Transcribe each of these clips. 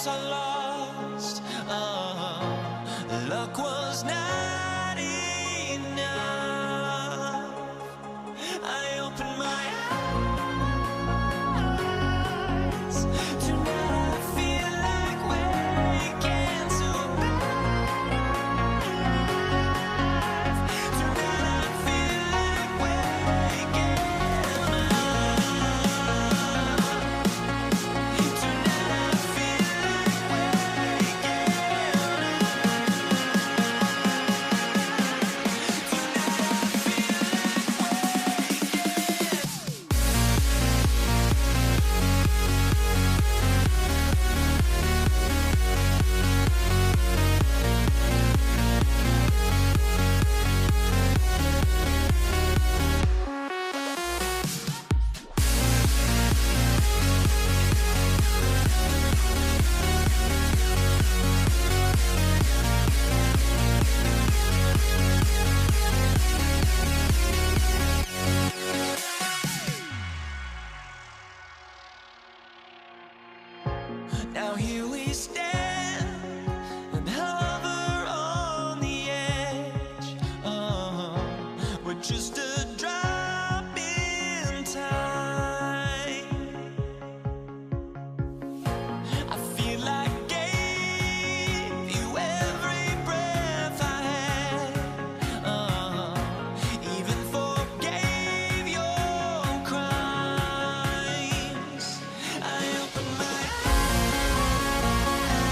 guess I lost. Luck was not enough. I opened my eyes. Tonight I feel like waking to life. Tonight I feel like waking up. Tonight I feel now here we stand and hover on the edge. We're just a drop in time. I feel like I gave you every breath I had. Even forgave your crimes. I opened my eyes.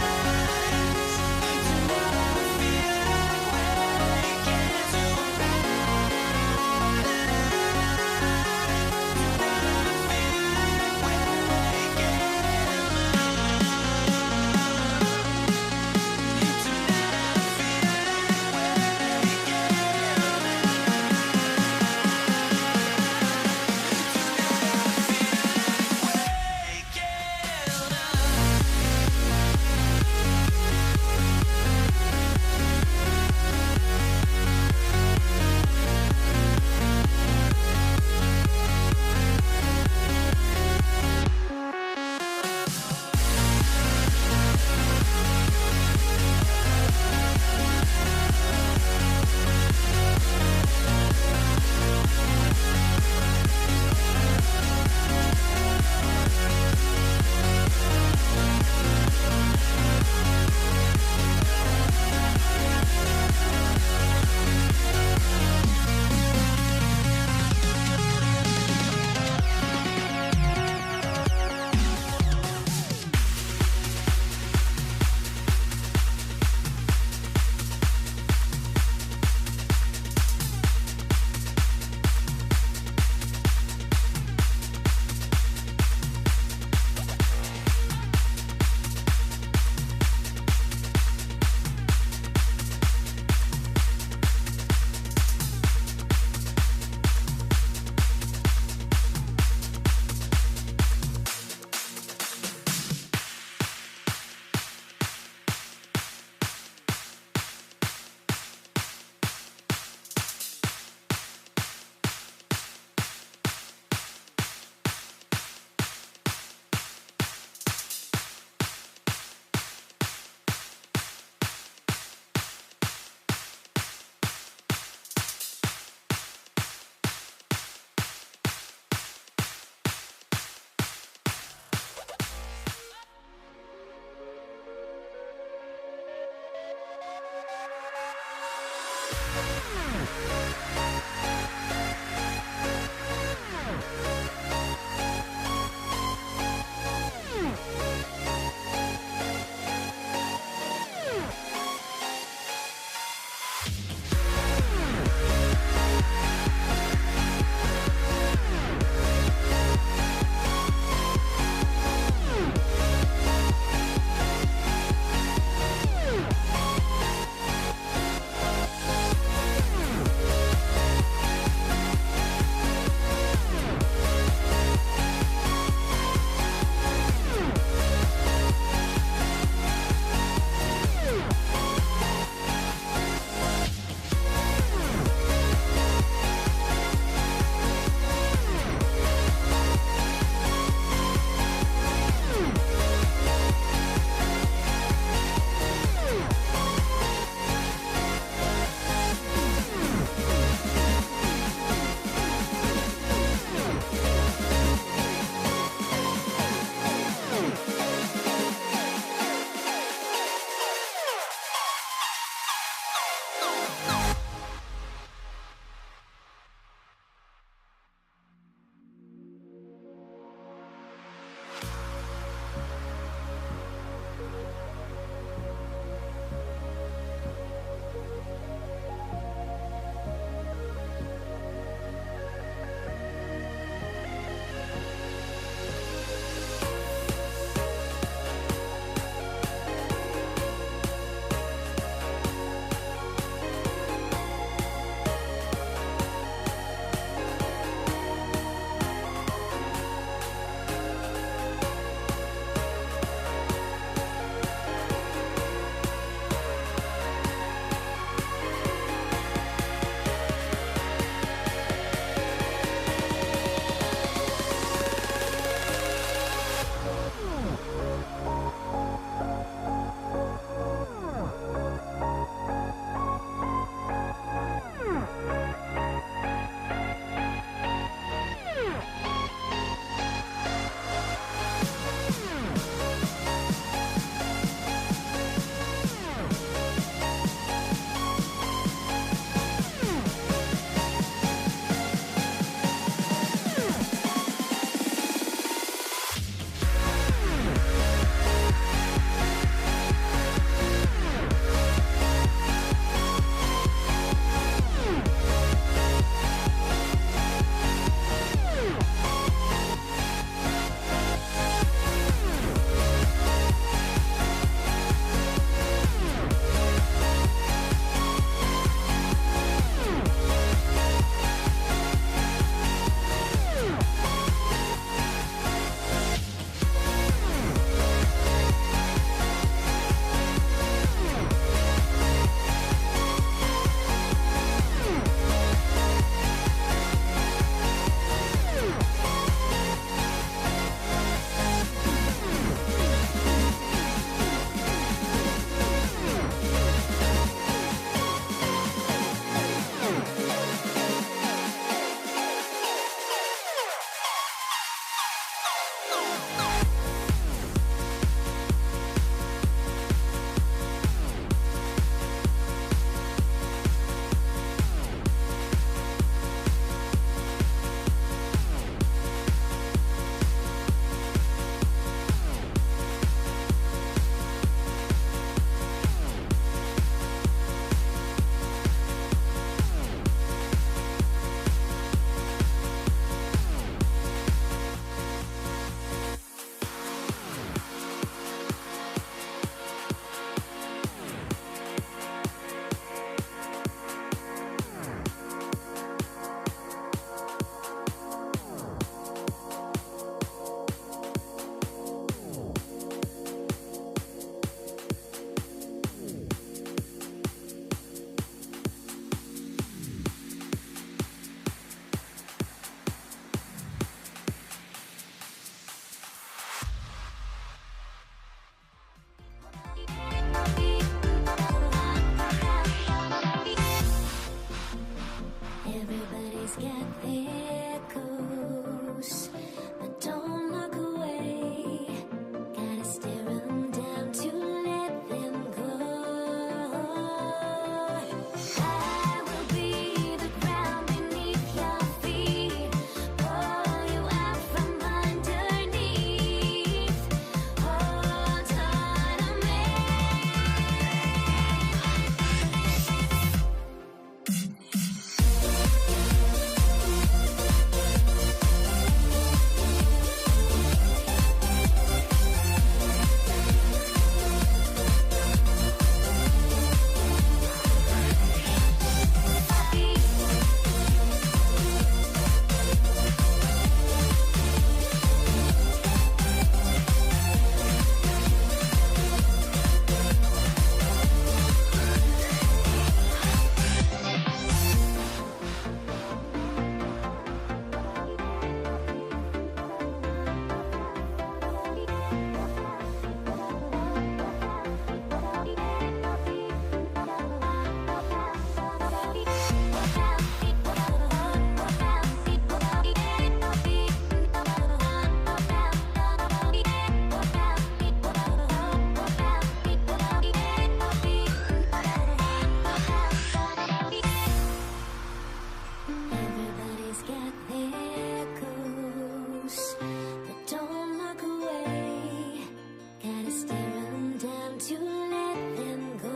to let them go.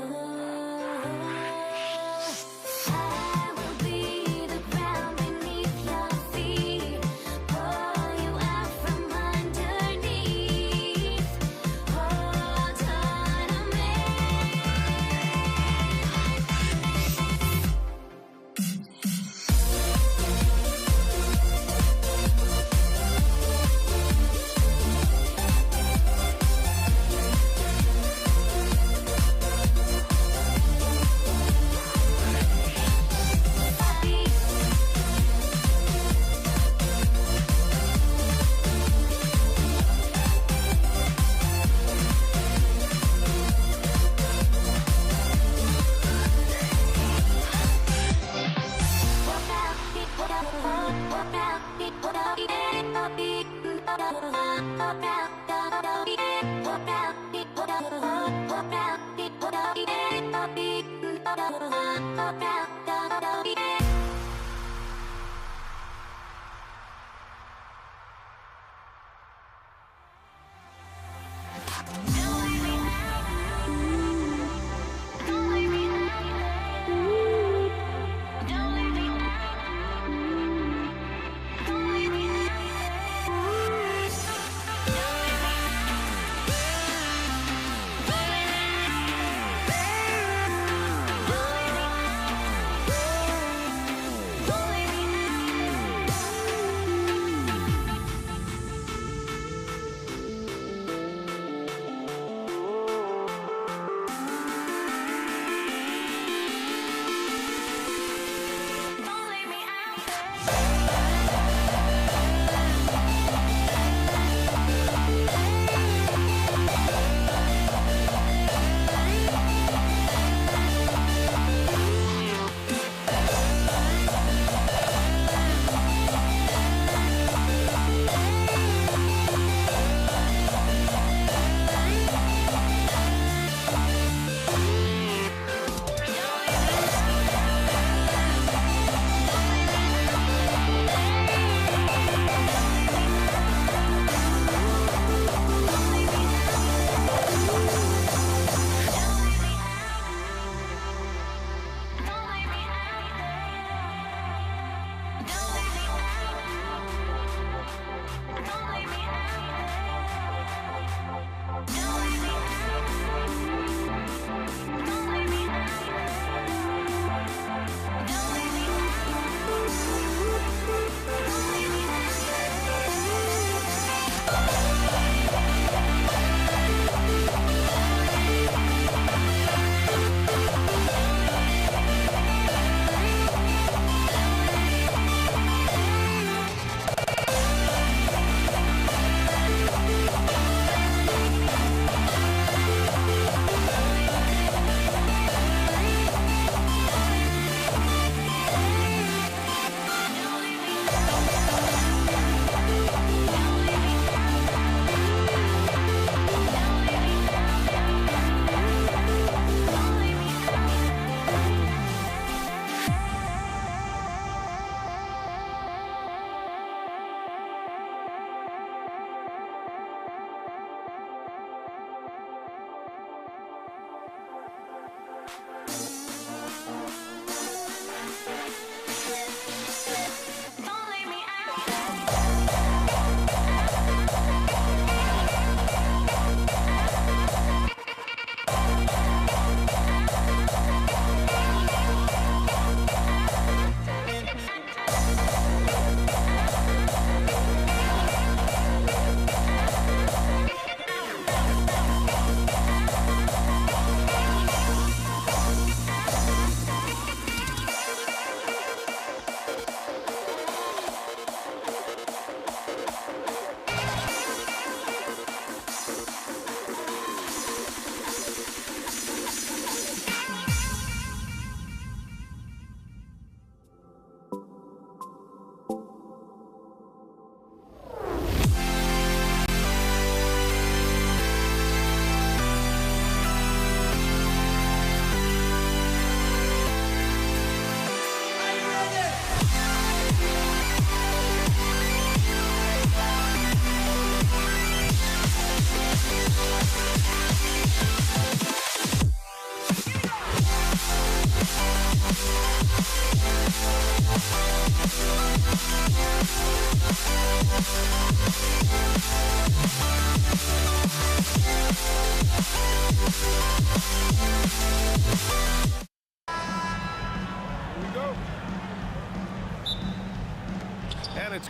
I will be the ground beneath your feet, pull you out from underneath. Hold on to me.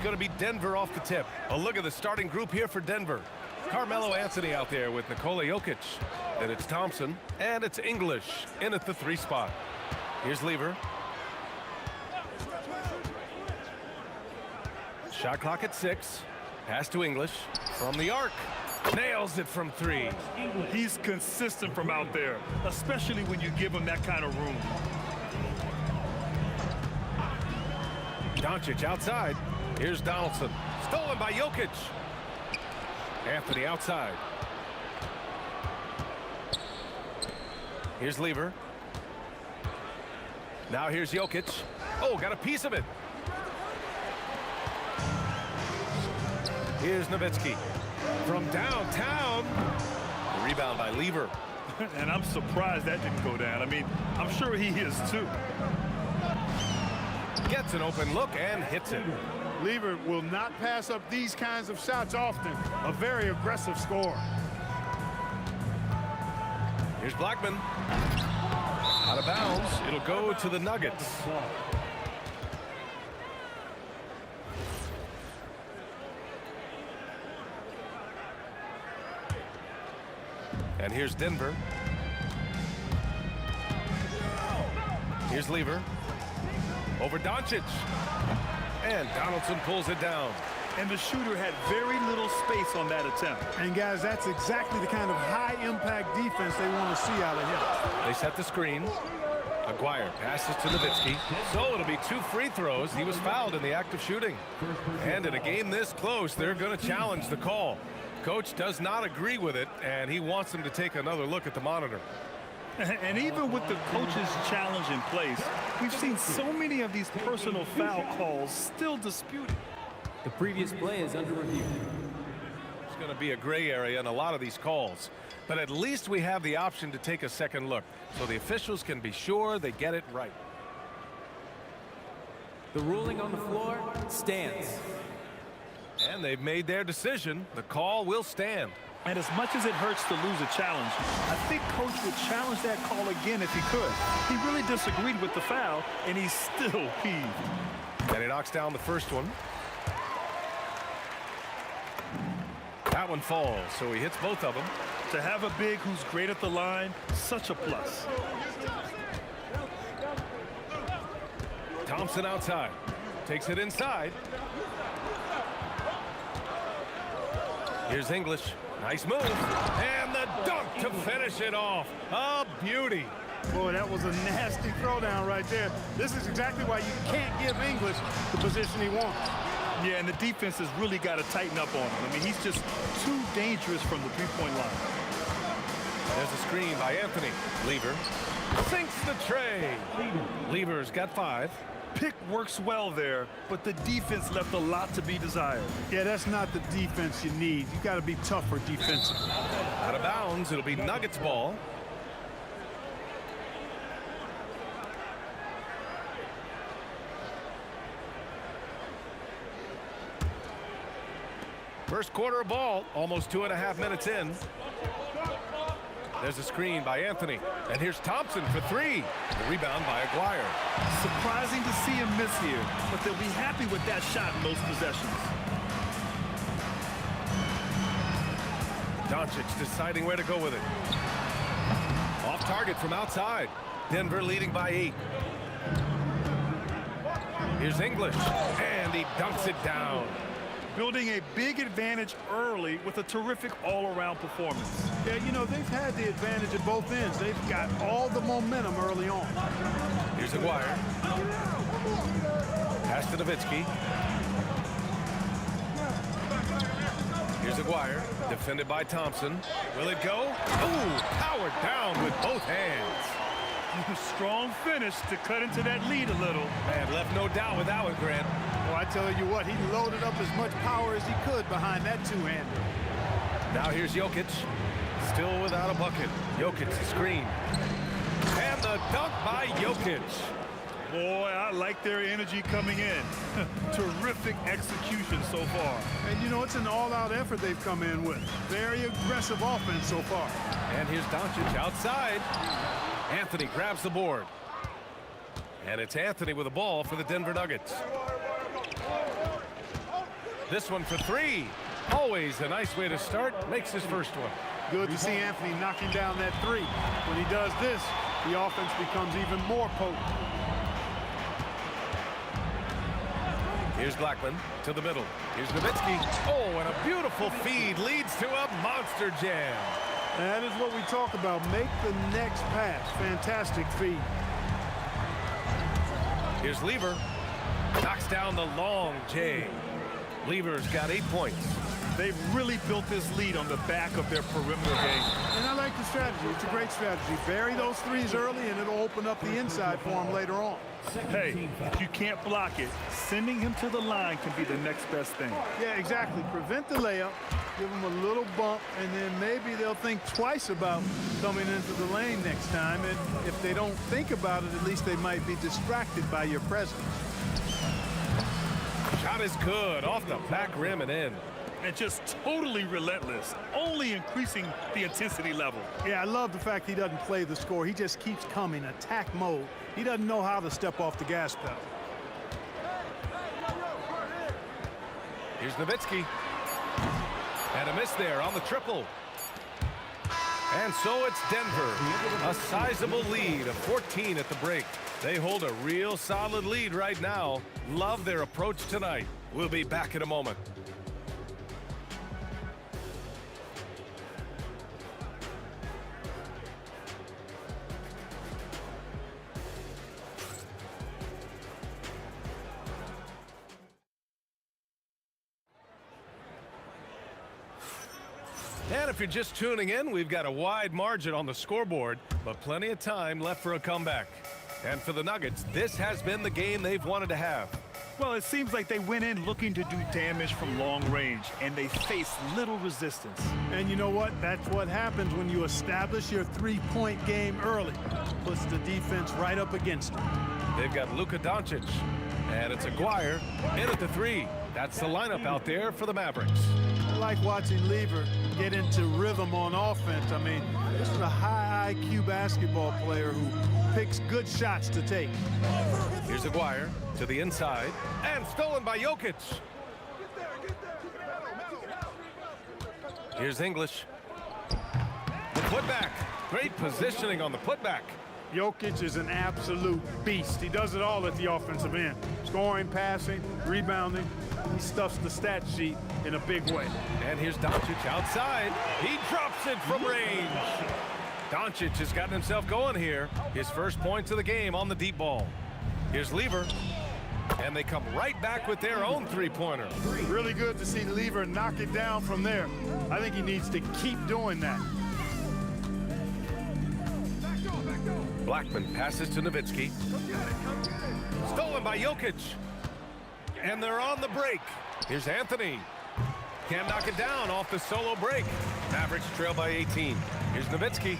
going to be Denver off the tip. A look at the starting group here for Denver. Carmelo Anthony out there with Nikola Jokic. Then it's Thompson, and it's English in at the 3 spot. Here's Lever. Shot clock at 6. Pass to English from the arc. Nails it from 3. He's consistent from out there, especially when you give him that kind of room. Doncic outside. Here's Donaldson. Stolen by Jokic. Anthony outside. Here's Lever. Now here's Jokic. Oh, got a piece of it. Here's Nowitzki. From downtown. The rebound by Lever. And I'm surprised that didn't go down. I mean, I'm sure he is too. Gets an open look and hits it. Lever will not pass up these kinds of shots often. A very aggressive scorer. Here's Blackman. Out of bounds. It'll go to the Nuggets. And here's Denver. Here's Lever. Over Doncic. And Donaldson pulls it down. And the shooter had very little space on that attempt. And guys, that's exactly the kind of high-impact defense they want to see out of him. They set the screen. Aguirre passes to Nowitzki. So it'll be 2 free throws. He was fouled in the act of shooting. And in a game this close, they're going to challenge the call. Coach does not agree with it, and he wants them to take another look at the monitor. And even with the coach's challenge in place, we've seen so many of these personal foul calls still disputed. The previous play is under review. It's going to be a gray area in a lot of these calls. But at least we have the option to take a second look, so the officials can be sure they get it right. The ruling on the floor stands. And they've made their decision. The call will stand. And as much as it hurts to lose a challenge, I think Coach would challenge that call again if he could. He really disagreed with the foul, and he's still peeved. And he knocks down the first one. That one falls, so he hits both of them. To have a big who's great at the line, such a plus. Thompson outside. Takes it inside. Here's English. Nice move. And the dunk to finish it off. A beauty. Boy, that was a nasty throwdown right there. This is exactly why you can't give English the position he wants. Yeah, and the defense has really got to tighten up on him. I mean, he's just too dangerous from the three-point line. There's a screen by Anthony. Lever sinks the tray. Lever's got 5. Pick works well there, but the defense left a lot to be desired. Yeah, that's not the defense you need. You got to be tougher defensively. Out of bounds, it'll be Nuggets ball. First quarter of ball, almost 2.5 minutes in. There's a screen by Anthony. And here's Thompson for 3. The rebound by Aguirre. Surprising to see him miss here, but they'll be happy with that shot in most possessions. Doncic deciding where to go with it. Off target from outside. Denver leading by 8. Here's English. And he dunks it down. Building a big advantage early with a terrific all-around performance. Yeah, you know, they've had the advantage at both ends. They've got all the momentum early on. Here's Aguirre. Pass to Nowitzki. Here's Aguirre, defended by Thompson. Will it go? Oh, powered down with both hands. Strong finish to cut into that lead a little. Man, left no doubt with that one, Grant. Well, I tell you what, he loaded up as much power as he could behind that two-hander. Now here's Jokic, still without a bucket. Jokic screen. And the dunk by Jokic. Boy, I like their energy coming in. Terrific execution so far. And you know, it's an all-out effort they've come in with. Very aggressive offense so far. And here's Doncic outside. Anthony grabs the board. And it's Anthony with the ball for the Denver Nuggets. This one for three. Always a nice way to start. Makes his first one. Good to see Anthony knocking down that three. When he does this, the offense becomes even more potent. Here's Blackman to the middle. Here's Nowitzki. Oh, and a beautiful feed leads to a monster jam. That is what we talk about. Make the next pass. Fantastic feed. Here's Lever. Knocks down the long J. Lever's got 8 points. They've really built this lead on the back of their perimeter game. And I like the strategy. It's a great strategy. Bury those threes early, and it'll open up the inside for him later on. Hey, if you can't block it, sending him to the line can be the next best thing. Yeah, exactly. Prevent the layup, give them a little bump, and then maybe they'll think twice about coming into the lane next time. And if they don't think about it, at least they might be distracted by your presence. Shot is good. Off the back rim and in. And just totally relentless, only increasing the intensity level. Yeah, I love the fact he doesn't play the score. He just keeps coming, attack mode. He doesn't know how to step off the gas pedal. Here's Nowitzki. And a miss there on the triple. And so it's Denver. A sizable lead of 14 at the break. They hold a real solid lead right now. Love their approach tonight. We'll be back in a moment. And if you're just tuning in, we've got a wide margin on the scoreboard, but plenty of time left for a comeback. And for the Nuggets, this has been the game they've wanted to have. Well, it seems like they went in looking to do damage from long range, and they faced little resistance. And you know what? That's what happens when you establish your three-point game early. Puts the defense right up against them. They've got Luka Doncic, and it's Aguirre in at the three. That's the lineup out there for the Mavericks. I like watching Lever get into rhythm on offense. I mean, this is a high IQ basketball player who picks good shots to take. Here's Aguirre to the inside, and stolen by Jokic. Here's English. The putback. Great positioning on the putback. Jokic is an absolute beast. He does it all at the offensive end. Scoring, passing, rebounding. He stuffs the stat sheet in a big way. And here's Doncic outside. He drops it from range. Doncic has gotten himself going here. His first points of the game on the deep ball. Here's Lever. And they come right back with their own three-pointer. Really good to see Lever knock it down from there. I think he needs to keep doing that. Blackman passes to Nowitzki. Stolen by Jokic. And they're on the break. Here's Anthony. Can't knock it down off the solo break. Mavericks trail by 18. Here's Nowitzki.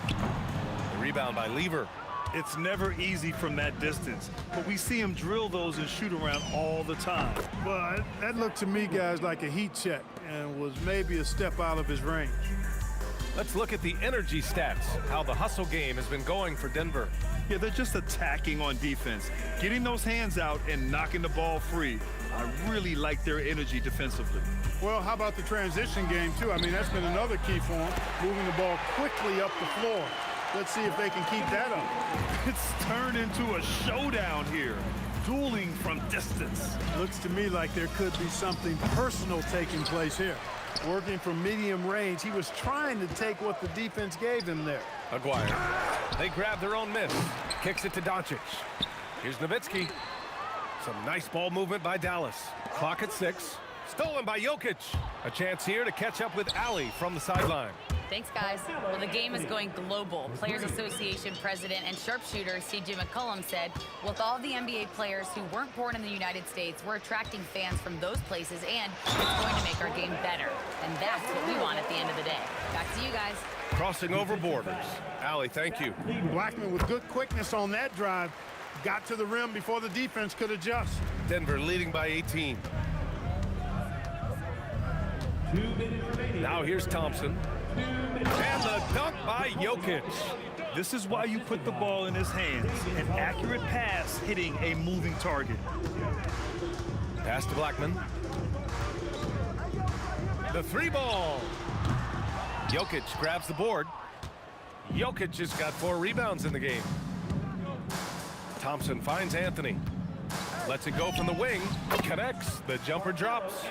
The rebound by Lever. It's never easy from that distance, but we see him drill those and shoot around all the time. But that looked to me, guys, like a heat check and was maybe a step out of his range. Let's look at the energy stats, how the hustle game has been going for Denver. Yeah, they're just attacking on defense, getting those hands out and knocking the ball free. I really like their energy defensively. Well, how about the transition game, too? I mean, that's been another key for them, moving the ball quickly up the floor. Let's see if they can keep that up. It's turned into a showdown here, dueling from distance. Looks to me like there could be something personal taking place here. Working from medium range, he was trying to take what the defense gave him there. Aguirre. They grab their own miss. Kicks it to Doncic. Here's Nowitzki. Some nice ball movement by Dallas. Clock at 6. Stolen by Jokic. A chance here to catch up with Ali from the sideline. Thanks, guys. Well, the game is going global. Players Association president and sharpshooter C.J. McCollum said, with all the NBA players who weren't born in the United States, we're attracting fans from those places, and it's going to make our game better. And that's what we want at the end of the day. Back to you guys. Crossing over borders. Ali, thank you. Blackman with good quickness on that drive. Got to the rim before the defense could adjust. Denver leading by 18. Now here's Thompson. And the dunk by Jokic. This is why you put the ball in his hands. An accurate pass hitting a moving target. Pass to Blackman. The three ball. Jokic grabs the board. Jokic has got 4 rebounds in the game. Thompson finds Anthony. Lets it go from the wing. Connects. The jumper drops.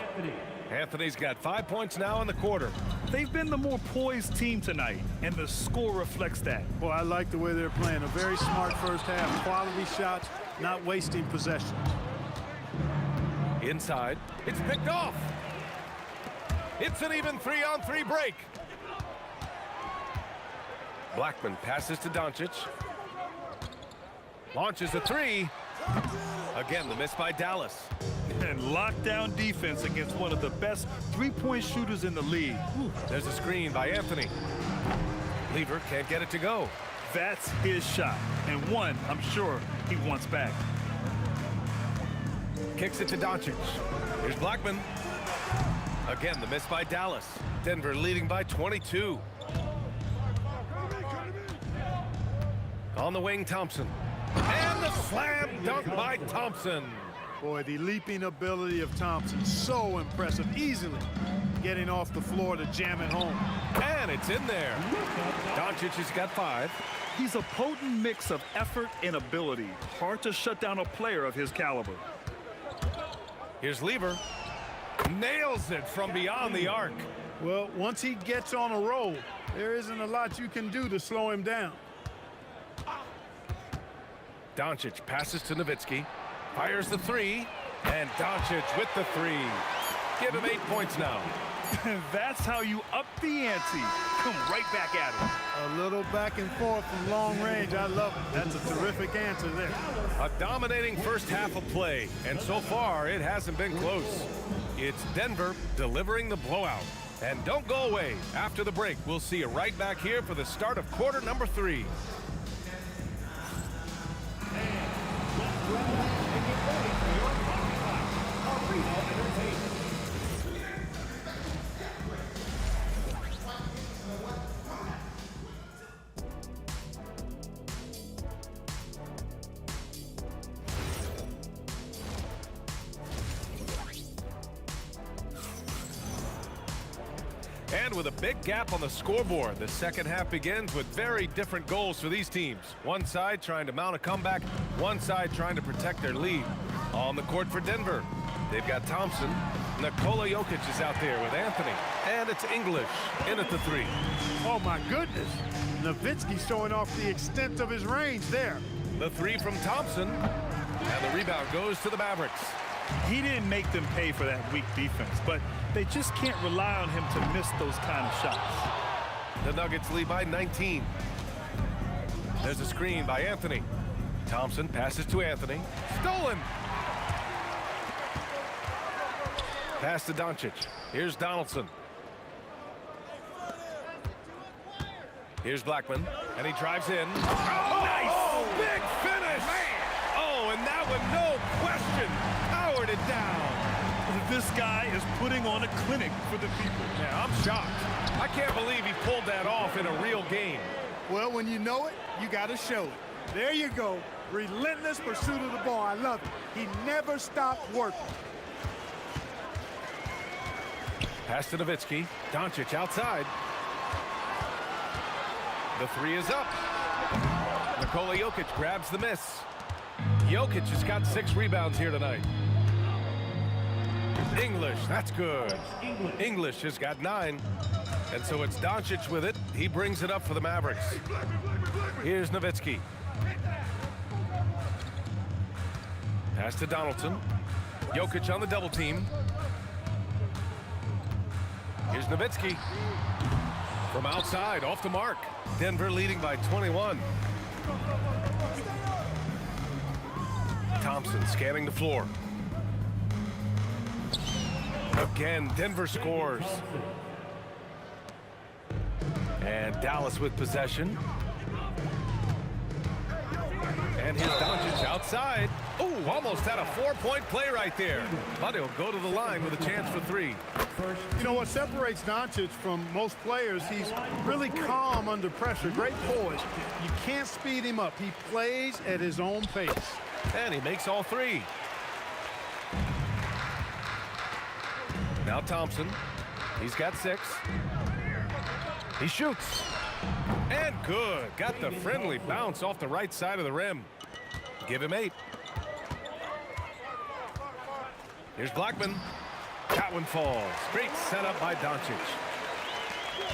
Anthony's got 5 points now in the quarter. They've been the more poised team tonight, and the score reflects that. Well, I like the way they're playing. A very smart first half. Quality shots, not wasting possession. Inside. It's picked off. It's an even 3-on-3 break. Blackman passes to Doncic. Launches a 3. Again, the miss by Dallas. And lockdown defense against one of the best three-point shooters in the league. There's a screen by Anthony. Lever can't get it to go. That's his shot, and one I'm sure he wants back. Kicks it to Doncic. Here's Blackman. Again, the miss by Dallas. Denver leading by 22. On the wing, Thompson. And the slam dunk by Thompson. Boy, the leaping ability of Thompson, so impressive. Easily getting off the floor to jam it home. And it's in there. Doncic has got 5. He's a potent mix of effort and ability. Hard to shut down a player of his caliber. Here's Lever. Nails it from beyond the arc. Well, once he gets on a roll, there isn't a lot you can do to slow him down. Doncic passes to Nowitzki. Fires the 3. And Doncic with the 3. Give him 8 points now. That's how you up the ante. Come right back at him. A little back and forth from long range. I love it. That's a terrific answer there. A dominating first half of play. And so far, it hasn't been close. It's Denver delivering the blowout. And don't go away. After the break, we'll see you right back here for the start of quarter number 3. And with a big gap on the scoreboard, the second half begins with very different goals for these teams. One side trying to mount a comeback, one side trying to protect their lead. On the court for Denver, they've got Thompson. Nikola Jokic is out there with Anthony. And it's English in at the 3. Oh, my goodness. Nowitzki showing off the extent of his range there. The 3 from Thompson. And the rebound goes to the Mavericks. He didn't make them pay for that weak defense, but they just can't rely on him to miss those kind of shots. The Nuggets lead by 19. There's a screen by Anthony. Thompson passes to Anthony. Stolen! Pass to Doncic. Here's Donaldson. Here's Blackman, and he drives in. Oh, nice! Oh, big finish! Man. Oh, and that one, no question, powered it down. This guy is putting on a clinic for the people. Yeah, I'm shocked. I can't believe he pulled that off in a real game. Well, when you know it, you got to show it. There you go. Relentless pursuit of the ball. I love it. He never stopped working. Pass to Nowitzki. Doncic outside. The 3 is up. Nikola Jokic grabs the miss. Jokic has got 6 rebounds here tonight. English, that's good. English has got 9. And so it's Doncic with it. He brings it up for the Mavericks. Here's Nowitzki. Pass to Donaldson. Jokic on the double team. Here's Nowitzki. From outside, off the mark. Denver leading by 21. Thompson scanning the floor. Again, Denver scores. And Dallas with possession. And here's Doncic outside. Oh, almost had a 4-point play right there. But he'll go to the line with a chance for 3. You know what separates Doncic from most players? He's really calm under pressure. Great poise. You can't speed him up. He plays at his own pace. And he makes all 3. Now Thompson. He's got 6. He shoots. And good. Got the friendly bounce off the right side of the rim. Give him 8. Here's Blackman. That one falls. Great setup by Doncic.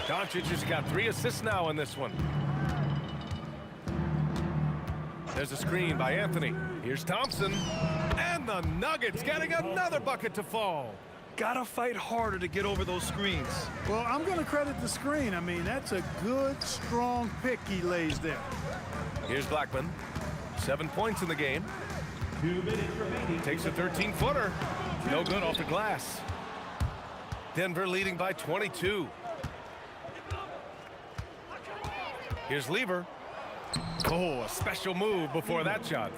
Doncic has got 3 assists now in this one. There's a screen by Anthony. Here's Thompson. And the Nuggets getting another bucket to fall. Gotta fight harder to get over those screens. Well, I'm going to credit the screen. I mean, that's a good, strong pick he lays there. Here's Blackman. 7 points in the game. 2 minutes remaining. Takes a 13-footer. No good off the glass. Denver leading by 22. Here's Lever. Oh, a special move before that shot.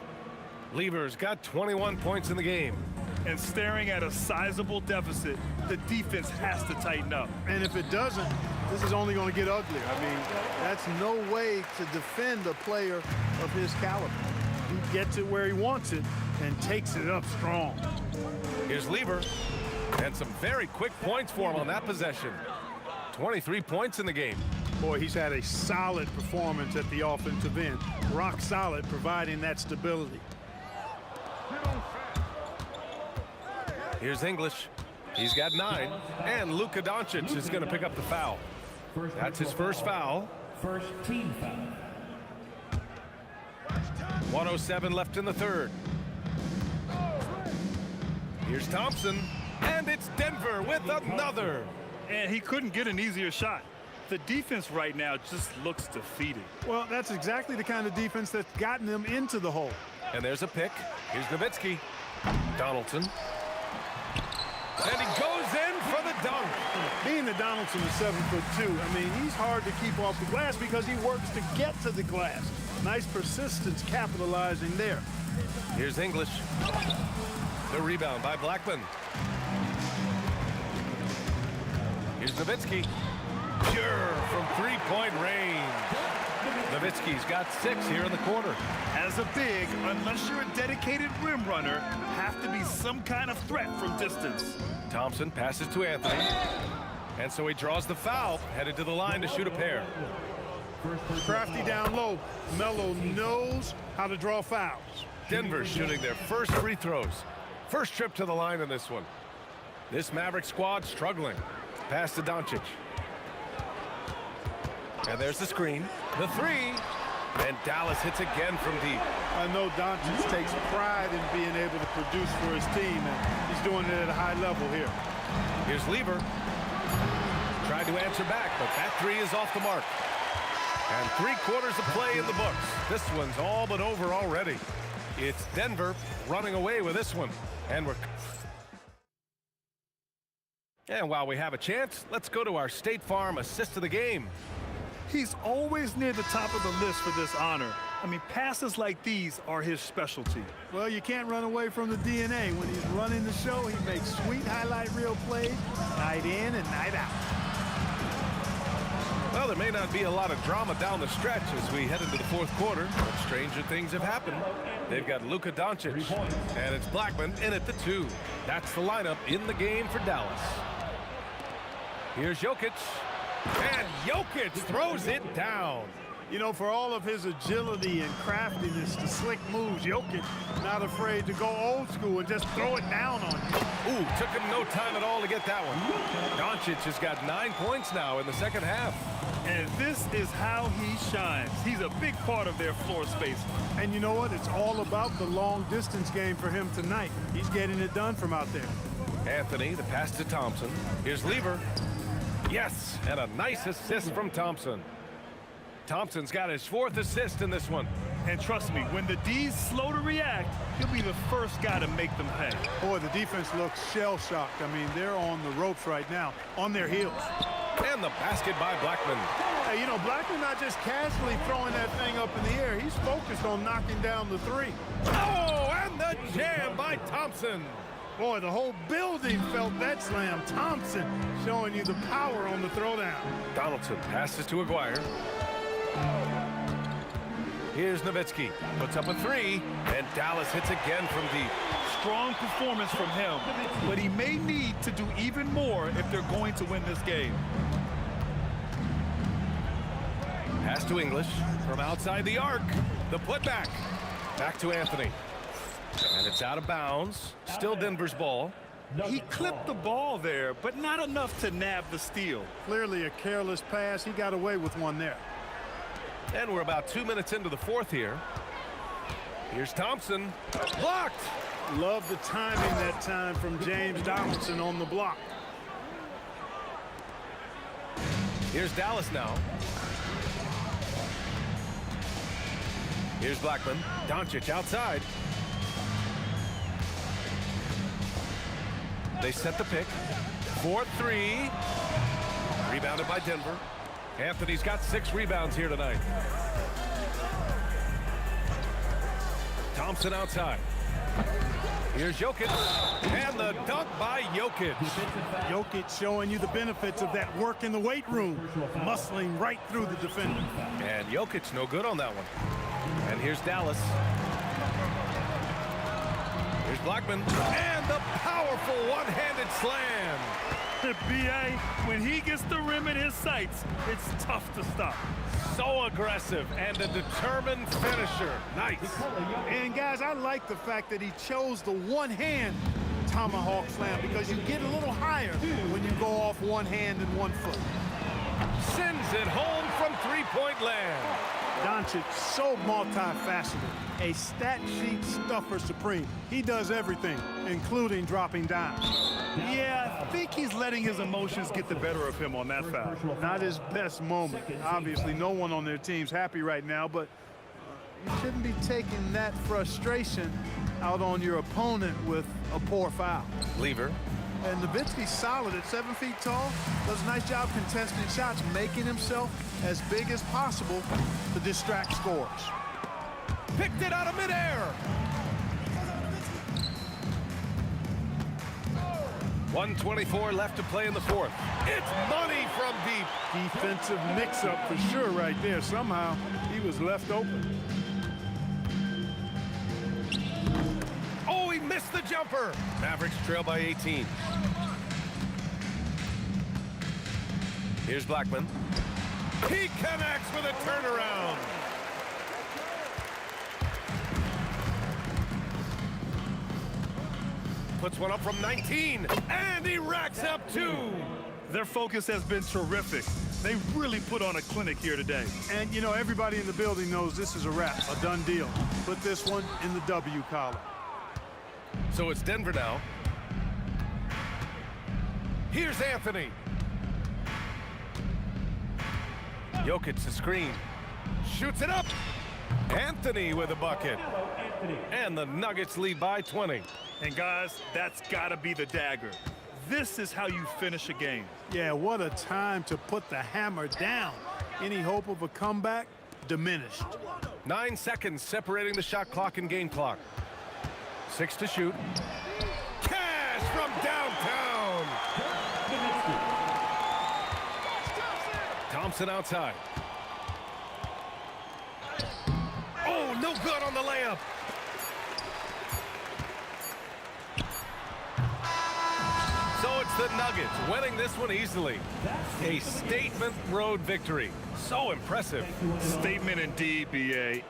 Lever's got 21 points in the game. And staring at a sizable deficit, the defense has to tighten up. And if it doesn't, this is only going to get uglier. I mean, that's no way to defend a player of his caliber. He gets it where he wants it and takes it up strong. Here's Lever. And some very quick points for him on that possession. 23 points in the game. Boy, he's had a solid performance at the offensive end. Rock solid, providing that stability. Here's English. He's got 9. And Luka Doncic is going to pick up the foul. That's his first foul. First team foul. 1:07 left in the third. Here's Thompson. And it's Denver with another. And he couldn't get an easier shot. The defense right now just looks defeated. Well, that's exactly the kind of defense that's gotten them into the hole. And there's a pick. Here's Nowitzki. Donaldson. And he goes in for the dunk. Being that Donaldson is 7'2", I mean, he's hard to keep off the glass because he works to get to the glass. Nice persistence capitalizing there. Here's English. The rebound by Blackman. Here's Nowitzki. Pure from three-point range. Nowitzki's got 6 here in the quarter. As a big, unless you're a dedicated rim runner, have to be some kind of threat from distance. Thompson passes to Anthony. And so he draws the foul, headed to the line to shoot a pair. Crafty down low. Melo knows how to draw fouls. Denver shooting their first free throws. First trip to the line in this one. This Maverick squad struggling. Pass to Doncic. And there's the screen. The 3. And Dallas hits again from deep. I know Doncic takes pride in being able to produce for his team, and he's doing it at a high level here. Here's Lever. Tried to answer back, but that 3 is off the mark. And 3/4 of play in the books. This one's all but over already. It's Denver running away with this one. And while we have a chance, let's go to our State Farm assist of the game. He's always near the top of the list for this honor. I mean, passes like these are his specialty. Well, you can't run away from the DNA. When he's running the show, he makes sweet highlight reel plays night in and night out. Well, there may not be a lot of drama down the stretch as we head into the fourth quarter, but stranger things have happened. They've got Luka Doncic, and it's Blackman in at the 2. That's the lineup in the game for Dallas. Here's Jokic, and Jokic throws it down. You know, for all of his agility and craftiness, the slick moves, Jokic not afraid to go old school and just throw it down on you. Ooh, took him no time at all to get that one. Doncic has got 9 points now in the second half. And this is how he shines. He's a big part of their floor space. And you know what? It's all about the long distance game for him tonight. He's getting it done from out there. Anthony, the pass to Thompson. Here's Lever. Yes, and a nice assist from Thompson. Thompson's got his 4th assist in this one. And trust me, when the D's slow to react, he'll be the first guy to make them pay. Boy, the defense looks shell-shocked. I mean, they're on the ropes right now, on their heels. And the basket by Blackman. Hey, you know, Blackman not just casually throwing that thing up in the air. He's focused on knocking down the 3. Oh, and the jam by Thompson. Boy, the whole building felt that slam. Thompson showing you the power on the throwdown. Donaldson passes to Aguirre. Here's Nowitzki. Puts up a three, and Dallas hits again from deep. Strong performance from him, but he may need to do even more if they're going to win this game. Pass to English from outside the arc. The putback. Back to Anthony. And it's out of bounds. Still Denver's ball. He clipped the ball there, but not enough to nab the steal. Clearly a careless pass. He got away with one there. And we're about 2 minutes into the fourth here. Here's Thompson. Blocked. Love the timing that time from James Donaldson on the block. Here's Dallas now. Here's Blackman. Doncic outside. They set the pick. 4-3. Rebounded by Denver. Anthony's got 6 rebounds here tonight. Thompson outside. Here's Jokic. And the dunk by Jokic. Jokic showing you the benefits of that work in the weight room. Muscling right through the defender. And Jokic no good on that one. And here's Dallas. Here's Blackman. And the powerful one-handed slam. B.A., when he gets the rim in his sights, it's tough to stop. So aggressive and a determined finisher. Nice. And guys, I like the fact that he chose the one-hand tomahawk slam because you get a little higher when you go off one hand and one foot. Sends it home from three-point land. Doncic, so multifaceted, a stat sheet stuffer supreme. He does everything, including dropping dimes. Yeah, I think he's letting his emotions get the better of him on that foul. Not his best moment. Obviously, no one on their team's happy right now, but you shouldn't be taking that frustration out on your opponent with a poor foul. Lever. And Nowitzki's solid at 7 feet tall. Does a nice job contesting shots, making himself as big as possible to distract scores. Picked it out of midair. 1:24 left to play in the fourth. It's money from deep. Defensive mix-up for sure right there. Somehow he was left open. Oh, he missed the jumper. Mavericks trail by 18. Here's Blackman. He connects with a turnaround. Puts one up from 19, and he racks up 2. Their focus has been terrific. They really put on a clinic here today. And, you know, everybody in the building knows this is a wrap, a done deal. Put this one in the W column. So it's Denver now. Here's Anthony. Jokic the screen. Shoots it up. Anthony with a bucket. And the Nuggets lead by 20. And guys, that's gotta be the dagger. This is how you finish a game. Yeah, what a time to put the hammer down. Any hope of a comeback? Diminished. 9 seconds separating the shot clock and game clock. 6 to shoot. Cash from downtown. Thompson outside. Oh, no good on the layup. So it's the Nuggets winning this one easily. A statement road victory. So impressive. Statement indeed, B.A.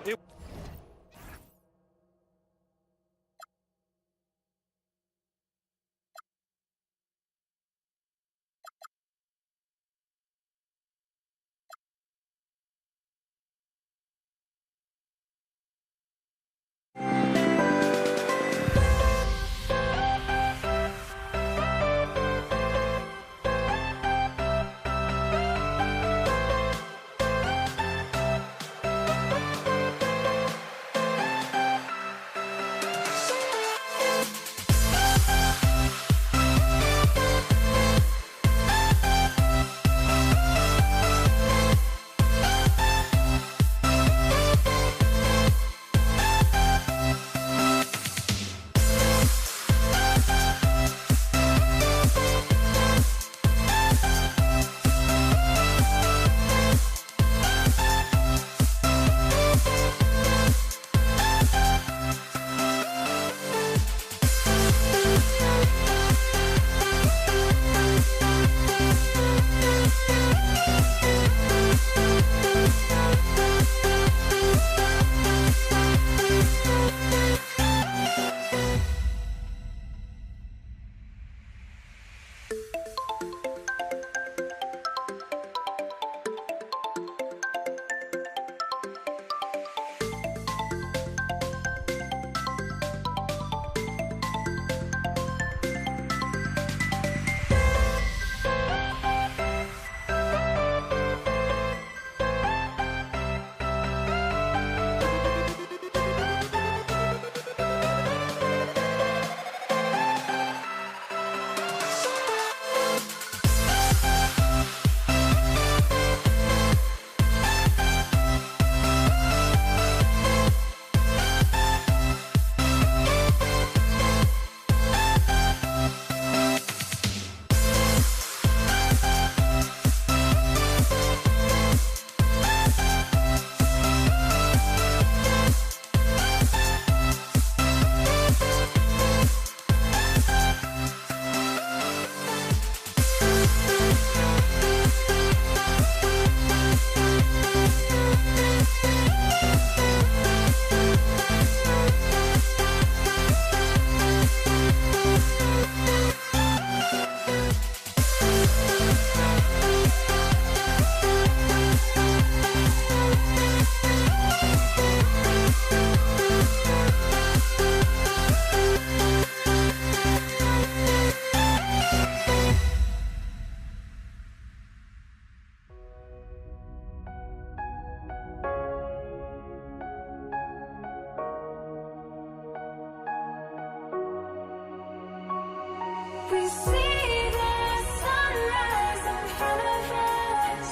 We see the sunrise in front of us.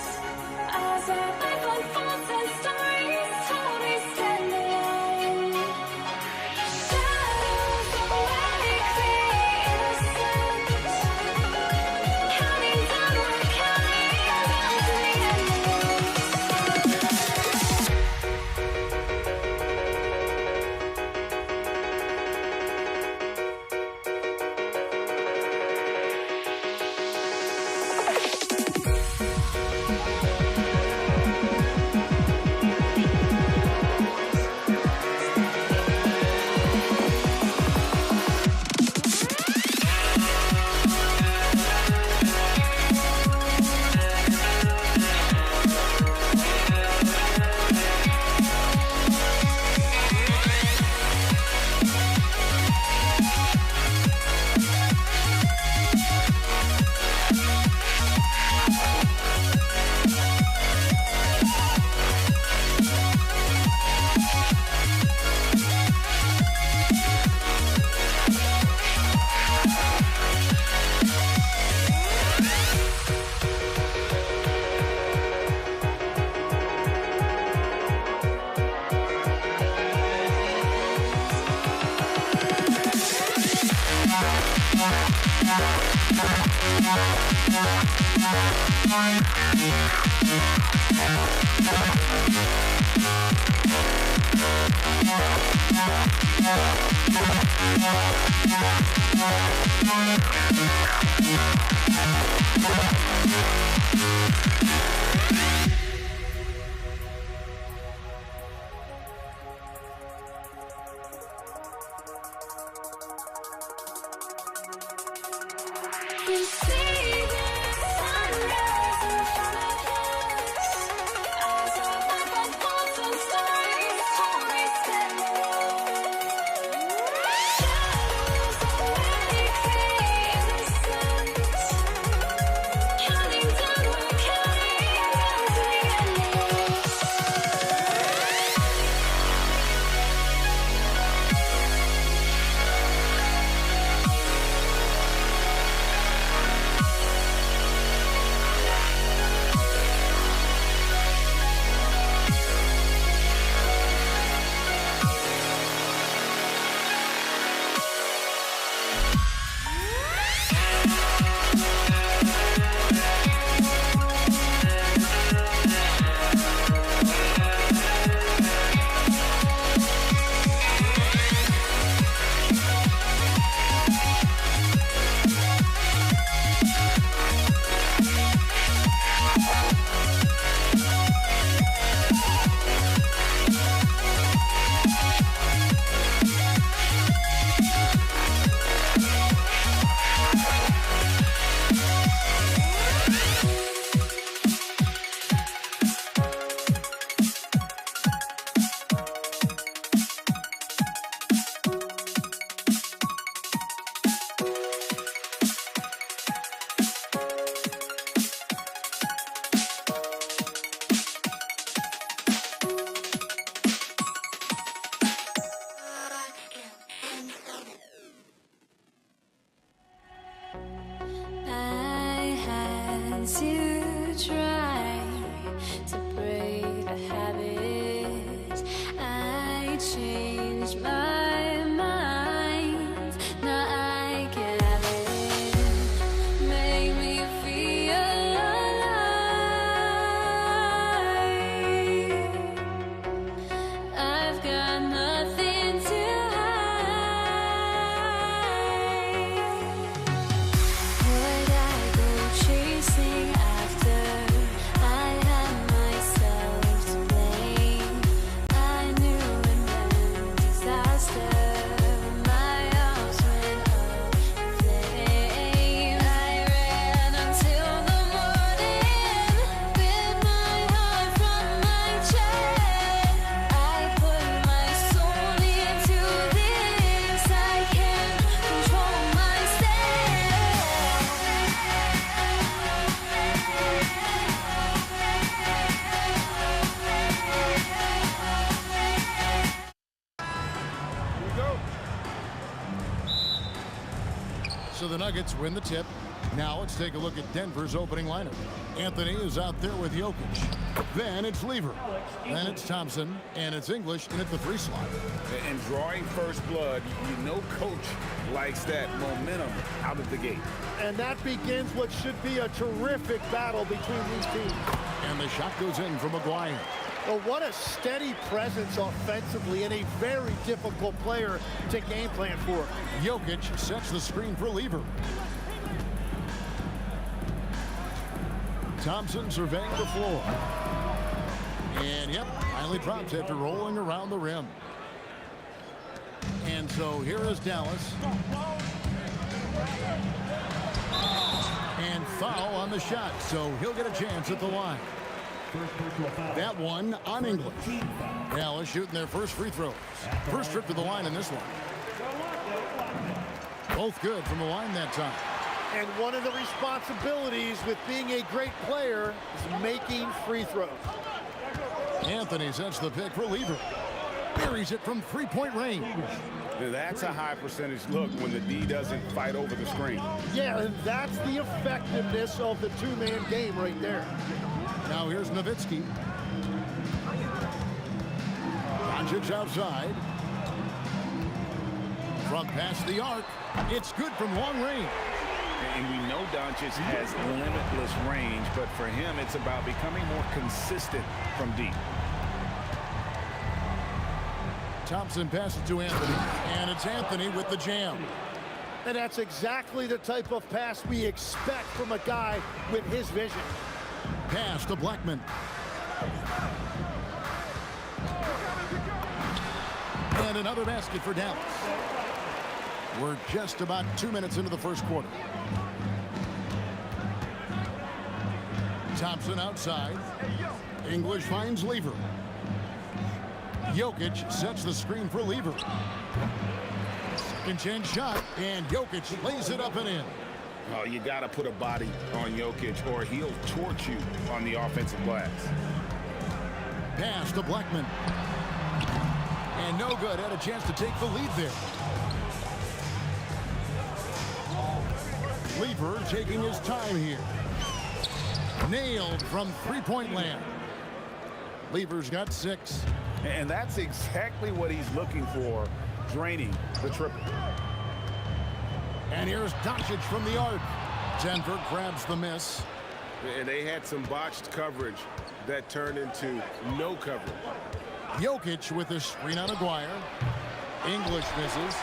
As our life unfolds and stories told, we stand alone. Shadows awake the innocence. Counting down, we're counting down to the end. We see the sunrise in front of us. As our life unfolds and stories told, we stand alone. Shadows awake the innocence. Counting down, we're counting down the Nuggets win the tip. Now let's take a look at Denver's opening lineup. Anthony is out there with Jokic. Then it's Lever. Then it's Thompson. And it's English in at the 3 slot. And drawing first blood, you know coach likes that momentum out of the gate. And that begins what should be a terrific battle between these teams. And the shot goes in from McGuire. Well, what a steady presence offensively and a very difficult player to game plan for. Jokic sets the screen for Lever. Thompson surveying the floor. And yep, finally drops after rolling around the rim. And so here is Dallas. And foul on the shot, so he'll get a chance at the line. That one on English. Dallas shooting their first free throws. First trip to the line in this one. Both good from the line that time. And one of the responsibilities with being a great player is making free throws. Anthony sets the pick for Lever. Buries it from 3-point range. That's a high percentage look when the D doesn't fight over the screen. Yeah, and that's the effectiveness of the two-man game right there. Now here's Nowitzki. Doncic outside. From past the arc. It's good from long range. And we know Doncic has limitless range, but for him, it's about becoming more consistent from deep. Thompson passes to Anthony, and it's Anthony with the jam. And that's exactly the type of pass we expect from a guy with his vision. Pass to Blackman. And another basket for Dallas. We're just about 2 minutes into the first quarter. Thompson outside. English finds Lever. Jokic sets the screen for Lever. Second chance shot, and Jokic lays it up and in. Oh, you got to put a body on Jokic or he'll torch you on the offensive glass. Pass to Blackman. And no good. Had a chance to take the lead there. Lever taking his time here. Nailed from 3-point land. Lever's got 6. And that's exactly what he's looking for, draining the triple. And here's Doncic from the arc. Denver grabs the miss. And they had some botched coverage that turned into no coverage. Jokic with a screen on Aguirre. English misses.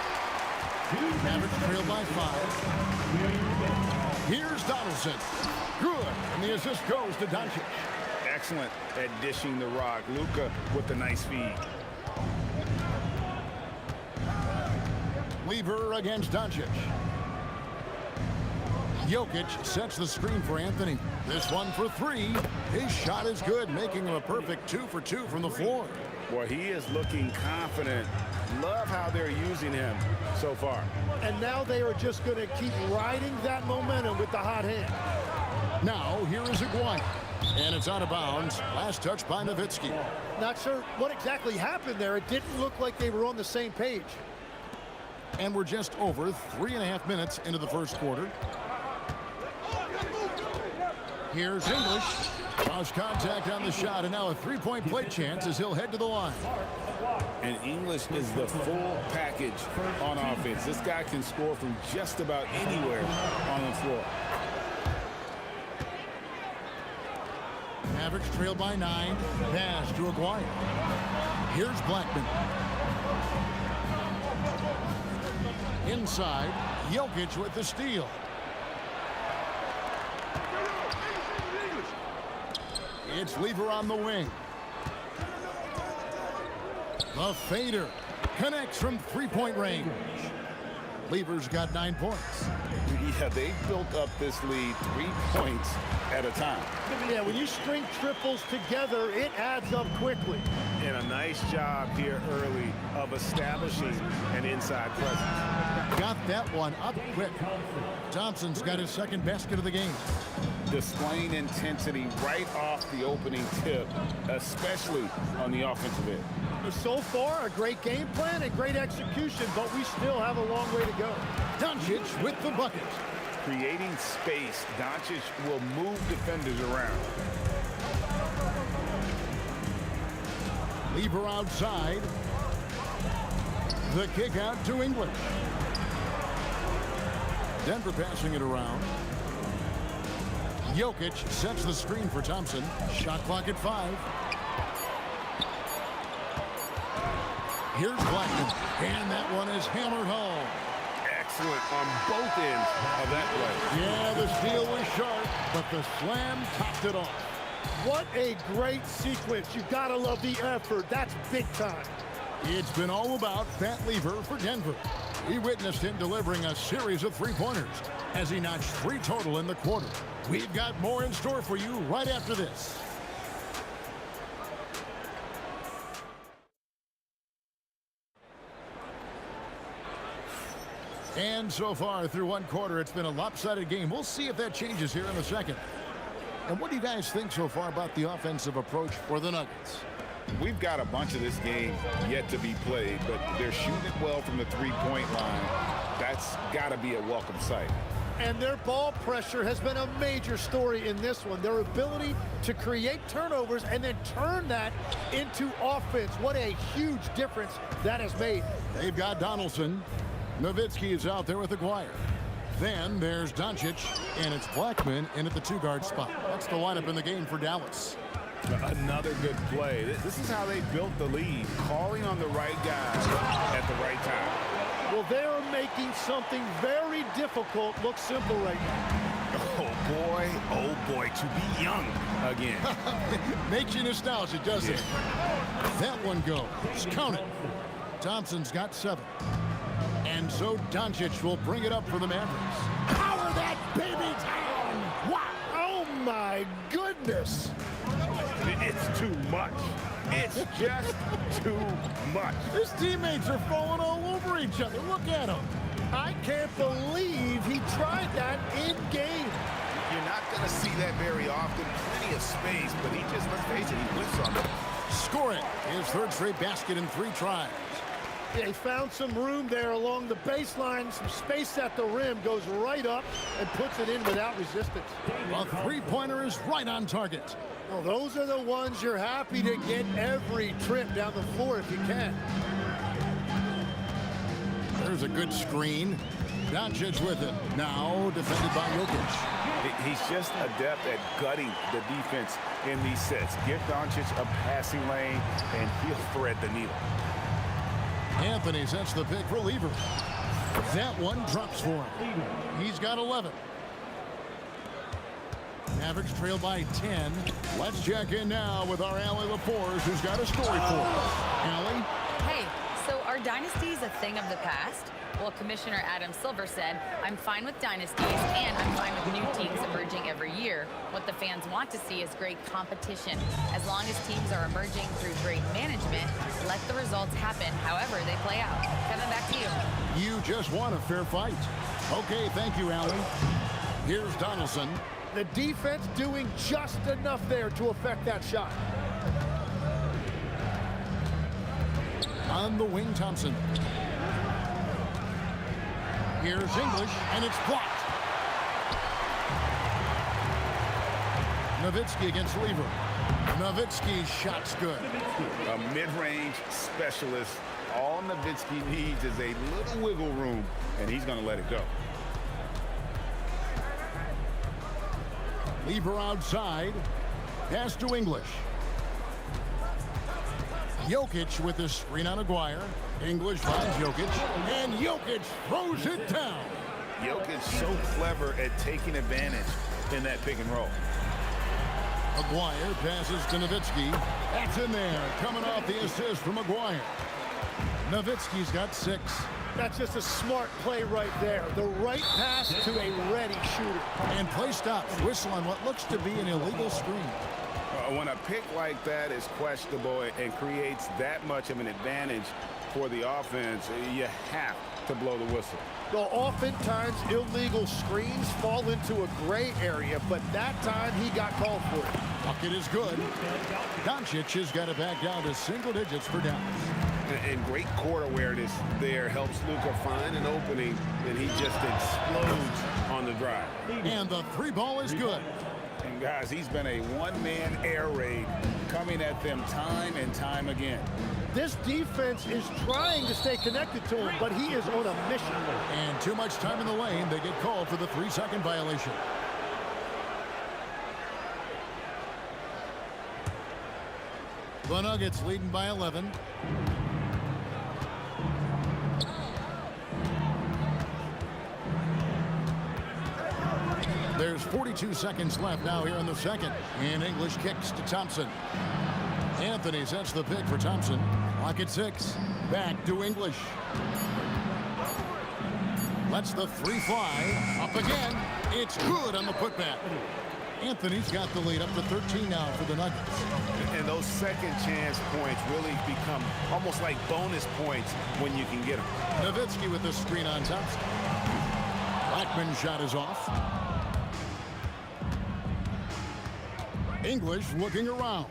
Mavericks trail by 5. Here's Donaldson. Good. And the assist goes to Doncic. Excellent at dishing the rock. Luka with the nice feed. Lever against Doncic. Jokic sets the screen for Anthony. This one for 3. His shot is good, making him a perfect 2 for 2 from the floor. Boy, he is looking confident. Love how they're using him so far. And now they are just going to keep riding that momentum with the hot hand. Now, here is Aguirre. And it's out of bounds. Last touch by Nowitzki. Not sure what exactly happened there. It didn't look like they were on the same page. And we're just over 3.5 minutes into the first quarter. Here's English. Lost contact on the shot, and now a 3-point play chance as he'll head to the line. And English is the full package on offense. This guy can score from just about anywhere on the floor. Mavericks trail by 9. Pass to Aguirre. Here's Blackman. Inside, Jokic with the steal. It's Lever on the wing. The fader connects from 3-point range. Lever's got 9 points. Yeah, they built up this lead 3 points at a time. Yeah, when you string triples together, it adds up quickly. And a nice job here early of establishing an inside presence. Got that one up quick. Thompson's got his second basket of the game. Displaying intensity right off the opening tip, especially on the offensive end. So far, a great game plan and great execution, but we still have a long way to go. Doncic with the bucket. Creating space, Doncic will move defenders around. Lever outside. The kick out to English. Denver passing it around. Jokic sets the screen for Thompson. Shot clock at 5. Here's Blackman, and that one is hammered home. Excellent on both ends of that play. Yeah, the steal was sharp, but the slam topped it off. What a great sequence. You've got to love the effort. That's big time. It's been all about Pat Lever for Denver. We witnessed him delivering a series of three-pointers as he notched 3 total in the quarter. We've got more in store for you right after this. And so far through one quarter, it's been a lopsided game. We'll see if that changes here in a second. And what do you guys think so far about the offensive approach for the Nuggets? We've got a bunch of this game yet to be played, but they're shooting it well from the three-point line. That's got to be a welcome sight. And their ball pressure has been a major story in this one. Their ability to create turnovers and then turn that into offense. What a huge difference that has made. They've got Donaldson. Nowitzki is out there with Aguirre. Then there's Doncic, and it's Blackman in at the 2-guard spot. That's the lineup in the game for Dallas. Another good play. This is how they built the lead, calling on the right guy at the right time. Well, they're making something very difficult look simple right now. Oh boy, to be young again. Makes you nostalgic, doesn't it? That one goes. Count it. Thompson's got 7. And so Doncic will bring it up for the Mavericks. Power that baby down! Wow! Oh my goodness! It's too much. It's just too much. His teammates are falling all over each other. Look at him. I can't believe he tried that in game. You're not going to see that very often. Plenty of space, but he just, let's face it, he whiffs on it. Scoring his 3rd straight basket in 3 tries. They found some room there along the baseline, some space at the rim, goes right up and puts it in without resistance. A 3-pointer is right on target. Well, those are the ones you're happy to get every trip down the floor if you can. There's a good screen. Doncic with it. Now defended by Jokic. He's just adept at gutting the defense in these sets. Give Doncic a passing lane, and he'll thread the needle. Anthony sets the pick for Lever. That one drops for him. He's got 11. Mavericks trail by 10. Let's check in now with our Allie LaForce, who's got a story for us. Allie? Hey, so are dynasties a thing of the past? Well, Commissioner Adam Silver said, I'm fine with dynasties and I'm fine with new teams emerging every year. What the fans want to see is great competition. As long as teams are emerging through great management, let the results happen however they play out. Kevin, back to you. You just want a fair fight. Okay, thank you, Allie. Here's Donaldson. The defense doing just enough there to affect that shot. On the wing, Thompson. Here's English, and it's blocked. Nowitzki against Lever. Nowitzki's shot's good. A mid-range specialist. All Nowitzki needs is a little wiggle room, and he's going to let it go. Lever outside. Pass to English. Jokic with the screen on Aguirre. English finds Jokic, and Jokic throws it down. Jokic so clever at taking advantage in that pick and roll. Aguirre passes to Nowitzki. That's in there, coming off the assist from Aguirre. Nowitzki's got 6. That's just a smart play right there. The right pass to a ready shooter. And play stops. Whistle on what looks to be an illegal screen. When a pick like that is questionable and creates that much of an advantage for the offense, you have to blow the whistle. Well, oftentimes illegal screens fall into a gray area, but that time he got called for it. Bucket is good. Doncic has got it back down to single digits for Dallas. And great court awareness there helps Luka find an opening, and he just explodes on the drive. And the three ball is good. And guys, he's been a one-man air raid coming at them time and time again. This defense is trying to stay connected to him, but he is on a mission. And too much time in the lane. They get called for the 3-second violation. The Nuggets leading by 11. There's 42 seconds left now here in the second. And English kicks to Thompson. Anthony sets the pick for Thompson. Clock at 6. Back to English. Lets the three fly. Up again. It's good on the putback. Anthony's got the lead up to 13 now for the Nuggets. And those second chance points really become almost like bonus points when you can get them. Nowitzki with the screen on Thompson. Blackman's shot is off. English looking around.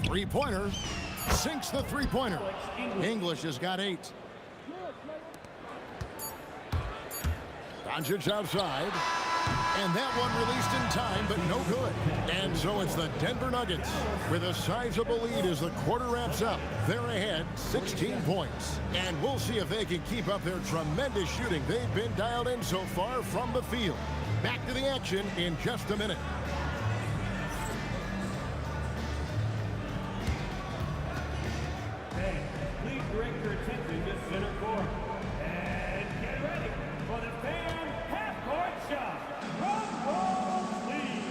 Three-pointer. Sinks the three-pointer. English has got 8. Doncic outside. And that one released in time, but no good. And so it's the Denver Nuggets with a sizable lead as the quarter wraps up. They're ahead 16 points. And we'll see if they can keep up their tremendous shooting they've been dialed in so far from the field. Back to the action in just a minute. Please direct your attention to center court. And get ready for the fan half-court shot from Paul Lee.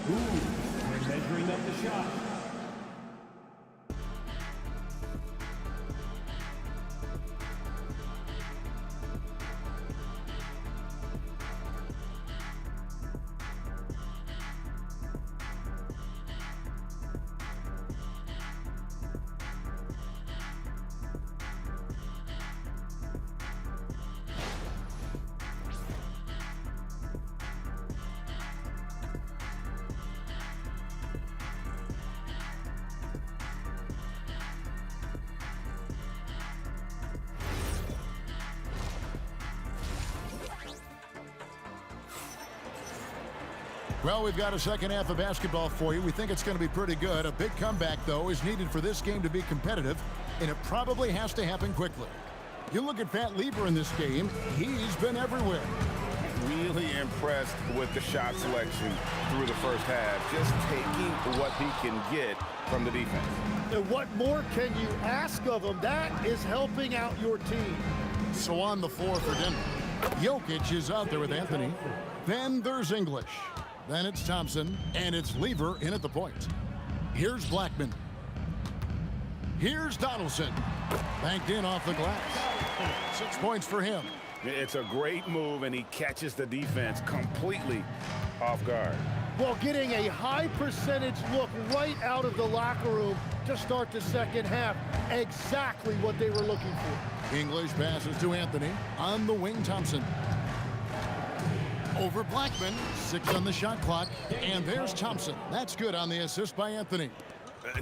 We're measuring up the shot. Well, we've got a second half of basketball for you. We think it's going to be pretty good. A big comeback, though, is needed for this game to be competitive, and it probably has to happen quickly. You look at Pat Lieber in this game, he's been everywhere. Really impressed with the shot selection through the first half. Just taking what he can get from the defense. And what more can you ask of him? That is helping out your team. So on the floor for Denver, Jokic is out there with Anthony. Then there's English. Then it's Thompson, and it's Lieber in at the point. Here's Blackman. Here's Donaldson. Banked in off the glass. 6 points for him. It's a great move, and he catches the defense completely off guard. Well, getting a high percentage look right out of the locker room to start the second half. Exactly what they were looking for. English passes to Anthony. On the wing, Thompson. Over Blackman. 6 on the shot clock. And there's Thompson. That's good on the assist by Anthony.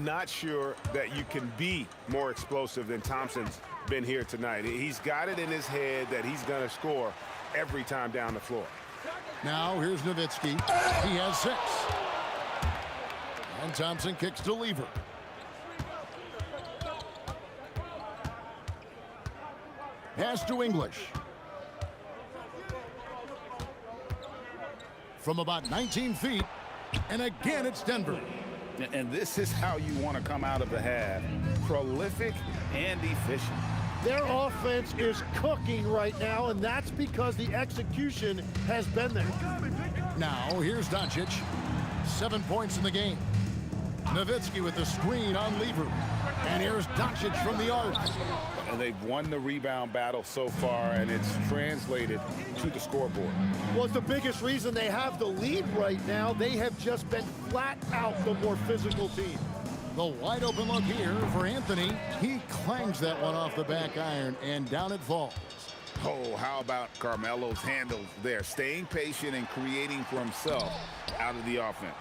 Not sure that you can be more explosive than Thompson's been here tonight. He's got it in his head that he's going to score every time down the floor. Now here's Nowitzki. He has 6. And Thompson kicks to Lieber. Pass to English. From about 19 feet. And again, it's Denver. And this is how you want to come out of the half. Prolific and efficient. Their offense is cooking right now, and that's because the execution has been there. Now, here's Doncic. 7 points in the game. Nowitzki with the screen on Lieber. And here's Doncic from the arc. And they've won the rebound battle so far, and it's translated to the scoreboard. Well, it's the biggest reason they have the lead right now. They have just been flat out the more physical team. The wide open look here for Anthony. He clangs that one off the back iron, and down it falls. Oh, how about Carmelo's handles there? Staying patient and creating for himself out of the offense.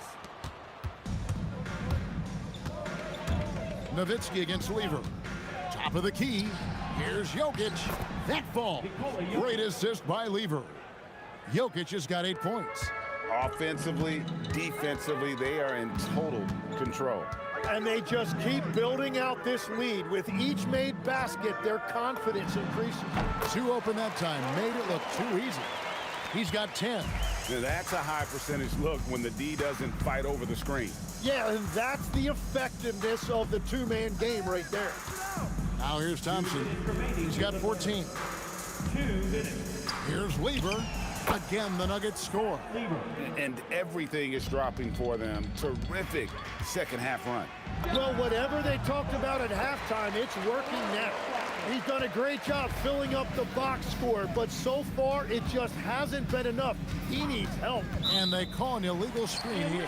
Nowitzki against Lever. Top of the key. Here's Jokic. That fall. Great assist by Lever. Jokic has got 8 points. Offensively, defensively, they are in total control. And they just keep building out this lead. With each made basket, their confidence increases. 2 open that time. Made it look too easy. He's got 10. Now that's a high percentage look when the D doesn't fight over the screen. Yeah, and that's the effectiveness of the two-man game right there. Now here's Thompson. He's got 14. 2 minutes. Here's Lever. Again, the Nuggets score. And everything is dropping for them. Terrific second half run. Well, whatever they talked about at halftime, it's working now. He's done a great job filling up the box score, but so far it just hasn't been enough. He needs help. And they call an illegal screen here.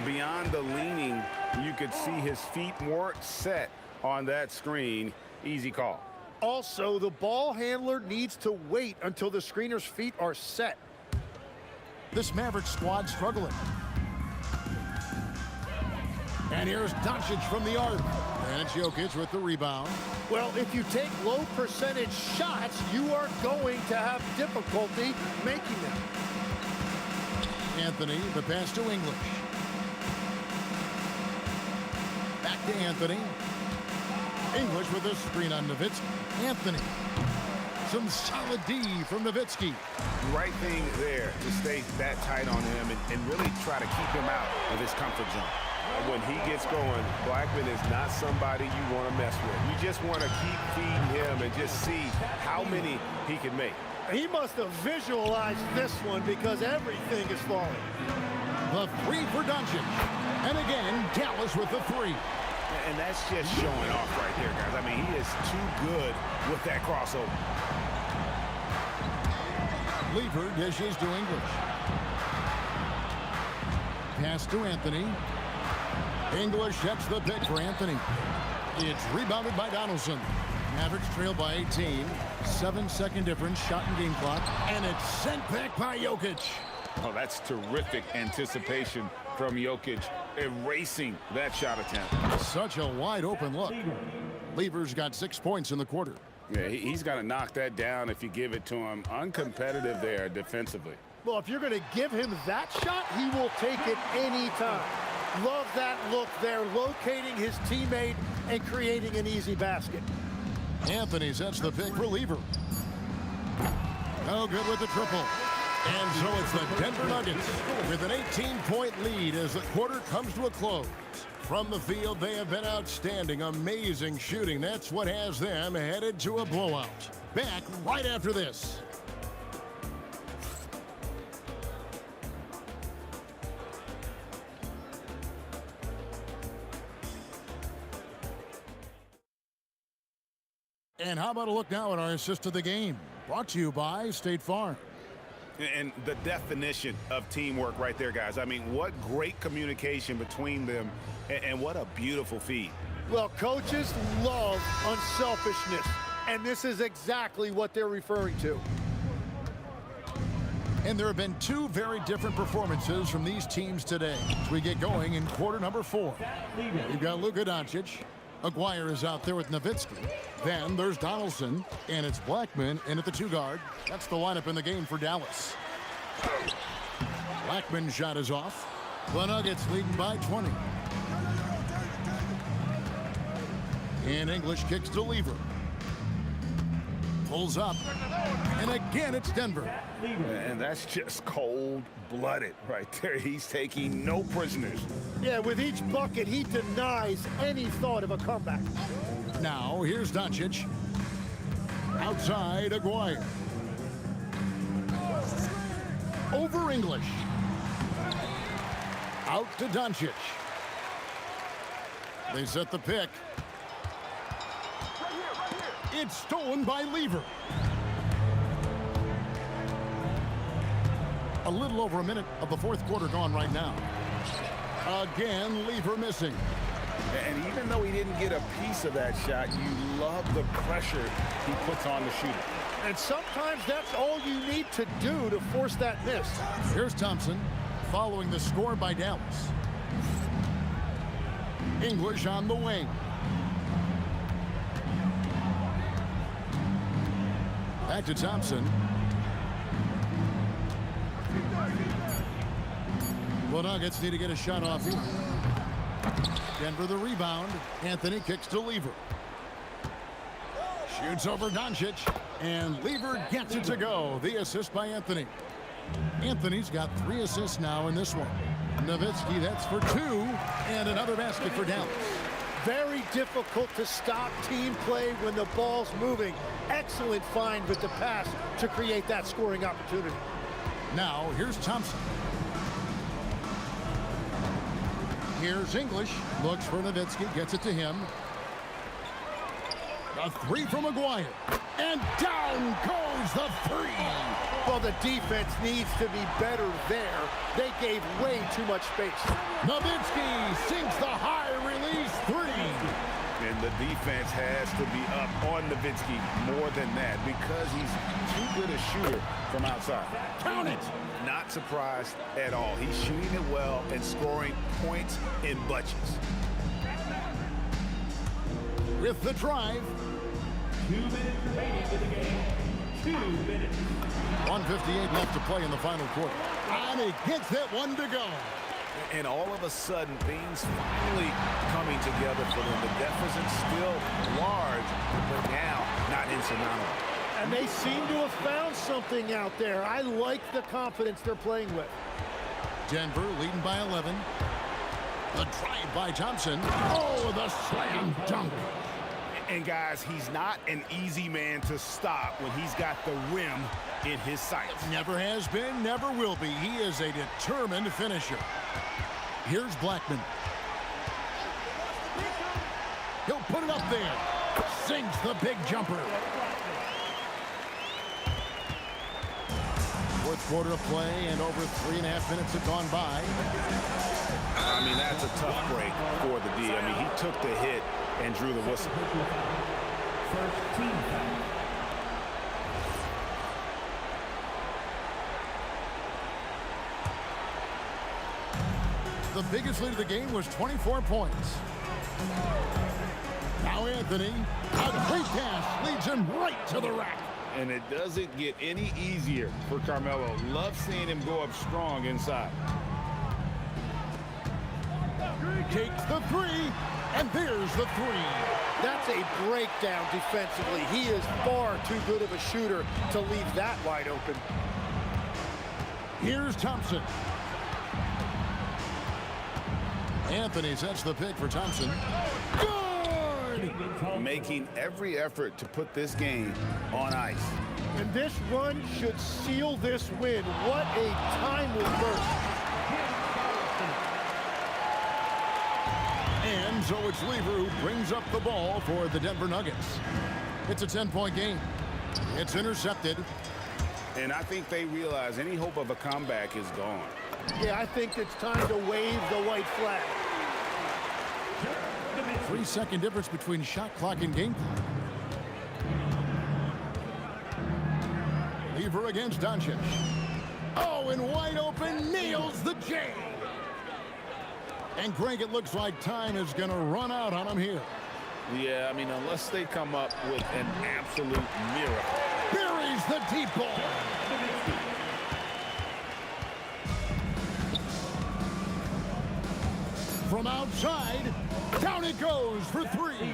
Beyond the leaning, you could see his feet weren't set on that screen. Easy call. Also, the ball handler needs to wait until the screener's feet are set. This Maverick squad struggling. And here's Doncic from the arc. And it's Jokic with the rebound. Well, if you take low percentage shots, you are going to have difficulty making them. Anthony, the pass to English. Back to Anthony. English with a screen on Nowitzki. Anthony. Some solid D from Nowitzki. Right thing there to stay that tight on him and really try to keep him out of his comfort zone. And when he gets going, Blackman is not somebody you want to mess with. You just want to keep feeding him and just see how many he can make. He must have visualized this one because everything is falling. The three for Doncic. And again, Dallas with the three. And that's just showing off right there, guys. I mean, he is too good with that crossover. Lever dishes to English. Pass to Anthony. English sets the pick for Anthony. It's rebounded by Donaldson. Mavericks trail by 18. 7-second difference, shot and game clock. And it's sent back by Jokic. Oh, that's terrific anticipation from Jokic, erasing that shot attempt. Such a wide open look. Lever's got 6 points in the quarter. Yeah, he's got to knock that down if you give it to him. Uncompetitive there defensively. Well, if you're going to give him that shot, he will take it anytime. Love that look there, locating his teammate and creating an easy basket. Anthony sets the pick for Lever. No good with the triple. And so it's the Denver Nuggets with an 18-point lead as the quarter comes to a close. From the field, they have been outstanding, amazing shooting. That's what has them headed to a blowout. Back right after this. And how about a look now at our assist of the game? Brought to you by State Farm. And the definition of teamwork right there, guys. I mean, what great communication between them, and what a beautiful feed. Well, coaches love unselfishness, and this is exactly what they're referring to. And there have been two very different performances from these teams today as we get going in quarter number 4. You've got Luka Doncic. Aguirre is out there with Nowitzki. Then there's Donaldson, and it's Blackman in at the 2 guard. That's the lineup in the game for Dallas. Blackman's shot is off. The Nuggets leading by 20. And English kicks to Lever. Pulls up. And again, it's Denver. And that's just cold-blooded right there. He's taking no prisoners. Yeah, with each bucket, he denies any thought of a comeback. Now, here's Doncic. Outside, Aguirre. Over English. Out to Doncic. They set the pick. It's stolen by Lever. A little over a minute of the fourth quarter gone right now. Again, Lever missing. And even though he didn't get a piece of that shot, you love the pressure he puts on the shooter. And sometimes that's all you need to do to force that miss. Here's Thompson following the score by Dallas. English on the wing. Back to Thompson. The Nuggets need to get a shot off here. Denver the rebound. Anthony kicks to Lever. Shoots over Doncic. And Lever gets it to go. The assist by Anthony. Anthony's got 3 assists now in this one. Nowitzki, that's for 2. And another basket for Dallas. Very difficult to stop team play when the ball's moving. Excellent find with the pass to create that scoring opportunity. Now, here's Thompson. Here's English. Looks for Nowitzki. Gets it to him. A 3 from McGuire. And down goes the 3. Well, the defense needs to be better there. They gave way too much space. Nowitzki sinks the high release 3. And the defense has to be up on Nowitzki more than that because he's too good a shooter from outside. Count it. Not surprised at all. He's shooting it well and scoring points in bunches. With the drive. 2 minutes remaining to the game. 2 minutes. 1:58 left to play in the final quarter. And he gets that one to go. And all of a sudden, things finally coming together for them. The deficit's still large, but now not insurmountable. And they seem to have found something out there. I like the confidence they're playing with. Denver leading by 11. The drive by Thompson. Oh, the slam dunk. And guys, he's not an easy man to stop when he's got the rim in his sights. Never has been, never will be. He is a determined finisher. Here's Blackman. He'll put it up there. Sinks the big jumper. Fourth quarter of play, and over 3.5 minutes have gone by. I mean, that's a tough break for the D. I mean, he took the hit and drew the whistle. First team foul. The biggest lead of the game was 24 points. Now Anthony, a great pass, leads him right to the rack. And it doesn't get any easier for Carmelo. Love seeing him go up strong inside. Takes the 3, and there's the 3. That's a breakdown defensively. He is far too good of a shooter to leave that wide open. Here's Thompson. Anthony sets the pick for Thompson. Good! Making every effort to put this game on ice. And this run should seal this win. What a timely burst. And so it's Lever who brings up the ball for the Denver Nuggets. It's a 10-point game. It's intercepted. And I think they realize any hope of a comeback is gone. Yeah, I think it's time to wave the white flag. 3-second difference between shot clock and game clock. Lever against Doncic. Oh, and wide open, nails the J. And Greg, it looks like time is going to run out on him here. Yeah, I mean, unless they come up with an absolute miracle. Buries the deep ball. From outside, down it goes for 3.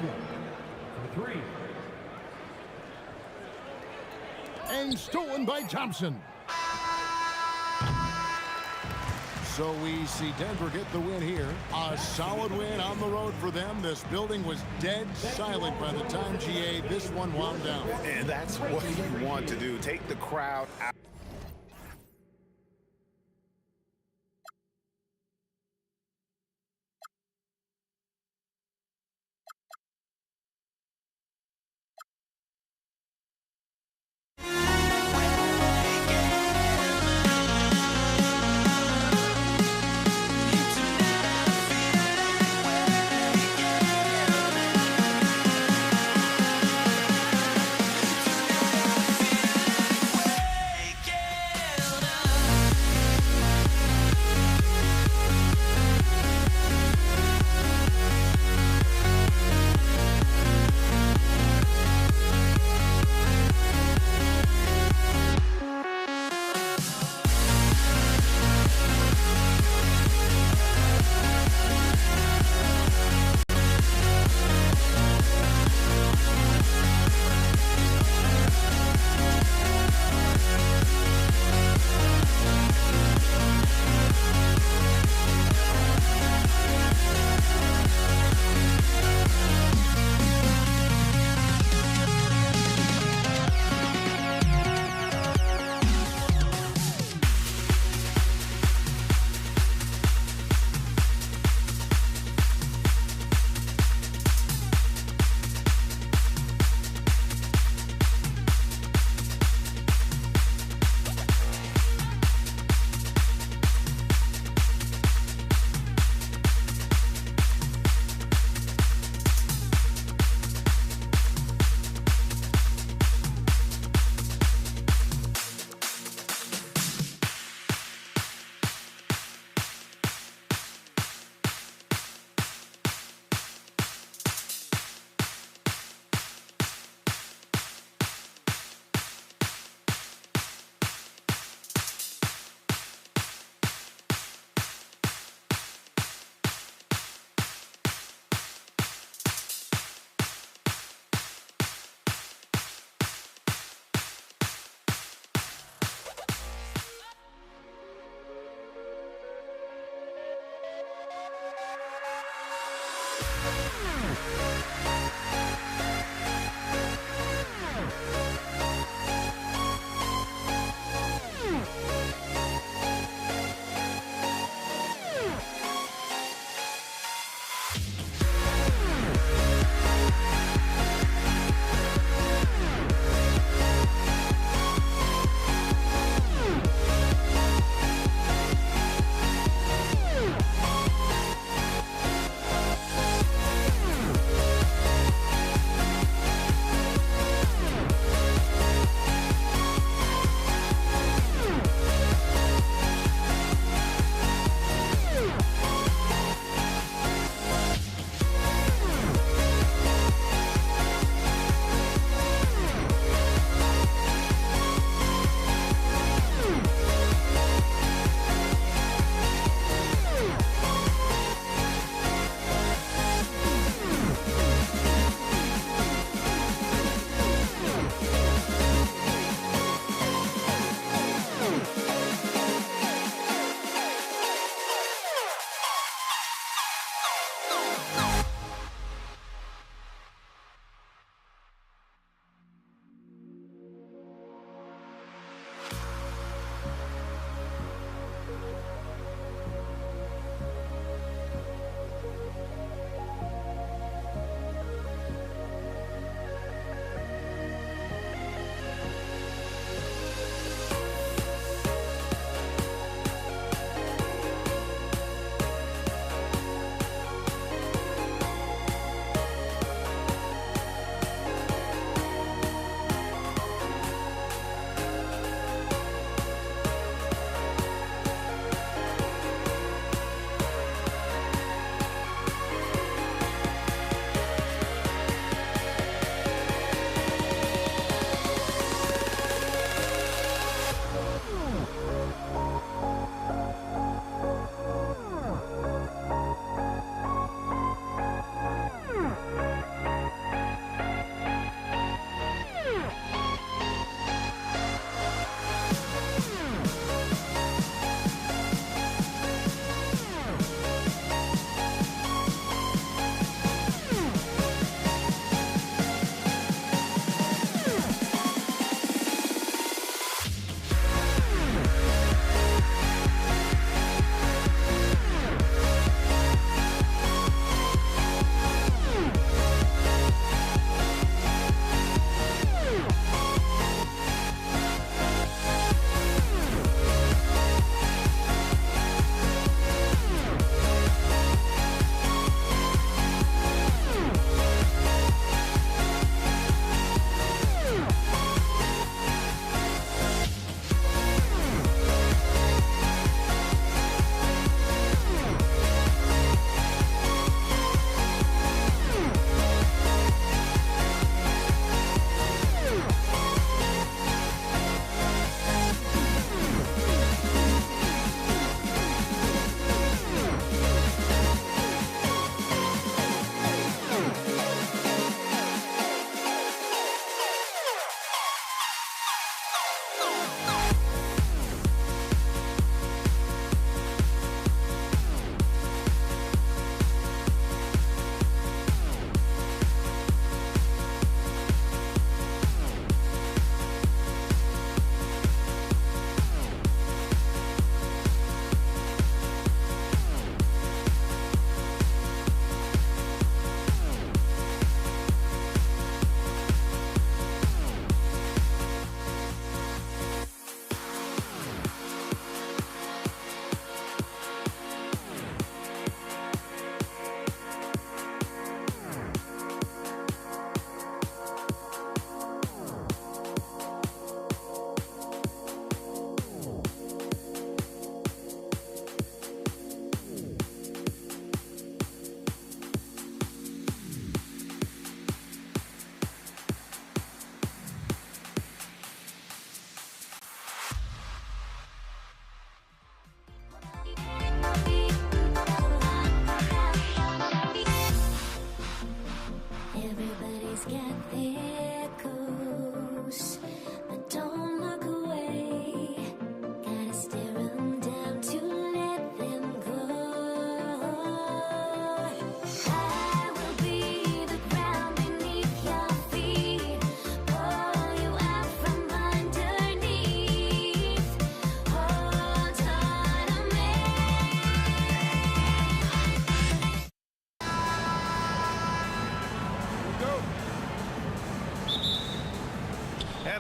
And stolen by Thompson. So we see Denver get the win here. A solid win on the road for them. This building was dead silent by the time GA this one wound down. And that's what you want to do. Take the crowd out.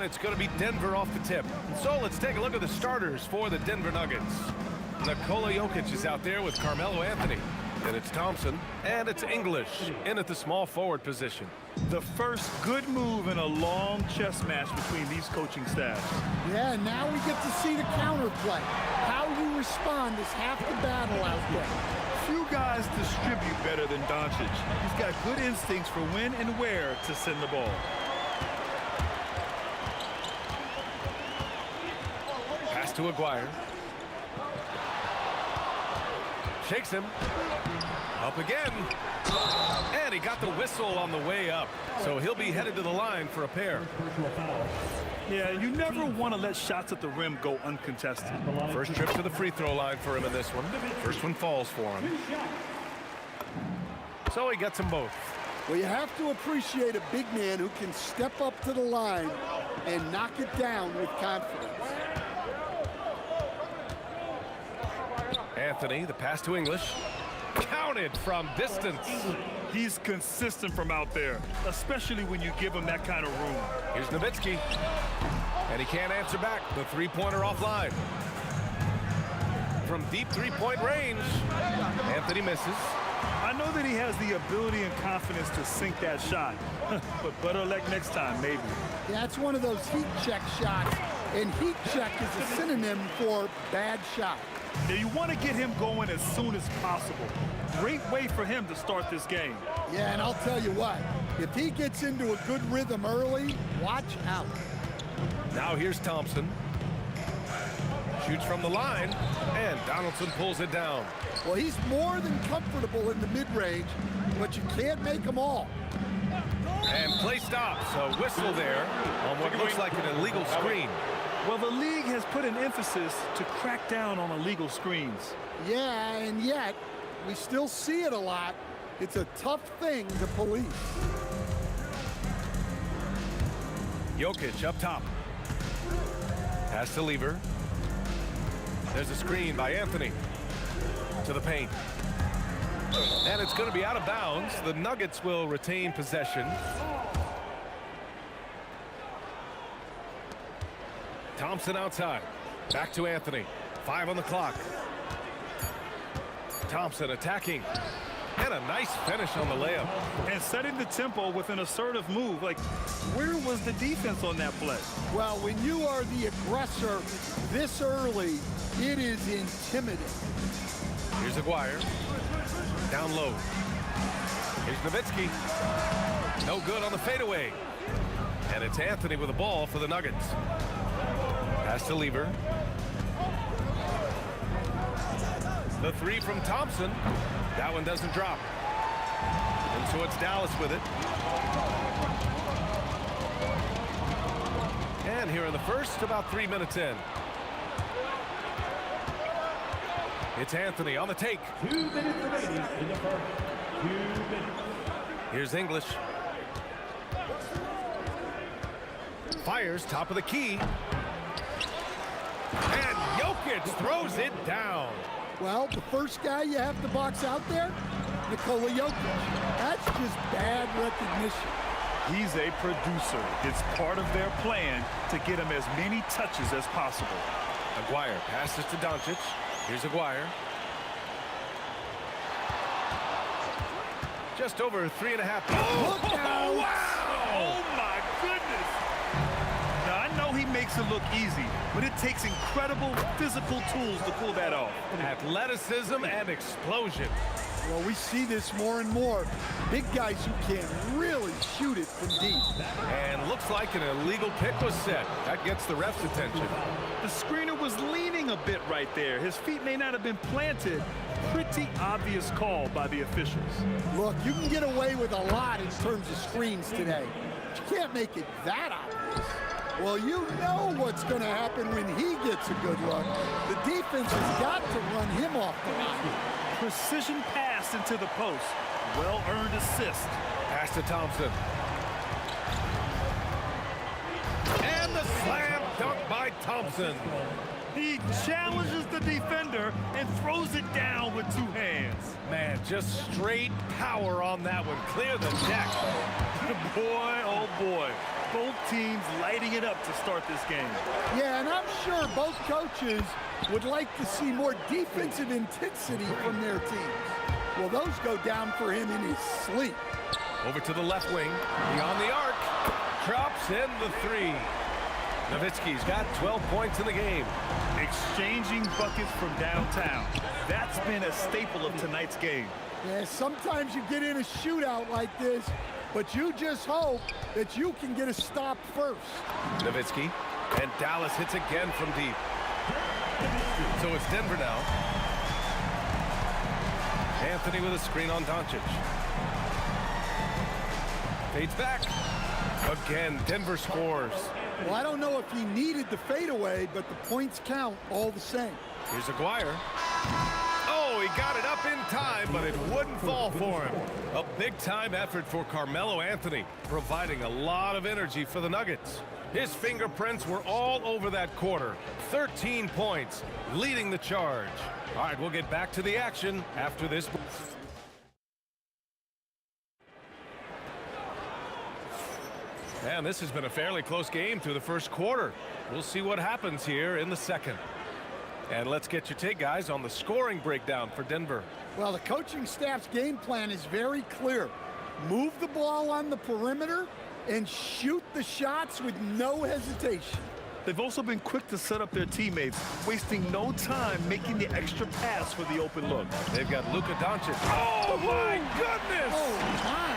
And it's going to be Denver off the tip. So let's take a look at the starters for the Denver Nuggets. Nikola Jokic is out there with Carmelo Anthony. And it's Thompson, and it's English in at the small forward position. The first good move in a long chess match between these coaching staffs. Yeah, now we get to see the counterplay. How you respond is half the battle out there. Few guys distribute better than Doncic. He's got good instincts for when and where to send the ball. Pass to Aguirre. Shakes him. Up again. And he got the whistle on the way up. So he'll be headed to the line for a pair. Yeah, you never want to let shots at the rim go uncontested. First trip to the free throw line for him in this one. First one falls for him. So he gets them both. Well, you have to appreciate a big man who can step up to the line and knock it down with confidence. Anthony, the pass to English. Counted from distance. He's consistent from out there, especially when you give him that kind of room. Here's Nowitzki. And he can't answer back. The three-pointer offline. From deep three-point range, Anthony misses. I know that he has the ability and confidence to sink that shot, but better luck next time, maybe. Yeah, it's one of those heat check shots, and heat check is a synonym for bad shot. Now you want to get him going as soon as possible. Great way for him to start this game. Yeah, and I'll tell you what, if he gets into a good rhythm early, watch out. Now here's Thompson. Shoots from the line, and Donaldson pulls it down. Well, he's more than comfortable in the mid-range, but you can't make them all. And play stops. A whistle there on what looks like an illegal screen. Well, the league has put an emphasis to crack down on illegal screens. Yeah, and yet, we still see it a lot. It's a tough thing to police. Jokic up top. Pass to Lever. There's a screen by Anthony. To the paint. And it's going to be out of bounds. The Nuggets will retain possession. Thompson outside. Back to Anthony. 5 on the clock. Thompson attacking. And a nice finish on the layup. And setting the tempo with an assertive move. Like, where was the defense on that play? Well, when you are the aggressor this early, it is intimidating. Here's Aguirre. Down low. Here's Nowitzki. No good on the fadeaway. And it's Anthony with the ball for the Nuggets. Pass to Lever. The three from Thompson. That one doesn't drop. And so it's Dallas with it. And here in the first, about 3 minutes in. It's Anthony on the take. 2 minutes remaining in the first. 2 minutes. Here's English. Fires top of the key. And Jokic throws it down. Well, the first guy you have to box out there, Nikola Jokic. That's just bad recognition. He's a producer. It's part of their plan to get him as many touches as possible. Aguirre passes to Doncic. Here's Aguirre. Just over 3.5. Look out! Wow! Oh, my goodness. Now, I know he makes it look easy, but it takes incredible physical tools to pull that off. Athleticism and explosion. Well, we see this more and more. Big guys who can really shoot it from deep. And looks like an illegal pick was set. That gets the ref's attention. The screener was leaning a bit right there. His feet may not have been planted. Pretty obvious call by the officials. Look, you can get away with a lot in terms of screens today. But you can't make it that obvious. Well, you know what's going to happen when he gets a good look. The defense has got to run him off the line. Precision pass into the post. Well-earned assist. Pass to Thompson. And the slam dunk by Thompson. He challenges the defender and throws it down with 2 hands. Man, just straight power on that one. Clear the deck. Boy, oh boy. Both teams lighting it up to start this game. Yeah, and I'm sure both coaches would like to see more defensive intensity from their teams. Well, those go down for him in his sleep. Over to the left wing, beyond the arc, drops in the three. Nowitzki's got 12 points in the game. Exchanging buckets from downtown. That's been a staple of tonight's game. Yeah, sometimes you get in a shootout like this, but you just hope that you can get a stop first. Nowitzki, and Dallas hits again from deep. So it's Denver now. Anthony with a screen on Doncic. Fades back. Again, Denver scores. Well, I don't know if he needed the fadeaway, but the points count all the same. Here's Aguirre. Oh, he got it up in time, but it wouldn't fall for him. A big-time effort for Carmelo Anthony, providing a lot of energy for the Nuggets. His fingerprints were all over that quarter. 13 points, leading the charge. All right, we'll get back to the action after this. And this has been a fairly close game through the first quarter. We'll see what happens here in the second. And let's get your take, guys, on the scoring breakdown for Denver. Well, the coaching staff's game plan is very clear. Move the ball on the perimeter and shoot the shots with no hesitation. They've also been quick to set up their teammates, wasting no time making the extra pass for the open look. They've got Luka Doncic. Oh, my goodness! Oh, my.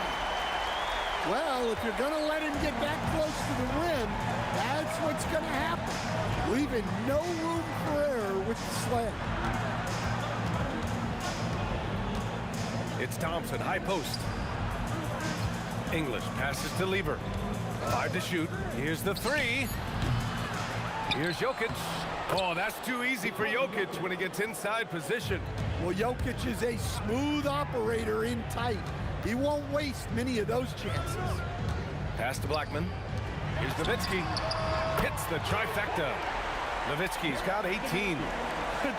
Well, if you're going to let him get that close to the rim, that's what's going to happen. Leaving no room for error with the slam. It's Thompson, high post. English passes to Lever. 5 to shoot. Here's the three. Here's Jokic. Oh, that's too easy for Jokic when he gets inside position. Well, Jokic is a smooth operator in tight. He won't waste many of those chances. Pass to Blackman. Here's Nowitzki. Hits the trifecta. Nowitzki's got 18.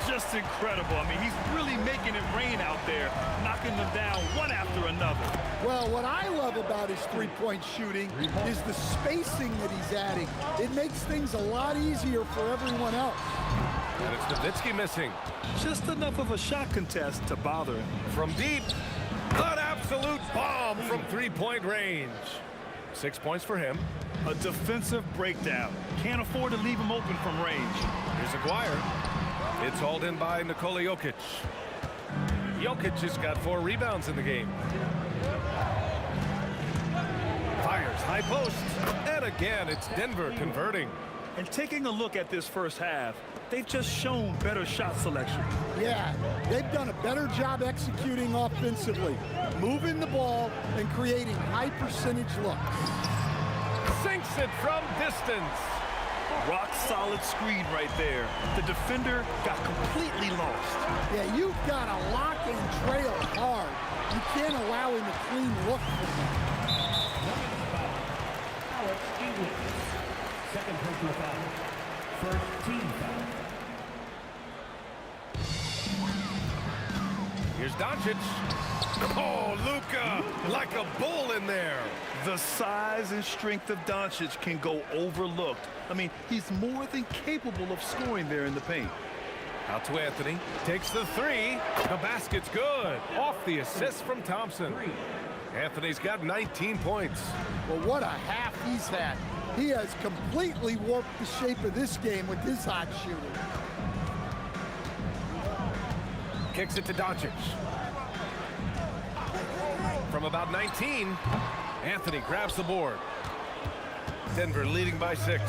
Just incredible. I mean, he's really making it rain out there, knocking them down one after another. Well, what I love about his three-point shooting is the spacing that he's adding. It makes things a lot easier for everyone else. And it's Nowitzki missing. Just enough of a shot contest to bother him. From deep, an absolute bomb from three-point range. 6 points for him. A defensive breakdown. Can't afford to leave him open from range. Here's Aguirre. It's hauled in by Nikola Jokic. Jokic has got 4 rebounds in the game. Fires high post. And again, it's Denver converting. And taking a look at this first half, they've just shown better shot selection. Yeah, they've done a better job executing offensively, moving the ball and creating high percentage looks. Sinks it from distance. Rock solid screen right there. The defender got completely lost. Yeah, you've got to lock and trail hard. You can't allow him a clean look. Alex English. Second personal foul. First team foul. Here's Doncic. Oh, Luka, like a bull in there. The size and strength of Doncic can go overlooked. I mean, he's more than capable of scoring there in the paint. Out to Anthony. Takes the three. The basket's good. Off the assist from Thompson. Anthony's got 19 points. Well, what a half he's had. He has completely warped the shape of this game with his hot shooting. Kicks it to Doncic. From about 19, Anthony grabs the board. Denver leading by 6.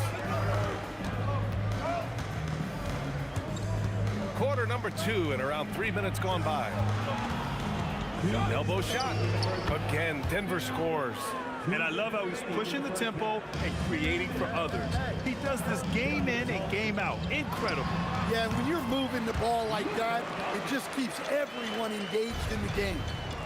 Quarter number 2 and around 3 minutes gone by. Elbow shot. Again, Denver scores. And I love how he's pushing the tempo and creating for others. He does this game in and game out. Incredible. Yeah, when you're moving the ball like that, it just keeps everyone engaged in the game.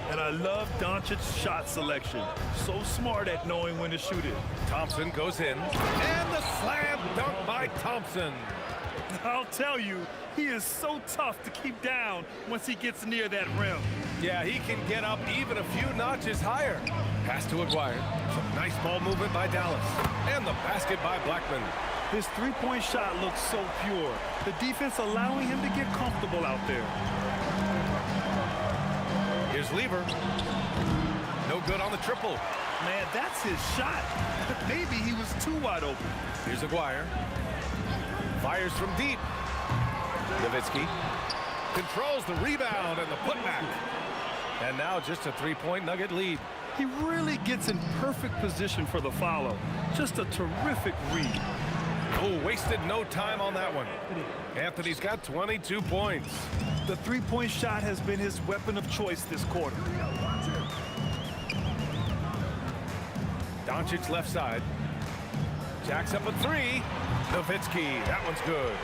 And I love Doncic's shot selection. So smart at knowing when to shoot it. Thompson goes in. And the slam dunk by Thompson. I'll tell you, he is so tough to keep down once he gets near that rim. Yeah, he can get up even a few notches higher. Pass to Aguirre. Some nice ball movement by Dallas. And the basket by Blackman. His three-point shot looks so pure. The defense allowing him to get comfortable out there. Here's Lever. No good on the triple. Man, that's his shot. Maybe he was too wide open. Here's Aguirre. Fires from deep. Nowitzki controls the rebound and the putback. And now just a three-point Nugget lead. He really gets in perfect position for the follow. Just a terrific read. Oh, wasted no time on that one. Anthony's got 22 points. The three-point shot has been his weapon of choice this quarter. Doncic left side. Jacks up a three. Nowitzki, that one's good.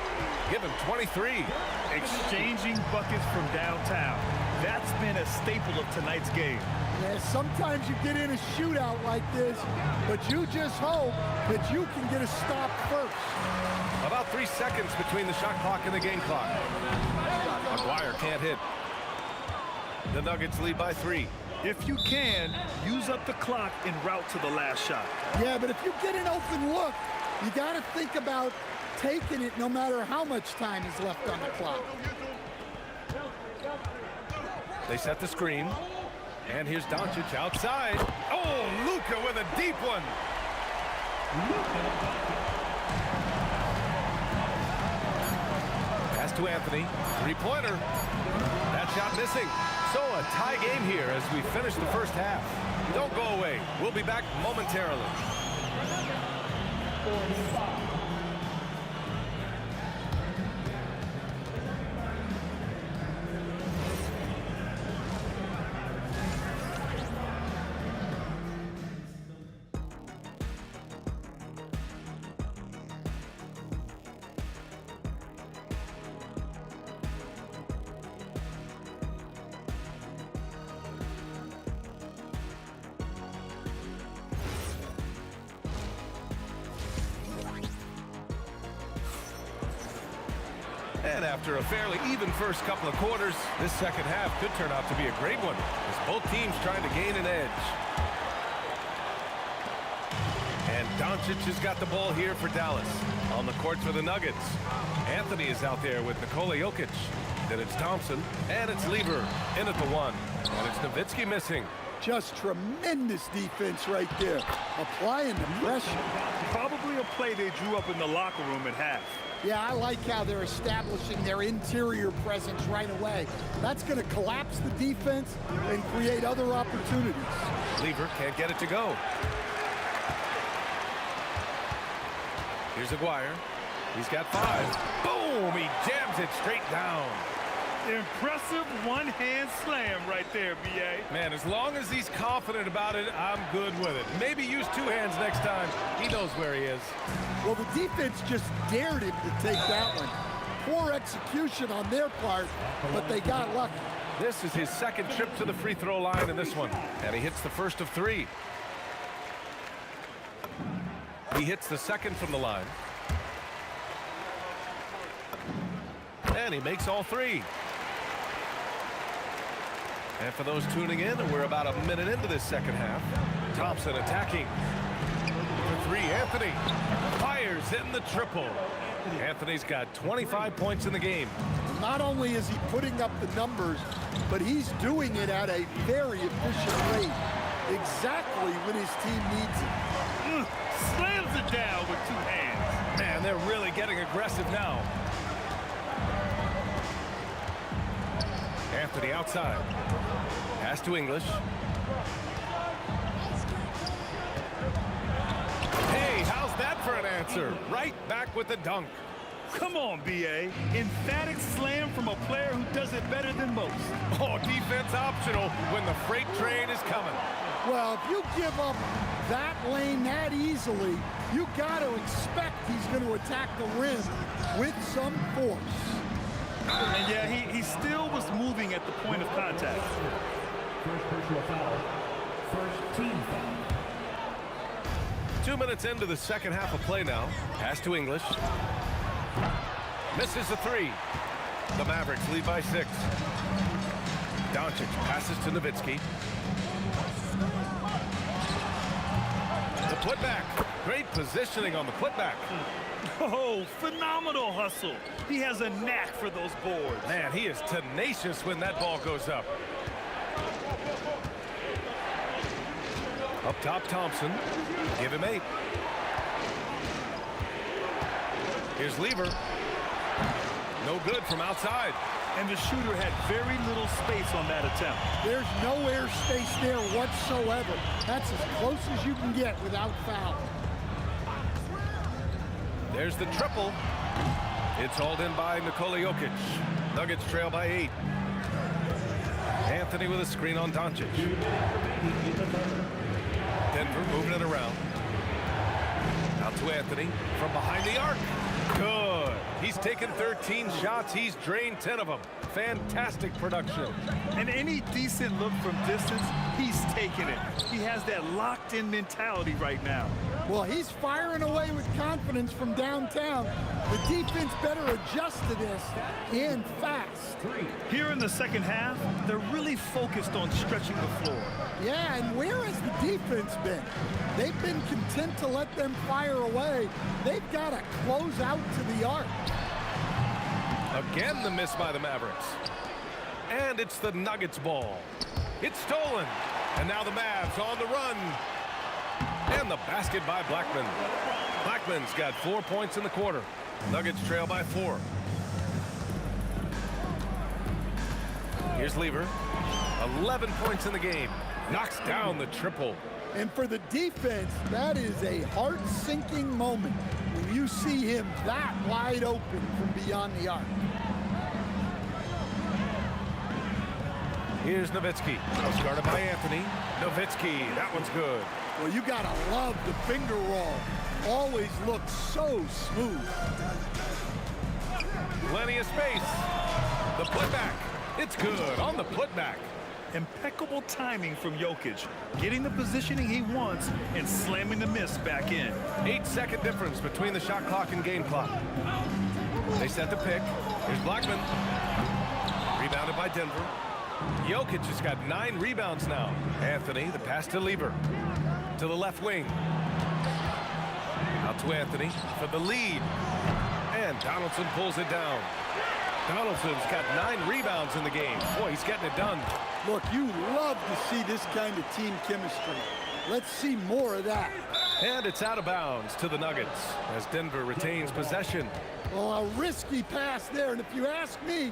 Give him 23. Exchanging buckets from downtown. That's been a staple of tonight's game. Yeah, sometimes you get in a shootout like this, but you just hope that you can get a stop first. About 3 seconds between the shot clock and the game clock. Aguirre can't hit. The Nuggets lead by 3. If you can, use up the clock en route to the last shot. Yeah, but if you get an open look, you got to think about taking it no matter how much time is left on the clock. They set the screen. And here's Doncic outside. Oh, Luka with a deep one. Pass to Anthony. Three-pointer. That shot missing. So a tie game here as we finish the first half. Don't go away. We'll be back momentarily. And after a fairly even first couple of quarters, this second half could turn out to be a great one as both teams trying to gain an edge. And Doncic has got the ball here for Dallas. On the court for the Nuggets. Anthony is out there with Nikola Jokic. Then it's Thompson, and it's Lever in at the 1. And it's Nowitzki missing. Just tremendous defense right there. Applying the pressure. Probably a play they drew up in the locker room at half. Yeah, I like how they're establishing their interior presence right away. That's going to collapse the defense and create other opportunities. Lever can't get it to go. Here's Aguirre. He's got 5. Boom! He jams it straight down. Impressive one-hand slam right there, B.A. Man, as long as he's confident about it, I'm good with it. Maybe use 2 hands next time. He knows where he is. Well, the defense just dared him to take that one. Poor execution on their part, but they got lucky. This is his second trip to the free throw line in this one, and he hits the first of 3. He hits the second from the line. And he makes all 3. And for those tuning in, we're about a minute into this second half. Thompson attacking. For 3, Anthony fires in the triple. Anthony's got 25 points in the game. Not only is he putting up the numbers, but he's doing it at a very efficient rate. Exactly when his team needs it. Slams it down with 2 hands. Man, they're really getting aggressive now. Anthony outside. Pass to English. Hey, how's that for an answer? Right back with the dunk. Come on, B.A. Emphatic slam from a player who does it better than most. Oh, defense optional when the freight train is coming. Well, if you give up that lane that easily, you got to expect he's going to attack the rim with some force. And yeah, he still was moving at the point of contact. First personal foul. First team foul. 2 minutes into the second half of play now. Pass to English. Misses the 3. The Mavericks lead by 6. Doncic passes to Nowitzki. The putback. Great positioning on the putback. Oh, phenomenal hustle. He has a knack for those boards. Man, he is tenacious when that ball goes up. Up top, Thompson. Give him 8. Here's Lever. No good from outside. And the shooter had very little space on that attempt. There's no air space there whatsoever. That's as close as you can get without foul. There's the triple. It's hauled in by Nikola Jokic. Nuggets trail by 8. Anthony with a screen on Doncic. Denver moving it around. Out to Anthony from behind the arc. Good. He's taken 13 shots. He's drained 10 of them. Fantastic production. And any decent look from distance, he's taking it. He has that locked-in mentality right now. Well, he's firing away with confidence from downtown. The defense better adjust to this, and fast. Here in the second half, they're really focused on stretching the floor. Yeah, and where has the defense been? They've been content to let them fire away. They've got to close out to the arc. Again, the miss by the Mavericks. And it's the Nuggets ball. It's stolen. And now the Mavs on the run. And the basket by Blackman. Blackman's got 4 points in the quarter. Nuggets trail by 4. Here's Lever. 11 points in the game. Knocks down the triple. And for the defense, that is a heart-sinking moment when you see him that wide open from beyond the arc. Here's Nowitzki. Guarded by Anthony. Nowitzki, that one's good. Well, you gotta love the finger roll. Always looks so smooth. Plenty of space. The putback. It's good on the putback. Impeccable timing from Jokic, getting the positioning he wants and slamming the miss back in. 8-second difference between the shot clock and game clock. They set the pick. Here's Blackman. Rebounded by Denver. Jokic has got 9 rebounds now. Anthony, the pass to Lever. To the left wing. Out to Anthony for the lead. And Donaldson pulls it down. Donaldson's got 9 rebounds in the game. Boy, he's getting it done. Look, you love to see this kind of team chemistry. Let's see more of that. And it's out of bounds to the Nuggets as Denver retains possession. Well, a risky pass there, and if you ask me,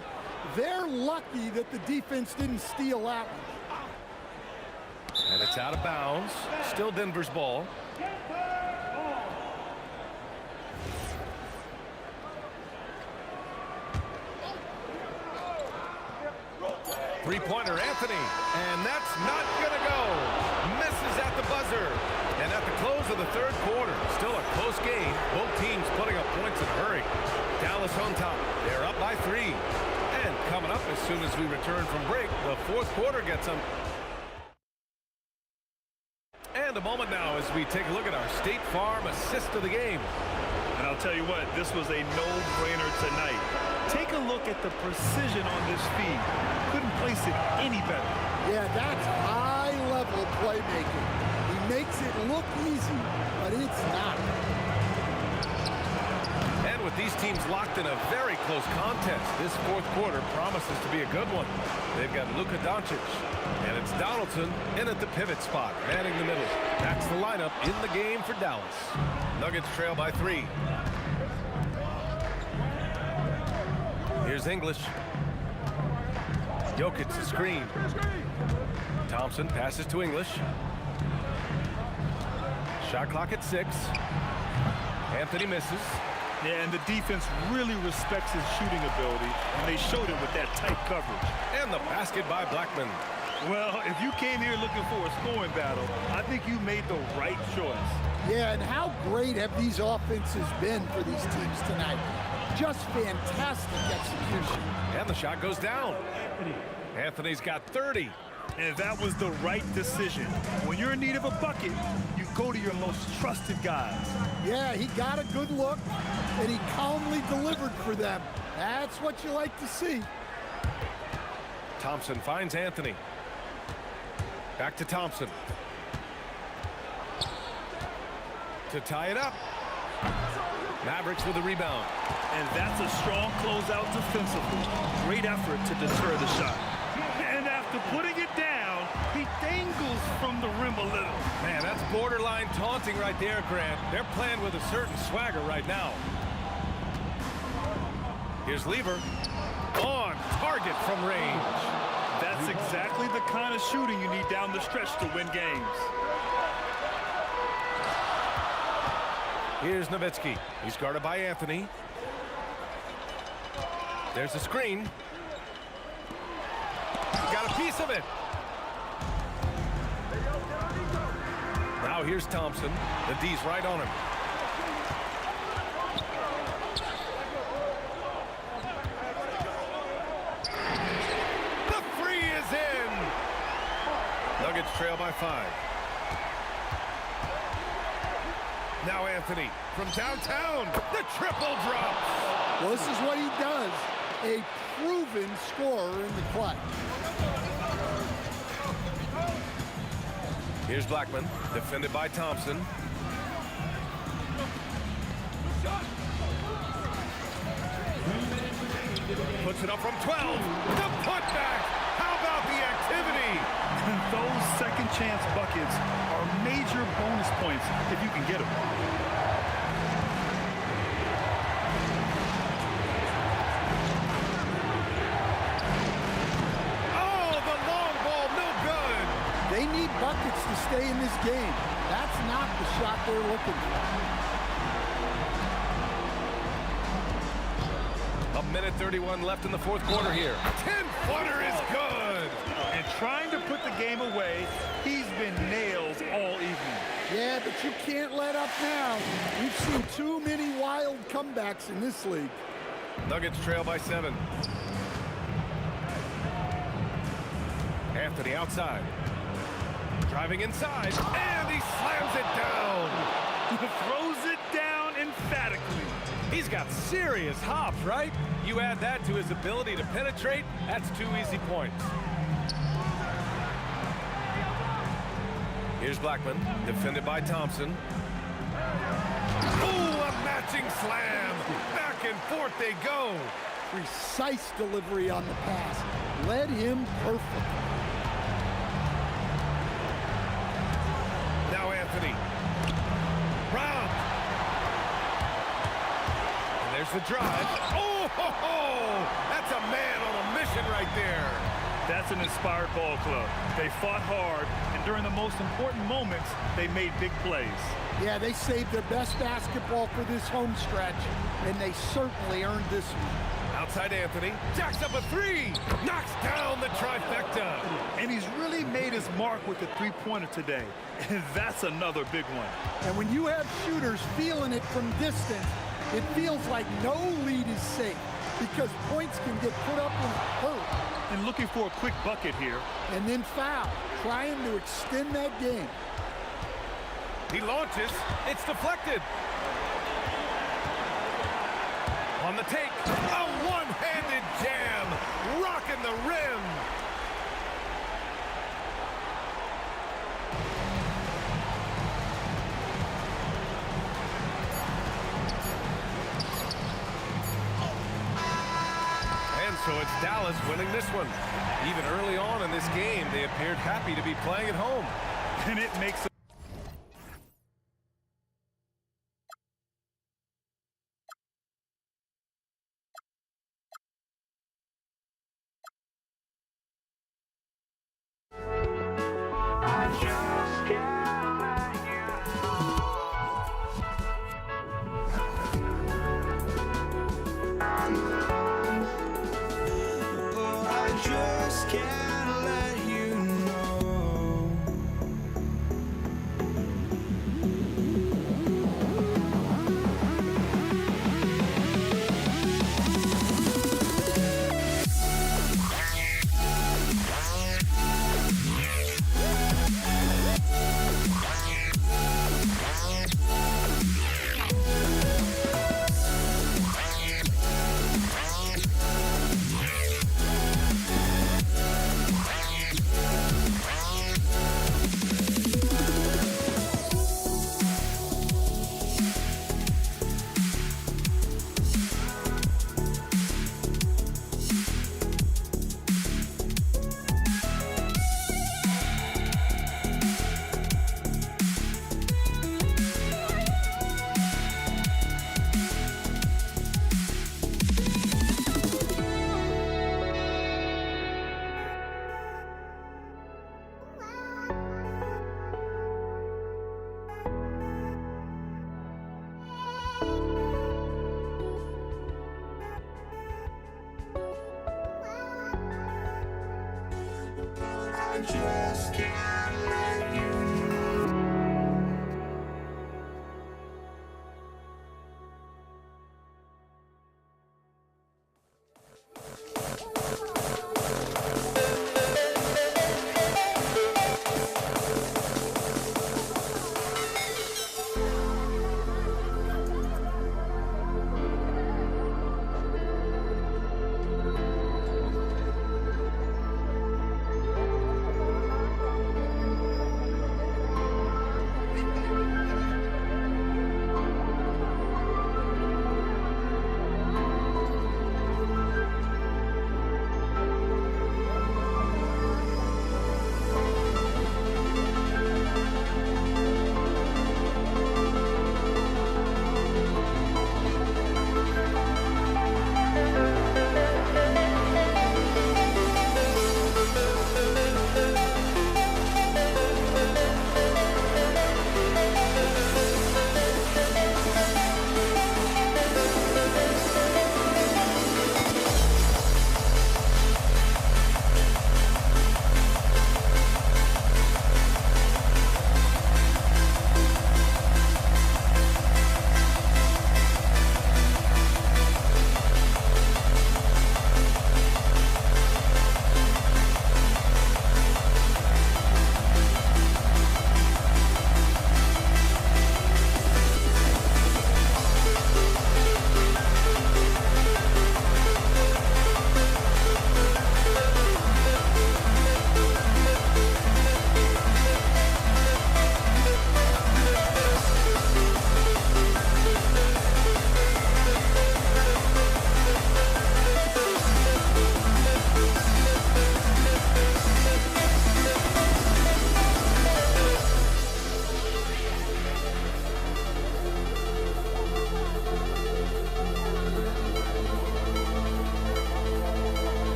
they're lucky that the defense didn't steal that one. And it's out of bounds. Still Denver's ball. Three-pointer, Anthony. And that's not going to go. Misses at the buzzer. And at the close of the third quarter, still a close game. Both teams putting up points in a hurry. Dallas on top. They're up by 3. And coming up as soon as we return from break, the fourth quarter gets them. And a moment now as we take a look at our State Farm assist of the game. And I'll tell you what, this was a no-brainer tonight. Take a look at the precision on this feed. Couldn't place it any better. Yeah, that's high-level playmaking. He makes it look easy, but it's not. And with these teams locked in a very close contest, this fourth quarter promises to be a good one. They've got Luka Doncic, and it's Donaldson in at the pivot spot, manning the middle. That's the lineup in the game for Dallas. Nuggets trail by 3. Here's English. Jokic the screen. Thompson passes to English. Shot clock at 6. Anthony misses. Yeah, and the defense really respects his shooting ability, and they showed it with that tight coverage. And the basket by Blackman. Well, if you came here looking for a scoring battle, I think you made the right choice. Yeah, and how great have these offenses been for these teams tonight? Just fantastic execution. And the shot goes down. Anthony's got 30. And that was the right decision. When you're in need of a bucket, you go to your most trusted guys. Yeah, he got a good look, and he calmly delivered for them. That's what you like to see. Thompson finds Anthony. Back to Thompson. To tie it up. Mavericks with a rebound. And that's a strong closeout defensively. Great effort to deter the shot. And after putting it down, he dangles from the rim a little. Man, that's borderline taunting right there, Grant. They're playing with a certain swagger right now. Here's Lever. On target from range. That's exactly the kind of shooting you need down the stretch to win games. Here's Nowitzki. He's guarded by Anthony. There's a screen. He got a piece of it. Now here's Thompson. The D's right on him. The three is in. Nuggets trail by 5. Now Anthony from downtown. The triple drops. Well, this is what he does. A proven scorer in the clutch. Here's Blackman, defended by Thompson. Puts it up from 12. The putback. How about the activity? Those second chance buckets are major bonus points if you can get them. They need buckets to stay in this game. That's not the shot they're looking for. A minute 31 left in the fourth quarter here. 10-footer is good. And trying to put the game away, he's been nails all evening. Yeah, but you can't let up now. We've seen too many wild comebacks in this league. Nuggets trail by 7. Anthony outside. Driving inside, and he slams it down. Throws it down emphatically. He's got serious hops, right? You add that to his ability to penetrate, that's 2 easy points. Here's Blackman, defended by Thompson. Ooh, a matching slam. Back and forth they go. Precise delivery on the pass. Led him perfect. Now Anthony. Round. And there's the drive. Oh, ho, ho. That's a man on a mission right there. That's an inspired ball club. They fought hard, and during the most important moments, they made big plays. Yeah, they saved their best basketball for this home stretch, and they certainly earned this one. Outside Anthony, jacks up a 3, knocks down the trifecta. And he's really made his mark with the three-pointer today, and that's another big one. And when you have shooters feeling it from distance, it feels like no lead is safe because points can get put up and hurt. And looking for a quick bucket here. And then foul, trying to extend that game. He launches, it's deflected. On the take, a one-handed jam, rocking the rim. And so it's Dallas winning this one. Even early on in this game, they appeared happy to be playing at home. And it makes it. just can't let you go.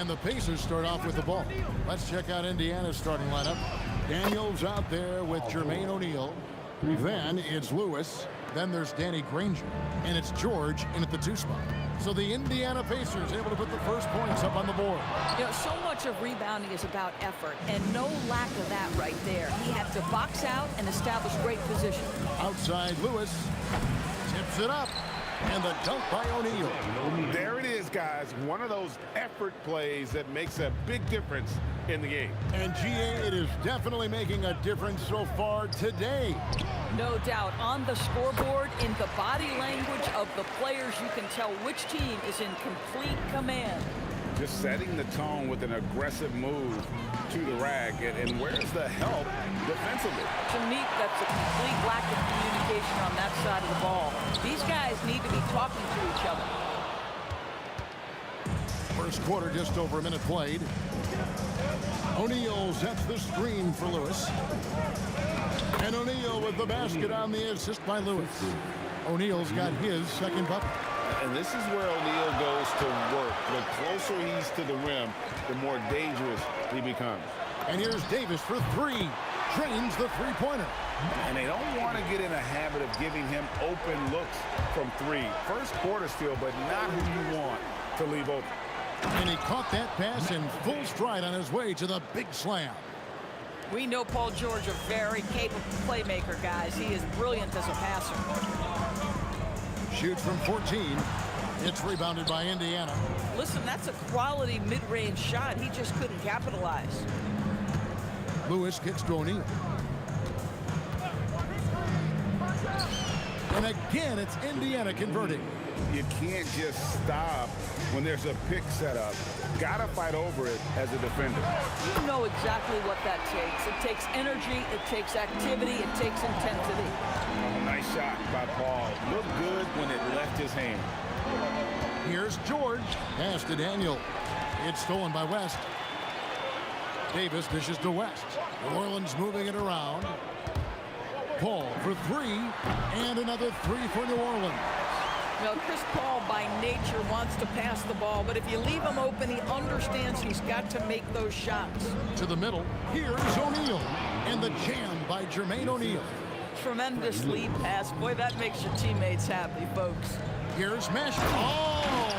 And the Pacers start off with the ball. Let's check out Indiana's starting lineup. Daniels out there with Jermaine O'Neal. Then it's Lewis. Then there's Danny Granger. And it's George in at the 2 spot. So the Indiana Pacers able to put the first points up on the board. You know, so much of rebounding is about effort, and no lack of that right there. He had to box out and establish great position. Outside Lewis. Tips it up. And the dunk by O'Neal. There it is, guys. One of those effort plays that makes a big difference in the game. And GA, it is definitely making a difference so far today. No doubt. On the scoreboard, in the body language of the players, you can tell which team is in complete command. Just setting the tone with an aggressive move to the rack. And where's the help defensively? To me, that's a complete lack of communication on that side of the ball. These guys need to be talking to each other. First quarter, just over a minute played. O'Neal sets the screen for Lewis. And O'Neal with the basket on the assist by Lewis. O'Neal's got his second bucket. And this is where O'Neal goes to work. The closer he's to the rim, the more dangerous he becomes. And here's Davis for 3. Drains the three-pointer. And they don't want to get in a habit of giving him open looks from 3. First quarter still, but not who you want to leave open. And he caught that pass in full stride on his way to the big slam. We know Paul George, a very capable playmaker, guys. He is brilliant as a passer. Shoots from 14. It's rebounded by Indiana. Listen, that's a quality mid-range shot. He just couldn't capitalize. Lewis kicks to O'Neal. And again, it's Indiana converting. You can't just stop when there's a pick set up. Gotta fight over it as a defender. You know exactly what that takes. It takes energy, it takes activity, it takes intensity. Nice shot by Paul. Looked good when it left his hand. Here's George. Pass to Daniel. It's stolen by West. Davis dishes to West. New Orleans moving it around. Paul for 3. And another 3 for New Orleans. Well, Chris Paul by nature wants to pass the ball, but if you leave him open, he understands he's got to make those shots. To the middle. Here's O'Neal. And the jam by Jermaine O'Neal. Tremendous lead pass. Boy, that makes your teammates happy, folks. Here's Mesh. Oh!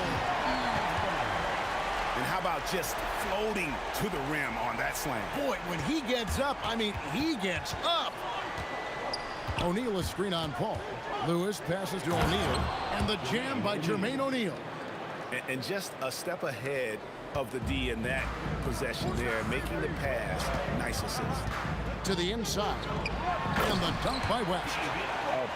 And how about just floating to the rim on that slam? Boy, when he gets up, I mean, he gets up. O'Neal is screen on Paul. Lewis passes to O'Neal. And the jam by Jermaine O'Neal. And just a step ahead of the D in that possession there, making the pass. Nice assist. To the inside. And the dunk by West.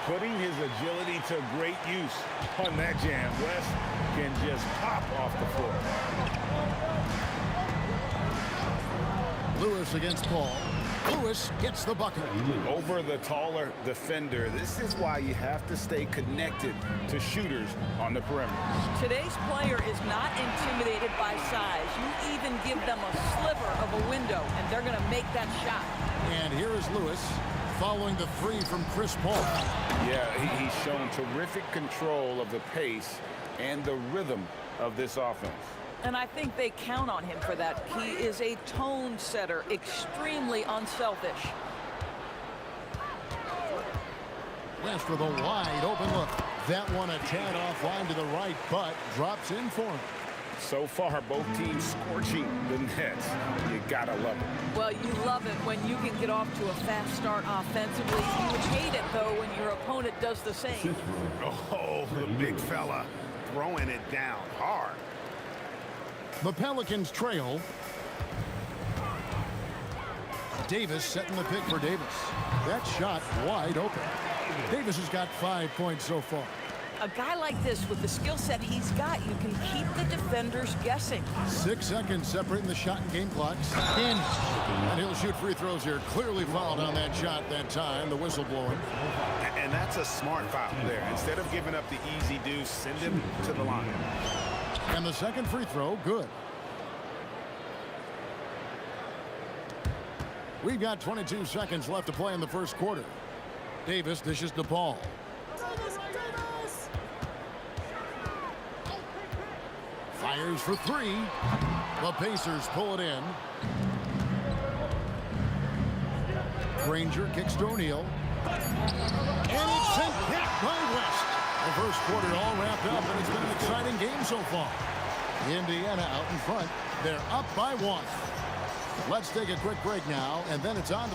Putting his agility to great use on that jam. West can just pop off the floor. Lewis against Paul. Lewis gets the bucket. Over the taller defender. This is why you have to stay connected to shooters on the perimeter. Today's player is not intimidated by size. You even give them a sliver of a window, and they're going to make that shot. And here is Lewis following the 3 from Chris Paul. Yeah, he's shown terrific control of the pace and the rhythm of this offense. And I think they count on him for that. He is a tone setter, extremely unselfish. West with a wide open look. That one a tad offline to the right, but drops in for him. So far, both teams scorching the nets. You gotta love it. Well, you love it when you can get off to a fast start offensively. You would hate it, though, when your opponent does the same. Oh, the big fella throwing it down hard. The Pelicans trail. Davis setting the pick for Davis. That shot wide open. Davis has got 5 points so far. A guy like this, with the skill set he's got, you can keep the defenders guessing. 6 seconds separating the shot and game clocks. And he'll shoot free throws here. Clearly fouled on that shot that time. The whistle blowing. And that's a smart foul there. Instead of giving up the easy deuce, send him to the line. And the second free throw, good. We've got 22 seconds left to play in the first quarter. Davis dishes to Paul. Fires for three. The Pacers pull it in. Granger kicks to O'Neal. And it's sent back by West. The first quarter all wrapped up, and it's been an exciting game so far. Indiana out in front. They're up by 1. Let's take a quick break now, and then it's on.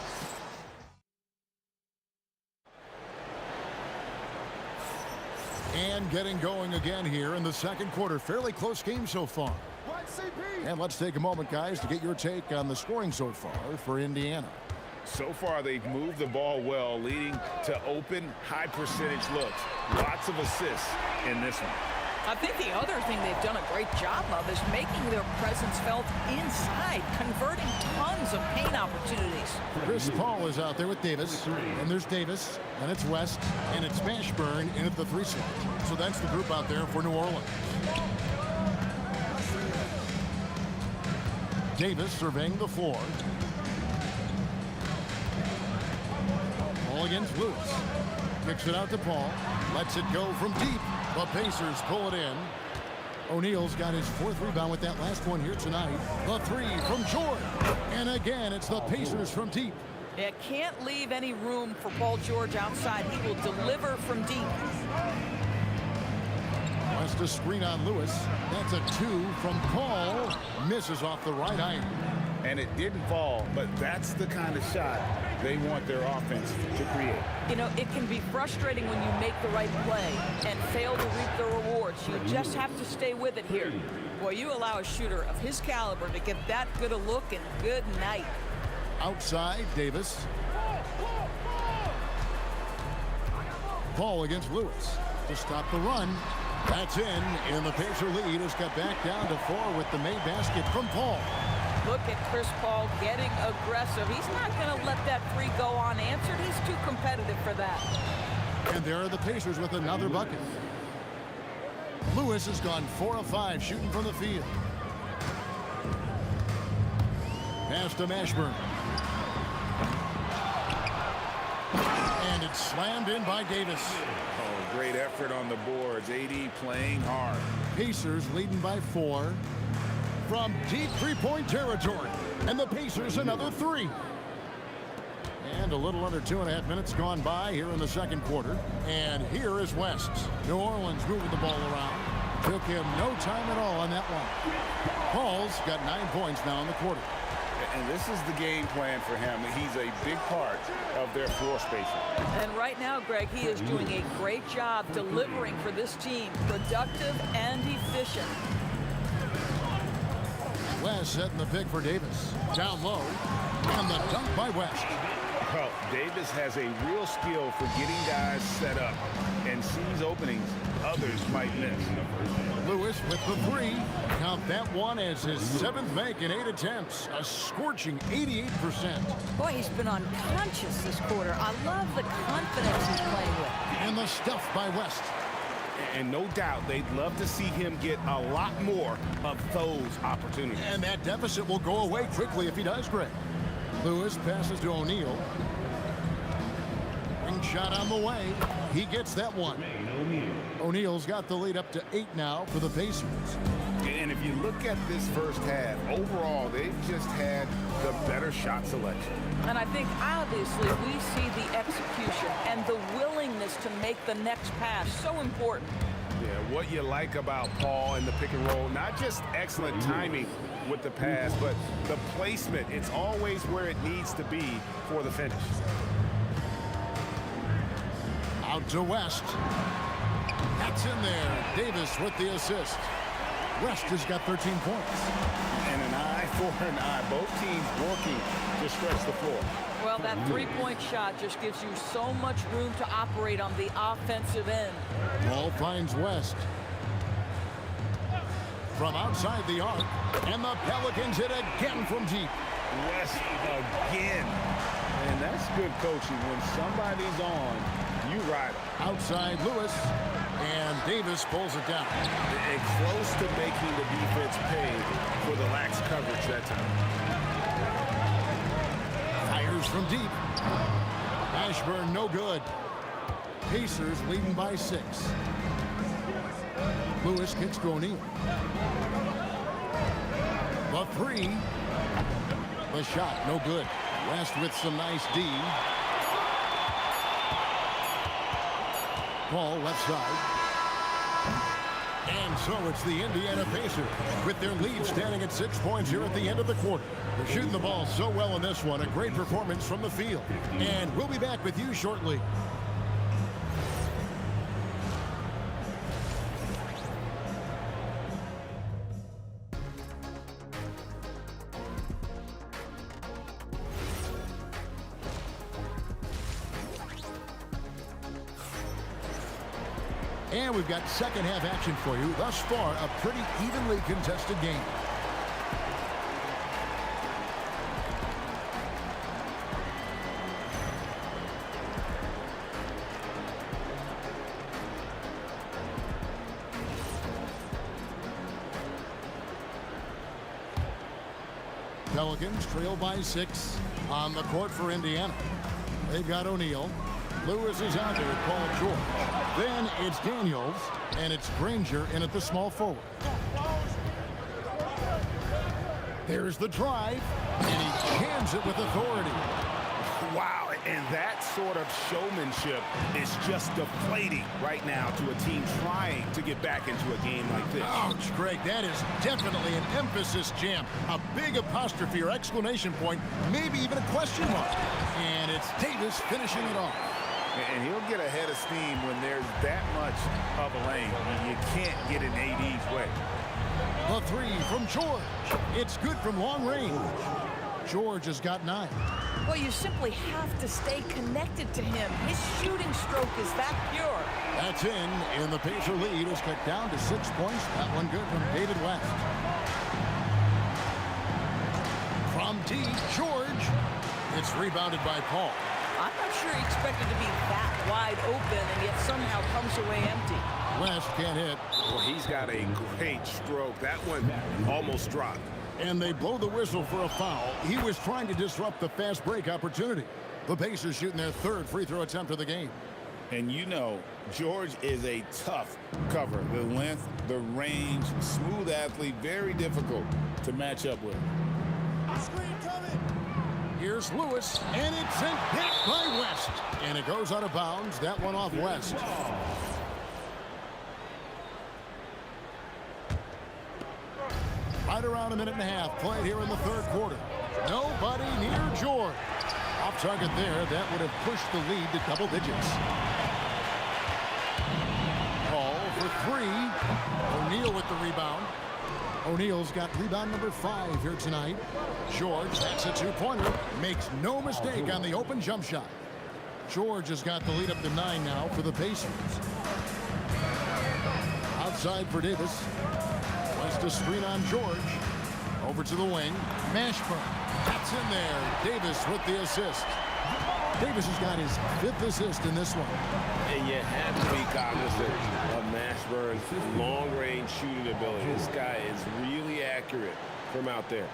And getting going again here in the second quarter. Fairly close game so far. And let's take a moment, guys, to get your take on the scoring so far for Indiana. So far, they've moved the ball well, leading to open, high-percentage looks. Lots of assists in this one. I think the other thing they've done a great job of is making their presence felt inside, converting tons of paint opportunities. Chris Paul is out there with Davis, and there's Davis, and it's West, and it's Mashburn in at the 3 slot. So that's the group out there for New Orleans. Davis surveying the floor. Paul against Lewis. Kicks it out to Paul. Lets it go from deep. The Pacers pull it in. O'Neal's got his 4th rebound with that last one here tonight. The 3 from George. And again, it's the Pacers from deep. It can't leave any room for Paul George outside. He will deliver from deep. Wants to screen on Lewis. That's a 2 from Paul. Misses off the right iron. And it didn't fall, but that's the kind of shot they want their offense to create. You know, it can be frustrating when you make the right play and fail to reap the rewards. You just have to stay with it here. Boy, you allow a shooter of his caliber to get that good a look, and good night. Outside, Davis. Paul against Lewis to stop the run. That's in, and the Pacer lead is cut back down to 4 with the made basket from Paul. Look at Chris Paul getting aggressive. He's not going to let that 3 go unanswered. He's too competitive for that. And there are the Pacers with another bucket. Lewis has gone 4 of 5 shooting from the field. Pass to Mashburn. And it's slammed in by Davis. Oh, great effort on the boards. AD playing hard. Pacers leading by 4. From deep three-point territory. And the Pacers another 3. And a little under 2.5 minutes gone by here in the second quarter. And here is West. New Orleans moving the ball around. Took him no time at all on that one. Paul's got 9 points now in the quarter. And this is the game plan for him. He's a big part of their floor spacing. And right now, Greg, he is doing a great job delivering for this team. Productive and efficient. West setting the pick for Davis. Down low. And the dunk by West. Well, Davis has a real skill for getting guys set up and sees openings others might miss. Lewis with the 3. Count that one as his 7th make in 8 attempts. A scorching 88%. Boy, he's been unconscious this quarter. I love the confidence he's playing with. And the stuff by West. And no doubt they'd love to see him get a lot more of those opportunities. And that deficit will go away quickly if he does, Greg. Lewis passes to O'Neal. Ring shot on the way. He gets that one. O'Neal's got the lead up to 8 now for the Pacers. And if you look at this first half, overall, they've just had the better shot selection. And I think, obviously, we see the execution and the willingness to make the next pass so important. Yeah, what you like about Paul and the pick and roll, not just excellent timing with the pass, but the placement. It's always where it needs to be for the finish. Out to West. That's in there. Davis with the assist. West has got 13 points. And an eye for an eye. Both teams working to stretch the floor. Well, that 3-point shot just gives you so much room to operate on the offensive end. Ball finds West. From outside the arc. And the Pelicans hit again from deep. West again. And that's good coaching. When somebody's on, you ride them. Outside Lewis. And Davis pulls it down. Close to making the defense pay for the lax coverage that time. Fires from deep. Ashburn no good. Pacers leading by 6. Lewis kicks to O'Neal. three. The shot, no good. West with some nice D. Ball left side. And so it's the Indiana Pacers with their lead standing at 6 points here at the end of the quarter. They're shooting the ball so well in this one. A great performance from the field. And we'll be back with you shortly. And we've got second half action for you. Thus far, a pretty evenly contested game. Pelicans trail by 6 on the court for Indiana. They've got O'Neal. Lewis is out there with Paul George. Then it's Daniels, and it's Granger in at the small forward. There's the drive, and he jams it with authority. Wow, and that sort of showmanship is just deflating right now to a team trying to get back into a game like this. Ouch, Greg, that is definitely an emphasis jam. A big apostrophe or exclamation point, maybe even a question mark. And it's Davis finishing it off. And he'll get ahead of steam when there's that much of a lane. You can't get in AD's way. The three from George. It's good from long range. George has got 9. Well, you simply have to stay connected to him. His shooting stroke is that pure. That's in, and the Pacer lead is cut down to 6 points. That one good from David West. From deep, George. It's rebounded by Paul. I'm not sure he expected to be that wide open and yet somehow comes away empty. West can't hit. Well, he's got a great stroke. That one almost dropped. And they blow the whistle for a foul. He was trying to disrupt the fast break opportunity. The Pacers shooting their 3rd free throw attempt of the game. And you know, George is a tough cover. The length, the range, smooth athlete, very difficult to match up with. Screen coming. Here's Lewis, and it's sent hit by West. And it goes out of bounds. That one off West. Right around a minute and a half played here in the 3rd quarter. Nobody near George. Off target there. That would have pushed the lead to double digits. Paul for 3. O'Neal with the rebound. O'Neal's got rebound number 5 here tonight. George, that's a 2-pointer. Makes no mistake on the open jump shot. George has got the lead up to 9 now for the Pacers. Outside for Davis. West a screen on George. Over to the wing. Mashburn. That's in there. Davis with the assist. Davis has got his 5th assist in this one. And you have to be cognizant of Mashburn's long-range shooting ability. This guy is really accurate from out there.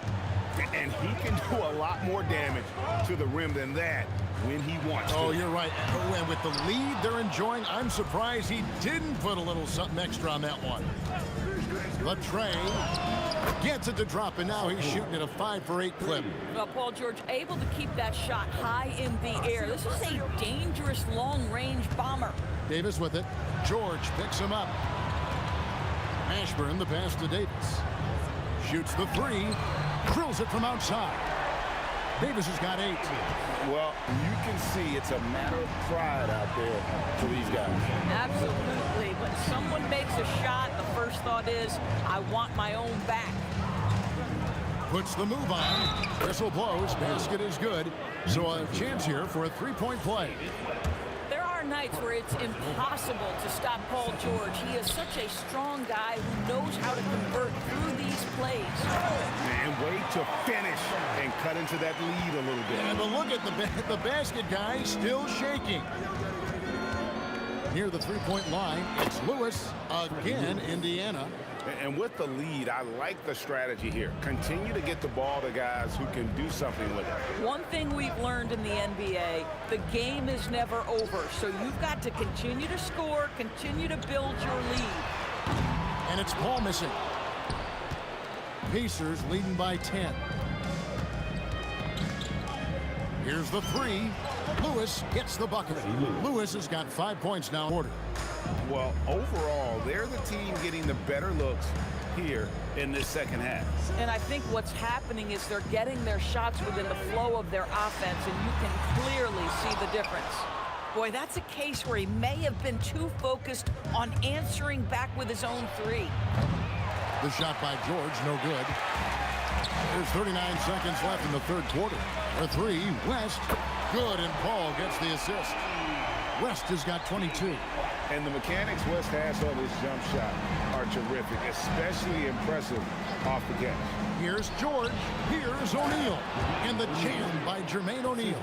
And he can do a lot more damage to the rim than that when he wants to. Oh, you're right. And with the lead they're enjoying, I'm surprised he didn't put a little something extra on that one. Latrey gets it to drop, and now he's shooting at a 5-for-8 clip. Well, Paul George able to keep that shot high in the air. This is a dangerous long-range bomber. Davis with it. George picks him up. Mashburn the pass to Davis. Shoots the 3. Drills it from outside. Davis has got 8. Well, you can see it's a matter of pride out there for these guys. Absolutely. When someone makes a shot, the first thought is, I want my own back. Puts the move on. Whistle blows. Basket is good. So a chance here for a 3-point play. There are nights where it's impossible to stop Paul George. He is such a strong guy who knows how to convert through these plays. And wait to finish and cut into that lead a little bit. Yeah, but look at the basket guy still shaking. Near the 3-point line, it's Lewis again, Indiana. And with the lead, I like the strategy here. Continue to get the ball to guys who can do something with it. One thing we've learned in the NBA, the game is never over. So you've got to continue to score, continue to build your lead. And it's Paul missing. Pacers leading by 10. Here's the three. Lewis gets the bucket. Lewis has got 5 points now. Order. Well, overall, they're the team getting the better looks here in this second half. And I think what's happening is they're getting their shots within the flow of their offense, and you can clearly see the difference. Boy, that's a case where he may have been too focused on answering back with his own three. The shot by George, no good. There's 39 seconds left in the third quarter. For three, West, good, and Paul gets the assist. West has got 22. And the mechanics West has on his jump shot are terrific, especially impressive off the catch. Here's George. Here's O'Neal. And the jam by Jermaine O'Neal.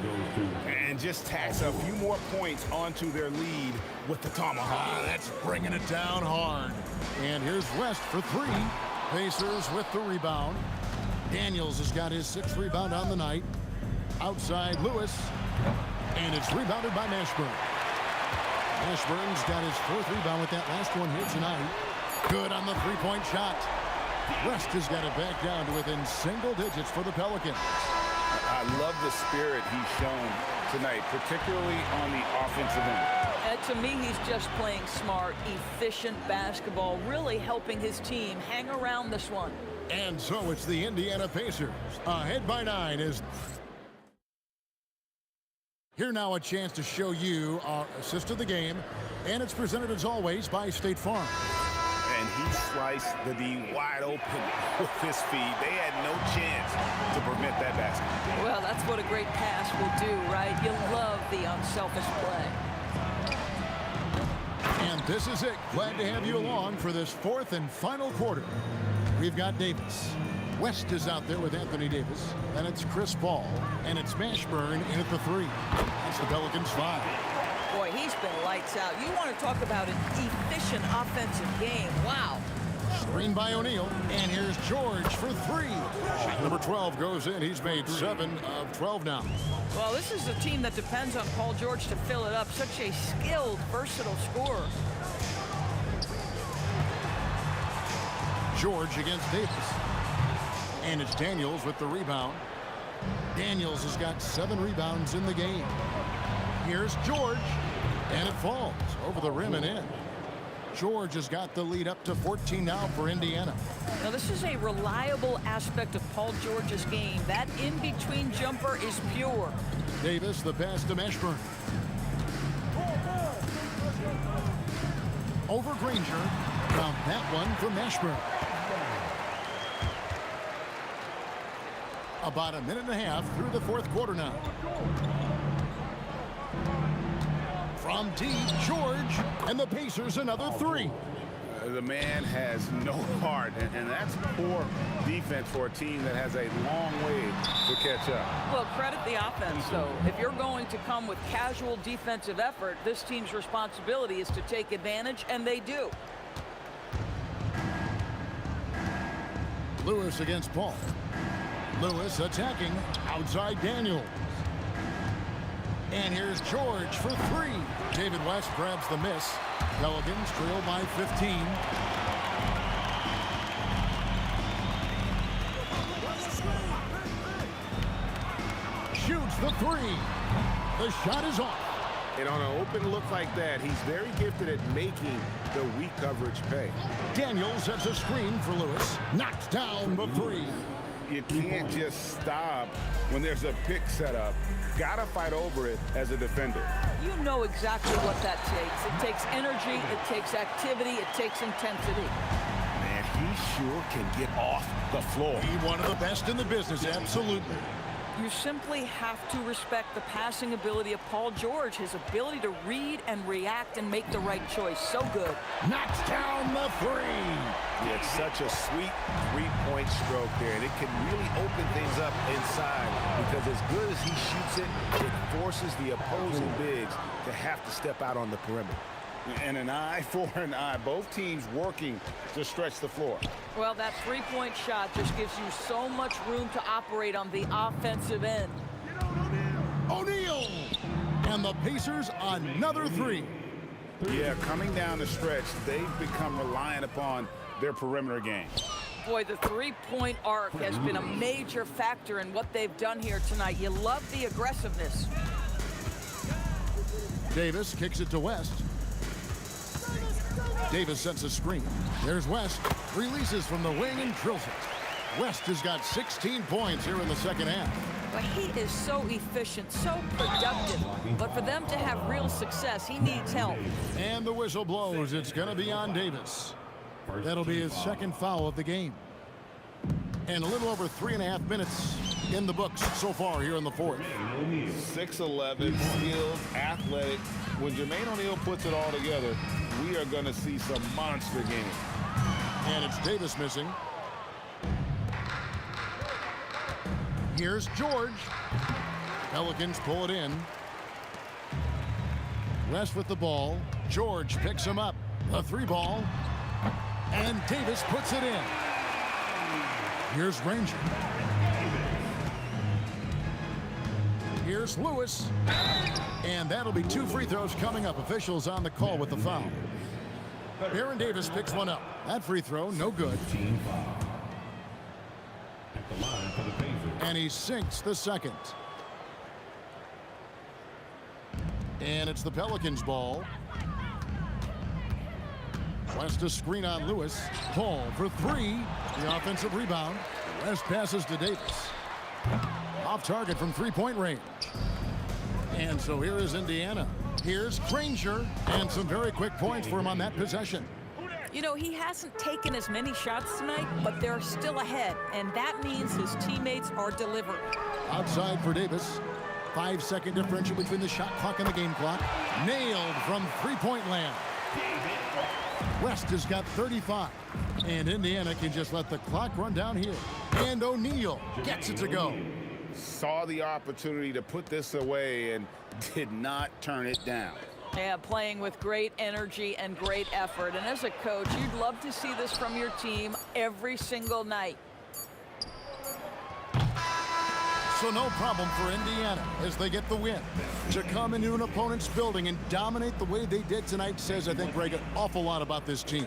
And just tacks a few more points onto their lead with the tomahawk. That's bringing it down hard. And here's West for three. Pacers with the rebound. Daniels has got his 6th rebound on the night. Outside Lewis. And it's rebounded by Mashburn. Mashburn's got his 4th rebound with that last one here tonight. Good on the three-point shot. West has got it back down to within single digits for the Pelicans. I love the spirit he's shown tonight, particularly on the offensive end. And to me, he's just playing smart, efficient basketball, really helping his team hang around this one. And so it's the Indiana Pacers. Ahead by 9 is... Here now a chance to show you our assist of the game, and it's presented as always by State Farm. And he sliced the D wide open with his feet. They had no chance to prevent that basket. Well, that's what a great pass will do, right? You love the unselfish play. And this is it. Glad to have you along for this 4th and final quarter. We've got Davis. West is out there with Anthony Davis. Then it's Chris Paul. And it's Mashburn in at the 3. That's the Pelicans 5. Boy, he's been lights out. You want to talk about an efficient offensive game. Wow. Screen by O'Neal. And here's George for 3. Shot number 12 goes in. He's made 7 of 12 now. Well, this is a team that depends on Paul George to fill it up. Such a skilled, versatile scorer. George against Davis. And it's Daniels with the rebound. Daniels has got 7 rebounds in the game. Here's George. And it falls over the rim and in. George has got the lead up to 14 now for Indiana. Now, this is a reliable aspect of Paul George's game. That in-between jumper is pure. Davis, the pass to Mashburn. Over Granger. Found that one for Mashburn. About a minute and a half through the 4th quarter now. From deep, George, and the Pacers another 3. The man has no heart, and that's poor defense for a team that has a long way to catch up. Well, credit the offense, though. If you're going to come with casual defensive effort, this team's responsibility is to take advantage, and they do. Lewis against Paul. Lewis attacking outside Daniels. And here's George for 3. David West grabs the miss. Pelicans trail by 15. Shoots the 3. The shot is off. And on an open look like that, he's very gifted at making the weak coverage pay. Daniels sets a screen for Lewis. Knocks down the 3. You can't just stop when there's a pick set up. Gotta fight over it as a defender. You know exactly what that takes. It takes energy, it takes activity, it takes intensity. Man, he sure can get off the floor. He's one of the best in the business, absolutely. You simply have to respect the passing ability of Paul George, his ability to read and react and make the right choice. So good. Knocks down the 3. Yeah, it's such a sweet three-point stroke there, and it can really open things up inside because as good as he shoots it, it forces the opposing bigs to have to step out on the perimeter. And an eye for an eye. Both teams working to stretch the floor. Well, that three-point shot just gives you so much room to operate on the offensive end. O'Neal! And the Pacers another 3. Yeah, coming down the stretch, they've become reliant upon their perimeter game. Boy, the three-point arc has been a major factor in what they've done here tonight. You love the aggressiveness. Davis kicks it to West. Davis sets a screen. There's West. Releases from the wing and drills it. West has got 16 points here in the second half. But he is so efficient, so productive. But for them to have real success, he needs help. And the whistle blows. It's going to be on Davis. That'll be his second foul of the game. And a little over 3.5 minutes in the books so far here in the fourth. 6'11", skilled, athletic. When Jermaine O'Neal puts it all together, we are going to see some monster games. And it's Davis missing. Here's George. Pelicans pull it in. West with the ball. George picks him up. A three ball. And Davis puts it in. Here's Ranger. Here's Lewis. And that'll be 2 free throws coming up. Officials on the call with the foul. Baron Davis picks one up. That free throw, no good. And he sinks the second. And it's the Pelicans' ball. West a screen on Lewis. Paul for 3. The offensive rebound. West passes to Davis. Off target from three-point range. And so here is Indiana. Here's Granger. And some very quick points for him on that possession. You know, he hasn't taken as many shots tonight, but they're still ahead. And that means his teammates are delivering. Outside for Davis. 5-second differential between the shot clock and the game clock. Nailed from three-point land. West has got 35. And Indiana can just let the clock run down here. And O'Neal gets it to go. Saw the opportunity to put this away and did not turn it down. Yeah, playing with great energy and great effort. And as a coach, you'd love to see this from your team every single night. So no problem for Indiana as they get the win. To come into an opponent's building and dominate the way they did tonight says, I think, Greg, an awful lot about this team.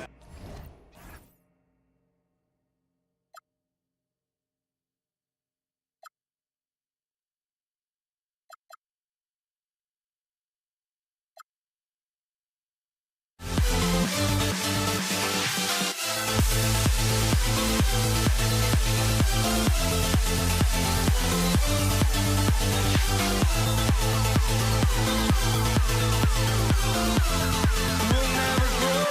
We'll never grow.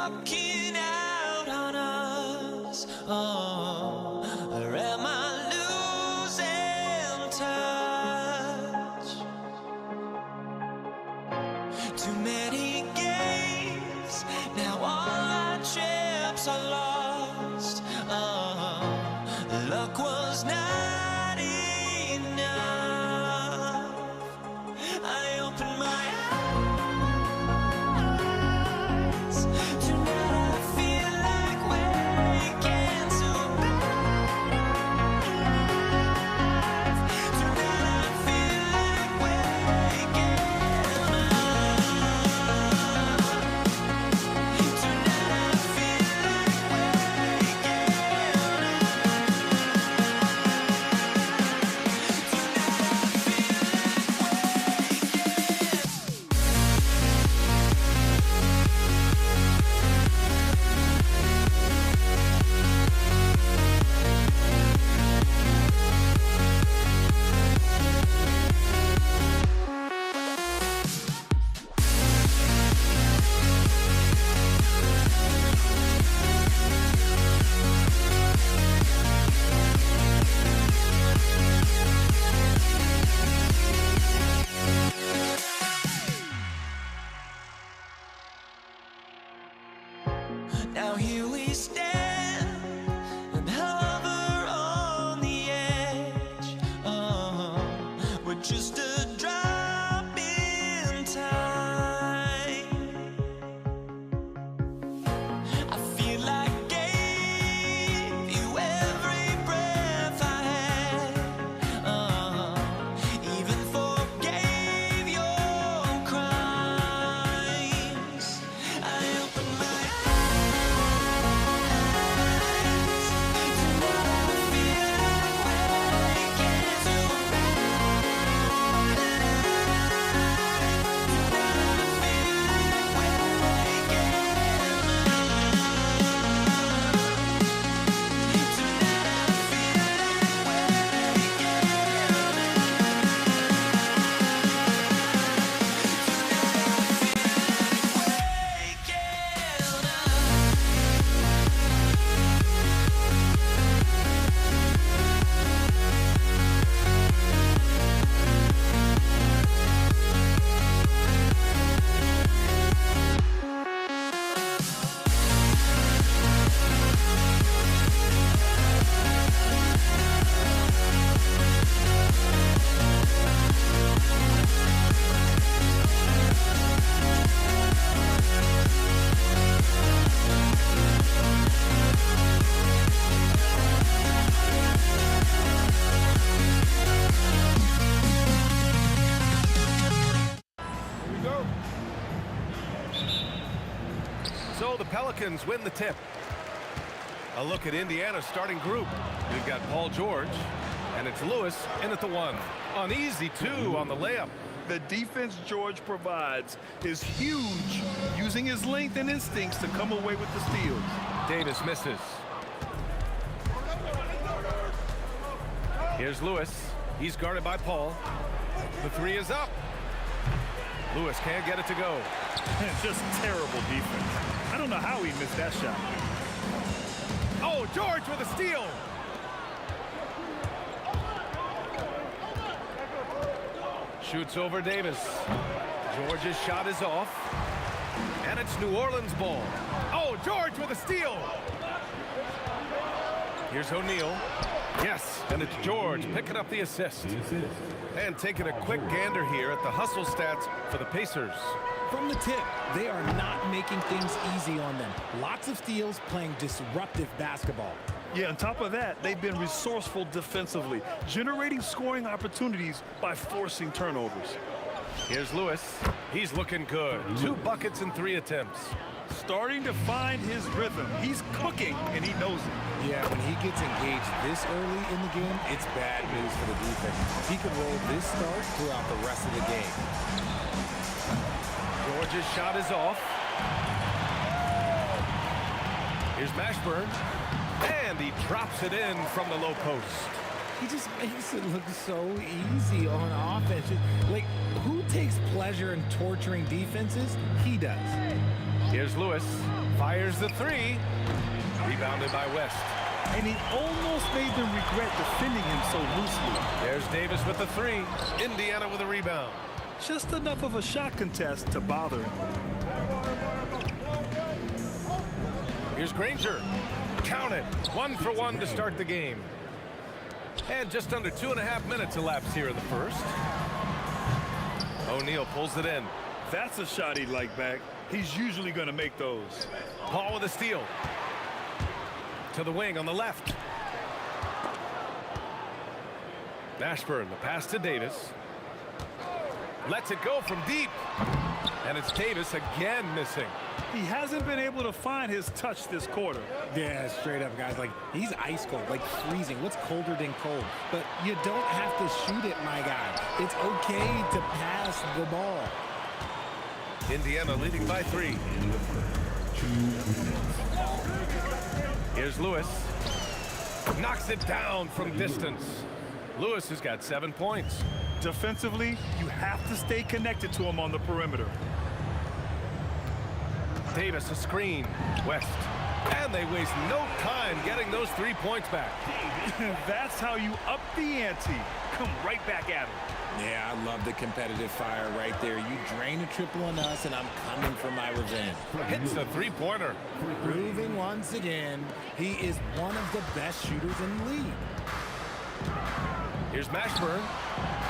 walking out on us? Oh, or am I losing touch? Too many games, now all our chips are lost. Oh, luck was not enough. I opened my eyes. Tonight I feel like waking to life. Tonight I feel like waking up. Tonight I feel like waking Now here we stand and hover on the edge. Oh, we're just a drop in time. I feel like I gave you every breath I had. Even forgave your crimes. I opened my So the Pelicans win the tip. A look at Indiana's starting group. We've got Paul George, and it's Lewis in at the 1. An easy 2 on the layup. The defense George provides is huge, using his length and instincts to come away with the steals. Davis misses. Here's Lewis. He's guarded by Paul. The 3 is up. Lewis can't get it to go. Just terrible defense. I don't know how he missed that shot. Oh, George with a steal. Shoots over Davis. George's shot is off. And it's New Orleans ball. Oh, George with a steal. Here's O'Neal. Yes, and it's George picking up the assist. And taking a quick gander here at the hustle stats for the Pacers. From the tip, they are not making things easy on them. Lots of steals, playing disruptive basketball. Yeah, on top of that, they've been resourceful defensively, generating scoring opportunities by forcing turnovers. Here's Lewis. He's looking good. 2 buckets in 3 attempts. Starting to find his rhythm. He's cooking, and he knows it. Yeah, when he gets engaged this early in the game, it's bad news for the defense. He could roll this start throughout the rest of the game. George's shot is off. Here's Mashburn. And he drops it in from the low post. He just makes it look so easy on offense. Like, who takes pleasure in torturing defenses? He does. Here's Lewis. Fires the three. Rebounded by West. And he almost made them regret defending him so loosely. There's Davis with the three. Indiana with a rebound. Just enough of a shot contest to bother him. Here's Granger. Count it. 1 for 1 to start the game. And just under 2.5 minutes elapsed here in the first. O'Neal pulls it in. That's a shot he'd like back. He's usually going to make those. Paul with a steal. To the wing on the left. Mashburn, the pass to Davis. Lets it go from deep. And it's Davis again missing. He hasn't been able to find his touch this quarter. Yeah, straight up, guys. Like, he's ice cold, like freezing. What's colder than cold? But you don't have to shoot it, my guy. It's okay to pass the ball. Indiana leading by 3. Here's Lewis. Knocks it down from distance. Lewis has got 7 points. Defensively, you have to stay connected to him on the perimeter. Davis a screen. West. And they waste no time getting those 3 points back. That's how you up the ante. Come right back at him. Yeah, I love the competitive fire right there. You drain a triple on us, and I'm coming for my revenge. Hits the three-pointer. Proving once again, he is one of the best shooters in the league. Here's Mashburn.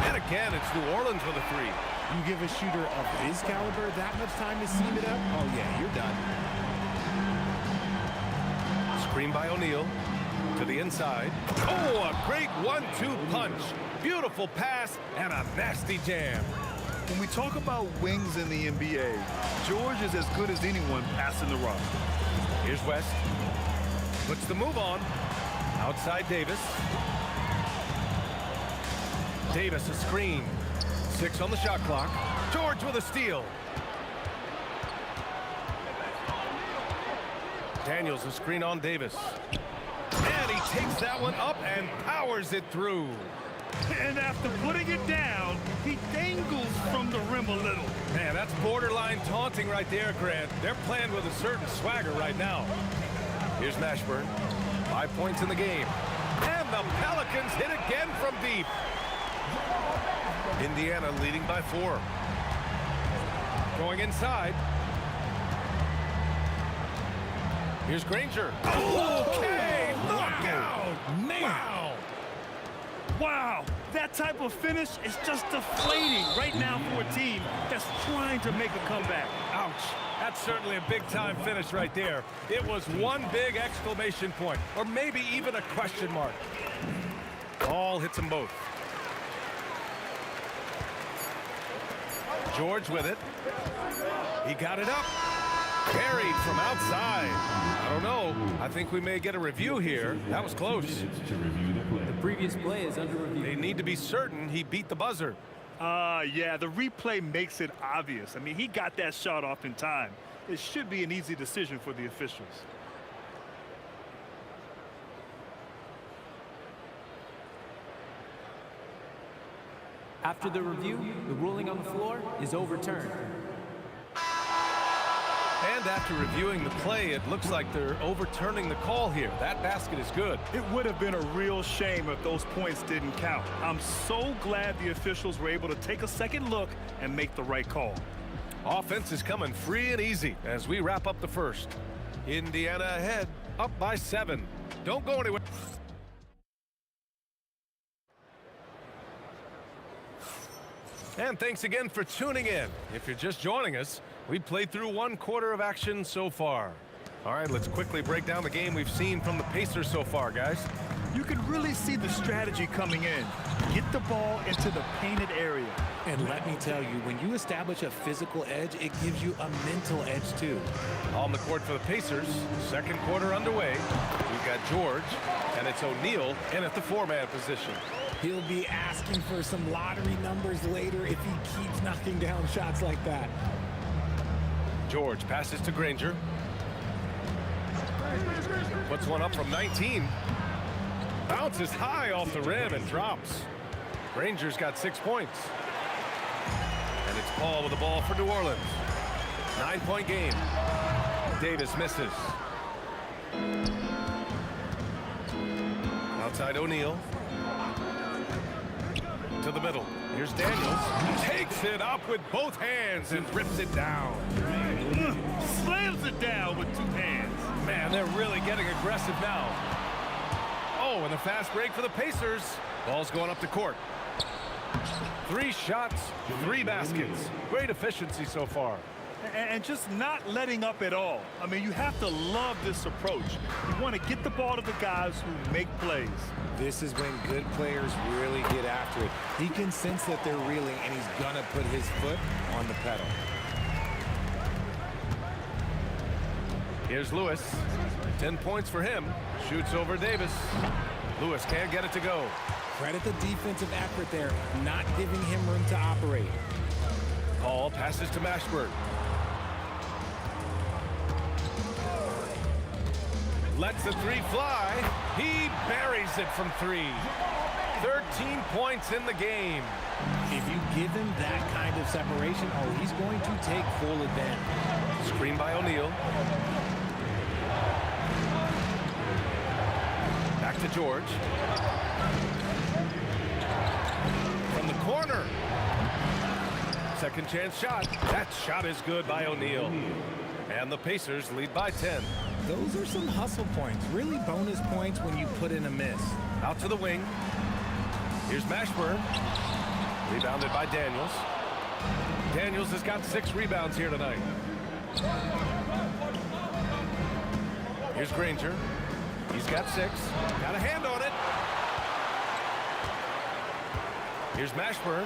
And again, it's New Orleans with a 3. You give a shooter of his caliber that much time to seam it up, oh yeah, you're done. Screen by O'Neal. To the inside. Oh, a great 1-2 punch. Beautiful pass and a nasty jam. When we talk about wings in the NBA, George is as good as anyone passing the rock. Here's West. Puts the move on. Outside Davis. Davis a screen. 6 on the shot clock. George with a steal. Daniels a screen on Davis. And he takes that one up and powers it through. And after putting it down, he dangles from the rim a little. Man, that's borderline taunting right there, Grant. They're playing with a certain swagger right now. Here's Mashburn. 5 points in the game. And the Pelicans hit again from deep. Indiana leading by 4. Going inside. Here's Granger. Okay, knockout. Man. Wow. Wow, that type of finish is just deflating right now for a team that's trying to make a comeback. Ouch. That's certainly a big-time finish right there. It was one big exclamation point, or maybe even a question mark. Ball hits them both. George with it. He got it up. Carried from outside. I don't know. I think we may get a review here. That was close. The previous play is under review. They need to be certain he beat the buzzer. Yeah, the replay makes it obvious. I mean, he got that shot off in time. It should be an easy decision for the officials. After the review, the ruling on the floor is overturned. And after reviewing the play, it looks like they're overturning the call here. That basket is good. It would have been a real shame if those points didn't count. I'm so glad the officials were able to take a second look and make the right call. Offense is coming free and easy as we wrap up the first. Indiana ahead, up by 7. Don't go anywhere. And thanks again for tuning in. If you're just joining us, we played through 1 quarter of action so far. All right, let's quickly break down the game we've seen from the Pacers so far, guys. You can really see the strategy coming in. Get the ball into the painted area. And let me tell you, when you establish a physical edge, it gives you a mental edge too. On the court for the Pacers, second quarter underway. We've got George, and it's O'Neal in at the 4-man position. He'll be asking for some lottery numbers later if he keeps knocking down shots like that. George passes to Granger. Puts one up from 19. Bounces high off the rim and drops. Granger's got 6 points. And it's Paul with the ball for New Orleans. 9-point game. Davis misses. Outside O'Neal. To the middle. Here's Daniels. Takes it up with both hands and rips it down. Slams it down with 2 hands. Man, they're really getting aggressive now. Oh, and a fast break for the Pacers. Ball's going up the court. 3 shots, 3 baskets. Great efficiency so far. And just not letting up at all. I mean, you have to love this approach. You want to get the ball to the guys who make plays. This is when good players really get after it. He can sense that they're reeling, and he's going to put his foot on the pedal. Here's Lewis. 10 points for him. Shoots over Davis. Lewis can't get it to go. Credit the defensive effort there, not giving him room to operate. Paul passes to Mashburn. Lets the 3 fly. He buries it from 3. 13 points in the game. If you give him that kind of separation, oh, he's going to take full advantage. Screen by O'Neal. Back to George. From the corner. Second chance shot. That shot is good by O'Neal. And the Pacers lead by 10. Those are some hustle points. Really bonus points when you put in a miss. Out to the wing. Here's Mashburn. Rebounded by Daniels. Daniels has got 6 rebounds here tonight. Here's Granger. He's got 6. Got a hand on it. Here's Mashburn.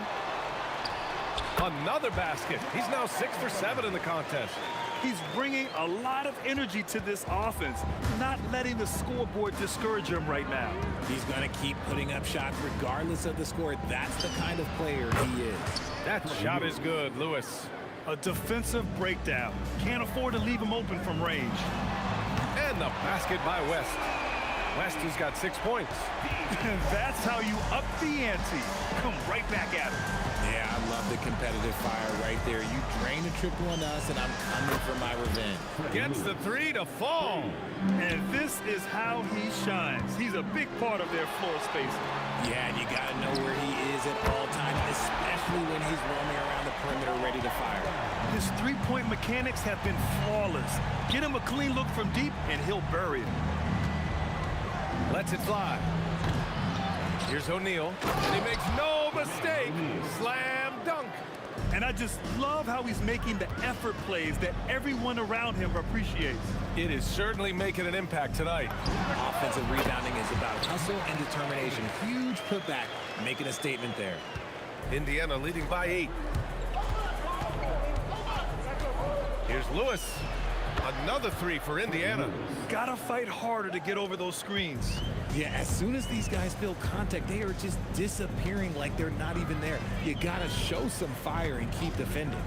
Another basket. He's now 6 for 7 in the contest. He's bringing a lot of energy to this offense, not letting the scoreboard discourage him right now. He's going to keep putting up shots regardless of the score. That's the kind of player he is. That shot is good, Lewis. A defensive breakdown. Can't afford to leave him open from range. And the basket by West. West has got 6 points. And that's how you up the ante. Come right back at him. Yeah, I love the competitive fire right there. You drain a triple on us, and I'm coming for my revenge. Gets the 3 to fall. And this is how he shines. He's a big part of their floor spacing. Yeah, and you got to know where he is at all times, especially when he's roaming around the perimeter ready to fire. His three-point mechanics have been flawless. Get him a clean look from deep, and he'll bury it. Lets it fly. Here's O'Neal, and he makes no mistake. Slam dunk. And I just love how he's making the effort plays that everyone around him appreciates. It is certainly making an impact tonight. Offensive rebounding is about hustle and determination. Huge putback, making a statement there. Indiana leading by 8. Here's Lewis. Another 3 for Indiana. Gotta fight harder to get over those screens. Yeah, as soon as these guys feel contact, they are just disappearing like they're not even there. You gotta show some fire and keep defending.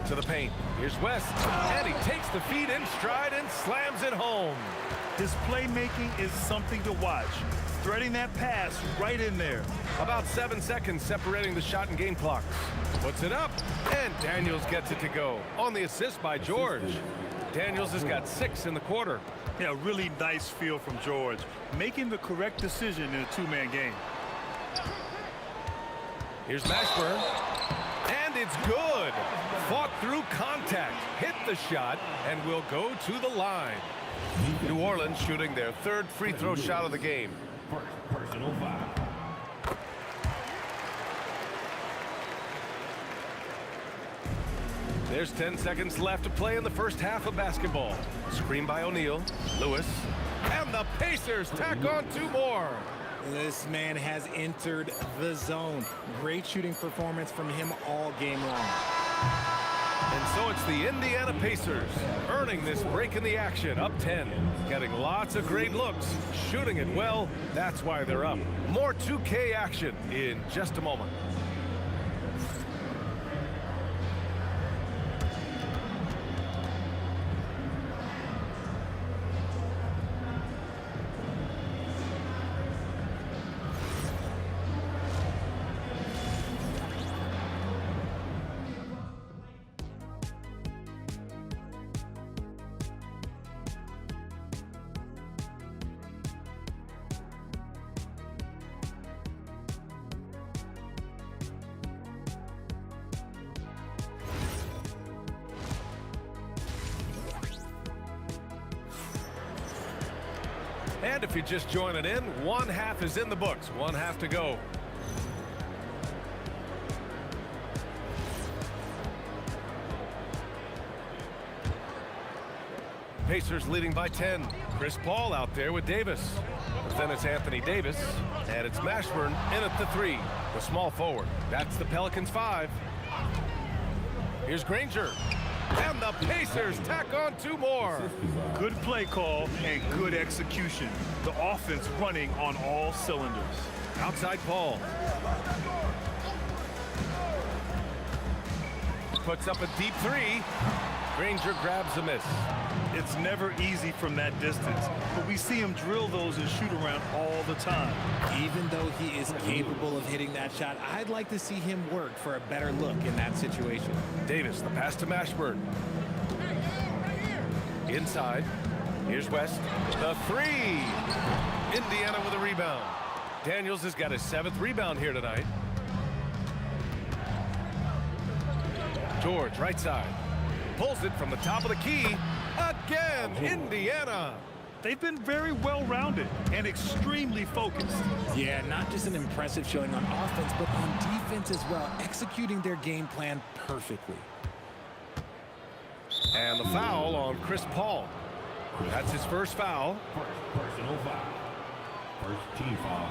To the paint. Here's West. And he takes the feed in stride and slams it home. His playmaking is something to watch. Threading that pass right in there. About 7 seconds separating the shot and game clocks. Puts it up, and Daniels gets it to go. On the assist by George. Daniels has got 6 in the quarter. Yeah, really nice feel from George. Making the correct decision in a 2-man game. Here's Mashburn. And it's good. Fought through contact. Hit the shot and will go to the line. New Orleans shooting their 3rd free throw shot of the game. First personal foul. There's 10 seconds left to play in the first half of basketball. Screen by O'Neal. Lewis. And the Pacers tack on 2 more. This man has entered the zone. Great shooting performance from him all game long. And so it's the Indiana Pacers earning this break in the action, up 10. Getting lots of great looks, shooting it well. That's why they're up. More 2K action in just a moment. And if you're just joining in, one half is in the books. One half to go. Pacers leading by 10. Chris Paul out there with Davis. But then it's Anthony Davis, and it's Mashburn in at the 3, the small forward. That's the Pelicans 5. Here's Granger, and the Pacers tack on 2 more. Good play call and good execution. The offense running on all cylinders. Outside Paul. Puts up a deep 3. Granger grabs a miss. It's never easy from that distance, but we see him drill those and shoot around all the time. Even though he is capable of hitting that shot, I'd like to see him work for a better look in that situation. Davis, the pass to Mashburn. Inside. Here's West. The 3. Indiana with a rebound. Daniels has got his 7th rebound here tonight. George, right side. Pulls it from the top of the key. Again, Indiana. They've been very well-rounded and extremely focused. Yeah, not just an impressive showing on offense, but on defense as well, executing their game plan perfectly. And the foul on Chris Paul. That's his first foul. Personal foul. First team foul.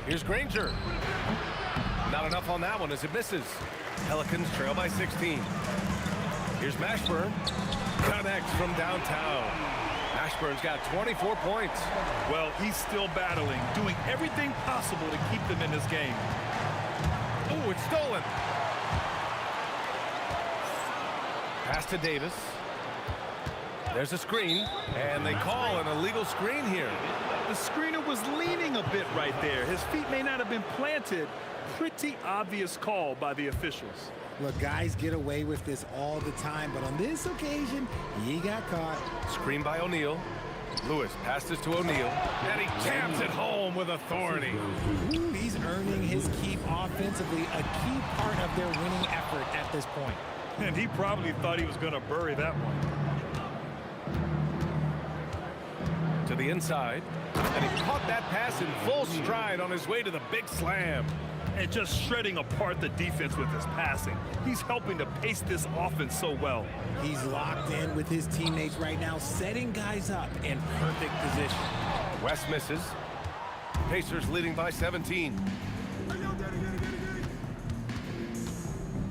Here's Granger. Not enough on that one as it misses. Pelicans trail by 16. Here's Mashburn. Connects from downtown. Mashburn's got 24 points. Well, he's still battling, doing everything possible to keep them in this game. Oh, it's stolen. Pass to Davis. There's a screen, and they call an illegal screen here. The screener was leaning a bit right there. His feet may not have been planted. Pretty obvious call by the officials. Look, guys get away with this all the time, but on this occasion, he got caught. Screen by O'Neal. Lewis passes to O'Neal, and he jams it home with authority. Ooh, he's earning his keep offensively, a key part of their winning effort at this point. And he probably thought he was going to bury that one. To the inside, and he caught that pass in full stride on his way to the big slam. And just shredding apart the defense with his passing. He's helping to pace this offense so well. He's locked in with his teammates right now, setting guys up in perfect position. West misses. Pacers leading by 17.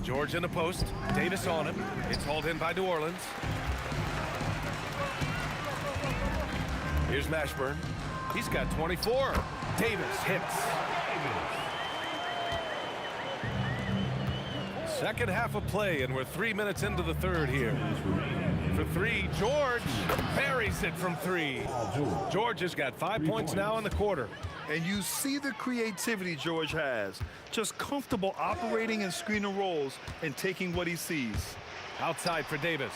George in the post. Davis on him. It's hauled in by New Orleans. Here's Mashburn. He's got 24. Davis hits. Second half of play, and we're 3 minutes into the third here. For 3, George buries it from 3. George has got 5 points now in the quarter. And you see the creativity George has. Just comfortable operating in screen and rolls and taking what he sees. Outside for Davis.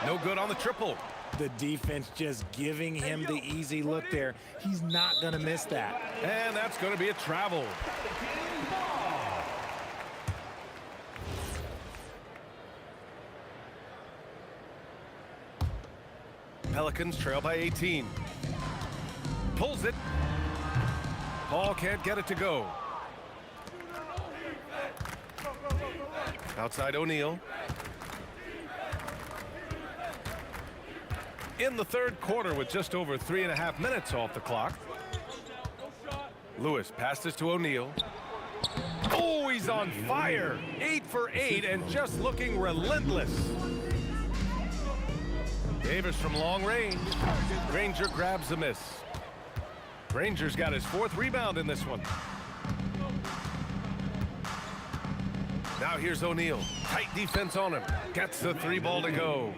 No good on the triple. The defense just giving him the easy look there. He's not going to miss that. And that's going to be a travel. Pelicans trail by 18. Pulls it. Paul can't get it to go. Outside O'Neal. In the third quarter with just over 3.5 minutes off the clock. Lewis passes to O'Neal. Oh, he's on fire. 8 for 8 and just looking relentless. Davis from long range. Granger grabs the miss. Granger's got his 4th rebound in this one. Now here's O'Neal. Tight defense on him. Gets the 3 ball to go.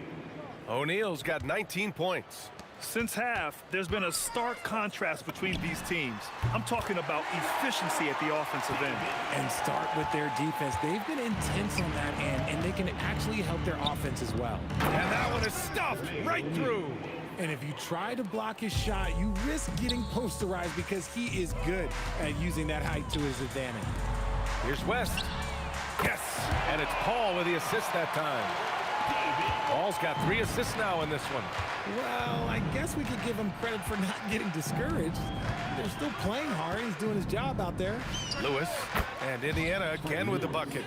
O'Neal's got 19 points. Since half, there's been a stark contrast between these teams. I'm talking about efficiency at the offensive end. And start with their defense. They've been intense on that end, and they can actually help their offense as well. And that one is stuffed right through. And if you try to block his shot, you risk getting posterized because he is good at using that height to his advantage. Here's West. Yes, and it's Paul with the assist that time. Paul's got 3 assists now in this one. Well, I guess we could give him credit for not getting discouraged. They're still playing hard. He's doing his job out there. Lewis and Indiana again with the bucket.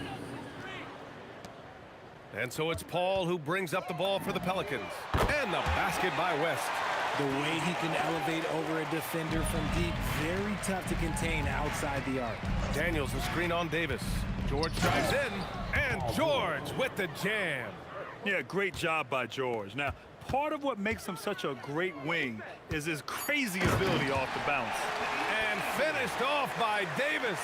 And so it's Paul who brings up the ball for the Pelicans. And the basket by West. The way he can elevate over a defender from deep, very tough to contain outside the arc. Daniels a screen on Davis. George drives in, and George with the jam. Yeah, great job by George. Now, part of what makes him such a great wing is his crazy ability off the bounce. And finished off by Davis.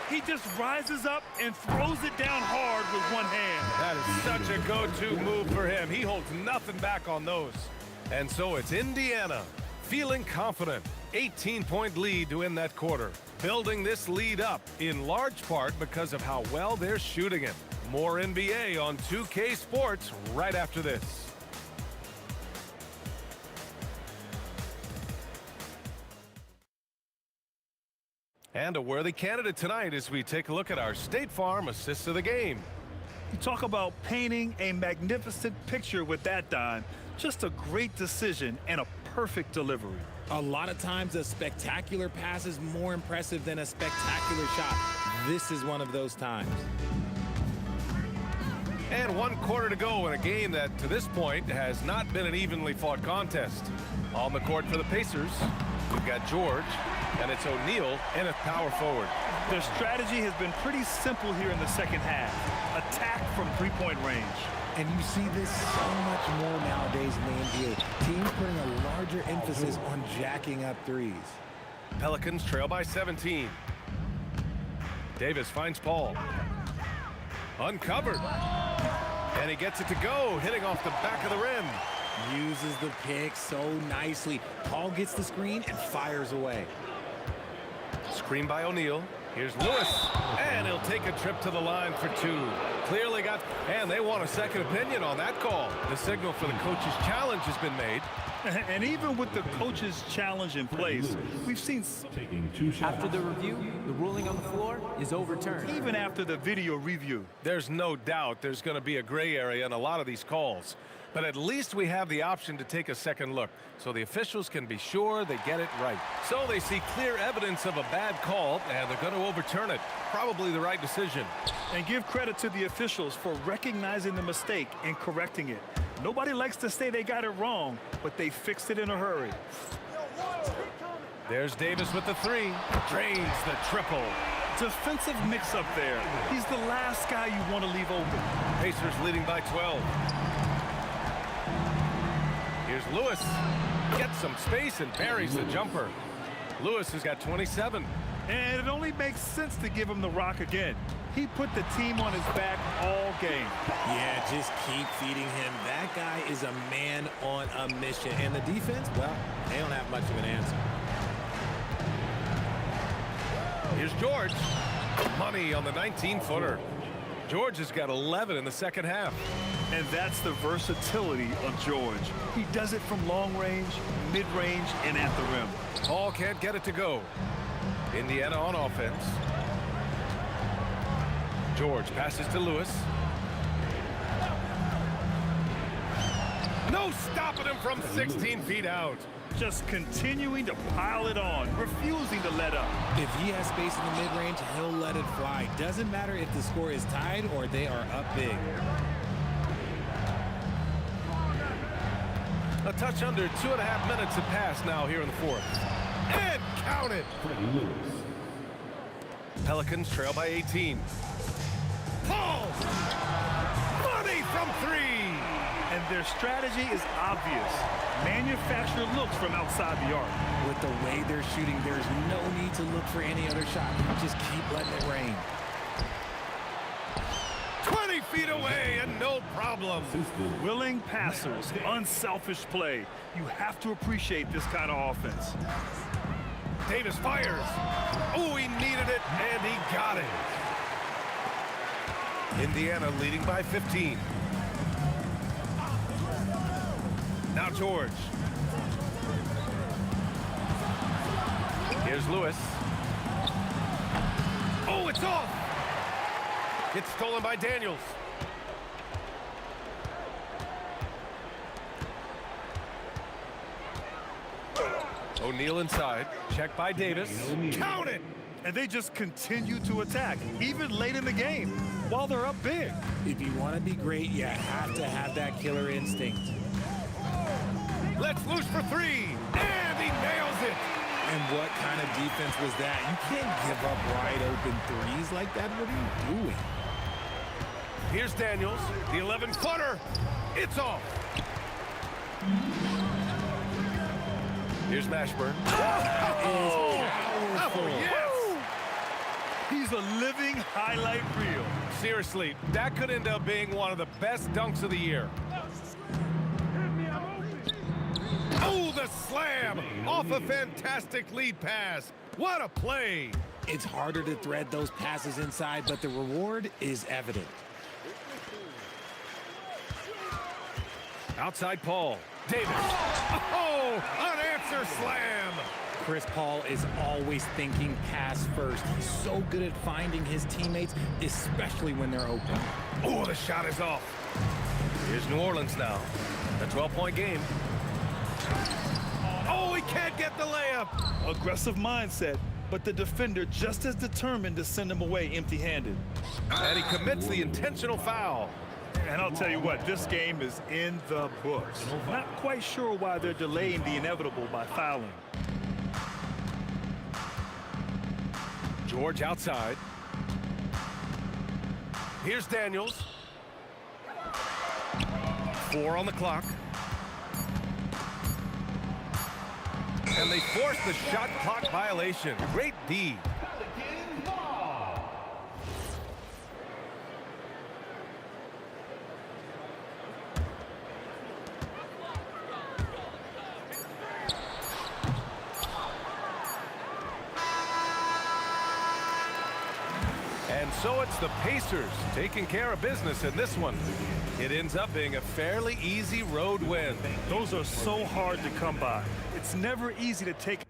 He just rises up and throws it down hard with one hand. That is such a go-to move for him. He holds nothing back on those. And so it's Indiana feeling confident. 18-point lead to end that quarter. Building this lead up in large part because of how well they're shooting it. More NBA on 2K Sports right after this. And a worthy candidate tonight as we take a look at our State Farm assists of the game. You talk about painting a magnificent picture with that dime. Just a great decision and a perfect delivery. A lot of times a spectacular pass is more impressive than a spectacular shot. This is one of those times. And 1 quarter to go in a game that to this point has not been an evenly fought contest. On the court for the Pacers, we've got George, and it's O'Neal in at power forward. Their strategy has been pretty simple here in the second half. Attack from three-point range. And you see this so much more nowadays in the NBA. Teams putting a larger emphasis on jacking up threes. Pelicans trail by 17. Davis finds Paul. Uncovered. And he gets it to go, hitting off the back of the rim. Uses the pick so nicely. Paul gets the screen and fires away. Screen by O'Neal. Here's Lewis, and he'll take a trip to the line for 2. Clearly got, and they want a second opinion on that call. The signal for the coach's challenge has been made. And even with the coach's challenge in place, we've seen taking 2 shots. After the review, the ruling on the floor is overturned. Even after the video review. There's no doubt there's going to be a gray area in a lot of these calls. But at least we have the option to take a second look, so the officials can be sure they get it right. So they see clear evidence of a bad call, and they're going to overturn it. Probably the right decision. And give credit to the officials for recognizing the mistake and correcting it. Nobody likes to say they got it wrong, but they fixed it in a hurry. There's Davis with the 3. Drains the triple. Defensive mix-up there. He's the last guy you want to leave open. Pacers leading by 12. Here's Lewis. Gets some space and buries the jumper. Lewis has got 27. And it only makes sense to give him the rock again. He put the team on his back all game. Yeah, just keep feeding him. That guy is a man on a mission. And the defense, well, they don't have much of an answer. Here's George. Money on the 19-footer. George has got 11 in the second half. And that's the versatility of George. He does it from long range, mid-range, and at the rim. Paul can't get it to go. Indiana on offense. George passes to Lewis. No stopping him from 16 feet out. Just continuing to pile it on, refusing to let up. If he has space in the mid-range, he'll let it fly. Doesn't matter if the score is tied or they are up big. A touch under 2.5 minutes have passed now here in the fourth. And count it. Pelicans trail by 18. Paul! Money from 3! And their strategy is obvious. Manufacture looks from outside the arc. With the way they're shooting, there's no need to look for any other shot. Just keep letting it rain. 20 feet away and no problem. Willing passers, unselfish play. You have to appreciate this kind of offense. Davis fires. Oh, he needed it, and he got it. Indiana leading by 15. Now George. Here's Lewis. Oh, it's off. It's stolen by Daniels. O'Neal inside. Check by Davis. Count it! And they just continue to attack, even late in the game, while they're up big. If you want to be great, you have to have that killer instinct. Let's loose for three. And he nails it. And what kind of defense was that? You can't give up wide open threes like that. What are you doing? Here's Daniels, the 11-footer. It's off. Here's Mashburn. Oh, Oh, yes! He's a living highlight reel. Seriously, that could end up being one of the best dunks of the year. Oh, the slam off a fantastic lead pass. What a play. It's harder to thread those passes inside, but the reward is evident. Outside Paul. Davis. Oh, unanswered slam. Chris Paul is always thinking pass first. He's so good at finding his teammates, especially when they're open. Oh, the shot is off. Here's New Orleans now. A 12-point game. Oh, he can't get the layup. Aggressive mindset, but the defender just as determined to send him away empty-handed. And he commits the intentional foul. And I'll tell you what, this game is in the books. Not quite sure why they're delaying the inevitable by fouling. George outside. Here's Daniels. 4 on the clock. And they force the shot clock violation. Great D. And so it's the Pacers taking care of business in this one. It ends up being a fairly easy road win. Those are so hard to come by. It's never easy to take.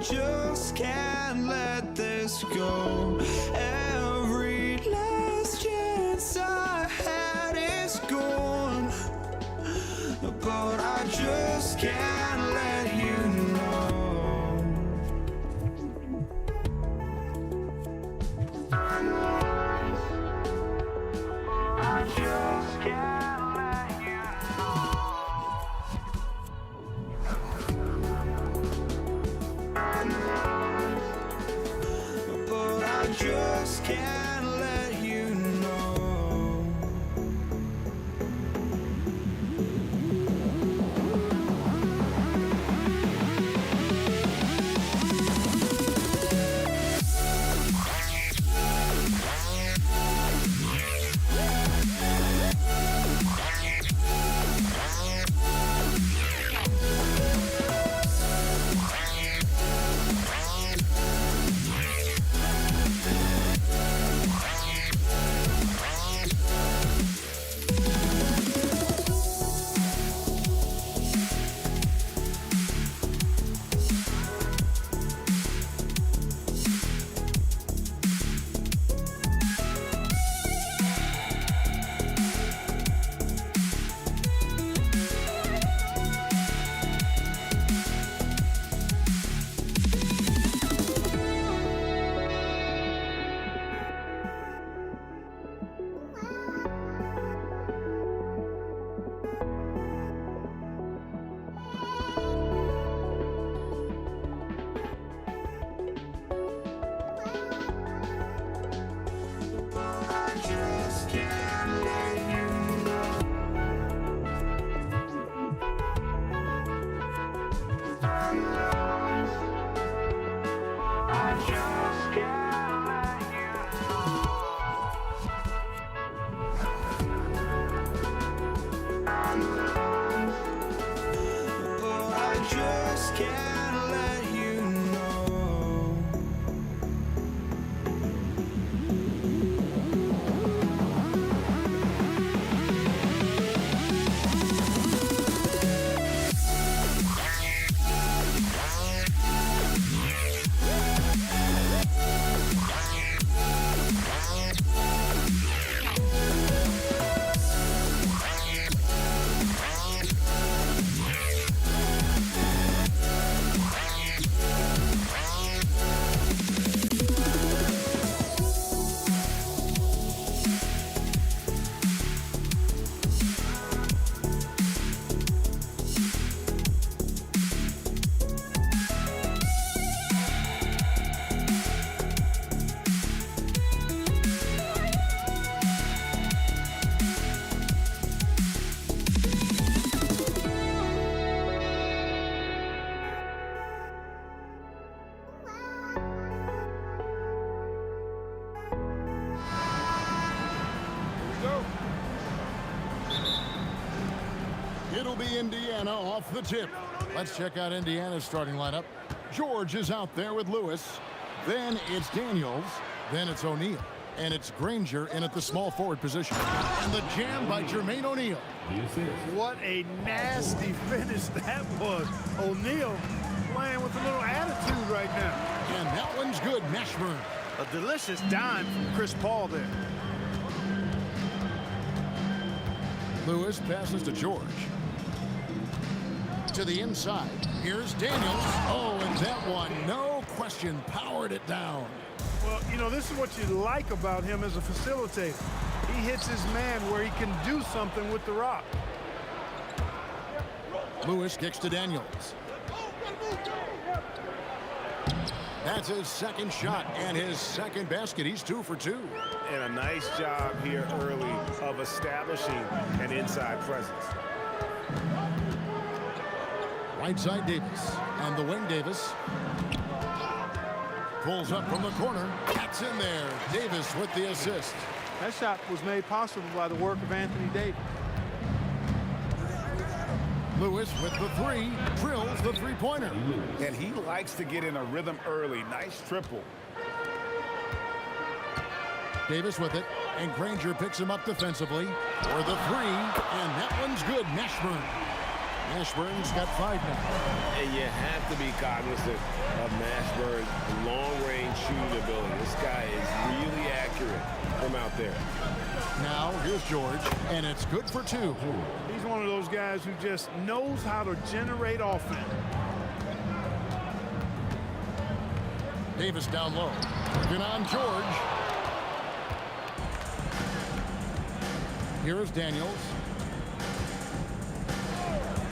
just can't let this go. Every last chance I had is gone, but I just can't let you know. I just can't let you know. But I just can't let you know. It'll be Indiana off the tip. Let's check out Indiana's starting lineup. George is out there with Lewis. Then it's Daniels. Then it's O'Neal. And it's Granger in at the small forward position. And the jam by Jermaine O'Neal. What a nasty finish that was. O'Neal playing with a little attitude right now. And that one's good. Mashburn. A delicious dime from Chris Paul there. Lewis passes to George. To the inside. Here's Daniels. Oh, and that one, no question, powered it down. Well, you know, this is what you like about him as a facilitator. He hits his man where he can do something with the rock. Lewis kicks to Daniels. That's his second shot and his second basket. He's 2 for 2. And a nice job here early of establishing an inside presence. Right side Davis. And the wing Davis. Pulls up from the corner. That's in there. Davis with the assist. That shot was made possible by the work of Anthony Davis. Lewis with the three. Drills the three-pointer. And he likes to get in a rhythm early. Nice triple. Davis with it. And Granger picks him up defensively for the three. And that one's good. Mashburn. Mashburn's got 5 now. And you have to be cognizant of Mashburn's long-range shooting ability. This guy is really accurate from out there. Now here's George, and it's good for 2. He's one of those guys who just knows how to generate offense. Davis down low. Working on George. Here is Daniels.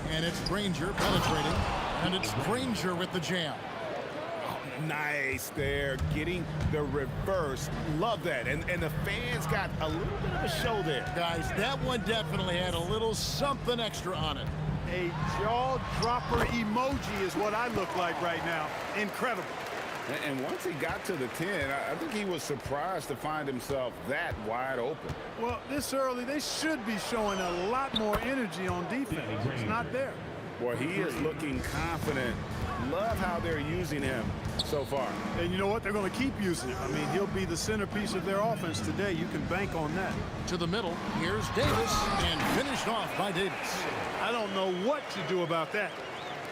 And it's Granger penetrating. And it's Granger with the jam. Nice there, getting the reverse. Love that. And the fans got a little bit of a show there. Guys, that one definitely had a little something extra on it. A jaw-dropper emoji is what I look like right now. Incredible. And once he got to the 10, I think he was surprised to find himself that wide open. Well, this early, they should be showing a lot more energy on defense. It's not there. Well, he is looking confident. Love how they're using him so far. And you know what? They're going to keep using him. I mean, he'll be the centerpiece of their offense today. You can bank on that. To the middle, here's Davis, and finished off by Davis. I don't know what to do about that.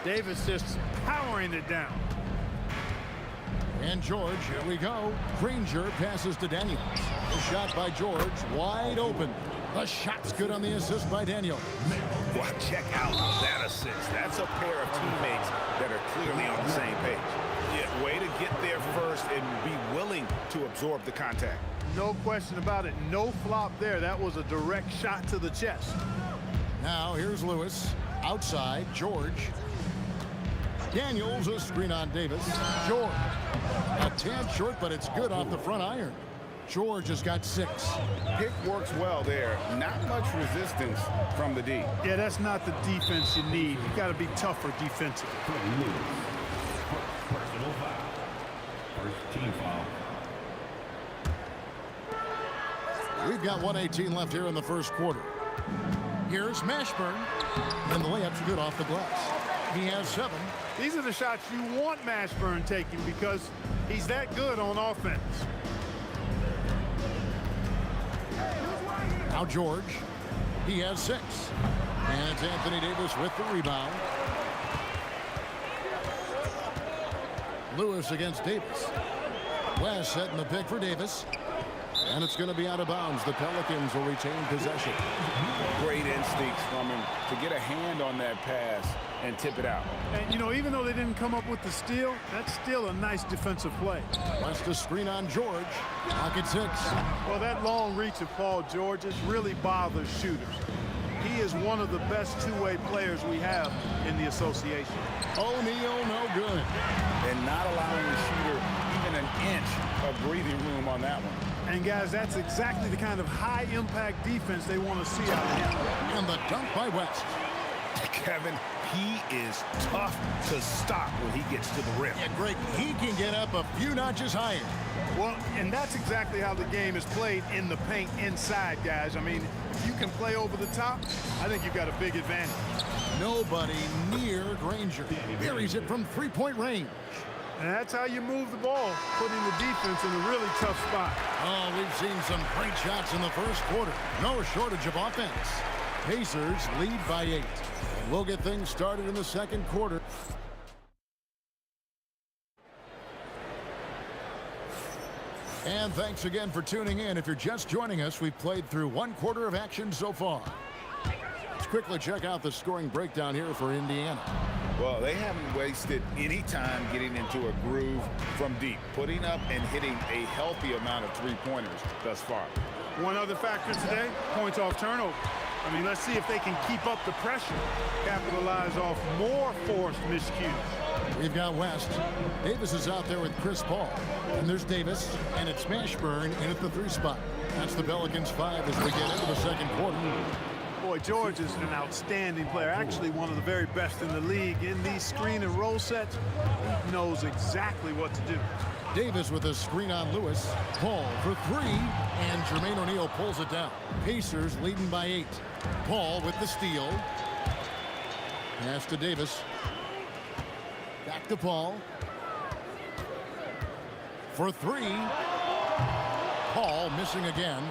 Davis just powering it down. And George, here we go. Granger passes to Daniels. The shot by George, wide open. The shot's good on the assist by Daniels. Well, check out that assist. That's a pair of teammates that are clearly on the same page. Yeah, way to get there first and be willing to absorb the contact. No question about it. No flop there. That was a direct shot to the chest. Now here's Lewis. Outside, George. Daniels, a screen on Davis. George. A tad short, but it's good off the front iron. George has got 6. Pick works well there. Not much resistance from the D. Yeah, that's not the defense you need. You got to be tougher defensively. Personal foul. First team foul. We've got 1:18 left here in the first quarter. Here's Mashburn. And the layup's good off the glass. He has 7. These are the shots you want Mashburn taking because he's that good on offense. Now George. He has 6. And it's Anthony Davis with the rebound. Lewis against Davis. West setting the pick for Davis. And it's going to be out of bounds. The Pelicans will retain possession. Great instincts from him to get a hand on that pass and tip it out. And, you know, even though they didn't come up with the steal, that's still a nice defensive play. West a screen on George. Pocket 6. Well, that long reach of Paul George really bothers shooters. He is one of the best two-way players we have in the association. O'Neal, no good. And not allowing the shooter even an inch of breathing room on that one. And, guys, that's exactly the kind of high-impact defense they want to see out of him. And the dunk by West. Kevin, he is tough to stop when he gets to the rim. Yeah, Greg, he can get up a few notches higher. Well, and that's exactly how the game is played in the paint inside, guys. I mean, if you can play over the top, I think you've got a big advantage. Nobody near Granger. Buries it from three-point range. And that's how you move the ball, putting the defense in a really tough spot. Oh, we've seen some great shots in the first quarter. No shortage of offense. Pacers lead by 8. And we'll get things started in the second quarter. And thanks again for tuning in. If you're just joining us, we've played through 1 quarter of action so far. Let's quickly check out the scoring breakdown here for Indiana. Well, they haven't wasted any time getting into a groove from deep, putting up and hitting a healthy amount of three-pointers thus far. One other factor today, points off turnover. I mean, let's see if they can keep up the pressure, capitalize off more forced miscues. We've got West. Davis is out there with Chris Paul. And there's Davis, and it's Mashburn in at the 3 spot. That's the Pelicans 5 as we get into the second quarter. Boy, George is an outstanding player, actually one of the very best in the league. In these screen and roll sets, he knows exactly what to do. Davis with a screen on Lewis. Paul for 3, and Jermaine O'Neal pulls it down. Pacers leading by 8. Paul with the steal. Pass to Davis. Back to Paul. For 3. Paul missing again.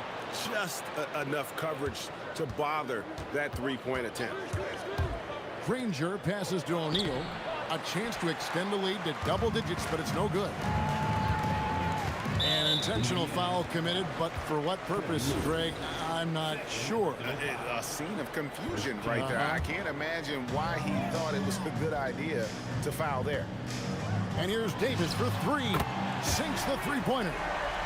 Just enough coverage to bother that three-point attempt. Granger passes to O'Neal. A chance to extend the lead to double digits, but it's no good. An intentional foul committed, but for what purpose, Greg? I'm not sure. A scene of confusion right there. I can't imagine why he thought it was a good idea to foul there. And here's Davis for three. Sinks the three-pointer.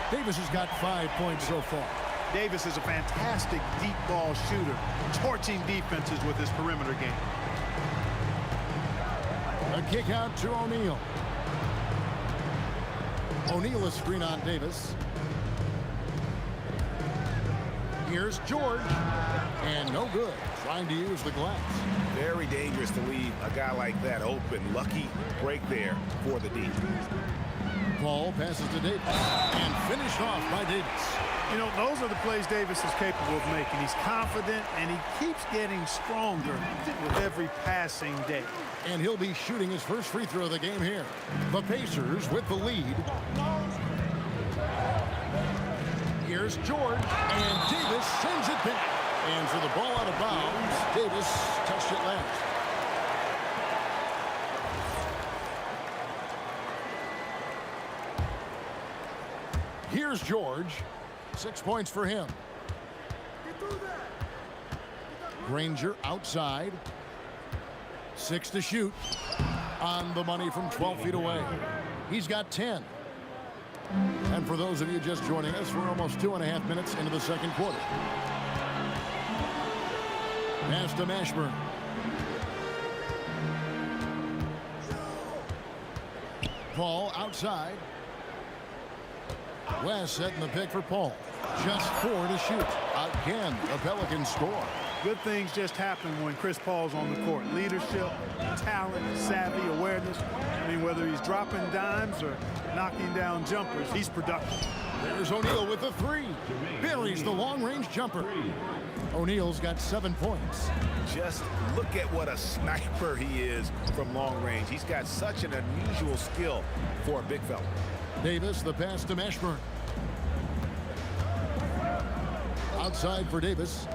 Davis has got 5 points so far. Davis is a fantastic deep ball shooter, torching defenses with his perimeter game. A kick out to O'Neal. O'Neal, a screen on Davis. Here's George. And no good. Trying to use the glass. Very dangerous to leave a guy like that open. Lucky break there for the D. Paul passes to Davis. And finished off by Davis. You know, those are the plays Davis is capable of making. He's confident, and he keeps getting stronger with every passing day. And he'll be shooting his first free throw of the game here. The Pacers with the lead. Here's George, and Davis sends it back. And for the ball out of bounds, Davis touched it last. Here's George. 6 points for him. Granger outside. 6 to shoot. On the money from 12 feet away. He's got 10. And for those of you just joining us, we're almost 2.5 minutes into the second quarter. Pass to Mashburn. Paul outside. West setting the pick for Paul. Just 4 to shoot. Again, the Pelicans score. Good things just happen when Chris Paul's on the court. Leadership, talent, savvy, awareness. I mean, whether he's dropping dimes or knocking down jumpers, he's productive. There's O'Neal with the three. Buries the long-range jumper. O'Neal's got 7 points. Just look at what a sniper he is from long range. He's got such an unusual skill for a big fella. Davis, the pass to Mashburn. Outside for Davis.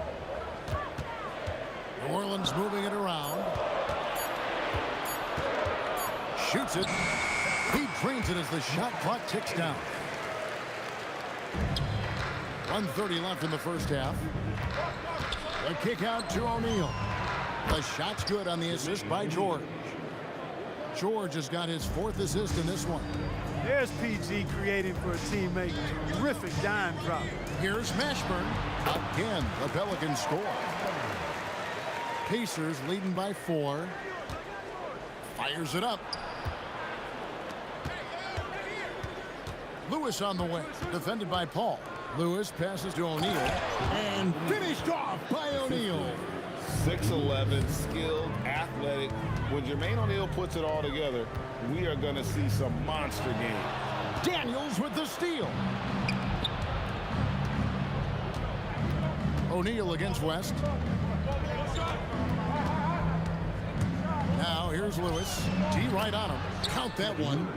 New Orleans moving it around. Shoots it. He drains it as the shot clock ticks down. 1:30 left in the first half. A kick out to O'Neal. The shot's good on the assist by George. George has got his 4th assist in this one. There's PG creating for a teammate. Terrific dime drop. Here's Mashburn. Again, the Pelicans score. Pacers leading by 4. Fires it up. Lewis on the wing, defended by Paul. Lewis passes to O'Neal and finished off by O'Neal. 6'11", skilled, athletic. When Jermaine O'Neal puts it all together, we are going to see some monster game. Daniels with the steal. O'Neal against West. Now here's Lewis. D right on him. Count that one.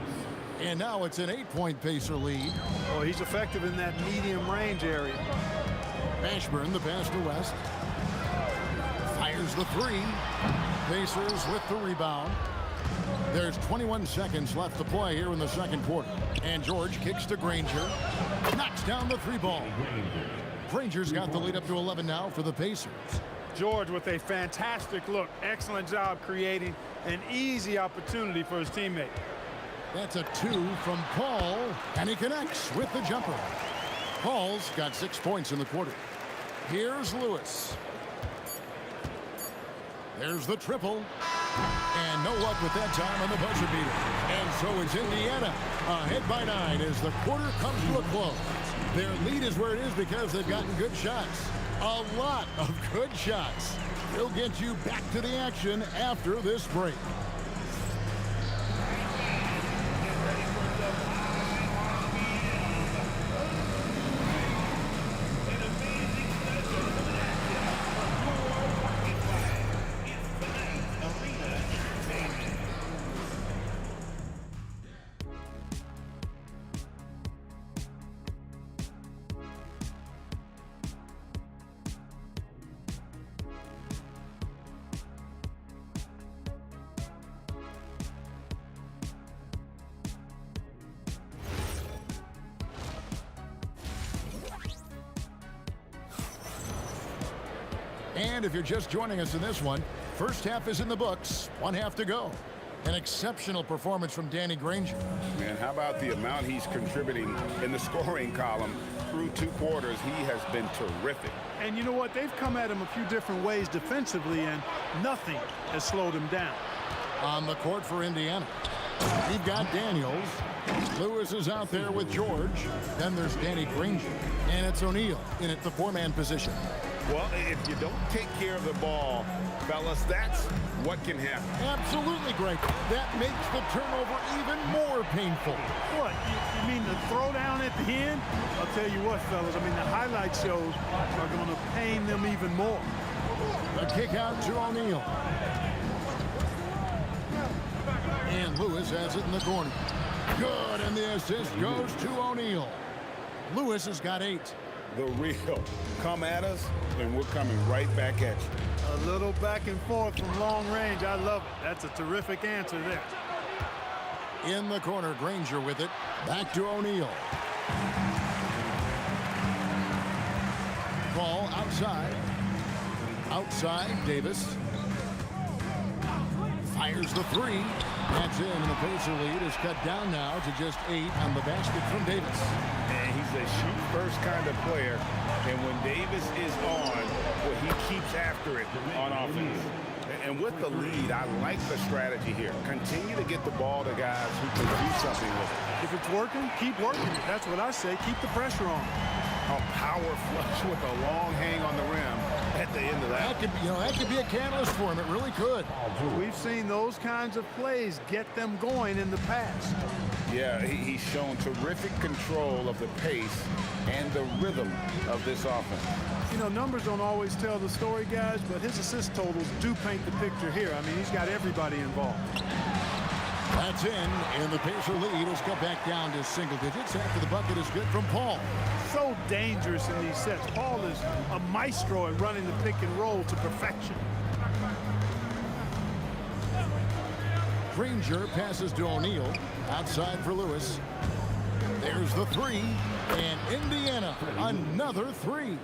And now it's an 8-point Pacer lead. Oh, he's effective in that medium range area. Mashburn, the pass to West. Fires the three. Pacers with the rebound. There's 21 seconds left to play here in the second quarter. And George kicks to Granger. Knocks down the 3 ball. Granger's got the lead up to 11 now for the Pacers. George with a fantastic look. Excellent job creating an easy opportunity for his teammate. That's a 2 from Paul, and he connects with the jumper. Paul's got 6 points in the quarter. Here's Lewis. There's the triple. And no luck with that time on the buzzer beater. And so it's Indiana ahead by 9 as the quarter comes to a close. Their lead is where it is because they've gotten good shots. A lot of good shots. We'll get you back to the action after this break. And if you're just joining us in this one, first half is in the books, 1 half to go. An exceptional performance from Danny Granger. Man, how about the amount he's contributing in the scoring column through 2 quarters? He has been terrific. And you know what? They've come at him a few different ways defensively, and nothing has slowed him down. On the court for Indiana, we've got Daniels. Lewis is out there with George. Then there's Danny Granger. And it's O'Neal in at the 4-man position. Well, if you don't take care of the ball, fellas, that's what can happen. Absolutely, Greg. That makes the turnover even more painful. What? You mean the throwdown at the end? I'll tell you what, fellas. I mean, the highlight shows are going to pain them even more. The kick out to O'Neal. And Lewis has it in the corner. Good, and the assist goes to O'Neal. Lewis has got 8. The real come at us, and we're coming right back at you. A little back and forth from long range. I love it. That's a terrific answer there. In the corner, Granger with it. Back to O'Neal. Ball outside. Outside, Davis. Fires the 3. That's in, and the Pacer lead is cut down now to just 8 on the basket from Davis. And he's a shoot-first kind of player, and when Davis is on, well, he keeps after it on offense. And with the lead, I like the strategy here. Continue to get the ball to guys who can do something with it. If it's working, keep working it. That's what I say. Keep the pressure on. A power flush with a long hang on the rim at the end of that. That could be a catalyst for him. It really could. We've seen those kinds of plays get them going in the past. Yeah, he's shown terrific control of the pace and the rhythm of this offense. You know, numbers don't always tell the story, guys, but his assist totals do paint the picture here. I mean, he's got everybody involved. That's in, and the Pacer lead is cut back down to single digits after the bucket is good from Paul. So dangerous in these sets. Paul is a maestro at running the pick and roll to perfection. Granger passes to O'Neal. Outside for Lewis. There's the 3. And Indiana, another 3.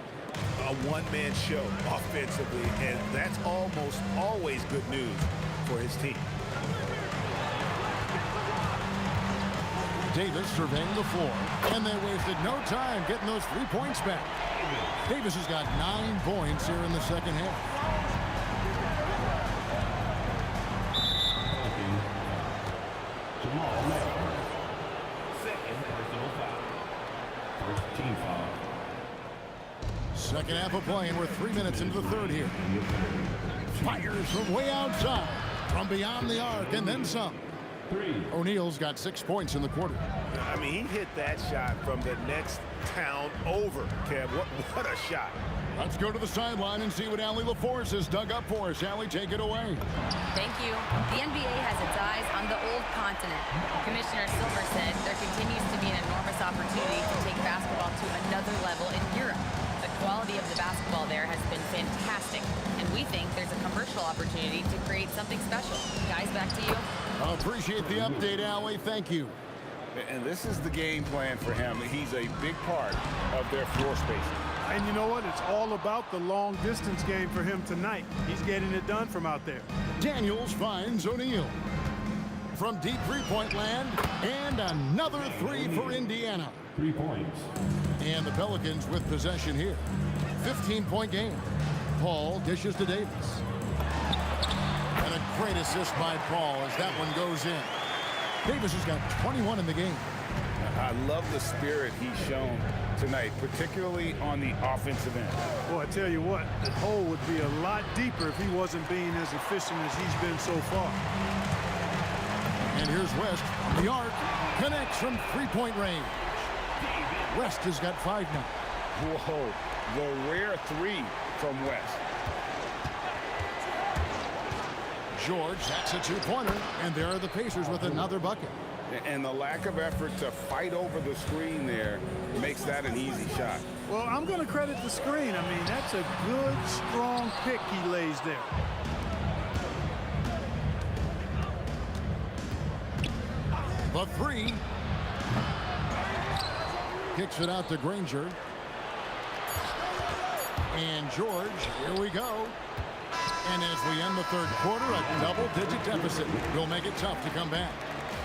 A one-man show offensively, and that's almost always good news for his team. Davis surveying the floor, and they wasted no time getting those 3 points back. Davis has got 9 points here in the second half. Second half of play, and we're 3 minutes into the third here. Fires from way outside, from beyond the arc, and then some. O'Neal's got 6 points in the quarter. I mean, he hit that shot from the next town over, Kev. What a shot. Let's go to the sideline and see what Allie LaForce has dug up for us. Allie, take it away. Thank you. The NBA has its eyes on the old continent. Commissioner Silver said there continues to be an enormous opportunity to take basketball to another level in Europe. The quality of the basketball there has been fantastic, and we think there's a commercial opportunity to create something special. Guys, back to you. I appreciate the update, Allie. Thank you. And this is the game plan for him. He's a big part of their floor space. And you know what? It's all about the long distance game for him tonight. He's getting it done from out there. Daniels finds O'Neal. From deep three-point land, and another 3 for Indiana. 3 points. And the Pelicans with possession here. 15-point game. Paul dishes to Davis. And a great assist by Paul as that one goes in. Davis has got 21 in the game. I love the spirit he's shown tonight, particularly on the offensive end. Well, I tell you what, the hole would be a lot deeper if he wasn't being as efficient as he's been so far. And here's West from the arc. Connects from three-point range. West has got 5 now. Whoa, the rare 3 from West. George, that's a 2-pointer, and there are the Pacers with another bucket. And the lack of effort to fight over the screen there makes that an easy shot. Well, I'm going to credit the screen. I mean, that's a good, strong pick he lays there. The 3. Kicks it out to Granger. And George, here we go. And as we end the third quarter, a double-digit deficit will make it tough to come back.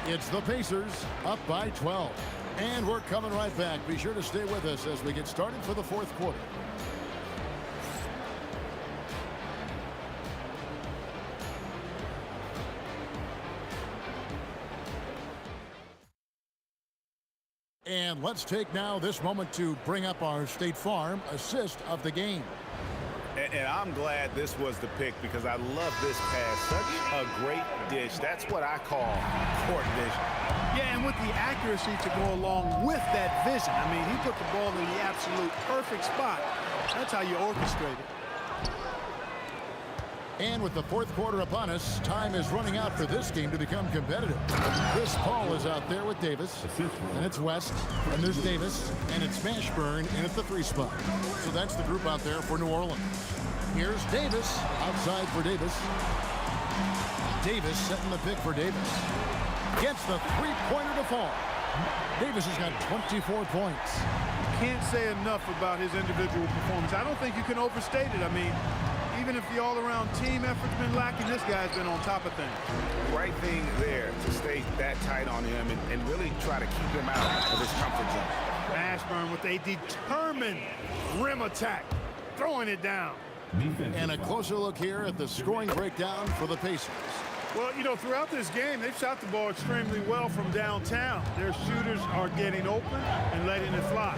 It's the Pacers up by 12. And we're coming right back. Be sure to stay with us as we get started for the fourth quarter. And let's take now this moment to bring up our State Farm assist of the game. And I'm glad this was the pick because I love this pass. Such a great dish. That's what I call court vision. Yeah, and with the accuracy to go along with that vision. I mean, he put the ball in the absolute perfect spot. That's how you orchestrate it. And with the fourth quarter upon us, time is running out for this game to become competitive. Chris Paul is out there with Davis, and it's West, and there's Davis, and it's Mashburn in at the 3 spot. So that's the group out there for New Orleans. Here's Davis, outside for Davis. Davis setting the pick for Davis. Gets the three-pointer to fall. Davis has got 24 points. Can't say enough about his individual performance. I don't think you can overstate it. I mean, even if the all-around team effort's been lacking, this guy's been on top of things. Right thing there to stay that tight on him and really try to keep him out of his comfort zone. Mashburn with a determined rim attack, throwing it down. And a closer look here at the scoring breakdown for the Pacers. Well, you know, throughout this game, they've shot the ball extremely well from downtown. Their shooters are getting open and letting it fly.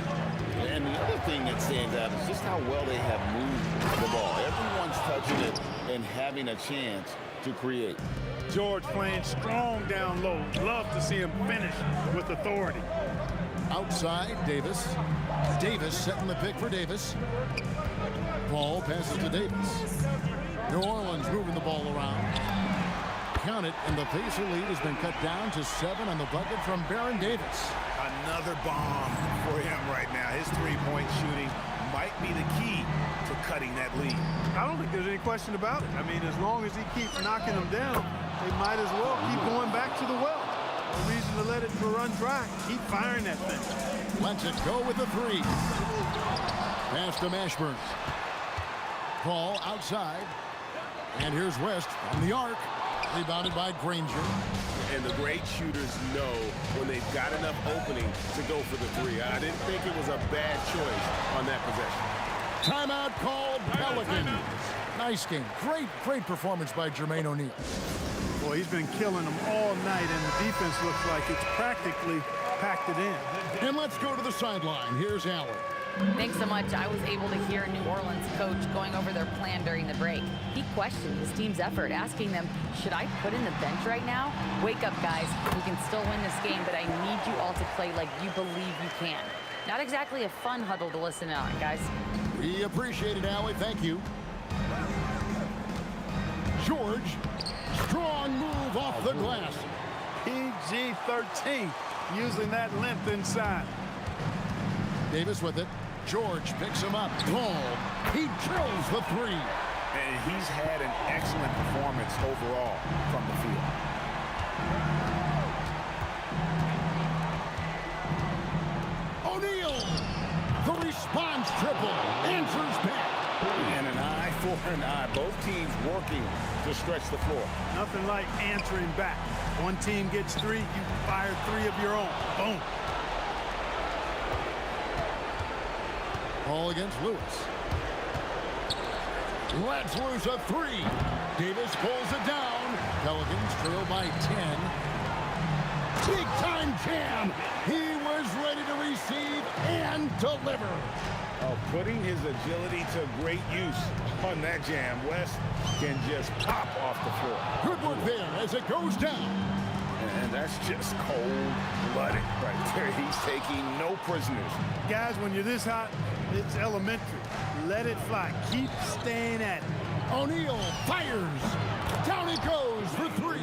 And the other thing that stands out is just how well they have moved the ball. Everyone's touching it and having a chance to create. George playing strong down low. Love to see him finish with authority. Outside, Davis. Davis setting the pick for Davis. Paul passes to Davis. New Orleans moving the ball around. Count it, and the Pacer lead has been cut down to 7 on the bucket from Baron Davis. Another bomb for him right now. His three-point shooting might be the key to cutting that lead. I don't think there's any question about it. I mean, as long as he keeps knocking them down, they might as well keep going back to the well. No reason to let it run dry. Keep firing that thing. Lets it go with the 3. Pass to Mashburn. Paul outside. And here's West from the arc. Rebounded by Granger. And the great shooters know when they've got enough opening to go for the 3. I didn't think it was a bad choice on that possession. Timeout called Pelicans. Nice game. Great performance by Jermaine O'Neal. Boy, he's been killing them all night, and the defense looks like it's practically packed it in. And let's go to the sideline. Here's Allen. Thanks so much. I was able to hear New Orleans coach going over their plan during the break. He questioned his team's effort, asking them, should I put in the bench right now? Wake up, guys. We can still win this game, but I need you all to play like you believe you can. Not exactly a fun huddle to listen on, guys. We appreciate it, Allie. Thank you. George, strong move off the glass. PG-13, using that length inside. Davis with it. George picks him up. Ball. He drills the 3. And he's had an excellent performance overall from the field. O'Neal. The response triple. Answers back. And an eye for an eye. Both teams working to stretch the floor. Nothing like answering back. One team gets 3, you fire 3 of your own. Boom. Ball against Lewis. Let's lose a 3. Davis pulls it down. Pelicans trail by 10. Big time jam. He was ready to receive and deliver. Putting his agility to great use on that jam. West can just pop off the floor. Good work there as it goes down. And that's just cold-blooded right there. He's taking no prisoners. Guys, when you're this hot, it's elementary. Let it fly. Keep staying at it. O'Neal fires. Down he goes for 3.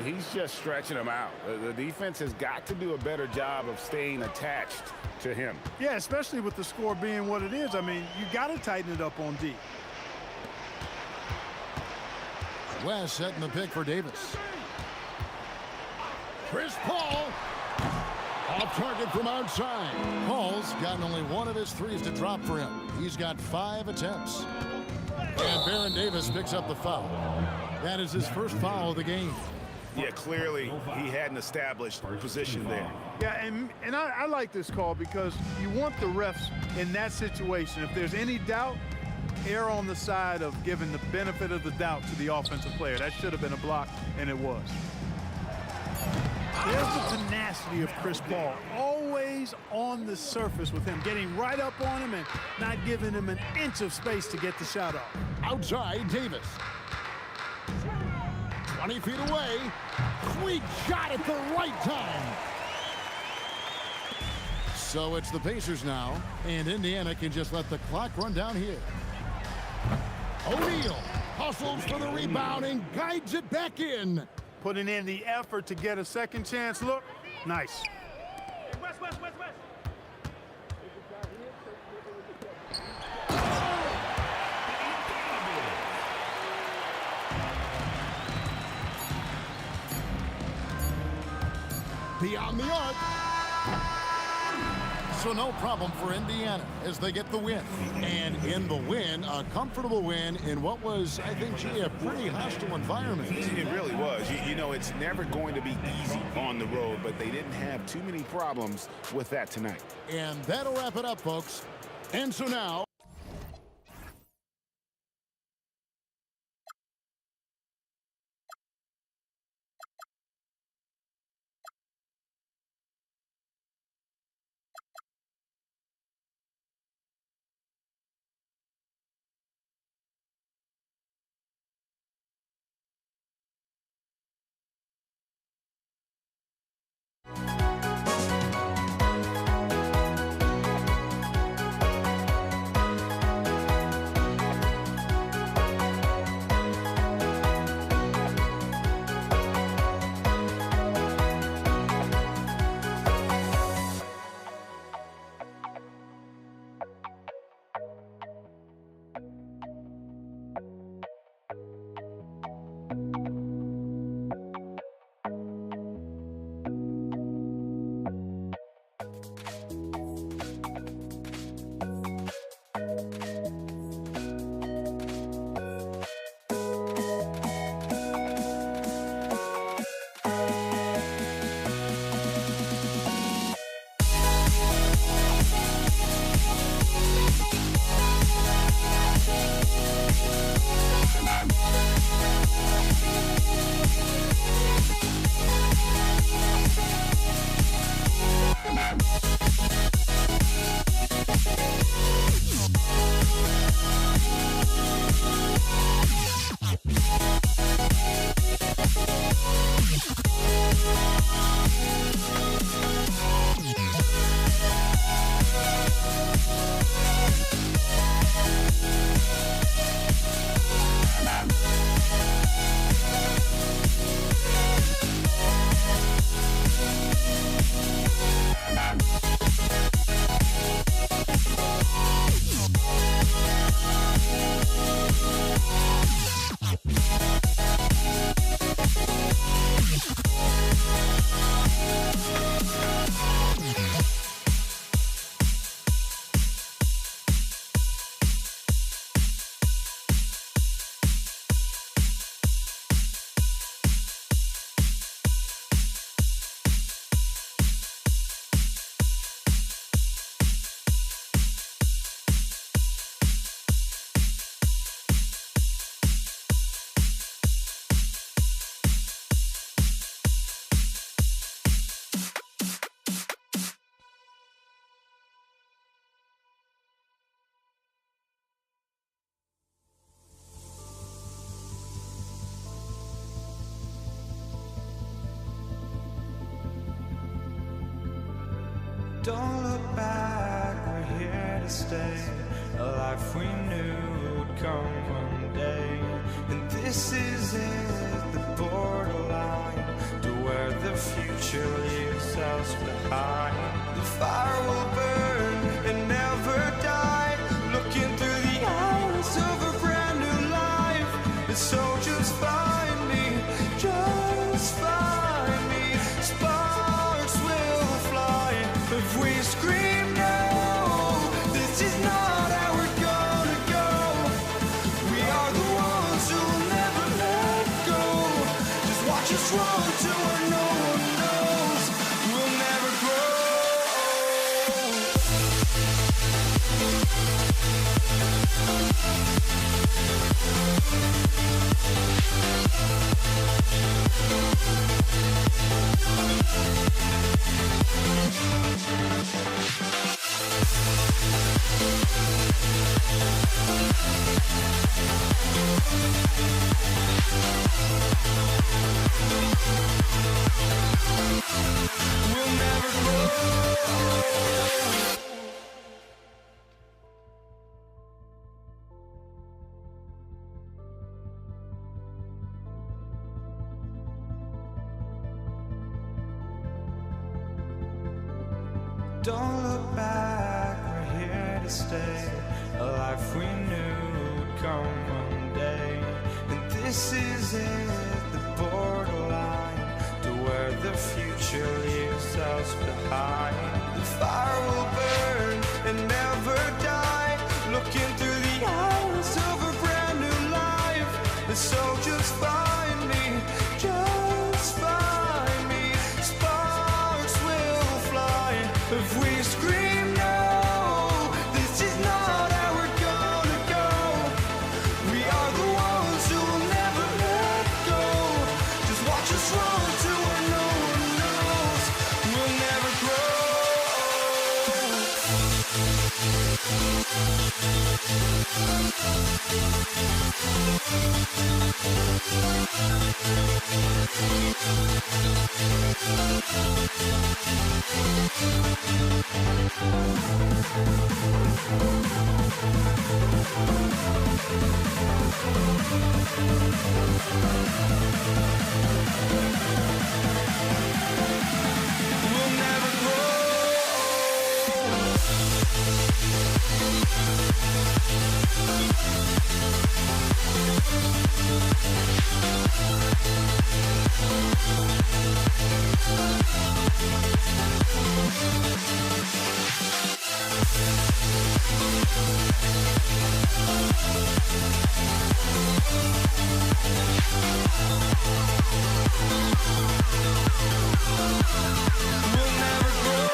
He's just stretching him out. The defense has got to do a better job of staying attached to him. Yeah, especially with the score being what it is. I mean, you got to tighten it up on D. West setting the pick for Davis. Chris Paul. Off target from outside. Paul's gotten only 1 of his 3s to drop for him. He's got 5 attempts. And Baron Davis picks up the foul. That is his first foul of the game. Yeah, clearly he had an established position there. Yeah, and I like this call because you want the refs in that situation. If there's any doubt, err on the side of giving the benefit of the doubt to the offensive player. That should have been a block, and it was. There's the tenacity of Chris Paul. Always on the surface with him, getting right up on him and not giving him an inch of space to get the shot off. Outside, Davis. 20 feet away. Sweet shot at the right time. So it's the Pacers now, and Indiana can just let the clock run down here. O'Neal hustles for the rebound and guides it back in. Putting in the effort to get a second chance look. Nice. West. Beyond the arc. So no problem for Indiana as they get the win. And in the win, a comfortable win in what was, I think, gee, a pretty hostile environment. It really was. You know, it's never going to be easy on the road, but they didn't have too many problems with that tonight. And that'll wrap it up, folks. And so now, Don't look back, we're here to stay. A life we knew would come one day. And this is it, the borderline to where the future leaves us behind. The fire will burn and never die, looking through the eyes of a brand new life. And so just find me, just find me. Sparks will fly if we scream no. This is not our wrong to where no one knows. We'll never grow. We'll never grow. Don't look back, we're here to stay. A life we knew would come one day. And this is it, the borderline to where the future leaves us behind. The fire will burn and never die, looking through the eyes of a brand new life. And so just find me, just find me. Sparks will fly if we scream no. This is not how we're gonna go. We are the ones who will never let go. Just watch us run to where no one knows. We'll never grow. We'll never grow. We'll never grow.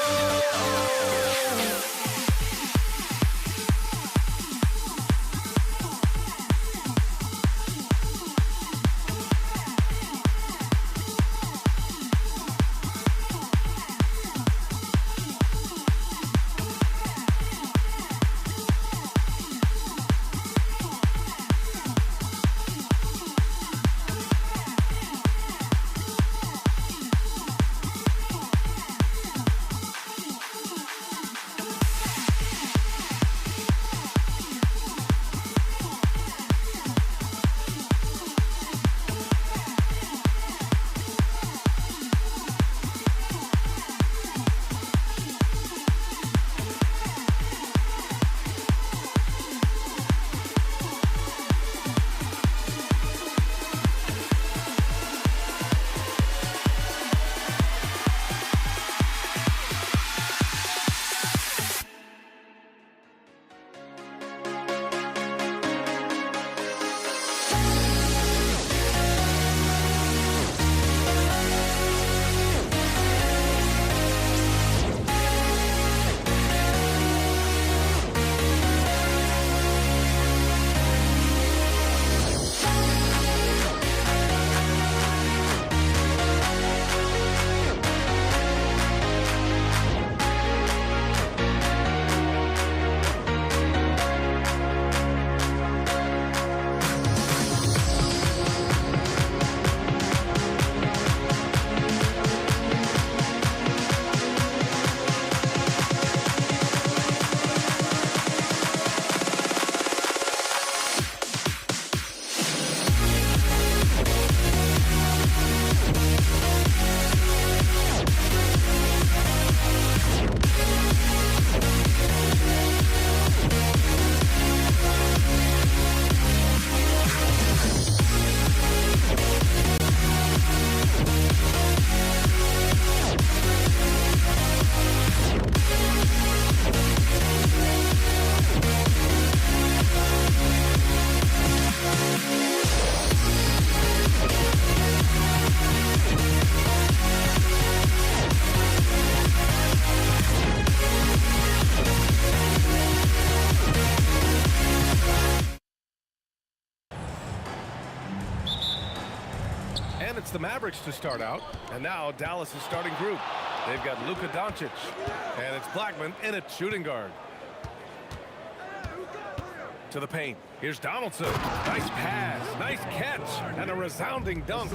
And it's the Mavericks to start out. And now Dallas' starting group. They've got Luka Doncic. And it's Blackman in at shooting guard. To the paint. Here's Donaldson. Nice pass, nice catch, and a resounding dunk.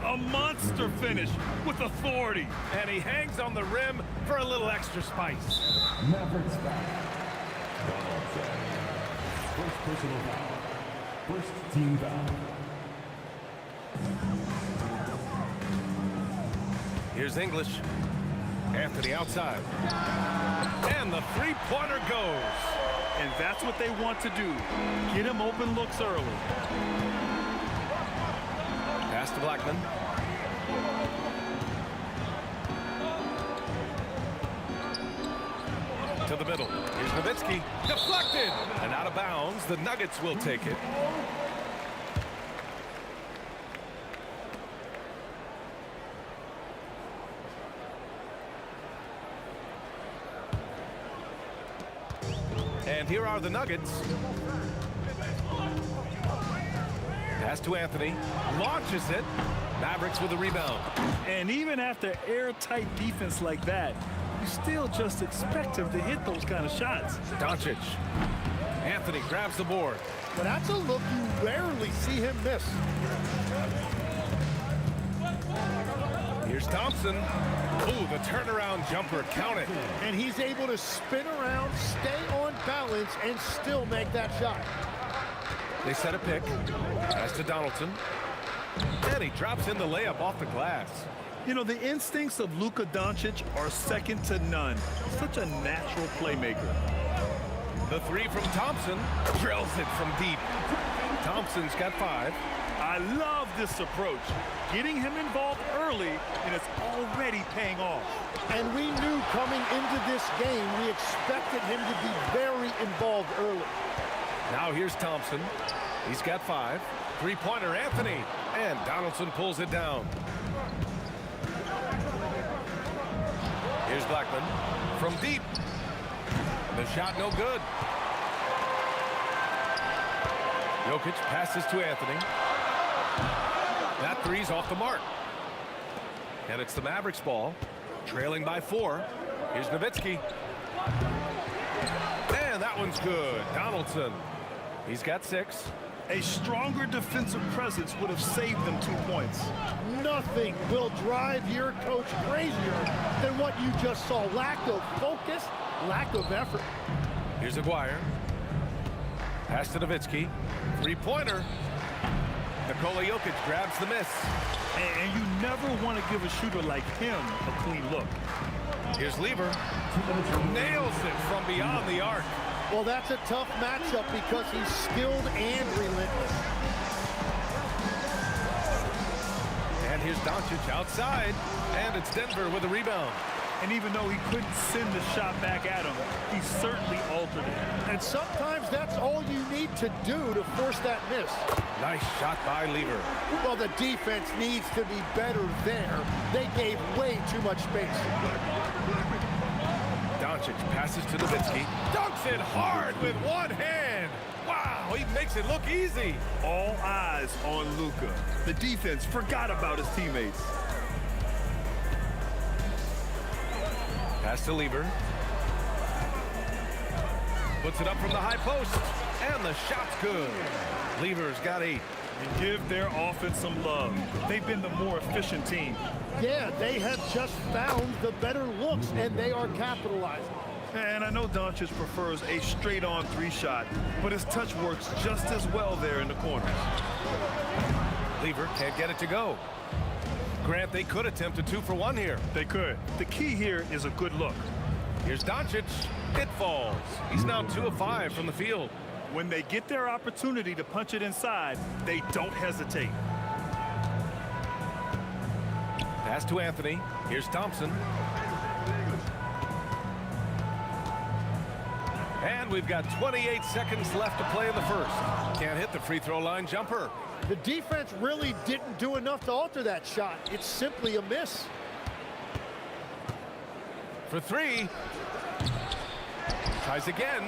A monster finish with authority. And he hangs on the rim for a little extra spice. Mavericks foul. Donaldson. First personal foul. First team foul. Here's English. Anthony outside. And the three-pointer goes. And that's what they want to do. Get him open looks early. Pass to Blackman. To the middle. Here's Nowitzki. Deflected. And out of bounds. The Nuggets will take it. And here are the Nuggets. Pass to Anthony. Launches it. Mavericks with a rebound. And even after airtight defense like that, you still just expect him to hit those kind of shots. Doncic. Anthony grabs the board. But that's a look you rarely see him miss. Here's Thompson. Ooh, the turnaround jumper. Count it. And he's able to spin around, stay on balance, and still make that shot. They set a pick. Pass to Donaldson. And he drops in the layup off the glass. You know, the instincts of Luka Doncic are second to none. Such a natural playmaker. The three from Thompson. Drills it from deep. Thompson's got 5. I love this approach. Getting him involved early, and it's already paying off. And we knew coming into this game, we expected him to be very involved early. Now here's Thompson. He's got 5. Three-pointer, Anthony. And Donaldson pulls it down. Here's Blackman from deep. The shot no good. Jokic passes to Anthony. That three's off the mark. And it's the Mavericks ball, trailing by 4. Here's Nowitzki. And that one's good. Donaldson. He's got 6. A stronger defensive presence would have saved them 2 points. Nothing will drive your coach crazier than what you just saw. Lack of focus, lack of effort. Here's Aguirre. Pass to Nowitzki. Three-pointer. Nikola Jokic grabs the miss. And you never want to give a shooter like him a clean look. Here's Lever. Nails it from beyond the arc. Well, that's a tough matchup because he's skilled and relentless. And here's Doncic outside. And it's Denver with a rebound. And even though he couldn't send the shot back at him, he certainly altered it. And sometimes that's all you need to do to force that miss. Nice shot by Lever. Well, the defense needs to be better there. They gave way too much space. Doncic passes to Nowitzki. Dunks it hard with one hand. Wow, he makes it look easy. All eyes on Luka. The defense forgot about his teammates. Pass to Lever. Puts it up from the high post. And the shot's good. Lever's got 8. And give their offense some love. They've been the more efficient team. Yeah, they have just found the better looks, and they are capitalizing. And I know Doncic prefers a straight-on 3 shot, but his touch works just as well there in the corners. Lever can't get it to go. Grant, they could attempt a 2-for-1 here. They could. The key here is a good look. Here's Doncic. It falls. He's now 2 of 5 from the field. When they get their opportunity to punch it inside, they don't hesitate. Pass to Anthony. Here's Thompson. And we've got 28 seconds left to play in the first. Can't hit the free throw line jumper. The defense really didn't do enough to alter that shot. It's simply a miss. For 3. Tries again.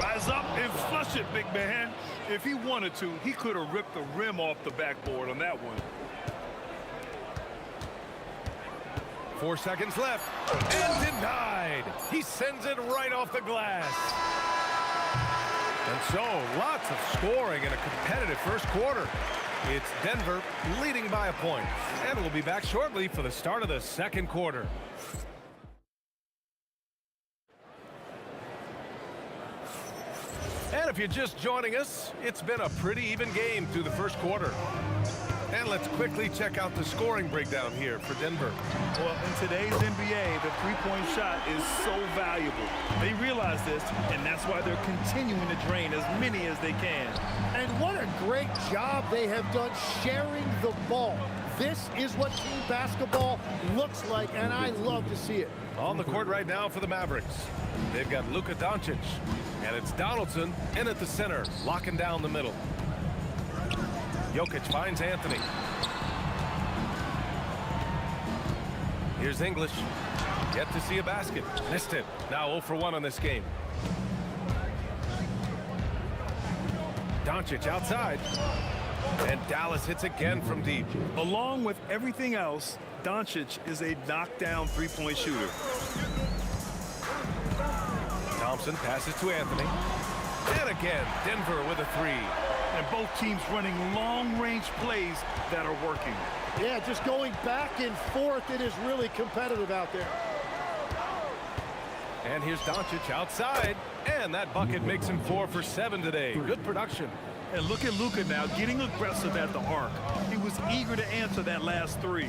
Rise up and flush it, big man. If he wanted to, he could have ripped the rim off the backboard on that one. 4 seconds left. And denied. He sends it right off the glass. And so, lots of scoring in a competitive first quarter. It's Denver leading by a point. And we'll be back shortly for the start of the second quarter. And if you're just joining us, it's been a pretty even game through the first quarter. And let's quickly check out the scoring breakdown here for Denver. Well, in today's NBA, the three-point shot is so valuable. They realize this, and that's why they're continuing to drain as many as they can. And what a great job they have done sharing the ball. This is what team basketball looks like, and I love to see it. On the court right now for the Mavericks, they've got Luka Doncic, and it's Donaldson in at the center, locking down the middle. Jokic finds Anthony. Here's English. Yet to see a basket. Missed it. Now 0 for 1 on this game. Doncic outside. And Dallas hits again from deep. Along with everything else, Doncic is a knockdown three-point shooter. Thompson passes to Anthony. And again, Denver with a three. And both teams running long-range plays that are working. Yeah, just going back and forth. It is really competitive out there. And here's Doncic outside. And that bucket makes him 4 for 7 today. Good production. And look at Luka now getting aggressive at the arc. He was eager to answer that last three.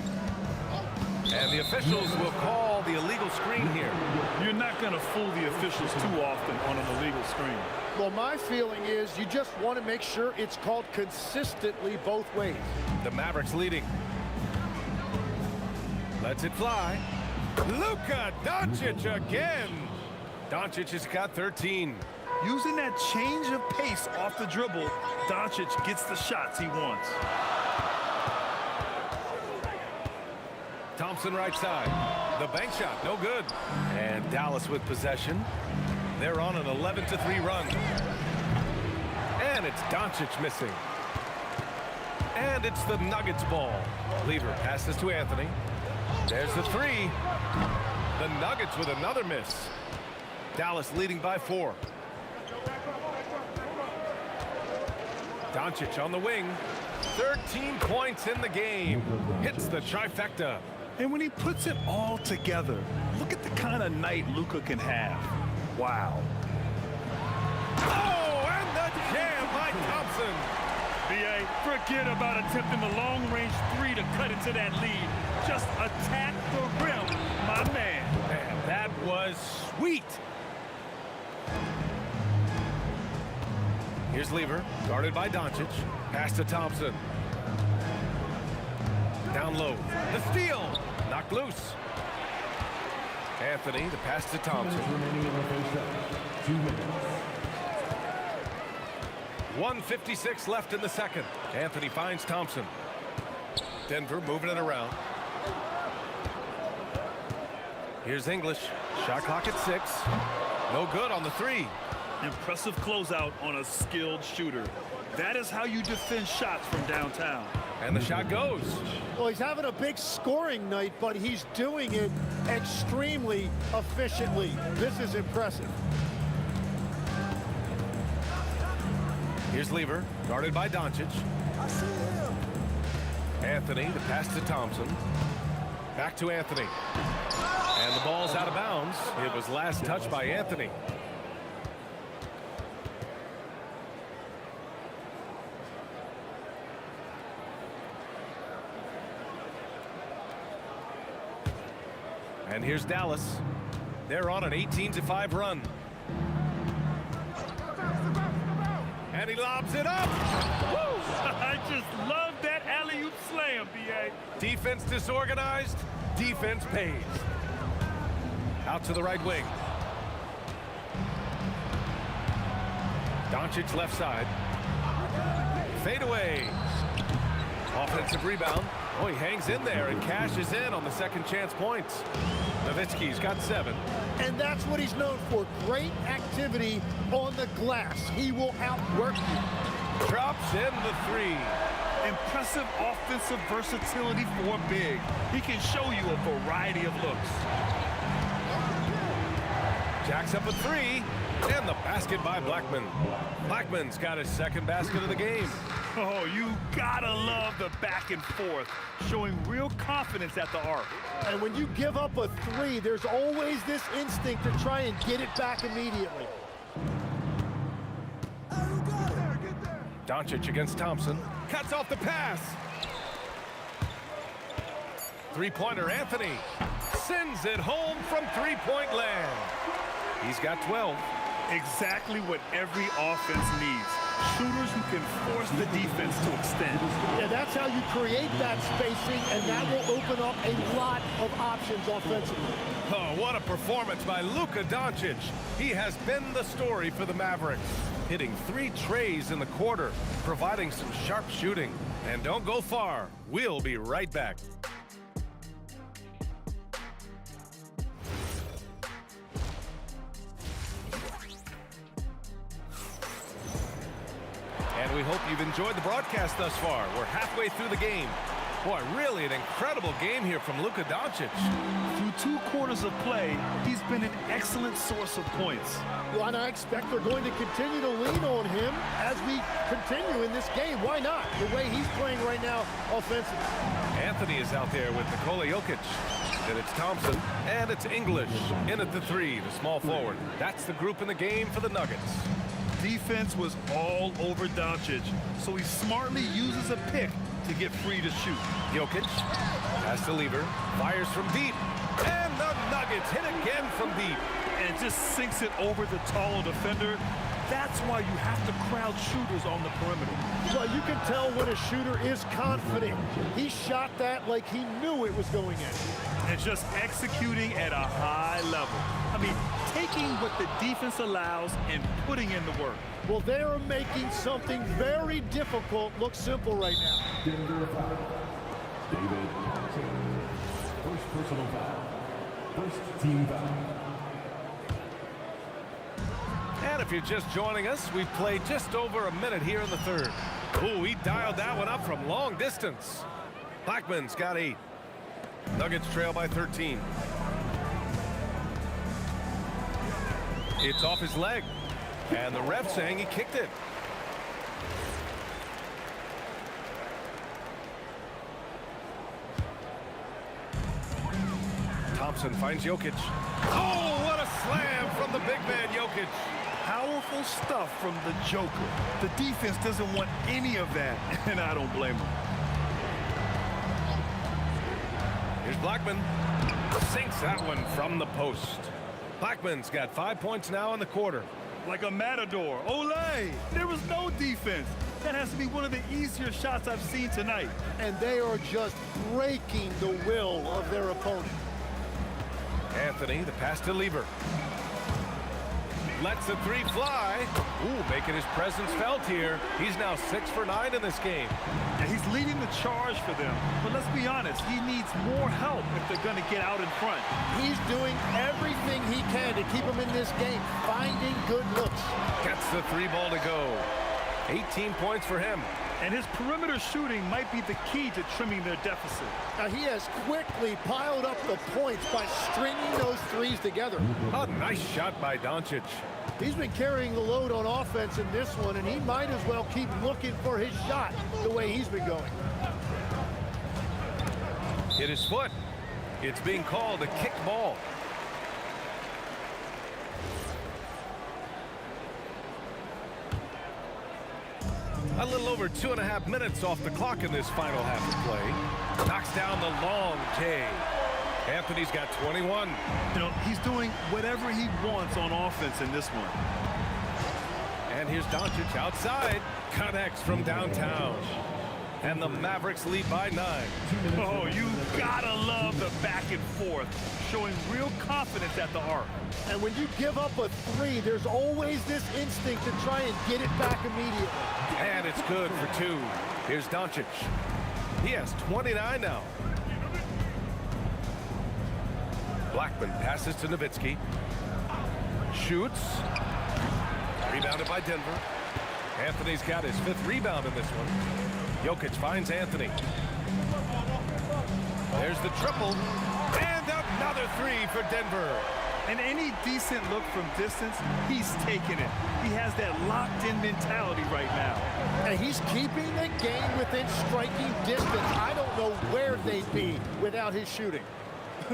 And the officials will call the illegal screen here. You're not going to fool the officials too often on an illegal screen. Well, my feeling is you just want to make sure it's called consistently both ways. The Mavericks leading. Lets it fly. Luka Doncic again. Doncic has got 13. Using that change of pace off the dribble, Doncic gets the shots he wants. Thompson right side. The bank shot, no good. And Dallas with possession. They're on an 11-3 run. And it's Doncic missing. And it's the Nuggets ball. Lever passes to Anthony. There's the three. The Nuggets with another miss. Dallas leading by 4. Doncic on the wing. 13 points in the game. Hits the trifecta. And when he puts it all together, look at the kind of night Luka can have. Wow. Oh, and the jam by Thompson. B.A., forget about attempting the long-range three to cut into that lead. Just attack the rim, my man. And that was sweet. Here's Lever, guarded by Doncic. Pass to Thompson. Down low. The steal. Knocked loose. Anthony, the pass to Thompson. 1:56 left in the second. Anthony finds Thompson. Denver moving it around. Here's English. Shot clock at 6. No good on the three. Impressive closeout on a skilled shooter. That is how you defend shots from downtown. And the shot goes. Well, he's having a big scoring night, but he's doing it extremely efficiently. This is impressive. Here's Lever, guarded by Doncic. Anthony, the pass to Thompson. Back to Anthony. And the ball's out of bounds. It was last touched by Anthony. And here's Dallas. They're on an 18-5 run. And he lobs it up. Woo! I just love that alley-oop slam, B.A. Defense disorganized. Defense pays. Out to the right wing. Doncic left side. Fade away. Offensive rebound. Oh, he hangs in there and cashes in on the second chance points. Nowitzki's got 7. And that's what he's known for. Great activity on the glass. He will outwork you. Drops in the 3. Impressive offensive versatility for a big. He can show you a variety of looks. Jacks up a three, and the basket by Blackman. Blackman's got his second basket of the game. Oh, you gotta love the back and forth, showing real confidence at the arc. And when you give up a three, there's always this instinct to try and get it back immediately. Doncic against Thompson. Cuts off the pass. Three-pointer Anthony sends it home from three-point land. He's got 12. Exactly what every offense needs. Shooters who can force the defense to extend. Yeah, that's how you create that spacing, and that will open up a lot of options offensively. Oh, what a performance by Luka Doncic. He has been the story for the Mavericks, hitting 3 trays in the quarter, providing some sharp shooting. And don't go far. We'll be right back. And we hope you've enjoyed the broadcast thus far. We're halfway through the game. Boy, really an incredible game here from Luka Doncic. Through 2 quarters of play, he's been an excellent source of points. Well, and I expect they're going to continue to lean on him as we continue in this game. Why not? The way he's playing right now offensively. Anthony is out there with Nikola Jokic. Then it's Thompson, and it's English in at the 3, the small forward. That's the group in the game for the Nuggets. Defense was all over Doncic, so he smartly uses a pick to get free to shoot. Jokic, pass to Lever, fires from deep, and the Nuggets hit again from deep. And just sinks it over the taller defender. That's why you have to crowd shooters on the perimeter. Well, you can tell when a shooter is confident. He shot that like he knew it was going in. And just executing at a high level. I mean, taking what the defense allows and putting in the work. Well, they are making something very difficult look simple right now. Denver foul. David Thompson. First personal foul. First team foul. And if you're just joining us, we've played just over a minute here in the third. Ooh, he dialed that one up from long distance. Blackman's got 8. Nuggets trail by 13. It's off his leg. And the ref saying he kicked it. Thompson finds Jokic. Oh, what a slam from the big man, Jokic. Powerful stuff from the Joker. The defense doesn't want any of that, and I don't blame him. Here's Blackman. Sinks that one from the post. Blackman's got 5 points now in the quarter. Like a matador. Olay! There was no defense. That has to be one of the easier shots I've seen tonight. And they are just breaking the will of their opponent. Anthony, the pass to Lever. Lets the 3 fly. Ooh, making his presence felt here. He's now 6 for 9 in this game. Yeah, he's leading the charge for them. But let's be honest, he needs more help if they're going to get out in front. He's doing everything he can to keep them in this game, finding good looks. Gets the 3 ball to go. 18 points for him. And his perimeter shooting might be the key to trimming their deficit. Now, he has quickly piled up the points by stringing those 3s together. A nice shot by Doncic. He's been carrying the load on offense in this one, and he might as well keep looking for his shot the way he's been going. Hit his foot. It's being called a kicked ball. A little over 2.5 minutes off the clock in this final half of play. Knocks down the long J. Anthony's got 21. You know, he's doing whatever he wants on offense in this one. And here's Doncic outside. Connects from downtown. And the Mavericks lead by 9. Oh, you gotta love the back and forth, showing real confidence at the arc. And when you give up a 3, there's always this instinct to try and get it back immediately. And it's good for 2. Here's Doncic. He has 29 now. Blackman passes to Nowitzki. Shoots. Rebounded by Denver. Anthony's got his 5th rebound in this one. Jokic finds Anthony. There's the triple. And another 3 for Denver. And any decent look from distance, he's taking it. He has that locked-in mentality right now. And he's keeping the game within striking distance. I don't know where they'd be without his shooting.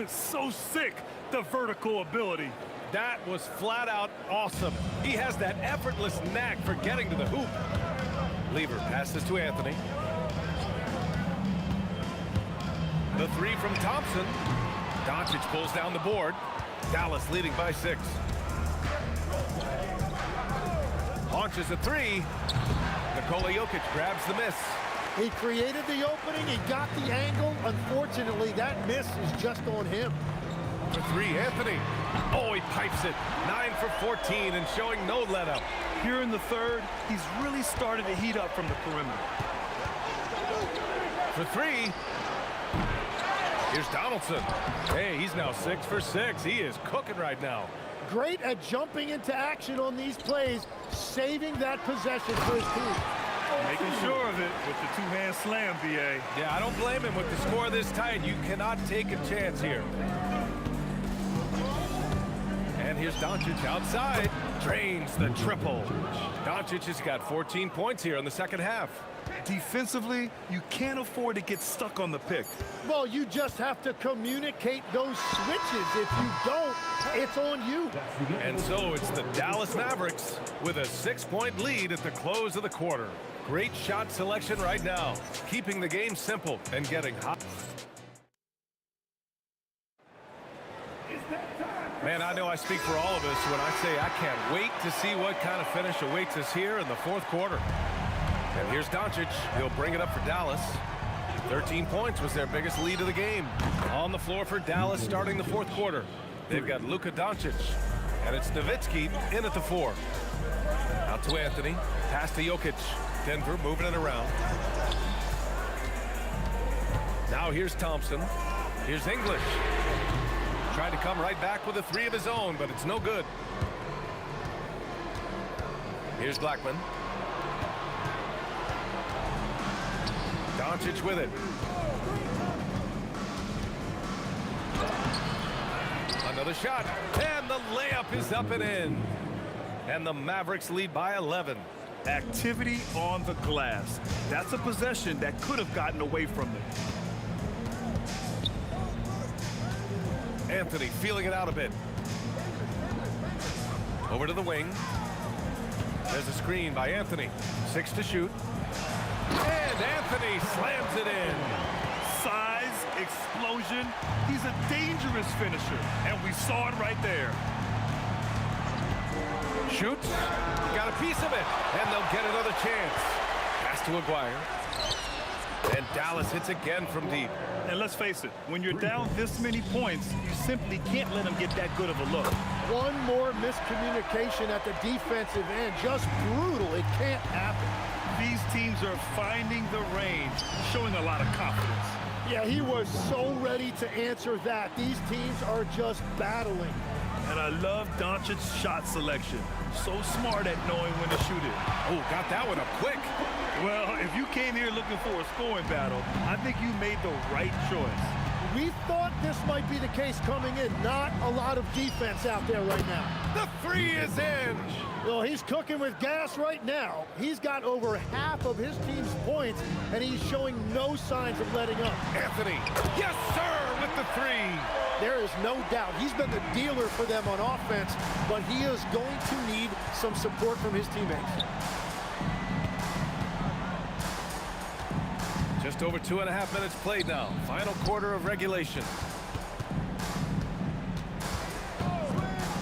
So sick, the vertical ability. That was flat out awesome. He has that effortless knack for getting to the hoop. Lever passes to Anthony. The 3 from Thompson. Doncic pulls down the board. Dallas leading by 6. Launches a 3. Nikola Jokic grabs the miss. He created the opening. He got the angle. Unfortunately, that miss is just on him. For 3, Anthony. Oh, he pipes it. 9 for 14 and showing no let-up. Here in the 3rd, he's really started to heat up from the perimeter. For 3. Here's Donaldson. Hey, he's now 6 for 6. He is cooking right now. Great at jumping into action on these plays, saving that possession for his team. Making sure of it with the 2-hand slam, B.A. Yeah, I don't blame him with the score this tight. You cannot take a chance here. And here's Doncic outside. Drains the triple. Doncic has got 14 points here in the 2nd half. Defensively, you can't afford to get stuck on the pick. Well, you just have to communicate those switches. If you don't, it's on you. And so it's the Dallas Mavericks with a 6-point lead at the close of the quarter. Great shot selection right now, keeping the game simple and getting hot. Man, I know I speak for all of us when I say I can't wait to see what kind of finish awaits us here in the 4th quarter. And here's Doncic. He'll bring it up for Dallas. 13 points was their biggest lead of the game. On the floor for Dallas starting the 4th quarter. They've got Luka Doncic. And it's Nowitzki in at the 4. Out to Anthony. Pass to Jokic. Denver moving it around. Now here's Thompson. Here's English. Tried to come right back with a 3 of his own, but it's no good. Here's Blackman. Doncic with it. Another shot, and the layup is up and in. And the Mavericks lead by 11. Activity on the glass. That's a possession that could have gotten away from them. Anthony feeling it out a bit. Over to the wing. There's a screen by Anthony. 6 to shoot. And Anthony slams it in. Size, explosion. He's a dangerous finisher, and we saw it right there. Shoots. Got a piece of it, and they'll get another chance. Pass to Aguirre. And Dallas hits again from deep. And let's face it, when you're down this many points, you simply can't let them get that good of a look. One more miscommunication at the defensive end. Just brutal. It can't happen. These teams are finding the range, showing a lot of confidence. Yeah, he was so ready to answer that. These teams are just battling. And I love Doncic's shot selection. So smart at knowing when to shoot it. Oh, got that one up quick. Well, if you came here looking for a scoring battle, I think you made the right choice. We thought this might be the case coming in. Not a lot of defense out there right now. The 3 is in. Well, he's cooking with gas right now. He's got over half of his team's points, and he's showing no signs of letting up. Anthony, yes, sir, with the 3. There is no doubt he's been the dealer for them on offense, but he is going to need some support from his teammates. Just over 2.5 minutes played now. Final quarter of regulation.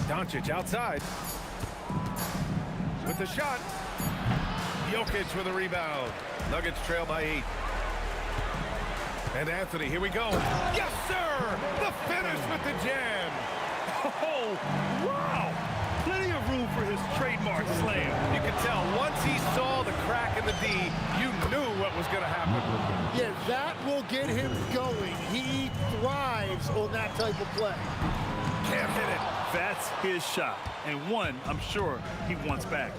Doncic outside. With the shot. Jokic with a rebound. Nuggets trail by 8. And Anthony, here we go. Yes, sir! The finish with the jam. Oh, wow! Plenty of room for his trademark slam. You could tell once he saw the crack in the D, you knew what was going to happen. Yeah, that will get him going. He thrives on that type of play. Can't hit it. That's his shot, and one I'm sure he wants back.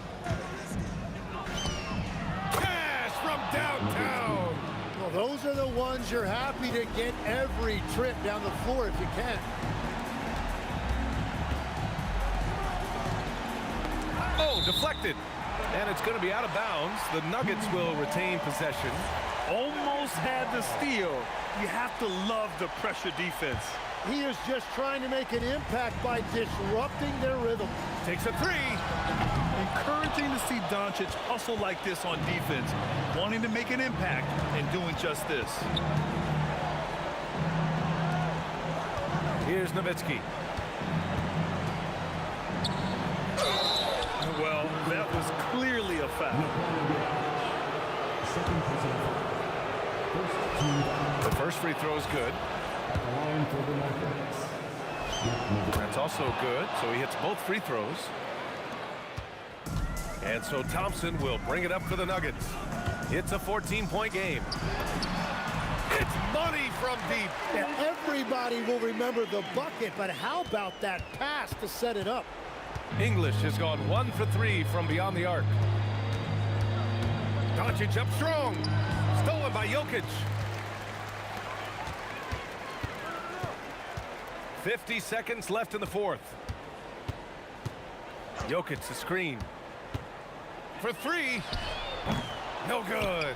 ones you're happy to get every trip down the floor if you can. Oh, deflected. And it's going to be out of bounds. The Nuggets will retain possession. Almost had the steal. You have to love the pressure defense. He is just trying to make an impact by disrupting their rhythm. Takes a three. Encouraging to see Doncic hustle like this on defense, wanting to make an impact and doing just this. Here's Nowitzki. Well, that was clearly a foul. The first free throw is good. That's also good, so he hits both free throws. And so Thompson will bring it up for the Nuggets. It's a 14-point game. It's money from deep. Yeah, everybody will remember the bucket, but how about that pass to set it up? English has gone 1 for 3 from beyond the arc. Doncic up strong. Stolen by Jokic. 50 seconds left in the fourth. Jokic the screen. For three. No good.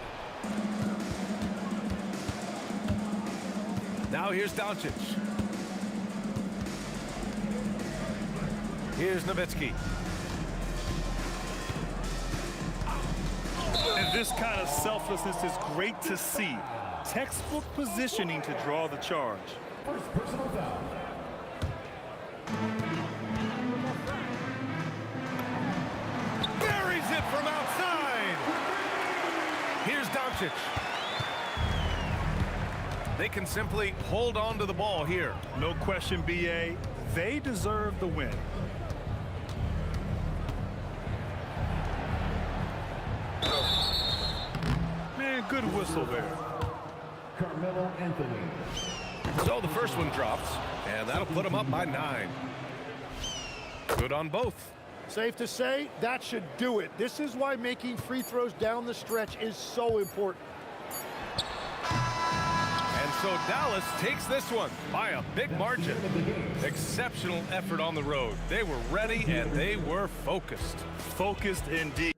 Now here's Doncic. Here's Nowitzki. And this kind of selflessness is great to see. Textbook positioning to draw the charge. First personal foul. Buries it from outside. Here's Doncic. They can simply hold on to the ball here. No question, BA. They deserve the win. Man, good whistle there. Carmelo Anthony. So the first one drops, and that'll put them up by 9. Good on both. Safe to say, that should do it. This is why making free throws down the stretch is so important. And so Dallas takes this one by a big margin. Exceptional effort on the road. They were ready and they were focused. Focused indeed.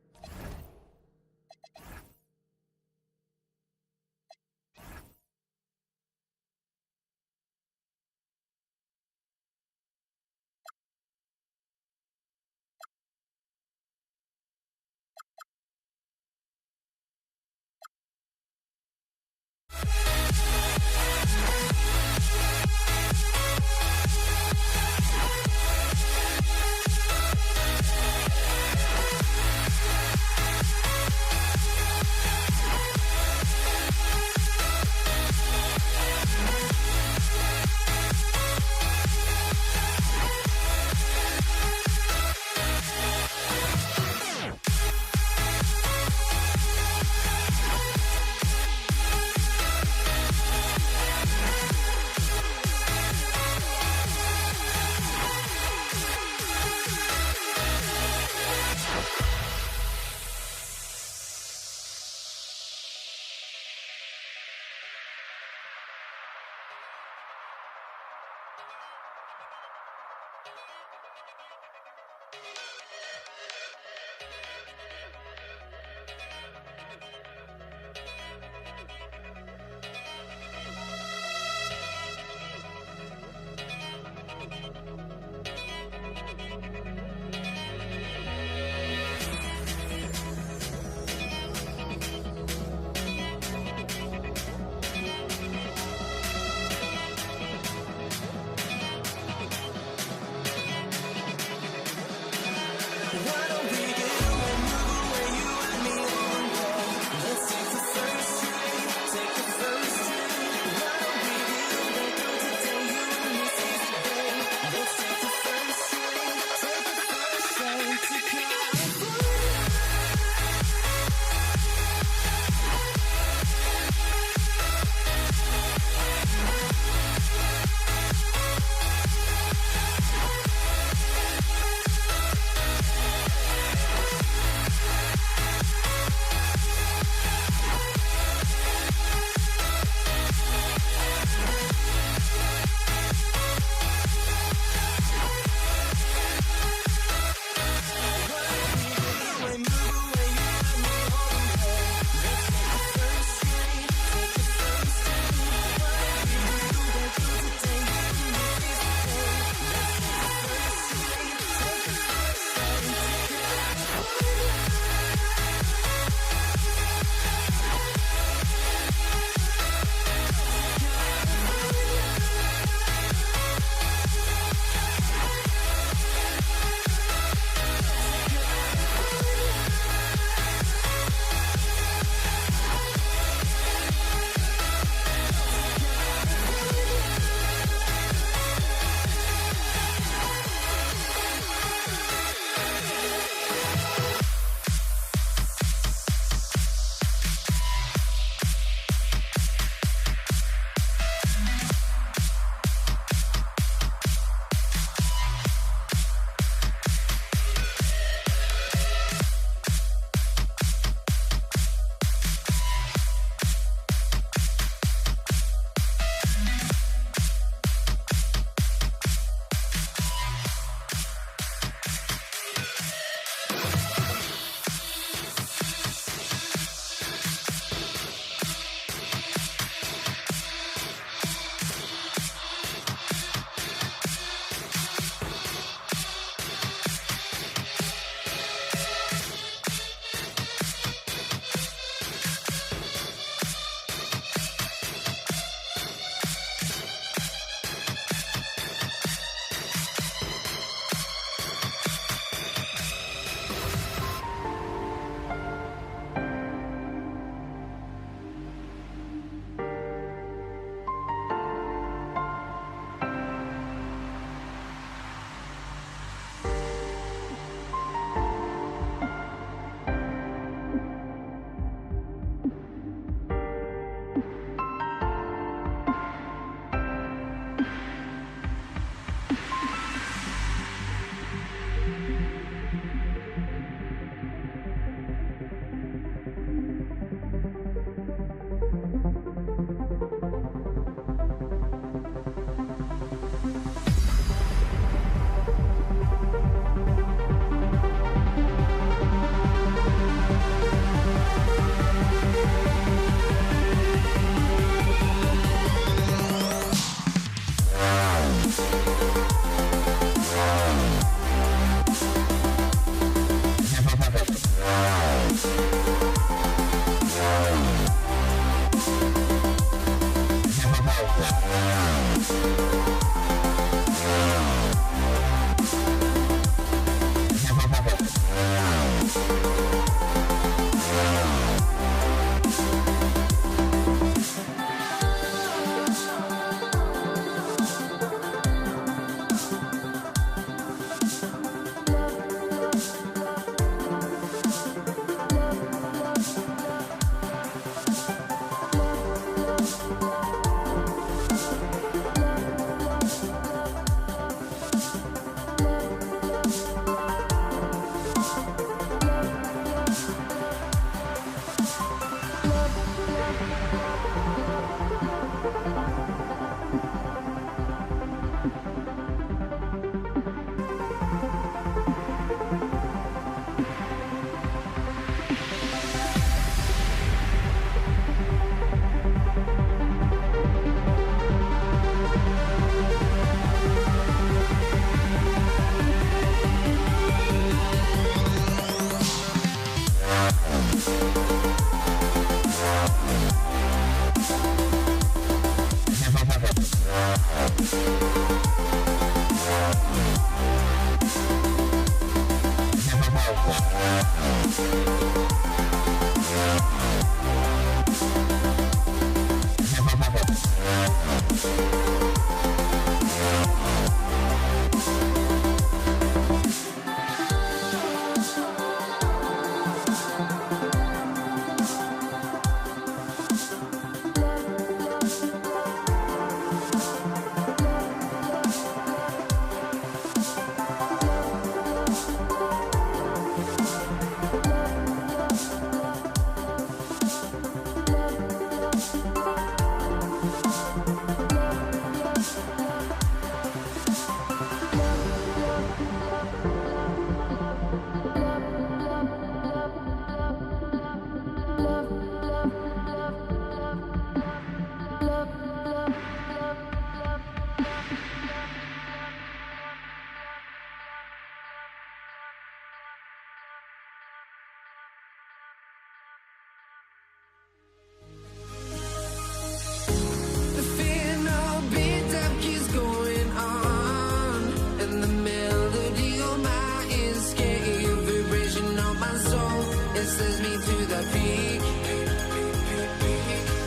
The fear no beat-up keeps going on, and the melody on my escape, vibration on my soul, it sends me to the peak.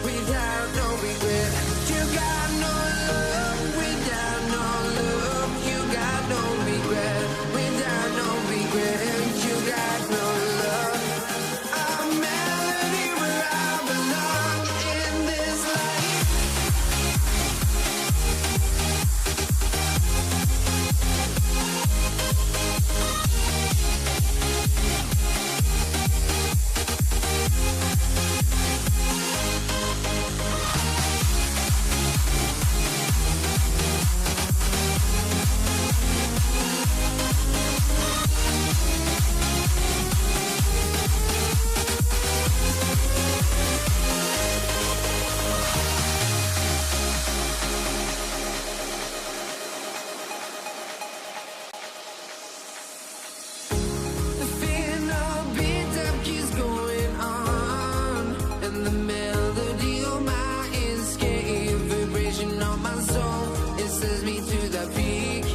Without no regret, you got no love. Without no love, you got no regret. Without no regret, you got no love. A melody where I belong in this life. The fear no beat-up keeps going on, and the melody on my escape, vibration on my soul, it sends me to the peak.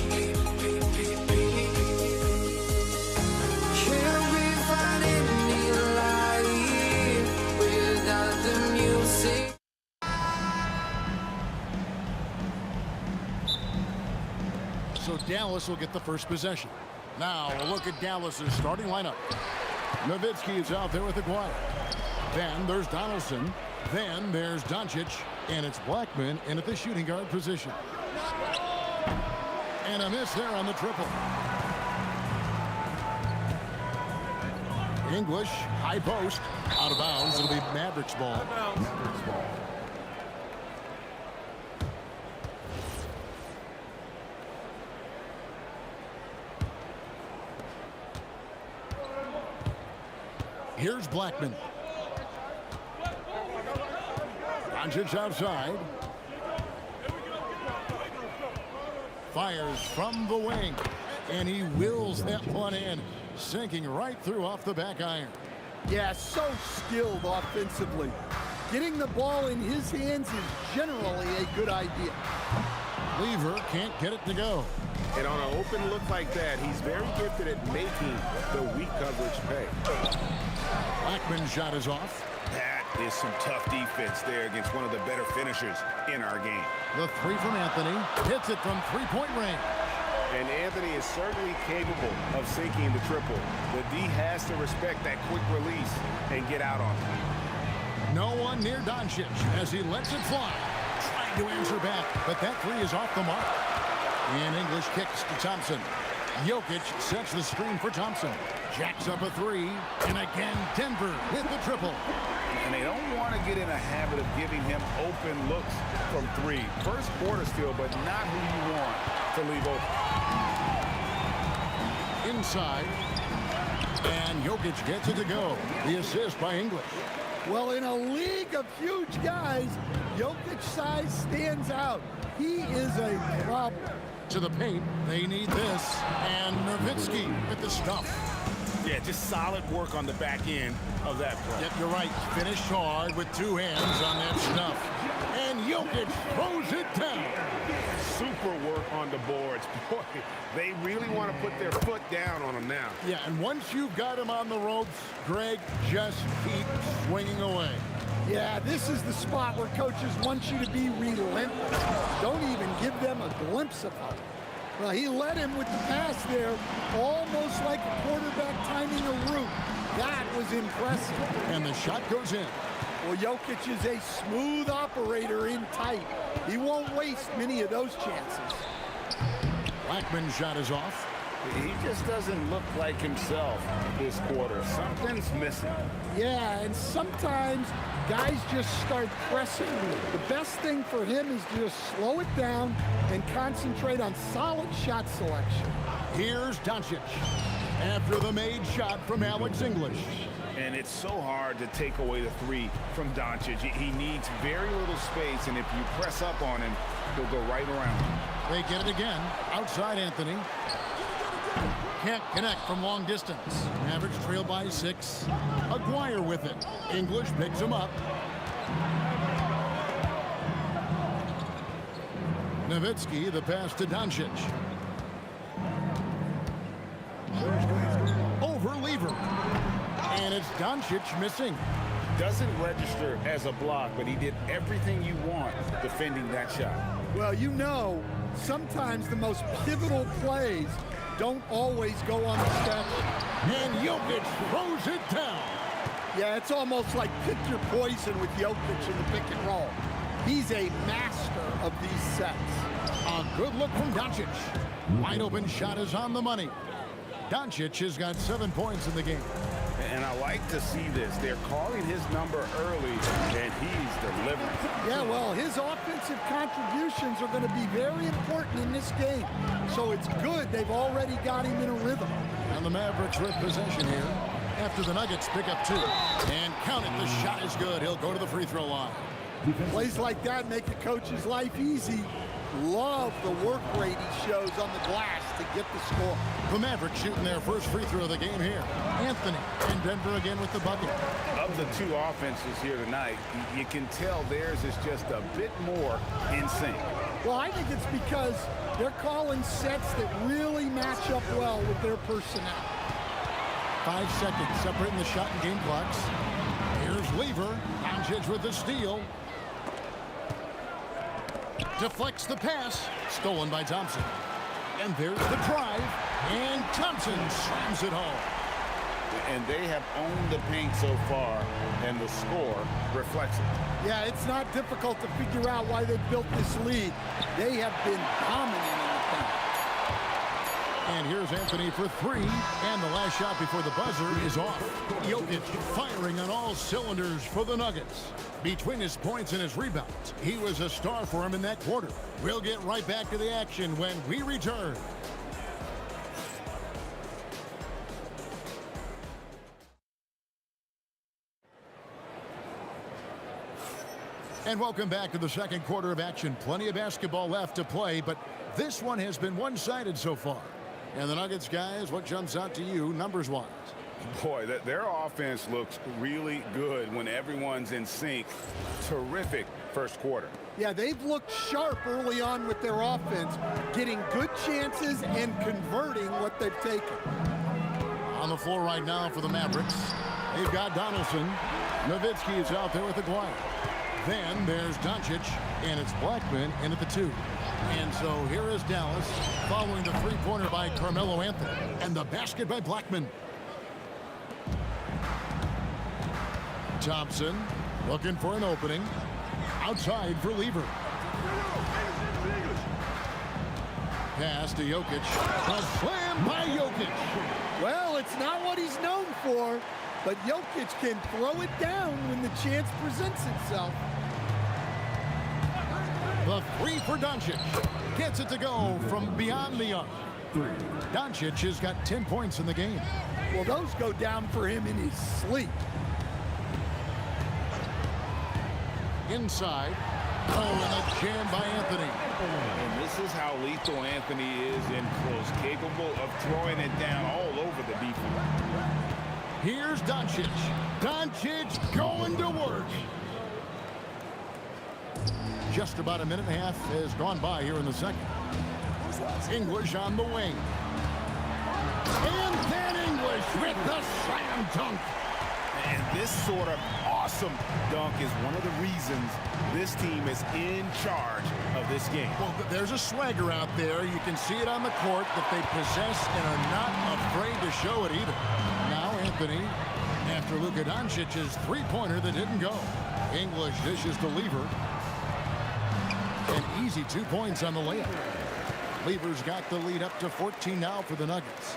Can we find any light without the music? So Dallas will get the first possession. Now a look at Dallas's starting lineup. Nowitzki is out there with Aguirre. Then there's Donaldson. Then there's Doncic. And it's Blackman in at the shooting guard position. And a miss there on the triple. English, high post, out of bounds. It'll be Mavericks ball. Here's Blackman. Doncic outside. Fires from the wing. And he wills that one in. Sinking right through off the back iron. Yeah, so skilled offensively. Getting the ball in his hands is generally a good idea. Lever can't get it to go. And on an open look like that, he's very gifted at making the weak coverage pay. Blackman's shot is off. That is some tough defense there against one of the better finishers in our game. The three from Anthony. Hits it from three-point range. And Anthony is certainly capable of sinking the triple. The D has to respect that quick release and get out on it. No one near Doncic as he lets it fly. Trying to answer back, but that three is off the mark. And English kicks to Thompson. Jokic sets the screen for Thompson. Jacks up a three. And again, Denver hit the triple. And they don't want to get in a habit of giving him open looks from three. First quarter still, but not who you want to leave open. Inside. And Jokic gets it to go. The assist by English. Well, in a league of huge guys, Jokic's size stands out. He is a problem. To the paint, they need this. And Nowitzki with the stuff. Yeah, just solid work on the back end of that play. Yep, you're right. Finished hard with two hands on that stuff. And Jokic throws it down. super work on the boards. Boy, they really want to put their foot down on them now. Yeah, and once you've got him on the ropes, Greg, just keep swinging away. Yeah, this is the spot where coaches want you to be relentless. Don't even give them a glimpse of hope. Well, he led him with the pass there, almost like a quarterback timing a route. That was impressive. And the shot goes in. Well, Jokic is a smooth operator in tight. He won't waste many of those chances. Blackman's shot is off. He just doesn't look like himself this quarter. Something's missing. Yeah, and sometimes guys just start pressing. The best thing for him is to just slow it down and concentrate on solid shot selection. Here's Doncic after the made shot from Alex English. And it's so hard to take away the three from Doncic. He needs very little space, and if you press up on him, he'll go right around him. They get it again. Outside Anthony. Can't connect from long distance. Mavericks trail by 6. Aguirre with it. English picks him up. Nowitzki, the pass to Doncic. Over Lever. And it's Doncic missing. Doesn't register as a block, but he did everything you want defending that shot. Well, you know, sometimes the most pivotal plays don't always go on the step. And Jokic throws it down. Yeah, it's almost like pick your poison with Jokic in the pick and roll. He's a master of these sets. A good look from Doncic. Wide open shot is on the money. Doncic has got 7 points in the game. And I like to see this. They're calling his number early, and he's delivering. Yeah, well, his offensive contributions are going to be very important in this game. So it's good they've already got him in a rhythm. And the Mavericks with possession here after the Nuggets pick up 2. And count it, the shot is good. He'll go to the free throw line. Plays like that make the coach's life easy. Love the work rate he shows on the glass to get the score. The Mavericks shooting their first free throw of the game here. Anthony and Denver again with the bucket. Of the two offenses here tonight, you can tell theirs is just a bit more in sync. Well, I think it's because they're calling sets that really match up well with their personnel. 5 seconds separating the shot and game clocks. Here's Lever. Doncic with the steal. Deflects the pass. Stolen by Thompson. And there's the drive. And Thompson slams it home. And they have owned the paint so far, and the score reflects it. Yeah, it's not difficult to figure out why they built this lead. They have been dominant in the paint. And here's Anthony for 3. And the last shot before the buzzer is off. Jokic firing on all cylinders for the Nuggets. Between his points and his rebounds, he was a star for him in that quarter. We'll get right back to the action when we return. And welcome back to the second quarter of action. Plenty of basketball left to play, but this one has been one-sided so far. And the Nuggets, guys, what jumps out to you numbers-wise? Boy, their offense looks really good when everyone's in sync. Terrific first quarter. Yeah, they've looked sharp early on with their offense, getting good chances and converting what they've taken. On the floor right now for the Mavericks, they've got Donaldson. Nowitzki is out there with Aguirre. Then there's Doncic, and it's Blackman in at the 2. And so here is Dallas, following the three-pointer by Carmelo Anthony, and the basket by Blackman. Thompson looking for an opening. Outside for Lever. Pass to Jokic. A slam by Jokic. Well, it's not what he's known for, but Jokic can throw it down when the chance presents itself. The 3 for Doncic. Gets it to go from beyond the arc. Doncic has got 10 points in the game. Well, those go down for him in his sleep. Inside. Oh, and a jam by Anthony. And this is how lethal Anthony is in close, capable of throwing it down all over the defense. Here's Doncic. Doncic going to work. Just about a minute and a half has gone by here in the second. English on the wing. And then English with the slam dunk. And this sort of awesome dunk is one of the reasons this team is in charge of this game. Well, there's a swagger out there. You can see it on the court that they possess and are not afraid to show it either. Now Anthony, after Luka Doncic's three-pointer that didn't go. English dishes to Lever. An easy 2 points on the layup. Lever's got the lead up to 14 now for the Nuggets.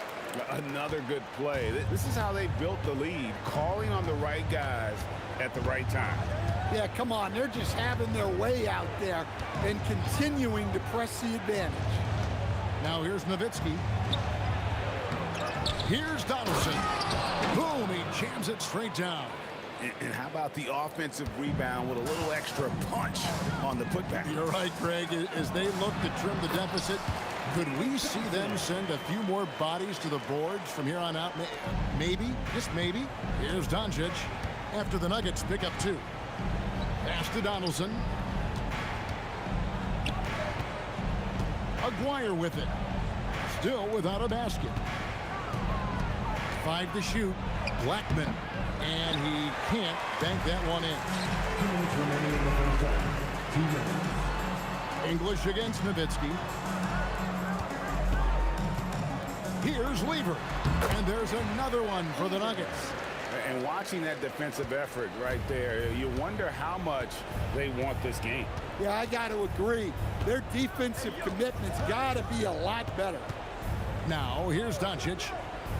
Another good play. This is how they built the lead, calling on the right guys at the right time. Yeah, come on. They're just having their way out there and continuing to press the advantage. Now here's Nowitzki. Here's Donaldson. Boom, he jams it straight down. And how about the offensive rebound with a little extra punch on the putback? You're right, Greg. As they look to trim the deficit, could we see them send a few more bodies to the boards from here on out? Maybe, just maybe. Here's Doncic after the Nuggets pick up 2. Pass to Donaldson. Aguirre with it. Still without a basket. 5 to shoot. Blackman. And he can't bank that one in. English against Nowitzki. Here's Lever. And there's another one for the Nuggets. And watching that defensive effort right there, you wonder how much they want this game. Yeah, I got to agree. Their defensive commitment's got to be a lot better. Now, here's Doncic.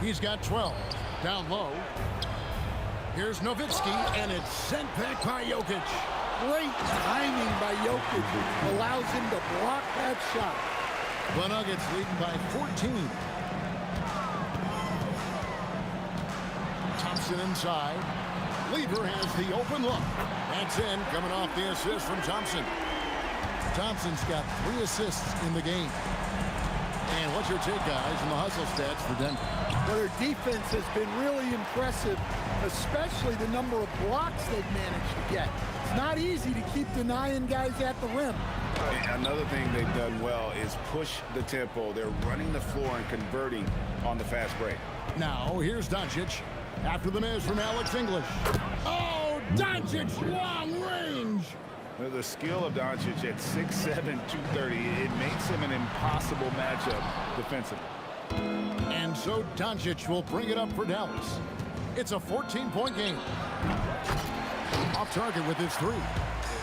He's got 12. Down low. Here's Nowitzki, and it's sent back by Jokic. Great timing by Jokic. Allows him to block that shot. The Nuggets leading by 14. Thompson inside. Lever has the open look. That's in, coming off the assist from Thompson. Thompson's got 3 assists in the game. And what's your take, guys, in the hustle stats for Denver? Well, their defense has been really impressive, especially the number of blocks they've managed to get. It's not easy to keep denying guys at the rim. And another thing they've done well is push the tempo. They're running the floor and converting on the fast break. Now, here's Doncic. After the miss from Alex English. Oh, Doncic, long range. The skill of Doncic at 6'7", 230, it makes him an impossible matchup defensively. And so Doncic will bring it up for Dallas. It's a 14-point game. Off target with his 3.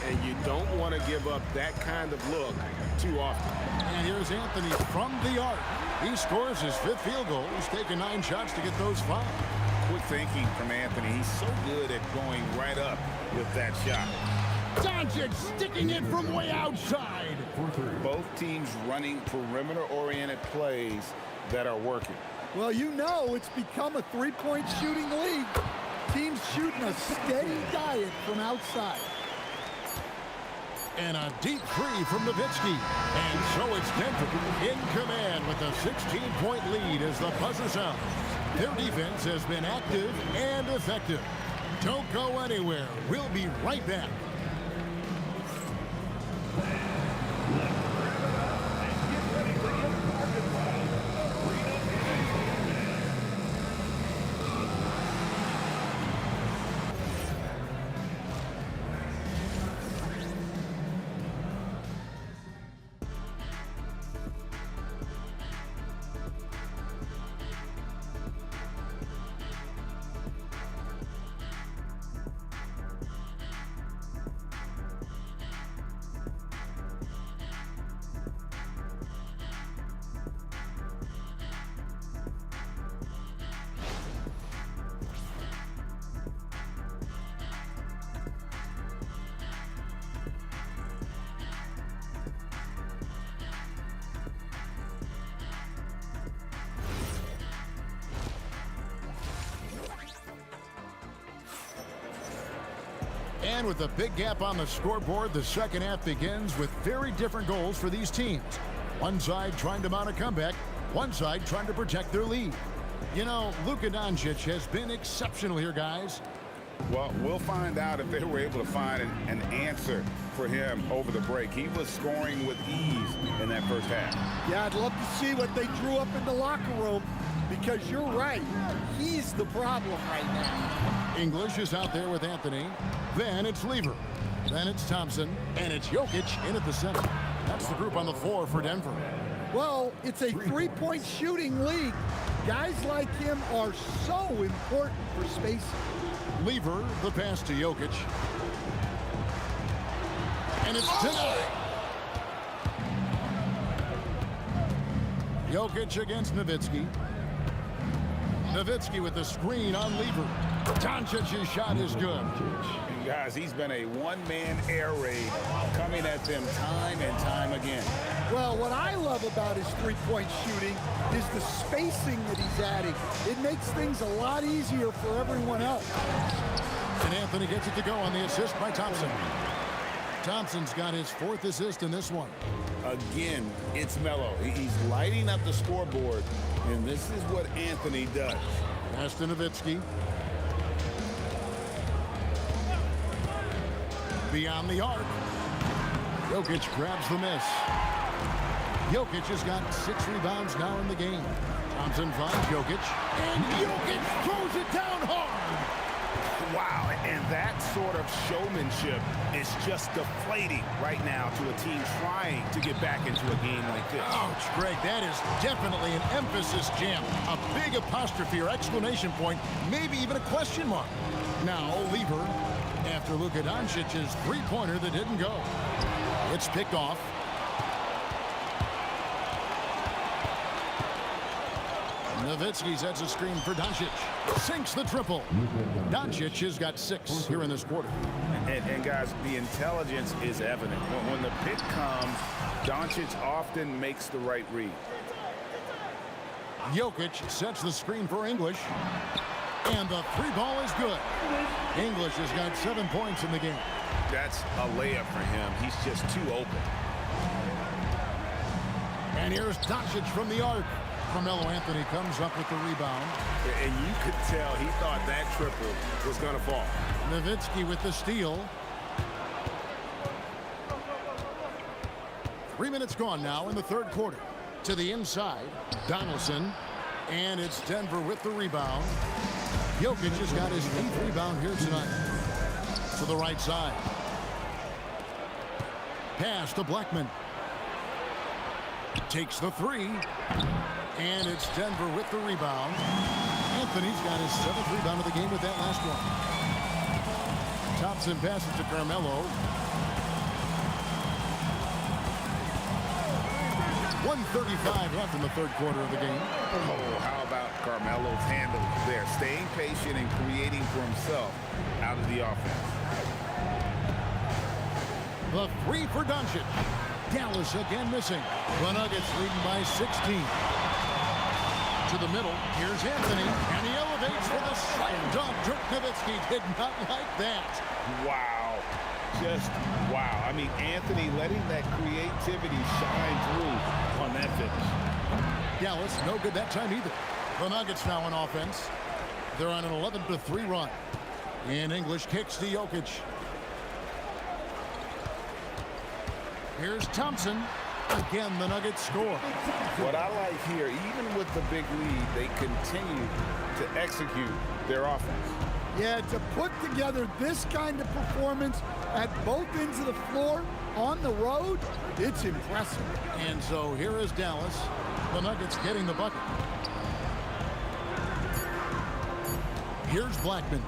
And you don't want to give up that kind of look too often. And here's Anthony from the arc. He scores his 5th field goal. He's taken 9 shots to get those 5. Quick thinking from Anthony. He's so good at going right up with that shot. Doncic sticking it from way outside. Both teams running perimeter-oriented plays that are working. Well, you know it's become a 3-point shooting league. Teams shooting a steady diet from outside. And a deep 3 from Nowitzki. And so it's Denver in command with a 16-point lead as the buzzer sounds. Their defense has been active and effective. Don't go anywhere. We'll be right back. And with a big gap on the scoreboard, the second half begins with very different goals for these teams. One side trying to mount a comeback, one side trying to protect their lead. You know, Luka Doncic has been exceptional here, guys. Well, we'll find out if they were able to find an answer for him over the break. He was scoring with ease in that first half. Yeah, I'd love to see what they drew up in the locker room, because you're right. He's the problem right now. English is out there with Anthony. Then it's Lever. Then it's Thompson. And it's Jokic in at the center. That's the group on the floor for Denver. Well, it's a three-point shooting league. Guys like him are so important for spacing. Lever, the pass to Jokic. And it's denied. Jokic against Nowitzki. Nowitzki with the screen on Lever. Doncic's shot is good. Guys, he's been a one-man air raid coming at them time and time again. Well, what I love about his three-point shooting is the spacing that he's adding. It makes things a lot easier for everyone else. And Anthony gets it to go on the assist by Thompson. Thompson's got his 4th assist in this one. Again, it's Melo. He's lighting up the scoreboard, and this is what Anthony does. Pass to Nowitzki. Beyond the arc. Jokic grabs the miss. Jokic has got 6 rebounds now in the game. Thompson finds Jokic. And Jokic throws it down hard. Wow, and that sort of showmanship is just deflating right now to a team trying to get back into a game like this. Ouch, Greg, that is definitely an emphasis jam. A big apostrophe or exclamation point, maybe even a question mark. Now, Lever, after Luka Doncic's three-pointer that didn't go. It's picked off. Nowitzki sets a screen for Doncic. Sinks the triple. Doncic has got 6 here in this quarter. And guys, the intelligence is evident. When the pick comes, Doncic often makes the right read. Jokic sets the screen for English. And the 3-ball is good. English has got 7 points in the game. That's a layup for him. He's just too open. And here's Doncic from the arc. Carmelo Anthony comes up with the rebound. And you could tell he thought that triple was going to fall. Nowitzki with the steal. 3 minutes gone now in the third quarter. To the inside, Donaldson. And it's Denver with the rebound. Jokic has got his 8th rebound here tonight. To the right side. Pass to Blackman. Takes the 3. And it's Denver with the rebound. Anthony's got his 7th rebound of the game with that last one. Thompson passes to Carmelo. 1:35 left in the third quarter of the game. Oh, how about Carmelo's handle there? Staying patient and creating for himself out of the offense. The 3 for Doncic. Dallas again missing. The Nuggets leading by 16. To the middle. Here's Anthony. And he elevates for the slam dunk. Dirk Nowitzki did not like that. Wow. Just wow. I mean, Anthony letting that creativity shine through on that finish. Dallas, no good that time either. The Nuggets now on offense. They're on an 11-3 run. And English kicks to Jokic. Here's Thompson. Again, the Nuggets score. What I like here, even with the big lead, they continue to execute their offense. Yeah, to put together this kind of performance at both ends of the floor on the road, it's impressive. And so here is Dallas. The Nuggets getting the bucket. Here's Blackman.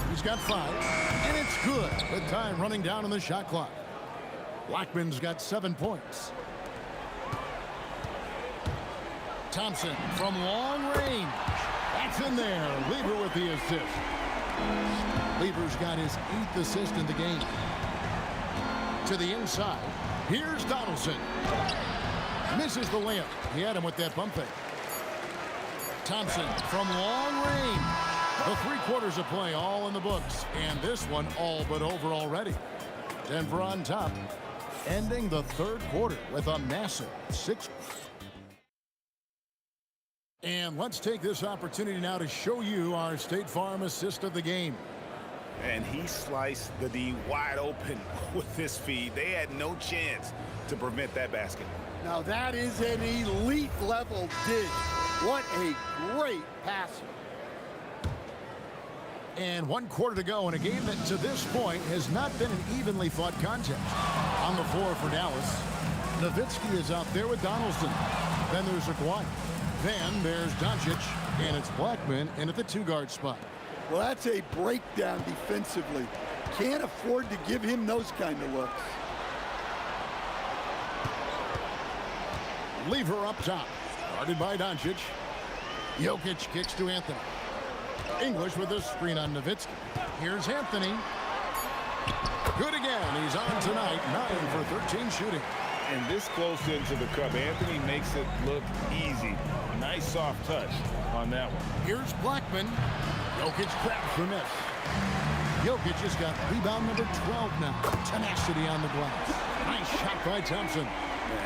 He's got 5. And it's good. With time running down on the shot clock. Blackman's got 7 points. Thompson from long range. That's in there. Lever with the assist. Lever's got his 8th assist in the game. To the inside. Here's Donaldson. Misses the layup. He had him with that bump fake. Thompson from long range. The 3 quarters of play all in the books. And this one all but over already. Denver on top. Ending the third quarter with a massive 6. And let's take this opportunity now to show you our State Farm assist of the game. And he sliced the D wide open with this feed. They had no chance to prevent that basket. Now that is an elite level dig. What a great passer. And 1 quarter to go in a game that to this point has not been an evenly fought contest. On the floor for Dallas, Nowitzki is out there with Donaldson. Then there's Aguirre. Then there's Doncic, and it's Blackman in at the 2-guard spot. Well, that's a breakdown defensively. Can't afford to give him those kind of looks. Lever up top, guarded by Doncic. Jokic kicks to Anthony. English with a screen on Nowitzki. Here's Anthony. Good again. He's on tonight, 9 for 13 shooting. And this close into the cup, Anthony makes it look easy. Nice soft touch on that one. Here's Blackman. Jokic grabs for miss. Jokic has got rebound number 12 now. Tenacity on the glass. Nice shot by Thompson.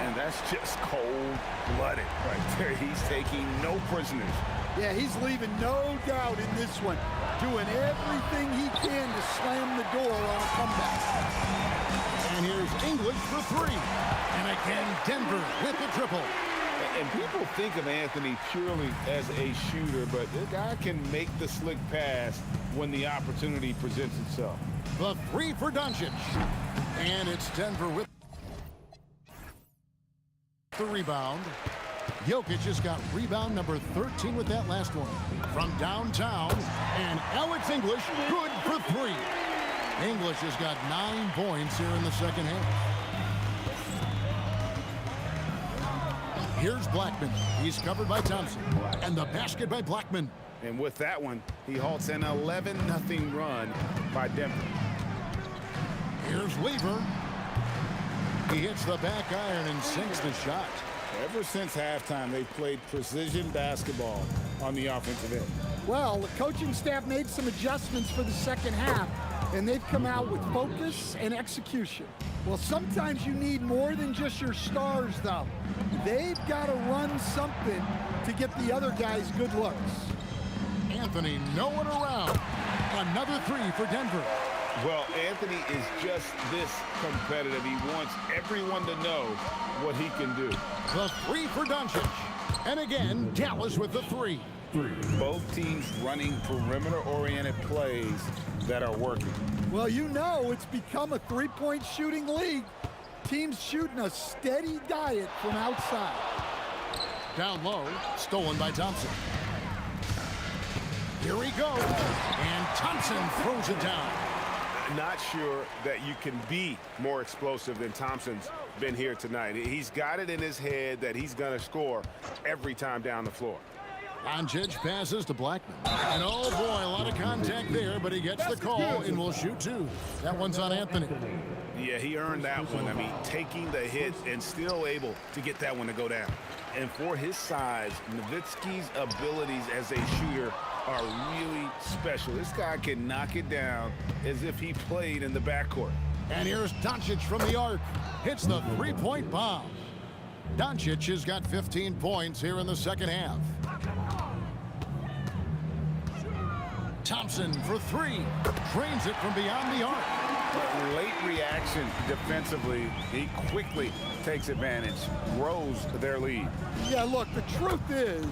And that's just cold-blooded right there. He's taking no prisoners. Yeah, he's leaving no doubt in this one. Doing everything he can to slam the door on a comeback. And here's English for 3. And again, Denver with the triple. And people think of Anthony purely as a shooter, but the guy can make the slick pass when the opportunity presents itself. The 3 for Doncic. And it's Denver with the rebound. Jokic has got rebound number 13 with that last one. From downtown, and Alex English, good for 3. English has got 9 points here in the second half. Here's Blackman. He's covered by Thompson. And the basket by Blackman. And with that one, he halts an 11-0 run by Denver. Here's Weaver. He hits the back iron and sinks the shot. Ever since halftime, they've played precision basketball on the offensive end. Well, the coaching staff made some adjustments for the second half, and they've come out with focus and execution. Well, sometimes you need more than just your stars, though. They've got to run something to get the other guys good looks. Anthony, no one around. Another 3 for Denver. Well, Anthony is just this competitive. He wants everyone to know what he can do. The 3 for Doncic. And again, Dallas with the 3. Both teams running perimeter-oriented plays that are working. Well, you know it's become a three-point shooting league. Teams shooting a steady diet from outside. Down low, stolen by Thompson. Here he goes. And Thompson throws it down. Not sure that you can be more explosive than Thompson's been here tonight. He's got it in his head that he's going to score every time down the floor. Doncic passes to Blackman. And oh boy, a lot of contact there, but he gets the call and will shoot 2. That one's on Anthony. Yeah, he earned that one. I mean, taking the hit and still able to get that one to go down. And for his size, Nowitzki's abilities as a shooter are really special. This guy can knock it down as if he played in the backcourt. And here's Doncic from the arc. Hits the 3-point bomb. Doncic has got 15 points here in the second half. Thompson for 3. Drains it from beyond the arc. Late reaction defensively. He quickly takes advantage, grows their lead. Yeah, look, the truth is,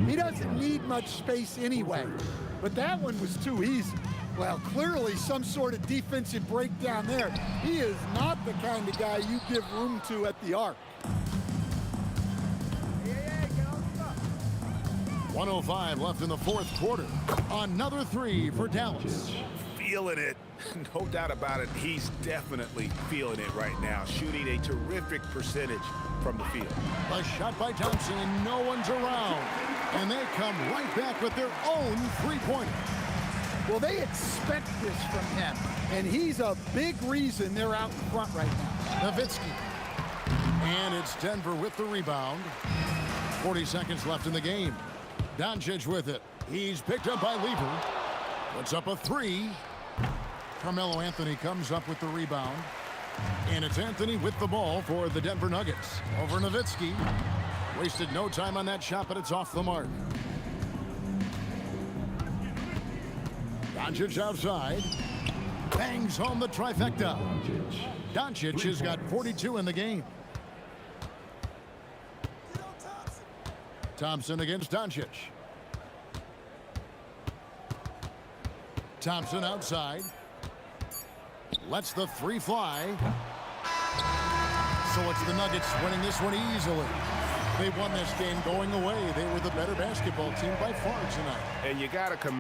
he doesn't need much space anyway. But that one was too easy. Well, clearly some sort of defensive breakdown there. He is not the kind of guy you give room to at the arc. 1:05 left in the fourth quarter. Another 3 for Dallas. Feeling it. No doubt about it. He's definitely feeling it right now. Shooting a terrific percentage from the field. A shot by Thompson and no one's around. And they come right back with their own 3-pointer. Well, they expect this from him. And he's a big reason they're out in front right now. Nowitzki. And it's Denver with the rebound. 40 seconds left in the game. Doncic with it. He's picked up by Lever. Puts up a 3. Carmelo Anthony comes up with the rebound. And it's Anthony with the ball for the Denver Nuggets. Over Nowitzki. Wasted no time on that shot, but it's off the mark. Doncic outside. Bangs home the trifecta. Doncic has got 42 in the game. Thompson against Doncic. Thompson outside. Lets the three fly. So it's the Nuggets winning this one easily. They won this game going away. They were the better basketball team by far tonight. And you got to come.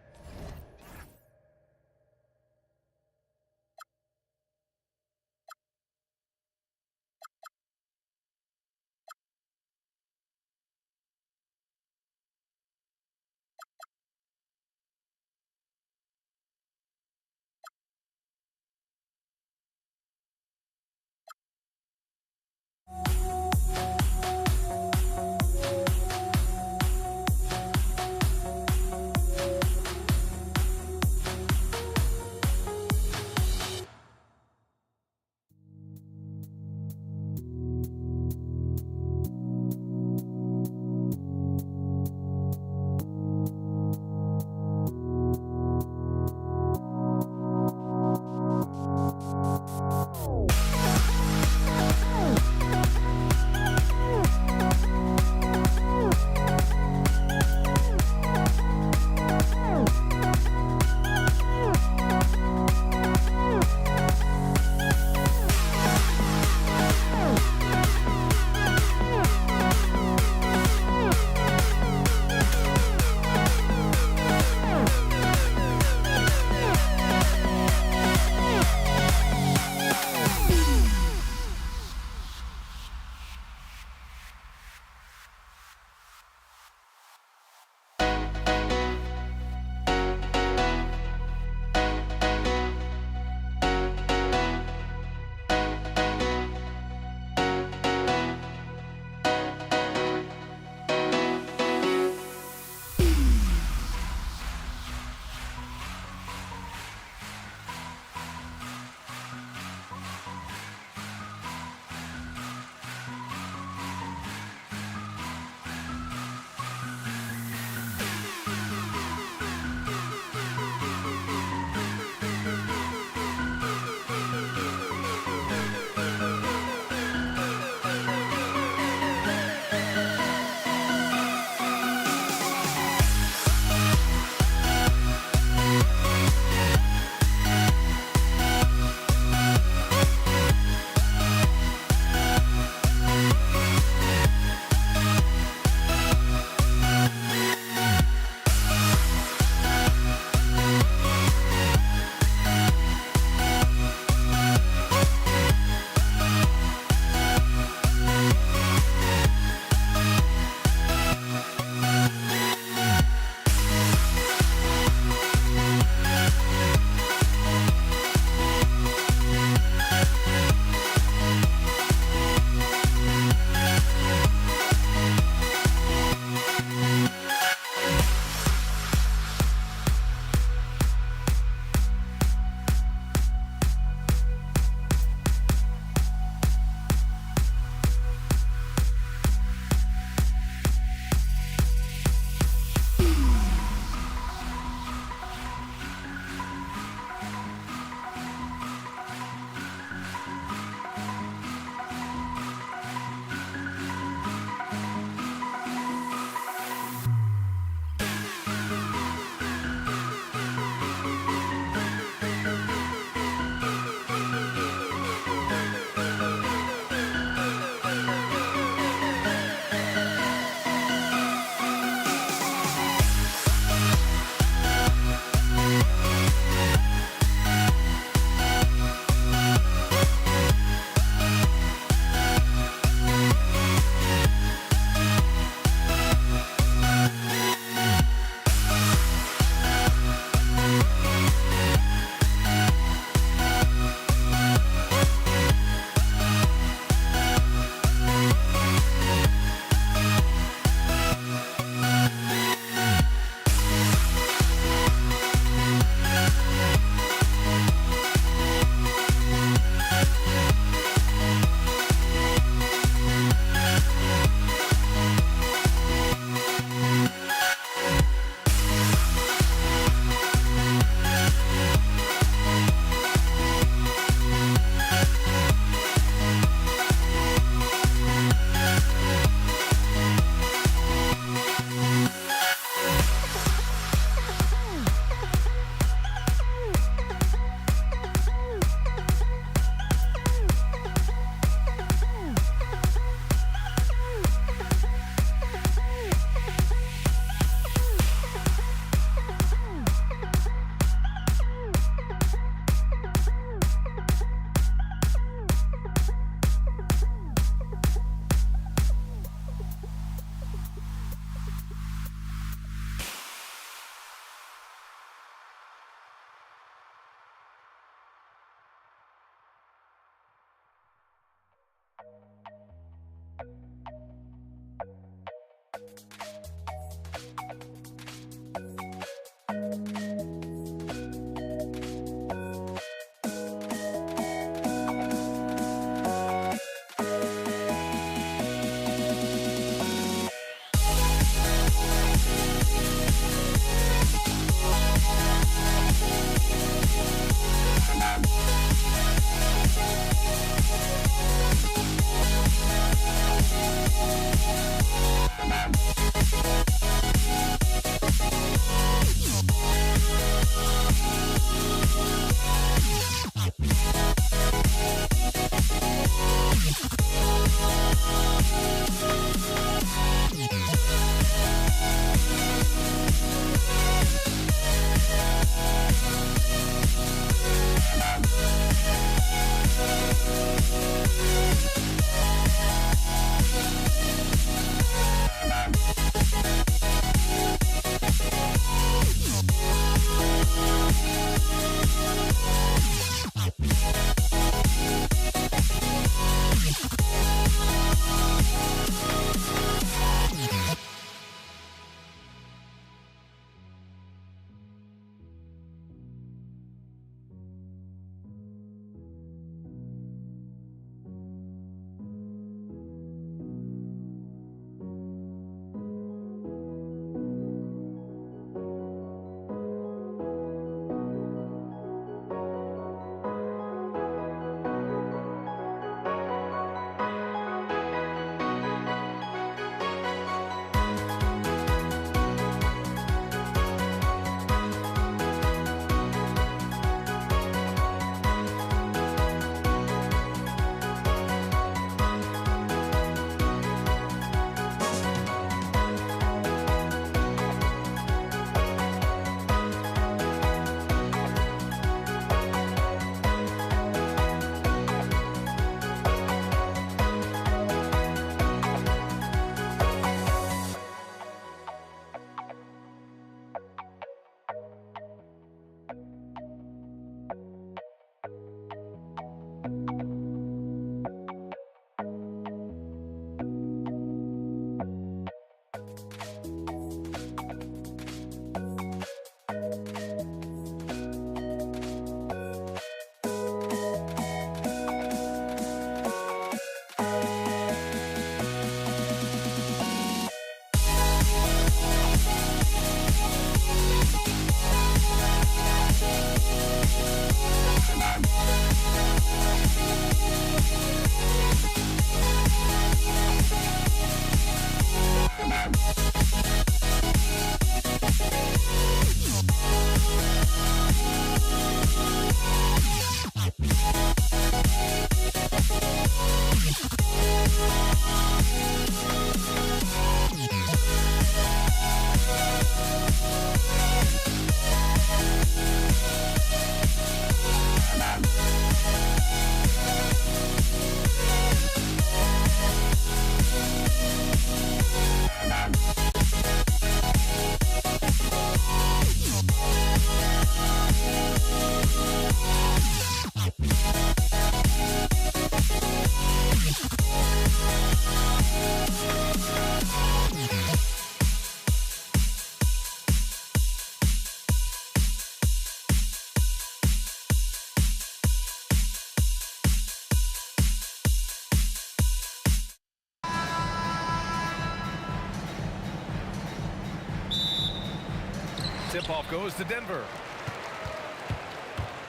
tip-off goes to Denver.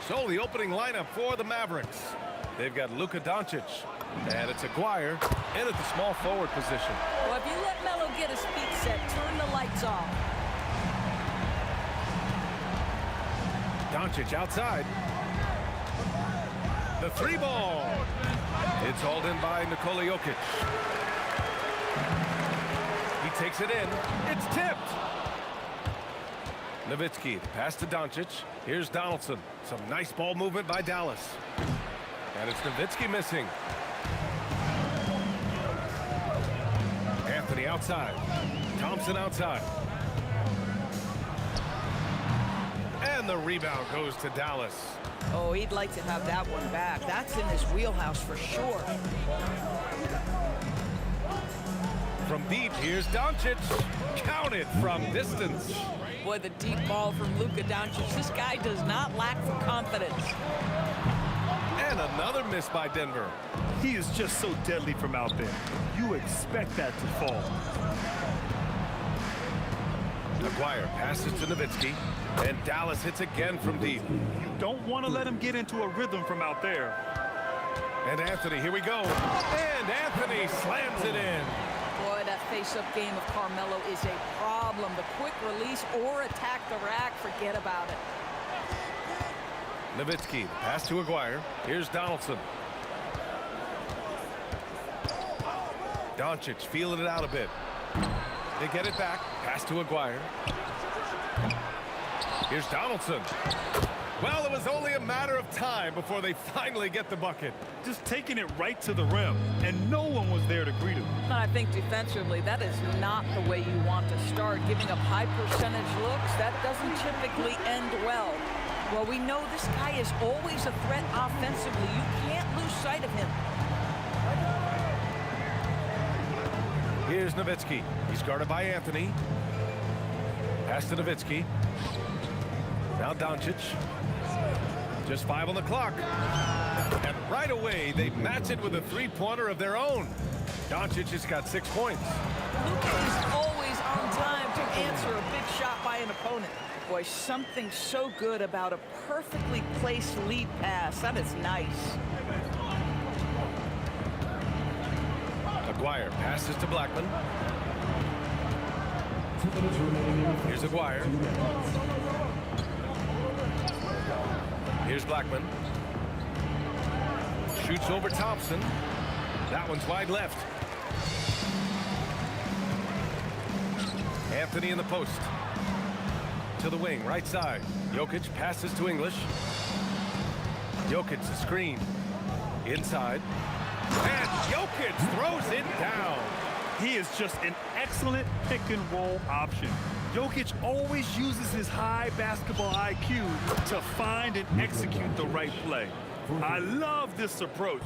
So the opening lineup for the Mavericks. They've got Luka Doncic, and it's Aguirre in at the small forward position. Well, if you let Melo get his feet set, turn the lights off. Doncic outside. The three ball. It's hauled in by Nikola Jokic. He takes it in. It's tipped. Nowitzki, the pass to Doncic. Here's Donaldson. Some nice ball movement by Dallas. And it's Nowitzki missing. Anthony outside. Thompson outside. And the rebound goes to Dallas. Oh, he'd like to have that one back. That's in his wheelhouse for sure. From deep, here's Doncic. Counted from distance. Boy, the deep ball from Luka Doncic. This guy does not lack for confidence. And another miss by Denver. He is just so deadly from out there. You expect that to fall. Aguirre passes to Nowitzki, and Dallas hits again from deep. You don't want to let him get into a rhythm from out there. And Anthony, here we go. And Anthony slams it in. Boy, that face-up game of Carmelo is a problem. The quick release or attack the rack, forget about it. Nowitzki, the pass to Aguirre. Here's Donaldson. Doncic feeling it out a bit. They get it back. Pass to Aguirre. Here's Donaldson. Well, it was only a matter of time before they finally get the bucket. Just taking it right to the rim, and no one was there to greet him. I think defensively, that is not the way you want to start. Giving up high percentage looks, that doesn't typically end well. Well, we know this guy is always a threat offensively. You can't lose sight of him. Here's Nowitzki. He's guarded by Anthony. Pass to Nowitzki. Now Doncic. Just 5 on the clock. And right away, they match it with a three-pointer of their own. Doncic has got 6 points. Luka is always on time to answer a big shot by an opponent. Boy, something so good about a perfectly placed lead pass. That is nice. Aguirre passes to Blackman. Here's Aguirre. Here's Blackman. Shoots over Thompson. That one's wide left. Anthony in the post. To the wing, right side. Jokic passes to English. Jokic, the screen. Inside. And Jokic throws it down. He is just an excellent pick-and-roll option. Jokic always uses his high basketball IQ to find and execute the right play. I love this approach.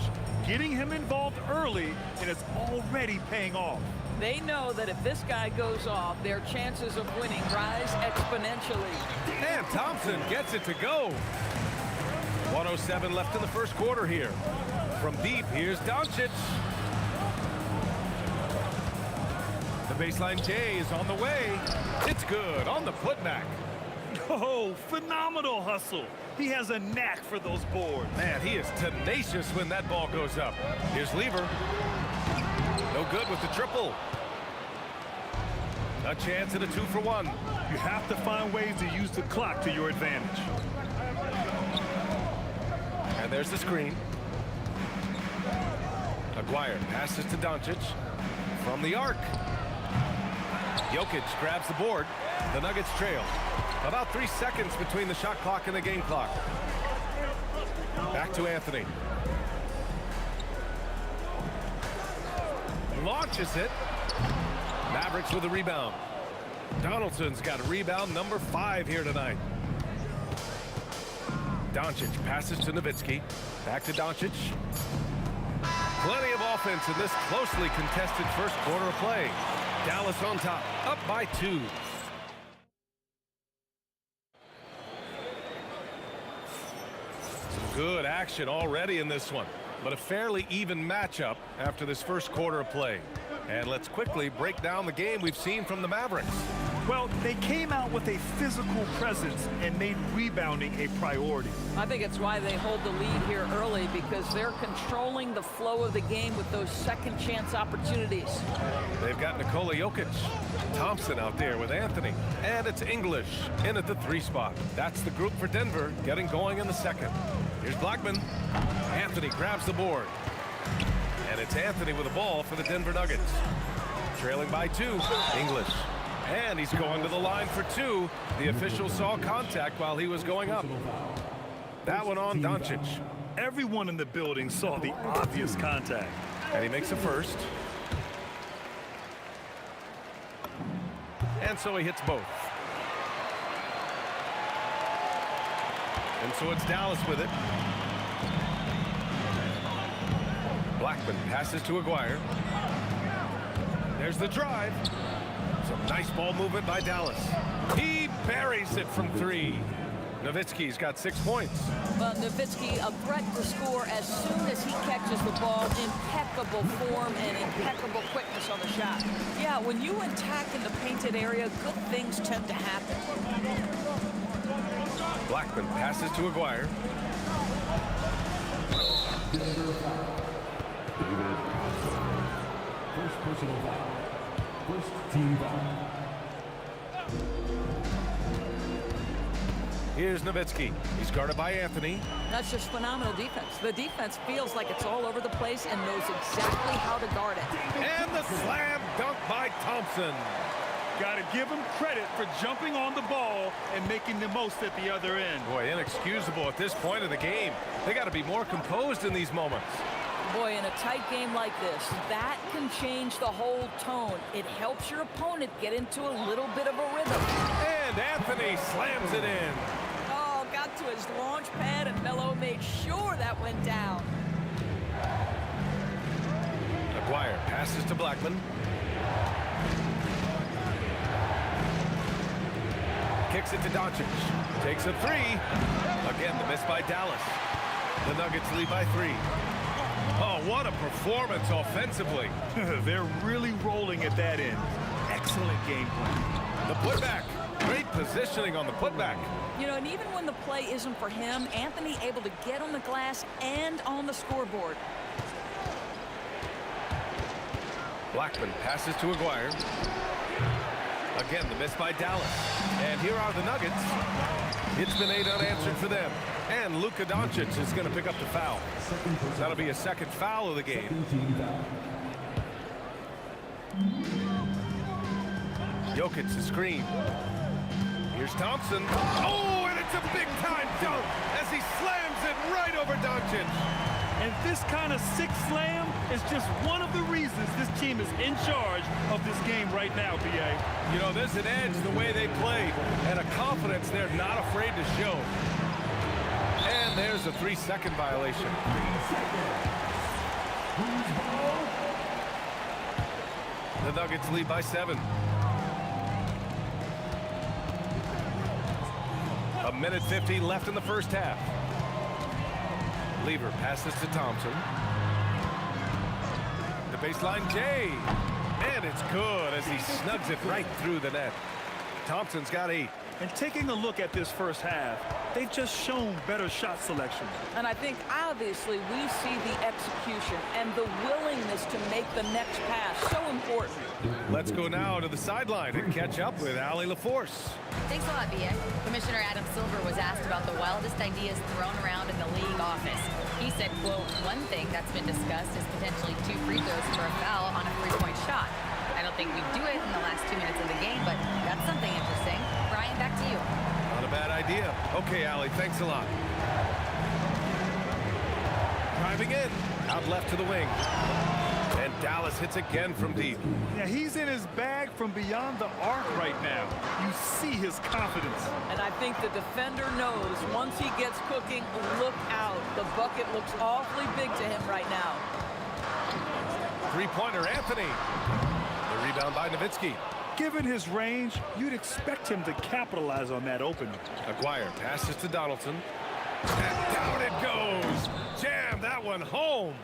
Getting him involved early, and it's already paying off. They know that if this guy goes off, their chances of winning rise exponentially. And Thompson gets it to go. 1:07 left in the first quarter here. From deep, here's Doncic. The baseline J is on the way. It's good on the putback. Oh, phenomenal hustle. He has a knack for those boards. Man, he is tenacious when that ball goes up. Here's Lever. No good with the triple. A chance at a 2-for-1. You have to find ways to use the clock to your advantage. And there's the screen. Aguirre passes to Doncic from the arc. Jokic grabs the board. The Nuggets trail. About 3 seconds between the shot clock and the game clock. Back to Anthony. Launches it. Mavericks with a rebound. Donaldson's got rebound number 5 here tonight. Doncic passes to Nowitzki. Back to Doncic. Plenty of offense in this closely contested first quarter of play. Dallas on top, up by 2. Some good action already in this one, but a fairly even matchup after this first quarter of play. And let's quickly break down the game we've seen from the Mavericks. Well, they came out with a physical presence and made rebounding a priority. I think it's why they hold the lead here early, because they're controlling the flow of the game with those second chance opportunities. They've got Nikola Jokic. Thompson out there with Anthony. And it's English in at the 3 spot. That's the group for Denver getting going in the second. Here's Blackman. Anthony grabs the board. And it's Anthony with the ball for the Denver Nuggets. Trailing by 2, English. And he's going to the line for 2. The official saw contact while he was going up. That one on Doncic. Everyone in the building saw the obvious contact. And he makes a first. And so he hits both. And so it's Dallas with it. Blackman passes to Aguirre. There's the drive. Some nice ball movement by Dallas. He buries it from 3. Nowitzki's got 6 points. Well, Nowitzki, a threat to score as soon as he catches the ball. Impeccable form and impeccable quickness on the shot. Yeah, when you attack in the painted area, good things tend to happen. Blackman passes to Aguirre. First personal foul. First team foul. Here's Nowitzki. He's guarded by Anthony. That's just phenomenal defense. The defense feels like it's all over the place and knows exactly how to guard it. And the slam dunk by Thompson. Got to give him credit for jumping on the ball and making the most at the other end. Boy, inexcusable at this point of the game. They got to be more composed in these moments. Boy, in a tight game like this, that can change the whole tone. It helps your opponent get into a little bit of a rhythm. And Anthony slams it in. Oh, got to his launch pad, and Melo made sure that went down. Aguirre passes to Blackman. Kicks it to Doncic. Takes a 3. Again, the miss by Dallas. The Nuggets lead by 3. Oh, what a performance offensively. They're really rolling at that end. Excellent game plan. The putback. Great positioning on the putback. You know, and even when the play isn't for him, Anthony able to get on the glass and on the scoreboard. Blackman passes to Aguirre. Again, the miss by Dallas. And here are the Nuggets. It's been 8 unanswered for them. And Luka Doncic is going to pick up the foul. That'll be a second foul of the game. Jokic the screen. Here's Thompson. Oh, and it's a big-time dunk as he slams it right over Doncic. And this kind of sick slam is just one of the reasons this team is in charge of this game right now, B.A. You know, there's an edge the way they played and a confidence they're not afraid to show. And there's a 3-second violation. The Nuggets lead by 7. A minute 50 left in the first half. Lever passes to Thompson. The baseline Jay. And it's good as he snugs it right through the net. Thompson's got 8. And taking a look at this first half, they've just shown better shot selection. And I think, obviously, we see the execution and the willingness to make the next pass so important. Let's go now to the sideline and catch up with Allie LaForce. Thanks a lot, B.A. Commissioner Adam Silver was asked about the wildest ideas thrown around in the league office. He said, quote, one thing that's been discussed is potentially 2 free throws for a foul on a 3-point shot. I don't think we'd do it in the last 2 minutes of the game, but that's something interesting. Brian, back to you. Not a bad idea. Okay, Allie, thanks a lot. Driving in, out left to the wing. And Dallas hits again from deep. Yeah, he's in his bag from beyond the arc right now. You see his confidence. And I think the defender knows once he gets cooking, look out. The bucket looks awfully big to him right now. 3-pointer, Anthony. The rebound by Nowitzki. Given his range, you'd expect him to capitalize on that opening. Aguirre passes to Donaldson. And down it goes. Jam that one home.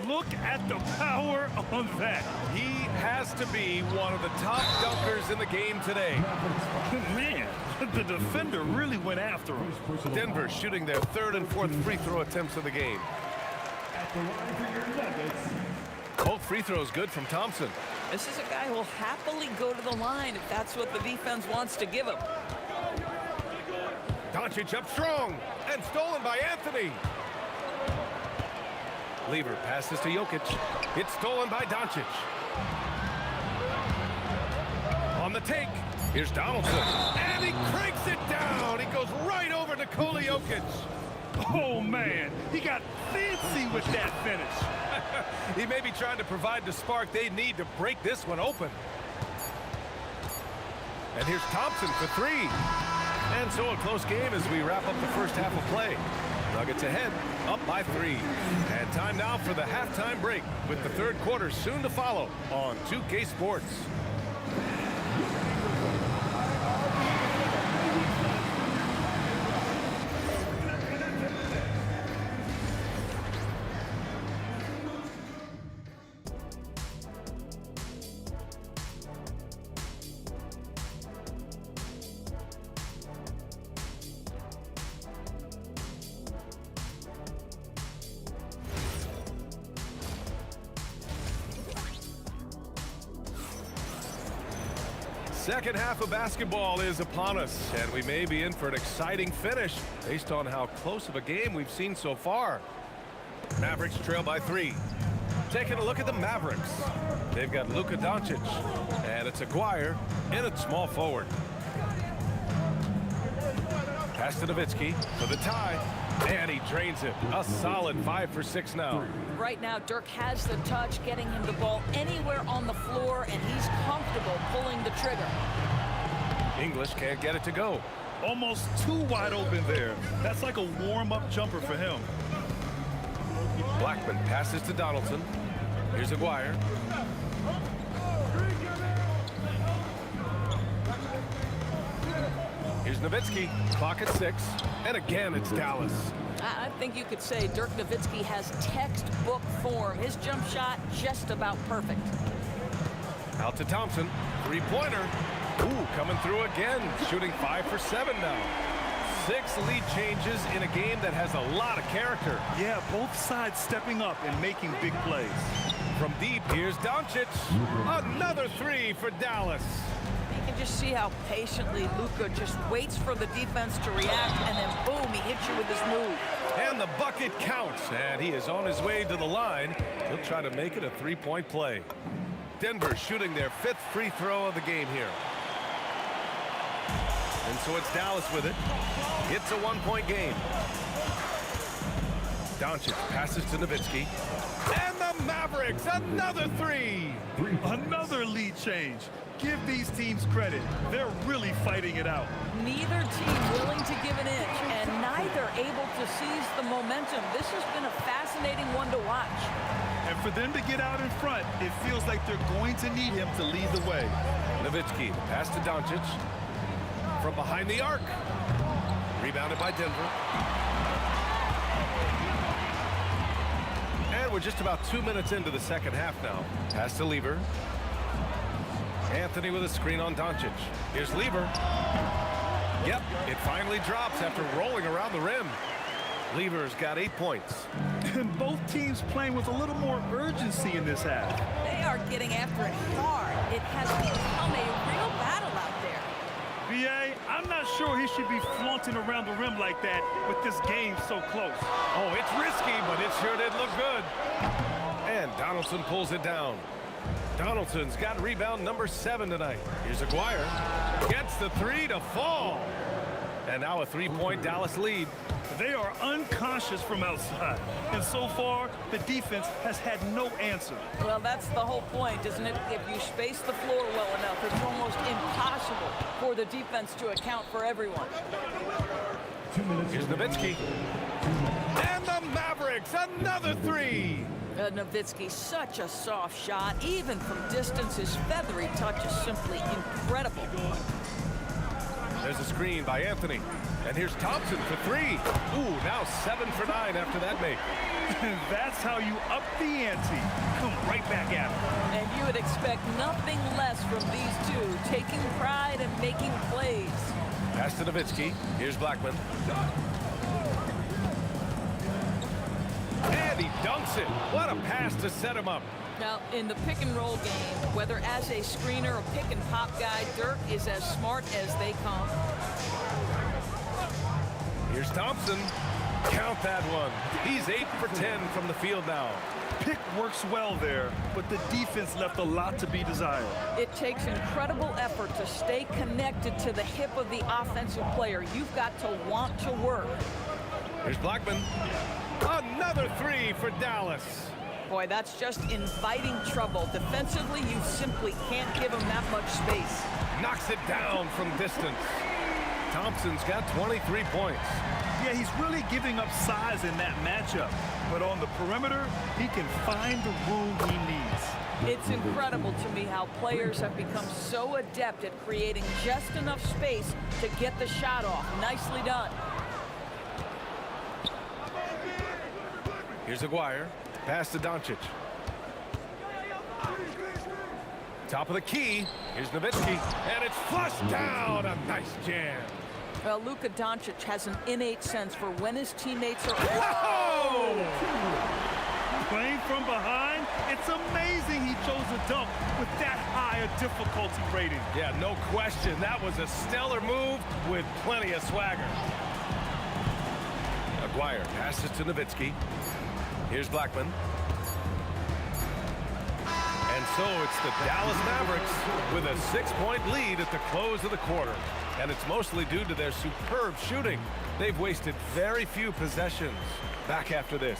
Look at the power on that. He has to be one of the top dunkers in the game today. Man, the defender really went after him. Denver shooting their third and fourth free throw attempts of the game. At the line for your Nuggets, Both free throws good from Thompson. This is a guy who'll happily go to the line if that's what the defense wants to give him. Doncic up strong and stolen by Anthony. Lever passes to Jokic. It's stolen by Doncic. On the take, here's Donaldson. And he cranks it down. He goes right over Nikola Jokic. Oh, man, he got fancy with that finish. He may be trying to provide the spark they need to break this one open. And here's Thompson for three. And so a close game as we wrap up the first half of play. Nuggets ahead, up by 3. And time now for the halftime break with the third quarter soon to follow on 2K Sports. Second half of basketball is upon us, and we may be in for an exciting finish based on how close of a game we've seen so far. Mavericks trail by 3. Taking a look at the Mavericks. They've got Luka Doncic, and it's Aguirre in at small forward. Pass to Nowitzki for the tie, and he drains it. A solid 5 for 6 now. Right now, Dirk has the touch, getting him the ball anywhere on the floor, and he's comfortable pulling the trigger. English can't get it to go. Almost too wide open there. That's like a warm-up jumper for him. Blackman passes to Donaldson. Here's Aguirre. Here's Nowitzki. Clock at 6. And again, it's Dallas. I think you could say Dirk Nowitzki has textbook form. His jump shot just about perfect. Out to Thompson. Three-pointer. Ooh, coming through again. Shooting 5 for 7 now. 6 lead changes in a game that has a lot of character. Yeah, both sides stepping up and making big plays. From deep, here's Doncic. Another 3 for Dallas. You can just see how patiently Luka just waits for the defense to react, and then boom, he hits you with his move. And the bucket counts, and he is on his way to the line. He'll try to make it a 3-point play. Denver shooting their 5th free throw of the game here. And so it's Dallas with it. It's a 1-point game. Doncic passes to Nowitzki. And the Mavericks, another 3. Another lead change. Give these teams credit. They're really fighting it out. Neither team willing to give an inch, and neither able to seize the momentum. This has been a fascinating one to watch. And for them to get out in front, it feels like they're going to need him to lead the way. Nowitzki, pass to Doncic. From behind the arc. Rebounded by Denver. And we're just about 2 minutes into the second half now. Pass to Lever. Anthony with a screen on Doncic. Here's Lever. Yep, it finally drops after rolling around the rim. Lever's got 8 points. And both teams playing with a little more urgency in this half. They are getting after it hard. It has become a real battle out there. B.A., I'm not sure he should be flaunting around the rim like that with this game so close. Oh, it's risky, but it sure did look good. And Donaldson pulls it down. Donaldson's got rebound number 7 tonight. Here's Aguirre. Gets the 3 to fall. And now a 3-point Dallas lead. They are unconscious from outside. And so far, the defense has had no answer. Well, that's the whole point, isn't it? If you space the floor well enough, it's almost impossible for the defense to account for everyone. Here's Nowitzki. And the Mavericks, another 3. Nowitzki, such a soft shot. Even from distance, his feathery touch is simply incredible. There's a screen by Anthony. And here's Thompson for three. Ooh, now 7 for 9 after that make. That's how you up the ante. Come right back at him. And you would expect nothing less from these two, taking pride and making plays. Pass to Nowitzki. Here's Blackman. And he dunks it. What a pass to set him up. Now, in the pick and roll game, whether as a screener or pick and pop guy, Dirk is as smart as they come. Here's Thompson. Count that one. He's 8 for 10 from the field now. Pick works well there, but the defense left a lot to be desired. It takes incredible effort to stay connected to the hip of the offensive player. You've got to want to work. Here's Blackman. Another three for Dallas. Boy, that's just inviting trouble. Defensively, you simply can't give him that much space. Knocks it down from distance. Thompson's got 23 points. Yeah, he's really giving up size in that matchup. But on the perimeter, he can find the room he needs. It's incredible to me how players have become so adept at creating just enough space to get the shot off. Nicely done. Here's Aguirre. Pass to Doncic. Top of the key. Here's Nowitzki. And it's flushed down. A nice jam. Well, Luka Doncic has an innate sense for when his teammates are... Whoa! Playing from behind, it's amazing he chose a dunk with that high a difficulty rating. Yeah, no question. That was a stellar move with plenty of swagger. Aguirre passes to Nowitzki. Here's Blackman. And so it's the Dallas Mavericks with a 6-point lead at the close of the quarter. And it's mostly due to their superb shooting. They've wasted very few possessions. Back after this.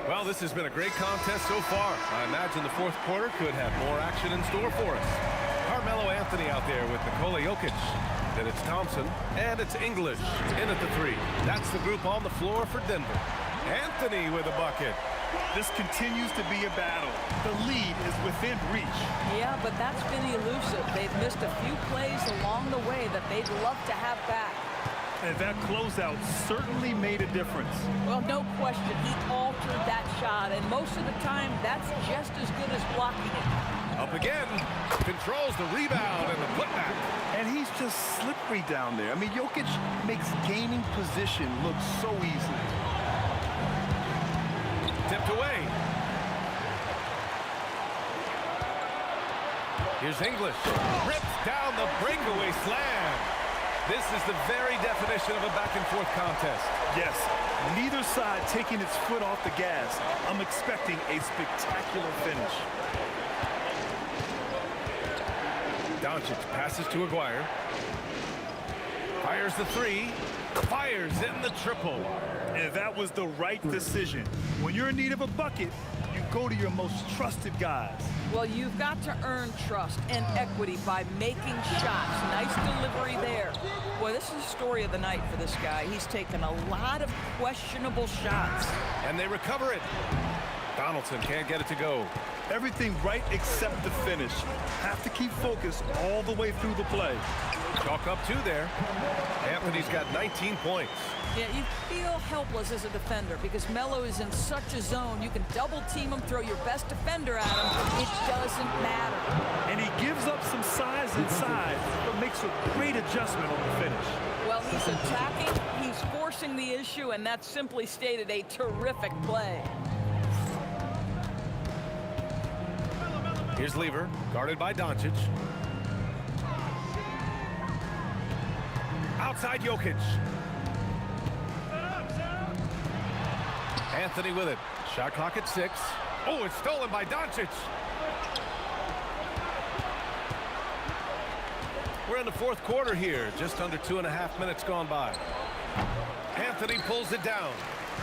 Well, this has been a great contest so far. I imagine the fourth quarter could have more action in store for us. Carmelo Anthony out there with Nikola Jokic. Then it's Thompson, and it's English in at the three. That's the group on the floor for Denver. Anthony with a bucket. This continues to be a battle. The lead is within reach. Yeah, but that's been elusive. They've missed a few plays along the way that they'd love to have back. And that closeout certainly made a difference. Well, no question. He altered that shot, and most of the time, that's just as good as blocking it. Up again. Controls the rebound and the putback. And he's just slippery down there. I mean, Jokic makes gaining position look so easy. Tipped away. Here's English. Rips down the breakaway slam. This is the very definition of a back-and-forth contest. Yes, neither side taking its foot off the gas. I'm expecting a spectacular finish. Doncic passes to Aguirre. Fires the three. Fires in the triple. And that was the right decision. When you're in need of a bucket, you go to your most trusted guys. Well, you've got to earn trust and equity by making shots. Nice delivery there. Boy, this is the story of the night for this guy. He's taken a lot of questionable shots. And they recover it. Donaldson can't get it to go. Everything right except the finish. Have to keep focused all the way through the play. Chalk up 2 there. Anthony's got 19 points. Yeah, you feel helpless as a defender because Melo is in such a zone. You can double team him, throw your best defender at him. It doesn't matter. And he gives up some size inside, but makes a great adjustment on the finish. Well, he's attacking, he's forcing the issue, and that's simply stated a terrific play. Here's Lever, guarded by Doncic. Outside Jokic. Anthony with it. Shot clock at 6. Oh, it's stolen by Doncic. We're in the fourth quarter here. Just under 2.5 minutes gone by. Anthony pulls it down.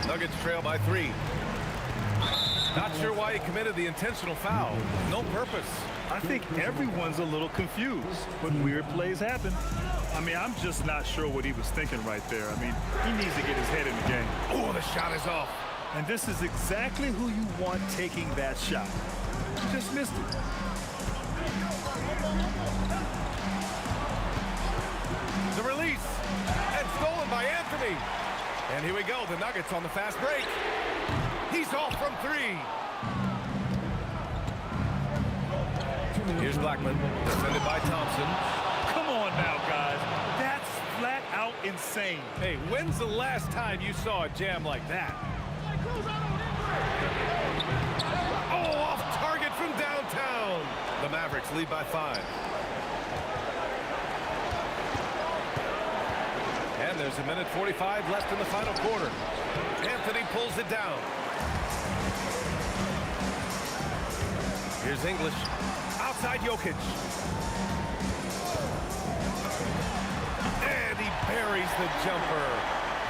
Nuggets trail by 3. Not sure why he committed the intentional foul. No purpose. I think everyone's a little confused, but weird plays happen. I mean, I'm just not sure what he was thinking right there. I mean, he needs to get his head in the game. Oh, the shot is off. And this is exactly who you want taking that shot. He just missed it. The release, and stolen by Anthony. And here we go, the Nuggets on the fast break. He's off from three. Here's Blackman, defended by Thompson. Come on now, guys. That's flat out insane. Hey, when's the last time you saw a jam like that? Oh, off target from downtown. The Mavericks lead by 5. And there's 1:45 left in the final quarter. Anthony pulls it down. Here's English. Outside Jokic. And he buries the jumper.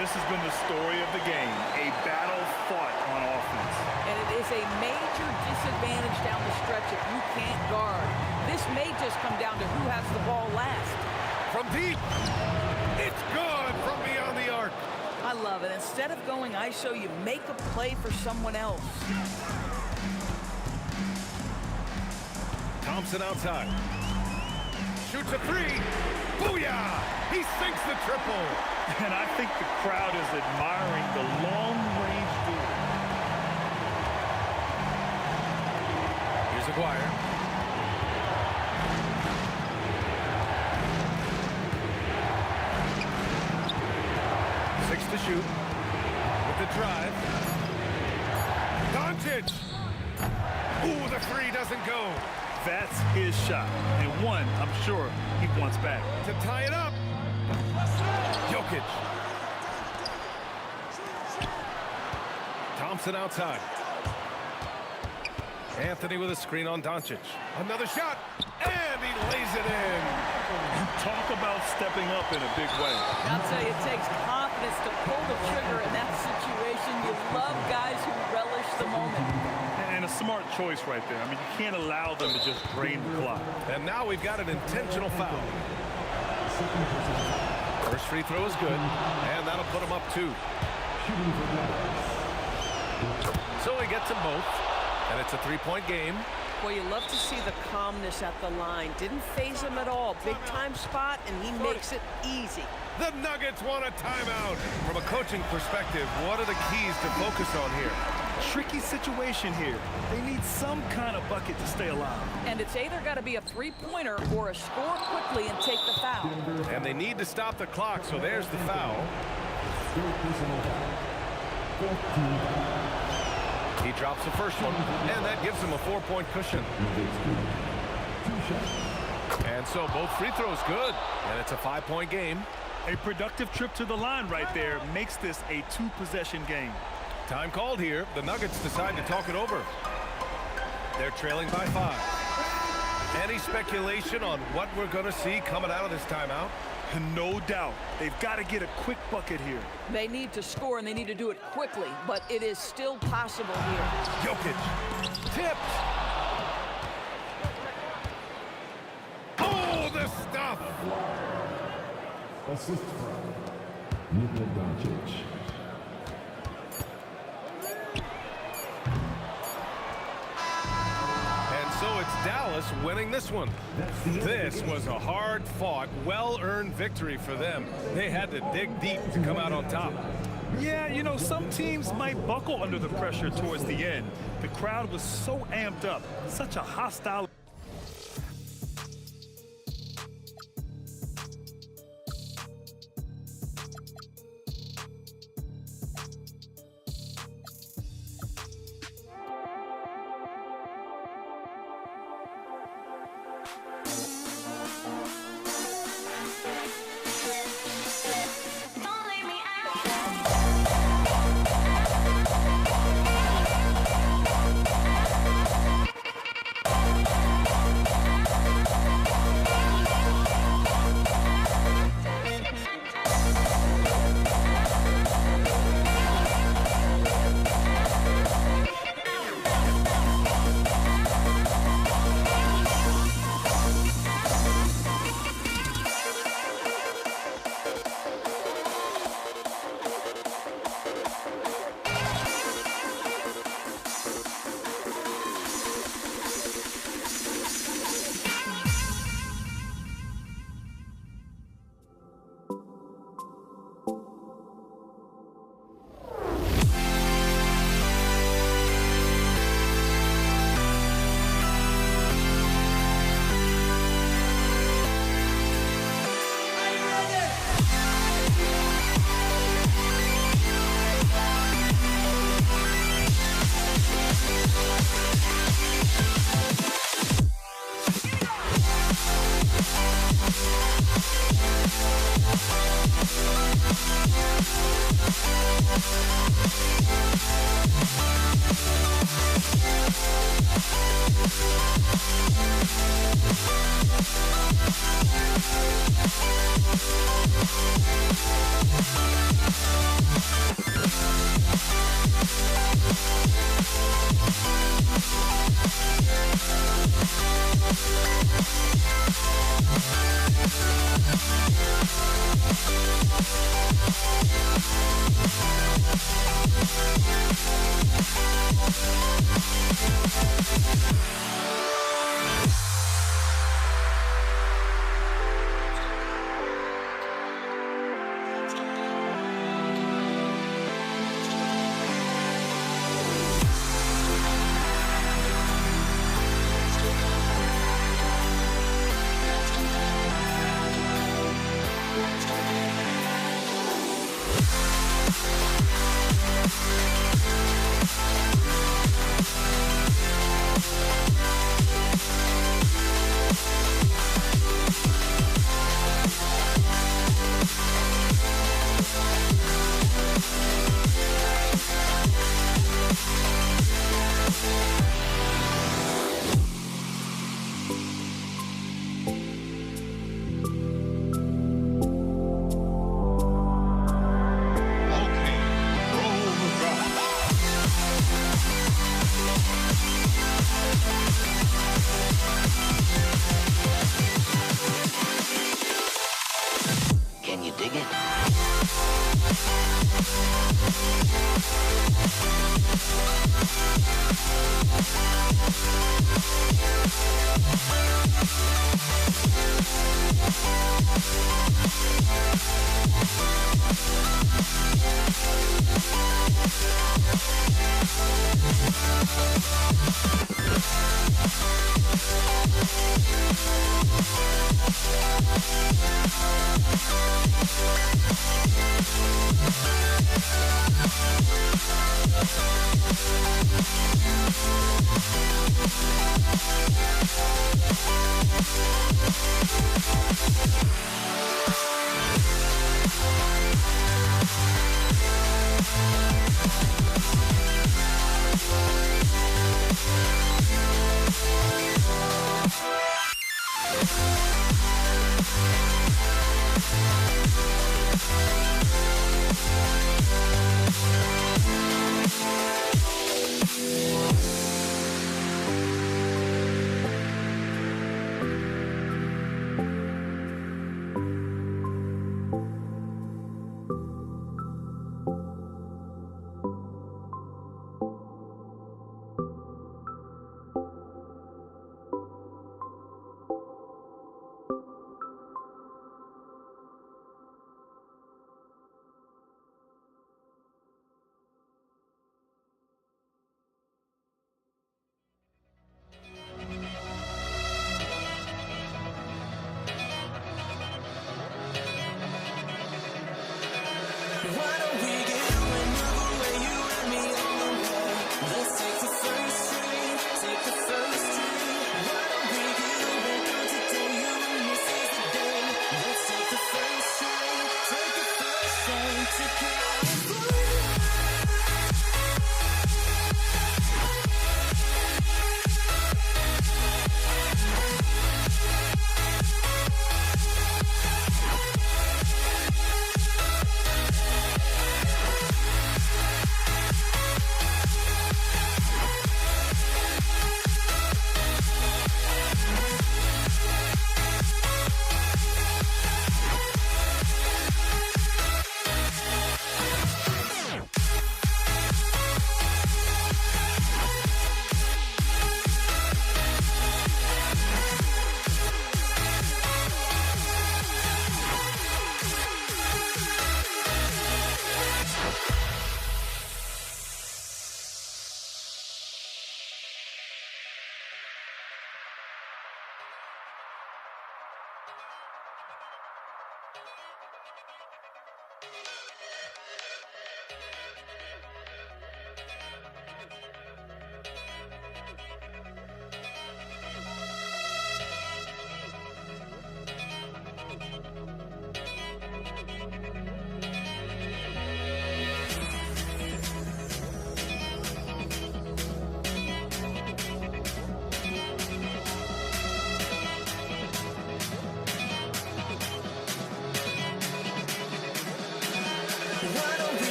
This has been the story of the game. A battle fought on offense. And it is a major disadvantage down the stretch if you can't guard. This may just come down to who has the ball last. From deep. It's gone from beyond the arc. I love it. Instead of going ISO, you make a play for someone else. Thompson outside. Shoots a three. Booyah! He sinks the triple. And I think the crowd is admiring the long-range duel. Here's Aguirre. Six to shoot. With the drive. Doncic. Ooh, the three doesn't go. That's his shot. And one, I'm sure, he wants back. To tie it up. Jokic. Thompson outside. Anthony with a screen on Doncic. Another shot. And he lays it in. Talk about stepping up in a big way. I'll tell you, it takes confidence to pull the trigger in that situation. You love guys who relish the moment. And a smart choice right there. I mean, you can't allow them to just drain the clock. And now we've got an intentional foul. First free throw is good, and that'll put him up 2. So he gets them both, and it's a 3-point game. Well, you love to see the calmness at the line. Didn't phase him at all. Big time spot, and he makes it easy. The Nuggets want a timeout. From a coaching perspective, what are the keys to focus on here? Tricky situation here. They need some kind of bucket to stay alive. And it's either got to be a three-pointer or a score quickly and take the foul. And they need to stop the clock, so there's the foul. He drops the first one, and that gives him a 4-point cushion. And so both free throws good, and it's a 5-point game. A productive trip to the line right there makes this a 2-possession game. Time called here. The Nuggets decide to talk it over. They're trailing by 5. Any speculation on what we're going to see coming out of this timeout? No doubt. They've got to get a quick bucket here. They need to score, and they need to do it quickly, but it is still possible here. Jokic. Tipped. Oh, the stuff. Assist from Luka Doncic. So it's Dallas winning this one. This was a hard-fought, well-earned victory for them. They had to dig deep to come out on top. Yeah, you know, some teams might buckle under the pressure towards the end. The crowd was so amped up, such a hostile...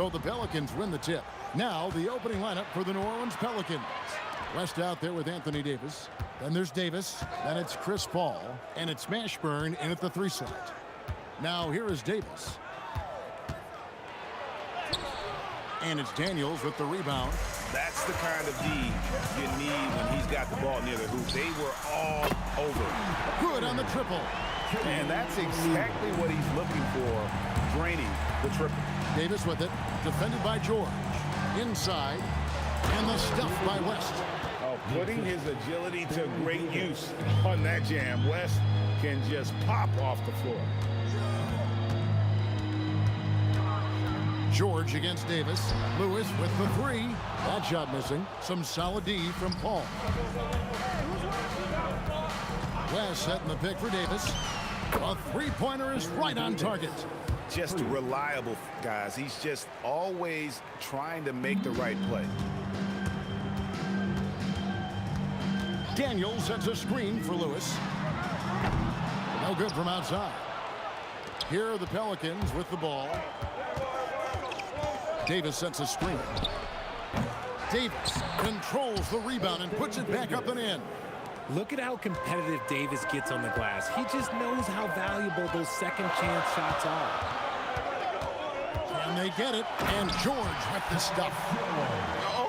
So the Pelicans win the tip. Now the opening lineup for the New Orleans Pelicans. West out there with Anthony Davis. Then there's Davis. Then it's Chris Paul. And it's Mashburn in at the 3 slot. Now here is Davis. And it's Daniels with the rebound. That's the kind of D you need when he's got the ball near the hoop. They were all over. Good on the triple. And that's exactly what he's looking for, draining the triple. Davis with it, defended by George. Inside, and the stuff by West. Oh, putting his agility to great use on that jam. West can just pop off the floor. George against Davis. Lewis with the 3. That shot missing. Some solid D from Paul. West setting the pick for Davis. A 3-pointer is right on target. Just reliable, guys. He's just always trying to make the right play. Daniels sets a screen for Lewis. No good from outside. Here are the Pelicans with the ball. Davis sets a screen. Davis controls the rebound and puts it back up and in. Look at how competitive Davis gets on the glass. He just knows how valuable those second chance shots are. And they get it, and George with the stuff.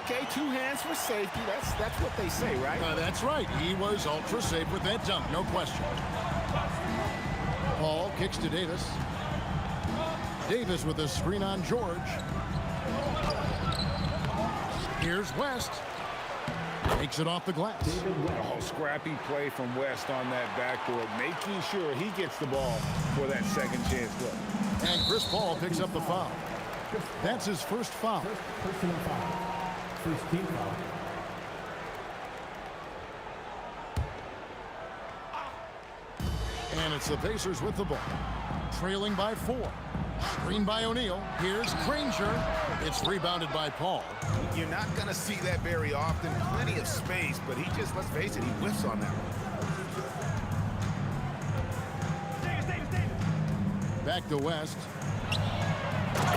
Okay, 2 hands for safety. That's what they say, right? That's right. He was ultra safe with that dunk, no question. Paul kicks to Davis. Davis with a screen on George. Here's West. Takes it off the glass. Oh, scrappy play from West on that backboard, making sure he gets the ball for that second chance look. And Chris Paul picks up the foul. That's his first foul. Personal foul. First team foul. And it's the Pacers with the ball. Trailing by 4. Screen by O'Neal. Here's Granger. It's rebounded by Paul. You're not going to see that very often. Plenty of space, but he just, let's face it, he whiffs on that one. Back to West.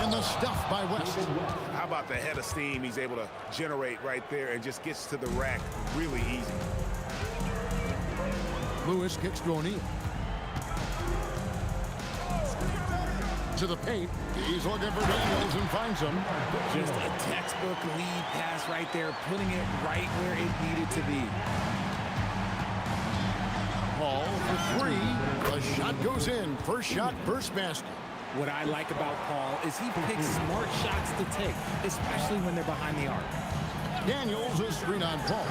And the stuff by West. How about the head of steam he's able to generate right there and just gets to the rack really easy. Lewis kicks to O'Neal. To the paint. He's looking for Daniels and finds him. Just a textbook lead pass right there, putting it right where it needed to be. Paul for 3. The shot goes in. First shot, first basket. What I like about Paul is he picks smart shots to take, especially when they're behind the arc. Daniels a screen on Paul.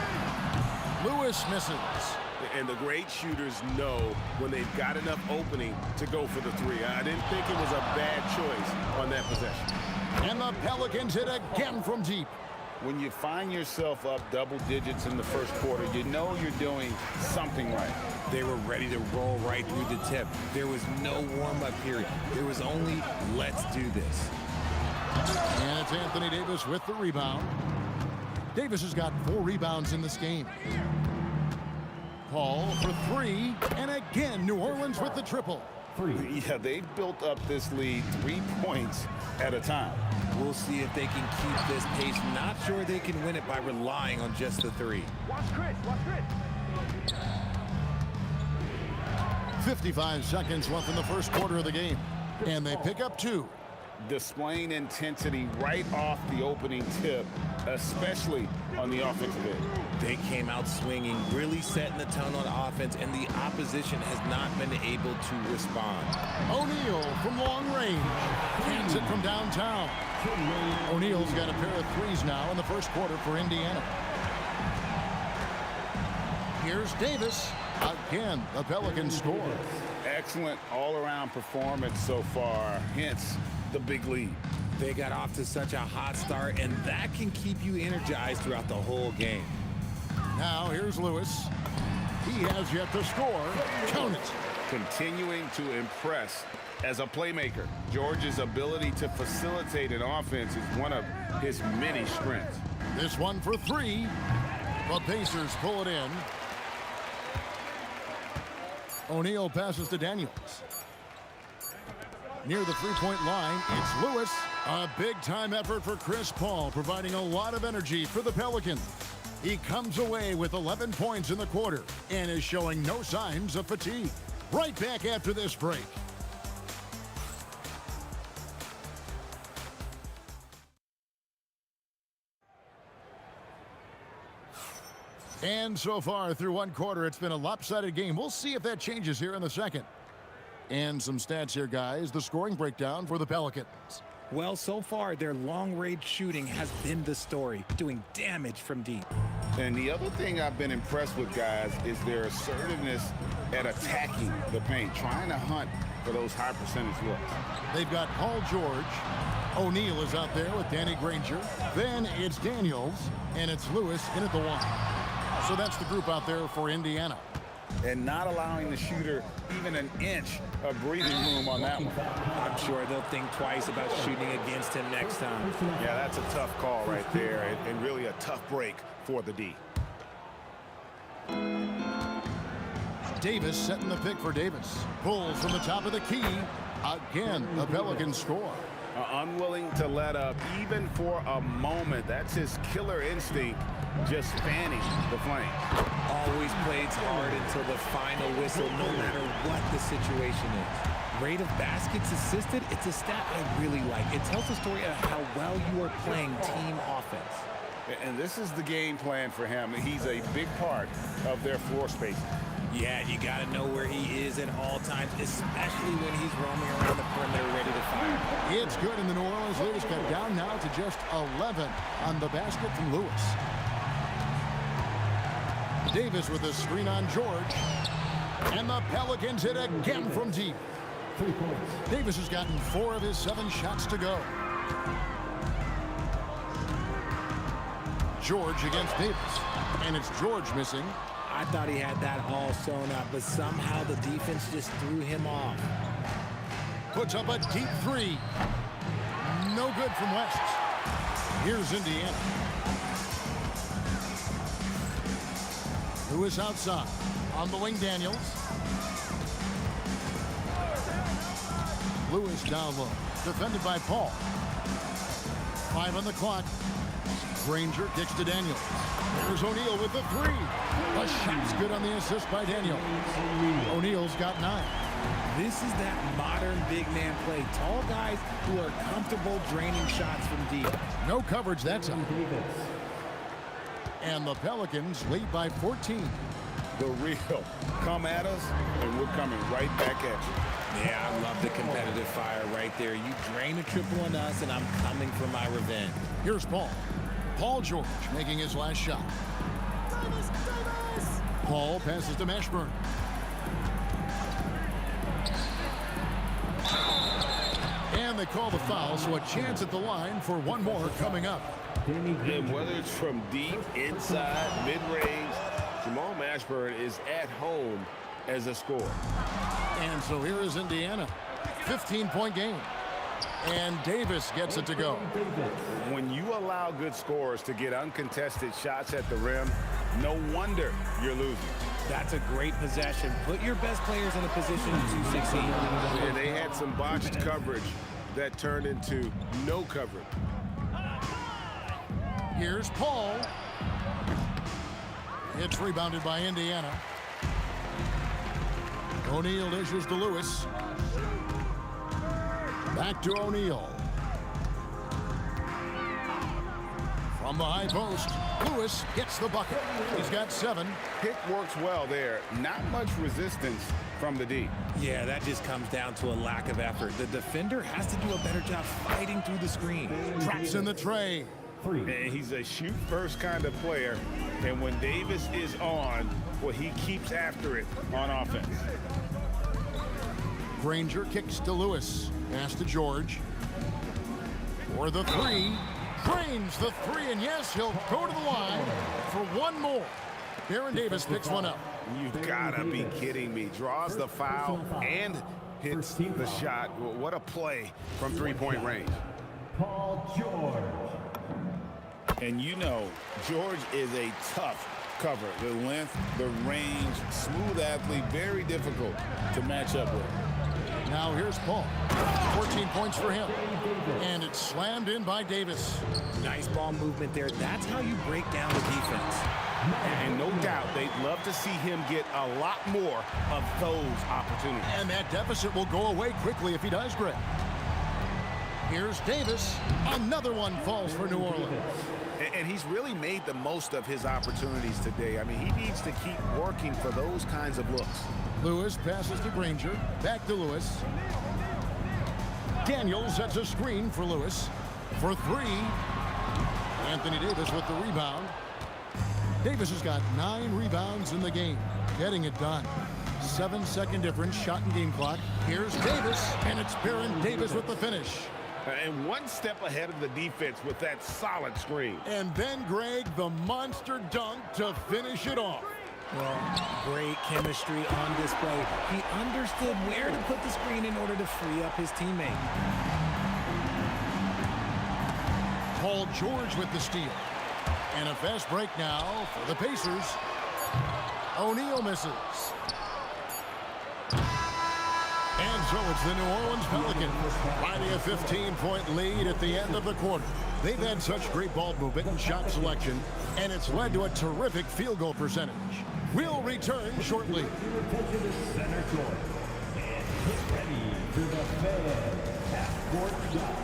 Lewis misses. And the great shooters know when they've got enough opening to go for the 3. I didn't think it was a bad choice on that possession. And the Pelicans hit again from deep. When you find yourself up double digits in the first quarter, you know you're doing something right. They were ready to roll right through the tip. There was no warm-up period. There was only, let's do this. And it's Anthony Davis with the rebound. Davis has got 4 rebounds in this game. Paul for 3, and again, New Orleans with the triple. Yeah, they've built up this lead 3 points at a time. We'll see if they can keep this pace. Not sure they can win it by relying on just the 3. Watch Chris, watch Chris. 55 seconds left in the first quarter of the game, and they pick up 2. Displaying intensity right off the opening tip, especially on the offensive end. They came out swinging, really setting the tone on offense, and the opposition has not been able to respond. O'Neal from long range. Cans it from downtown. O'Neal's got a pair of 3s now in the first quarter for Indiana. Here's Davis. Again, the Pelicans score. Excellent all-around performance so far, hence the big lead. They got off to such a hot start, and that can keep you energized throughout the whole game. Now here's Lewis. He has yet to score. Count it. Continuing to impress as a playmaker. George's ability to facilitate an offense is one of his many strengths. This one for 3. The Pacers pull it in. O'Neal passes to Daniels. Near the 3-point line, it's Lewis. A big-time effort for Chris Paul, providing a lot of energy for the Pelicans. He comes away with 11 points in the quarter and is showing no signs of fatigue. Right back after this break. And so far through one quarter, it's been a lopsided game. We'll see if that changes here in the second. And some stats here, guys. The scoring breakdown for the Pelicans. Well, so far, their long-range shooting has been the story, doing damage from deep. And the other thing I've been impressed with, guys, is their assertiveness at attacking the paint, trying to hunt for those high percentage looks. They've got Paul George. O'Neal is out there with Danny Granger. Then it's Daniels, and it's Lewis in at the one. So that's the group out there for Indiana. And not allowing the shooter even an inch of breathing room on that one. I'm sure they'll think twice about shooting against him next time. Yeah, that's a tough call right there, and really a tough break for the D. Davis setting the pick for Davis. Pulls from the top of the key. Again, the Pelicans score. Unwilling to let up even for a moment. That's his killer instinct, just fanning the flame. Always plays hard until the final whistle, no matter what the situation is. Rate of baskets assisted, it's a stat I really like. It tells the story of how well you are playing team offense. And this is the game plan for him. He's a big part of their floor space. Yeah, you got to know where he is at all times, especially when he's roaming around the perimeter ready to fire. It's good, and the New Orleans Lakers cut down now to just 11 on the basket from Lewis. Davis with a screen on George. And the Pelicans hit again from deep. Davis has gotten 4 of his 7 shots to go. George against Davis. And it's George missing. I thought he had that all sewn up, but somehow the defense just threw him off. Puts up a deep 3. No good from West. Here's Indiana. Lewis outside. On the wing, Daniels. Lewis down low. Defended by Paul. 5 on the clock. Granger kicks to Daniels. There's O'Neal with the 3. A shot's good on the assist by Daniels. O'Neal's got 9. This is that modern big man play. Tall guys who are comfortable draining shots from deep. No coverage that time. And the Pelicans lead by 14. The real come at us, and we're coming right back at you. Yeah, I love the competitive fire right there. You drain a triple on us, and I'm coming for my revenge. Here's Paul. Paul George making his last shot. Davis! Paul passes to Mashburn. And they call the foul, so a chance at the line for one more coming up. And whether it's from deep, inside, mid-range, Jamal Mashburn is at home as a scorer. And so here is Indiana. 15-point game. And Davis gets it to go. When you allow good scorers to get uncontested shots at the rim, no wonder you're losing. That's a great possession. Put your best players in a position to succeed. And they had some botched coverage that turned into no coverage. Here's Paul. It's rebounded by Indiana. O'Neal dishes to Lewis. Back to O'Neal. From the high post, Lewis gets the bucket. He's got 7. Pick works well there. Not much resistance from the D. Yeah, that just comes down to a lack of effort. The defender has to do a better job fighting through the screen. Traps in the tray. And he's a shoot-first kind of player. And when Davis is on, well, he keeps after it on offense. Granger kicks to Lewis. Pass to George. For the 3. Drains the 3, and yes, he'll go to the line for one more. Baron Davis picks one up. You've got to be kidding me. Draws the foul and hits the shot. What a play from three-point range. Paul George. And you know, George is a tough cover. The length, the range, smooth athlete, very difficult to match up with. Now here's Paul. 14 points for him. And it's slammed in by Davis. Nice ball movement there. That's how you break down the defense. And no doubt they'd love to see him get a lot more of those opportunities. And that deficit will go away quickly if he does, Greg. Here's Davis. Another one falls for New Orleans. And he's really made the most of his opportunities today. I mean, he needs to keep working for those kinds of looks. Lewis passes to Granger. Back to Lewis. Daniels sets a screen for Lewis. For three. Anthony Davis with the rebound. Davis has got 9 rebounds in the game. Getting it done. 7-second difference, shot and game clock. Here's Davis, and it's Baron Davis with the finish. And one step ahead of the defense with that solid screen. And then, Greg, the monster dunk to finish it off. Well, great chemistry on display. He understood where to put the screen in order to free up his teammate. Paul George with the steal. And a fast break now for the Pacers. O'Neal misses. And so it's the New Orleans Pelicans riding a 15-point lead at the end of the quarter. They've had such great ball movement and shot selection, and it's led to a terrific field goal percentage. We'll return shortly. Attention to center court. And get ready for the fan half-court shot.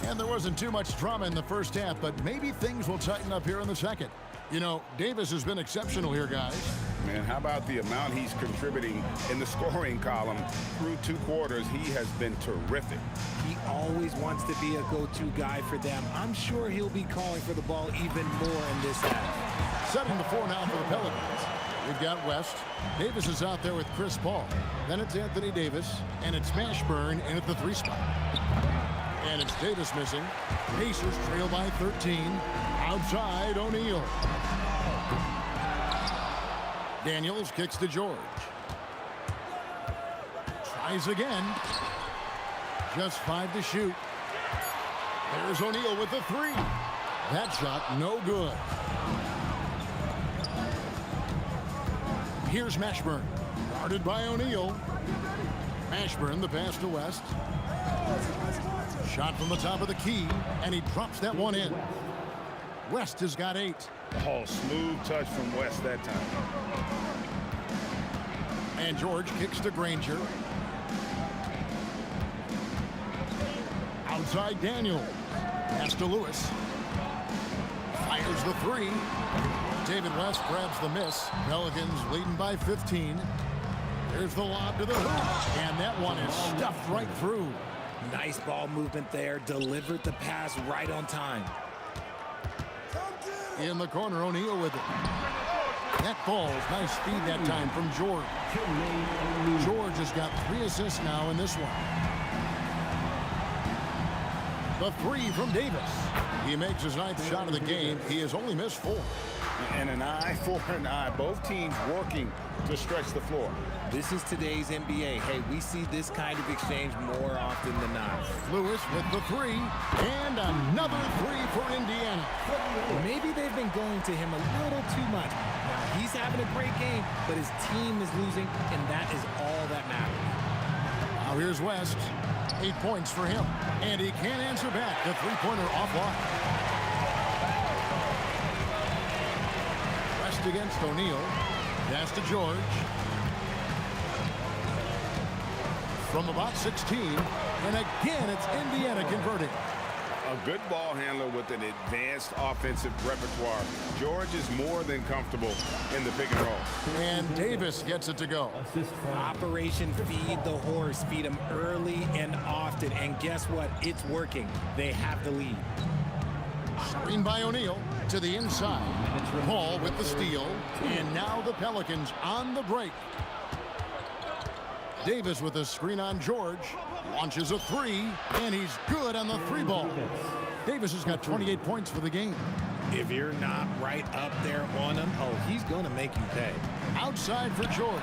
And there wasn't too much drama in the first half, but maybe things will tighten up here in the second. You know, Davis has been exceptional here, guys. Man, how about the amount he's contributing in the scoring column through 2 quarters? He has been terrific. He always wants to be a go-to guy for them. I'm sure he'll be calling for the ball even more in this half. 7-4 now for the Pelicans. We've got West. Davis is out there with Chris Paul. Then it's Anthony Davis, and it's Mashburn in at the 3 spot. And it's Davis missing. Pacers trail by 13. Outside, O'Neal. Daniels kicks to George. Tries again. Just 5 to shoot. There's O'Neal with the 3. That shot no good. Here's Mashburn. Guarded by O'Neal. Mashburn, the pass to West. Shot from the top of the key, and he drops that one in. West has got 8. Oh, smooth touch from West that time. And George kicks to Granger. Outside Daniel. Pass to Lewis. Fires the 3. David West grabs the miss. Pelicans leading by 15. There's the lob to the hoop. And that one is stuffed right through. Nice ball movement there. Delivered the pass right on time. In the corner, O'Neal with it. That falls. Nice speed that time from George. George has got 3 assists now in this one. The 3 from Davis. He makes his 9th shot of the game. He has only missed 4. And an eye for an eye. Both teams working to stretch the floor. This is today's NBA. Hey, we see this kind of exchange more often than not. Lewis with the 3. And another 3 for Indiana. Maybe they've been going to him a little too much. Now, he's having a great game, but his team is losing, and that is all that matters. Now here's West. 8 points for him. And he can't answer back. The 3-pointer offline. West against O'Neal. Pass to George. From about 16. And again, it's Indiana converting. A good ball handler with an advanced offensive repertoire. George is more than comfortable in the pick and roll. And Davis gets it to go. Operation Feed the Horse. Feed him early and often. And guess what? It's working. They have the lead. Screen by O'Neal to the inside. Paul with the steal. And now the Pelicans on the break. Davis with a screen on George. Launches a 3, and he's good on the 3 ball. Davis has got 28 points for the game. If you're not right up there on him, oh, he's going to make you pay. Outside for George.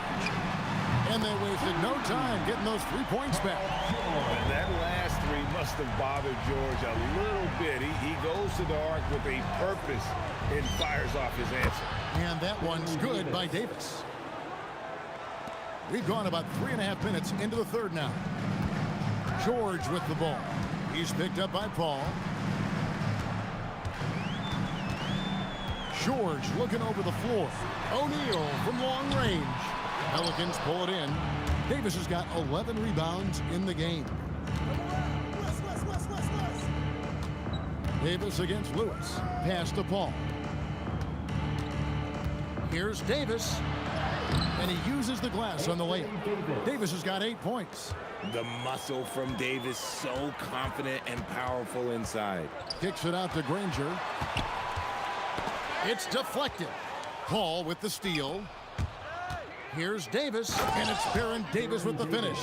And they wasted no time getting those 3 points back. And that last three must have bothered George a little bit. He goes to the arc with a purpose and fires off his answer. And that one's good by Davis. We've gone about 3.5 minutes into the third now. George with the ball. He's picked up by Paul. George looking over the floor. O'Neal from long range. Pelicans pull it in. Davis has got 11 rebounds in the game. Davis against Lewis. Pass to Paul. Here's Davis. And he uses the glass on the layup. Davis has got 8 points. The muscle from Davis, so confident and powerful inside. Kicks it out to Granger. It's deflected. Paul with the steal. Here's Davis, and it's Baron Davis with the finish.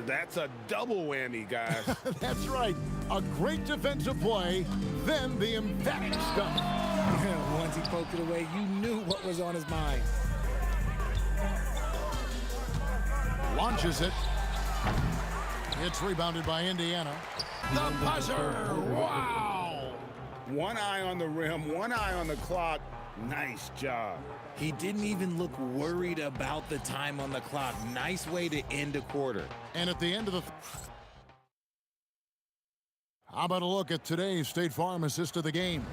That's a double whammy, guys. That's right. A great defensive play, then the emphatic stuff. Once he poked it away, you knew what was on his mind. Launches it. It's rebounded by Indiana. The buzzer! Wow! One eye on the rim, one eye on the clock. Nice job. He didn't even look worried about the time on the clock. Nice way to end a quarter. And at the end of the... How about a look at today's State Farm assist of the game?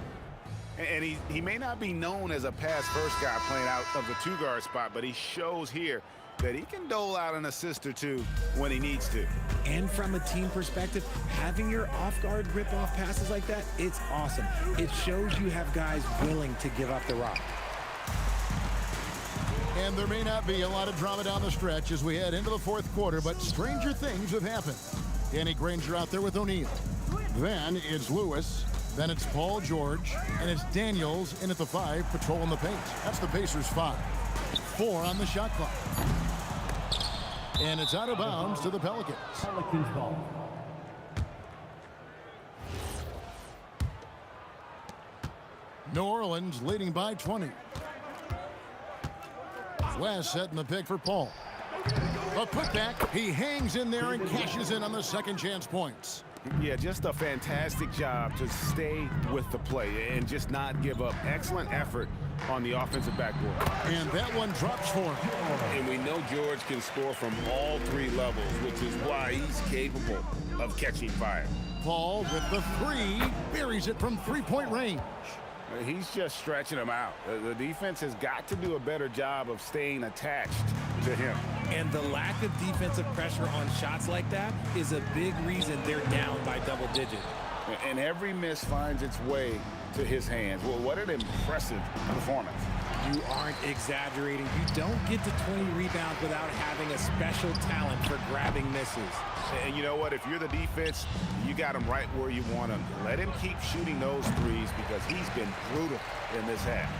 And he may not be known as a pass-first guy playing out of the two-guard spot, but he shows here that he can dole out an assist or two when he needs to. And from a team perspective, having your off-guard rip-off passes like that, it's awesome. It shows you have guys willing to give up the rock. And there may not be a lot of drama down the stretch as we head into the fourth quarter, but stranger things have happened. Danny Granger out there with O'Neal. Then it's Lewis. Then it's Paul George. And it's Daniels in at the 5, patrolling the paint. That's the Pacers' 5. 4 on the shot clock. And it's out of bounds to the Pelicans. Pelicans ball. New Orleans leading by 20. West setting the pick for Paul. A putback. He hangs in there and cashes in on the second chance points. Yeah, just a fantastic job to stay with the play and just not give up. Excellent effort on the offensive backboard. And that one drops for him. And we know George can score from all 3 levels, which is why he's capable of catching fire. Paul with the 3, buries it from 3-point range. He's just stretching him out. The defense has got to do a better job of staying attached to him. And the lack of defensive pressure on shots like that is a big reason they're down by double digits. And every miss finds its way to his hands. Well, what an impressive performance. You aren't exaggerating. You don't get to 20 rebounds without having a special talent for grabbing misses. And you know what? If you're the defense, you got him right where you want him. Let him keep shooting those threes because he's been brutal in this half.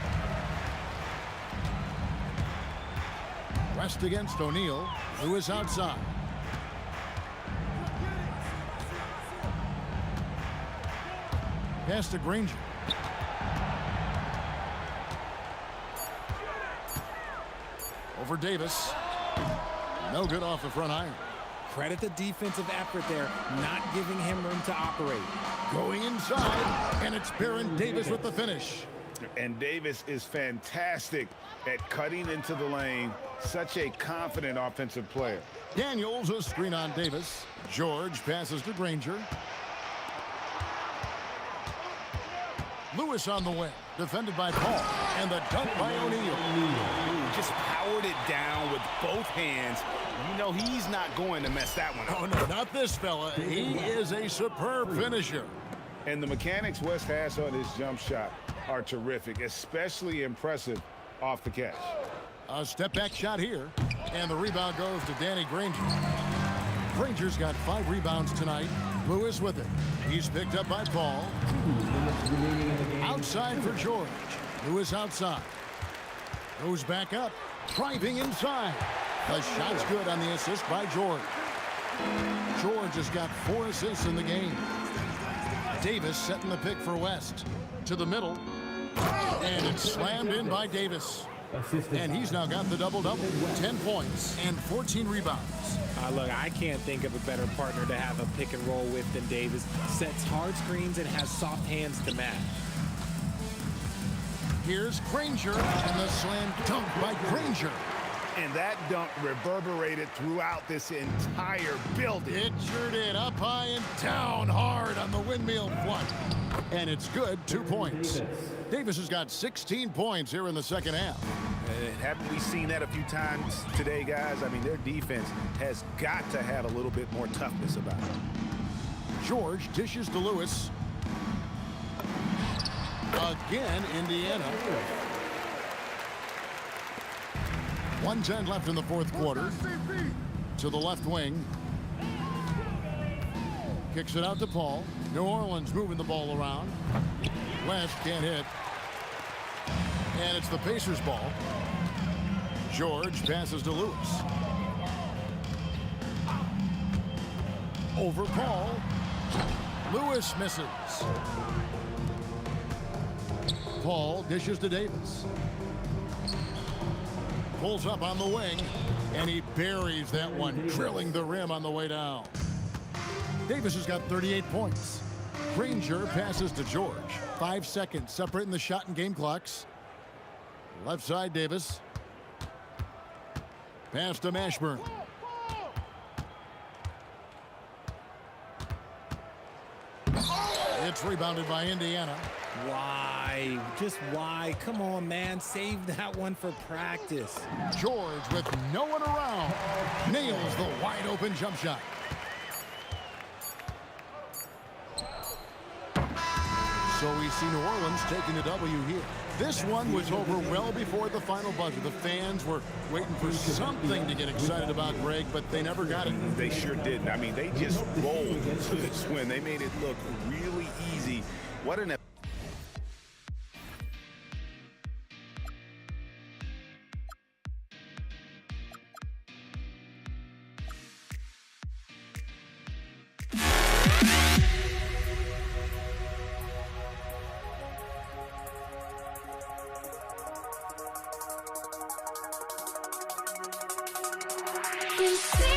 West against O'Neal, who is outside. Pass to Granger. Over Davis. No good off the front iron. Credit the defensive effort there, not giving him room to operate. Going inside, and it's Baron Davis with the finish. And Davis is fantastic at cutting into the lane. Such a confident offensive player. Daniels a screen on Davis. George passes to Granger. Lewis on the wing, defended by Paul, and the dunk by O'Neal. Just powered it down with both hands. You know he's not going to mess that one up. Oh, no, not this fella. He is a superb finisher. And the mechanics West has on his jump shot are terrific, especially impressive off the catch. A step-back shot here, and the rebound goes to Danny Granger. Granger's got 5 rebounds tonight. Lewis with it. He's picked up by Paul. Outside for George. Lewis outside. Goes back up. Driving inside. The shot's good on the assist by George. George has got 4 assists in the game. Davis setting the pick for West. To the middle. And it's slammed in by Davis. And he's now got the double-double. 10 points and 14 rebounds. Look, I can't think of a better partner to have a pick and roll with than Davis. Sets hard screens and has soft hands to match. Here's Granger, and the slam dunk by Granger. And that dunk reverberated throughout this entire building. It sure did. Up high and down hard on the windmill front. And it's good. 2 points. Davis has got 16 points here in the second half. Haven't we seen that a few times today, guys? I mean, their defense has got to have a little bit more toughness about it. George dishes to Lewis. Again, Indiana. 1:10 left in the fourth quarter. To the left wing. Kicks it out to Paul. New Orleans moving the ball around. West can't hit. And it's the Pacers' ball. George passes to Lewis. Over Paul. Lewis misses. Paul dishes to Davis. Pulls up on the wing, and he buries that one, drilling the rim on the way down. Davis has got 38 points. Granger passes to George. 5 seconds separating the shot and game clocks. Left side, Davis. Pass to Mashburn. It's rebounded by Indiana. Why? Just why? Come on, man. Save that one for practice. George with no one around. Nails the wide open jump shot. So we see New Orleans taking the W here. This one was over well before the final buzzer. The fans were waiting for something to get excited about, Greg, but they never got it. They sure didn't. I mean, they just rolled to this win. They made it look really easy. What an You see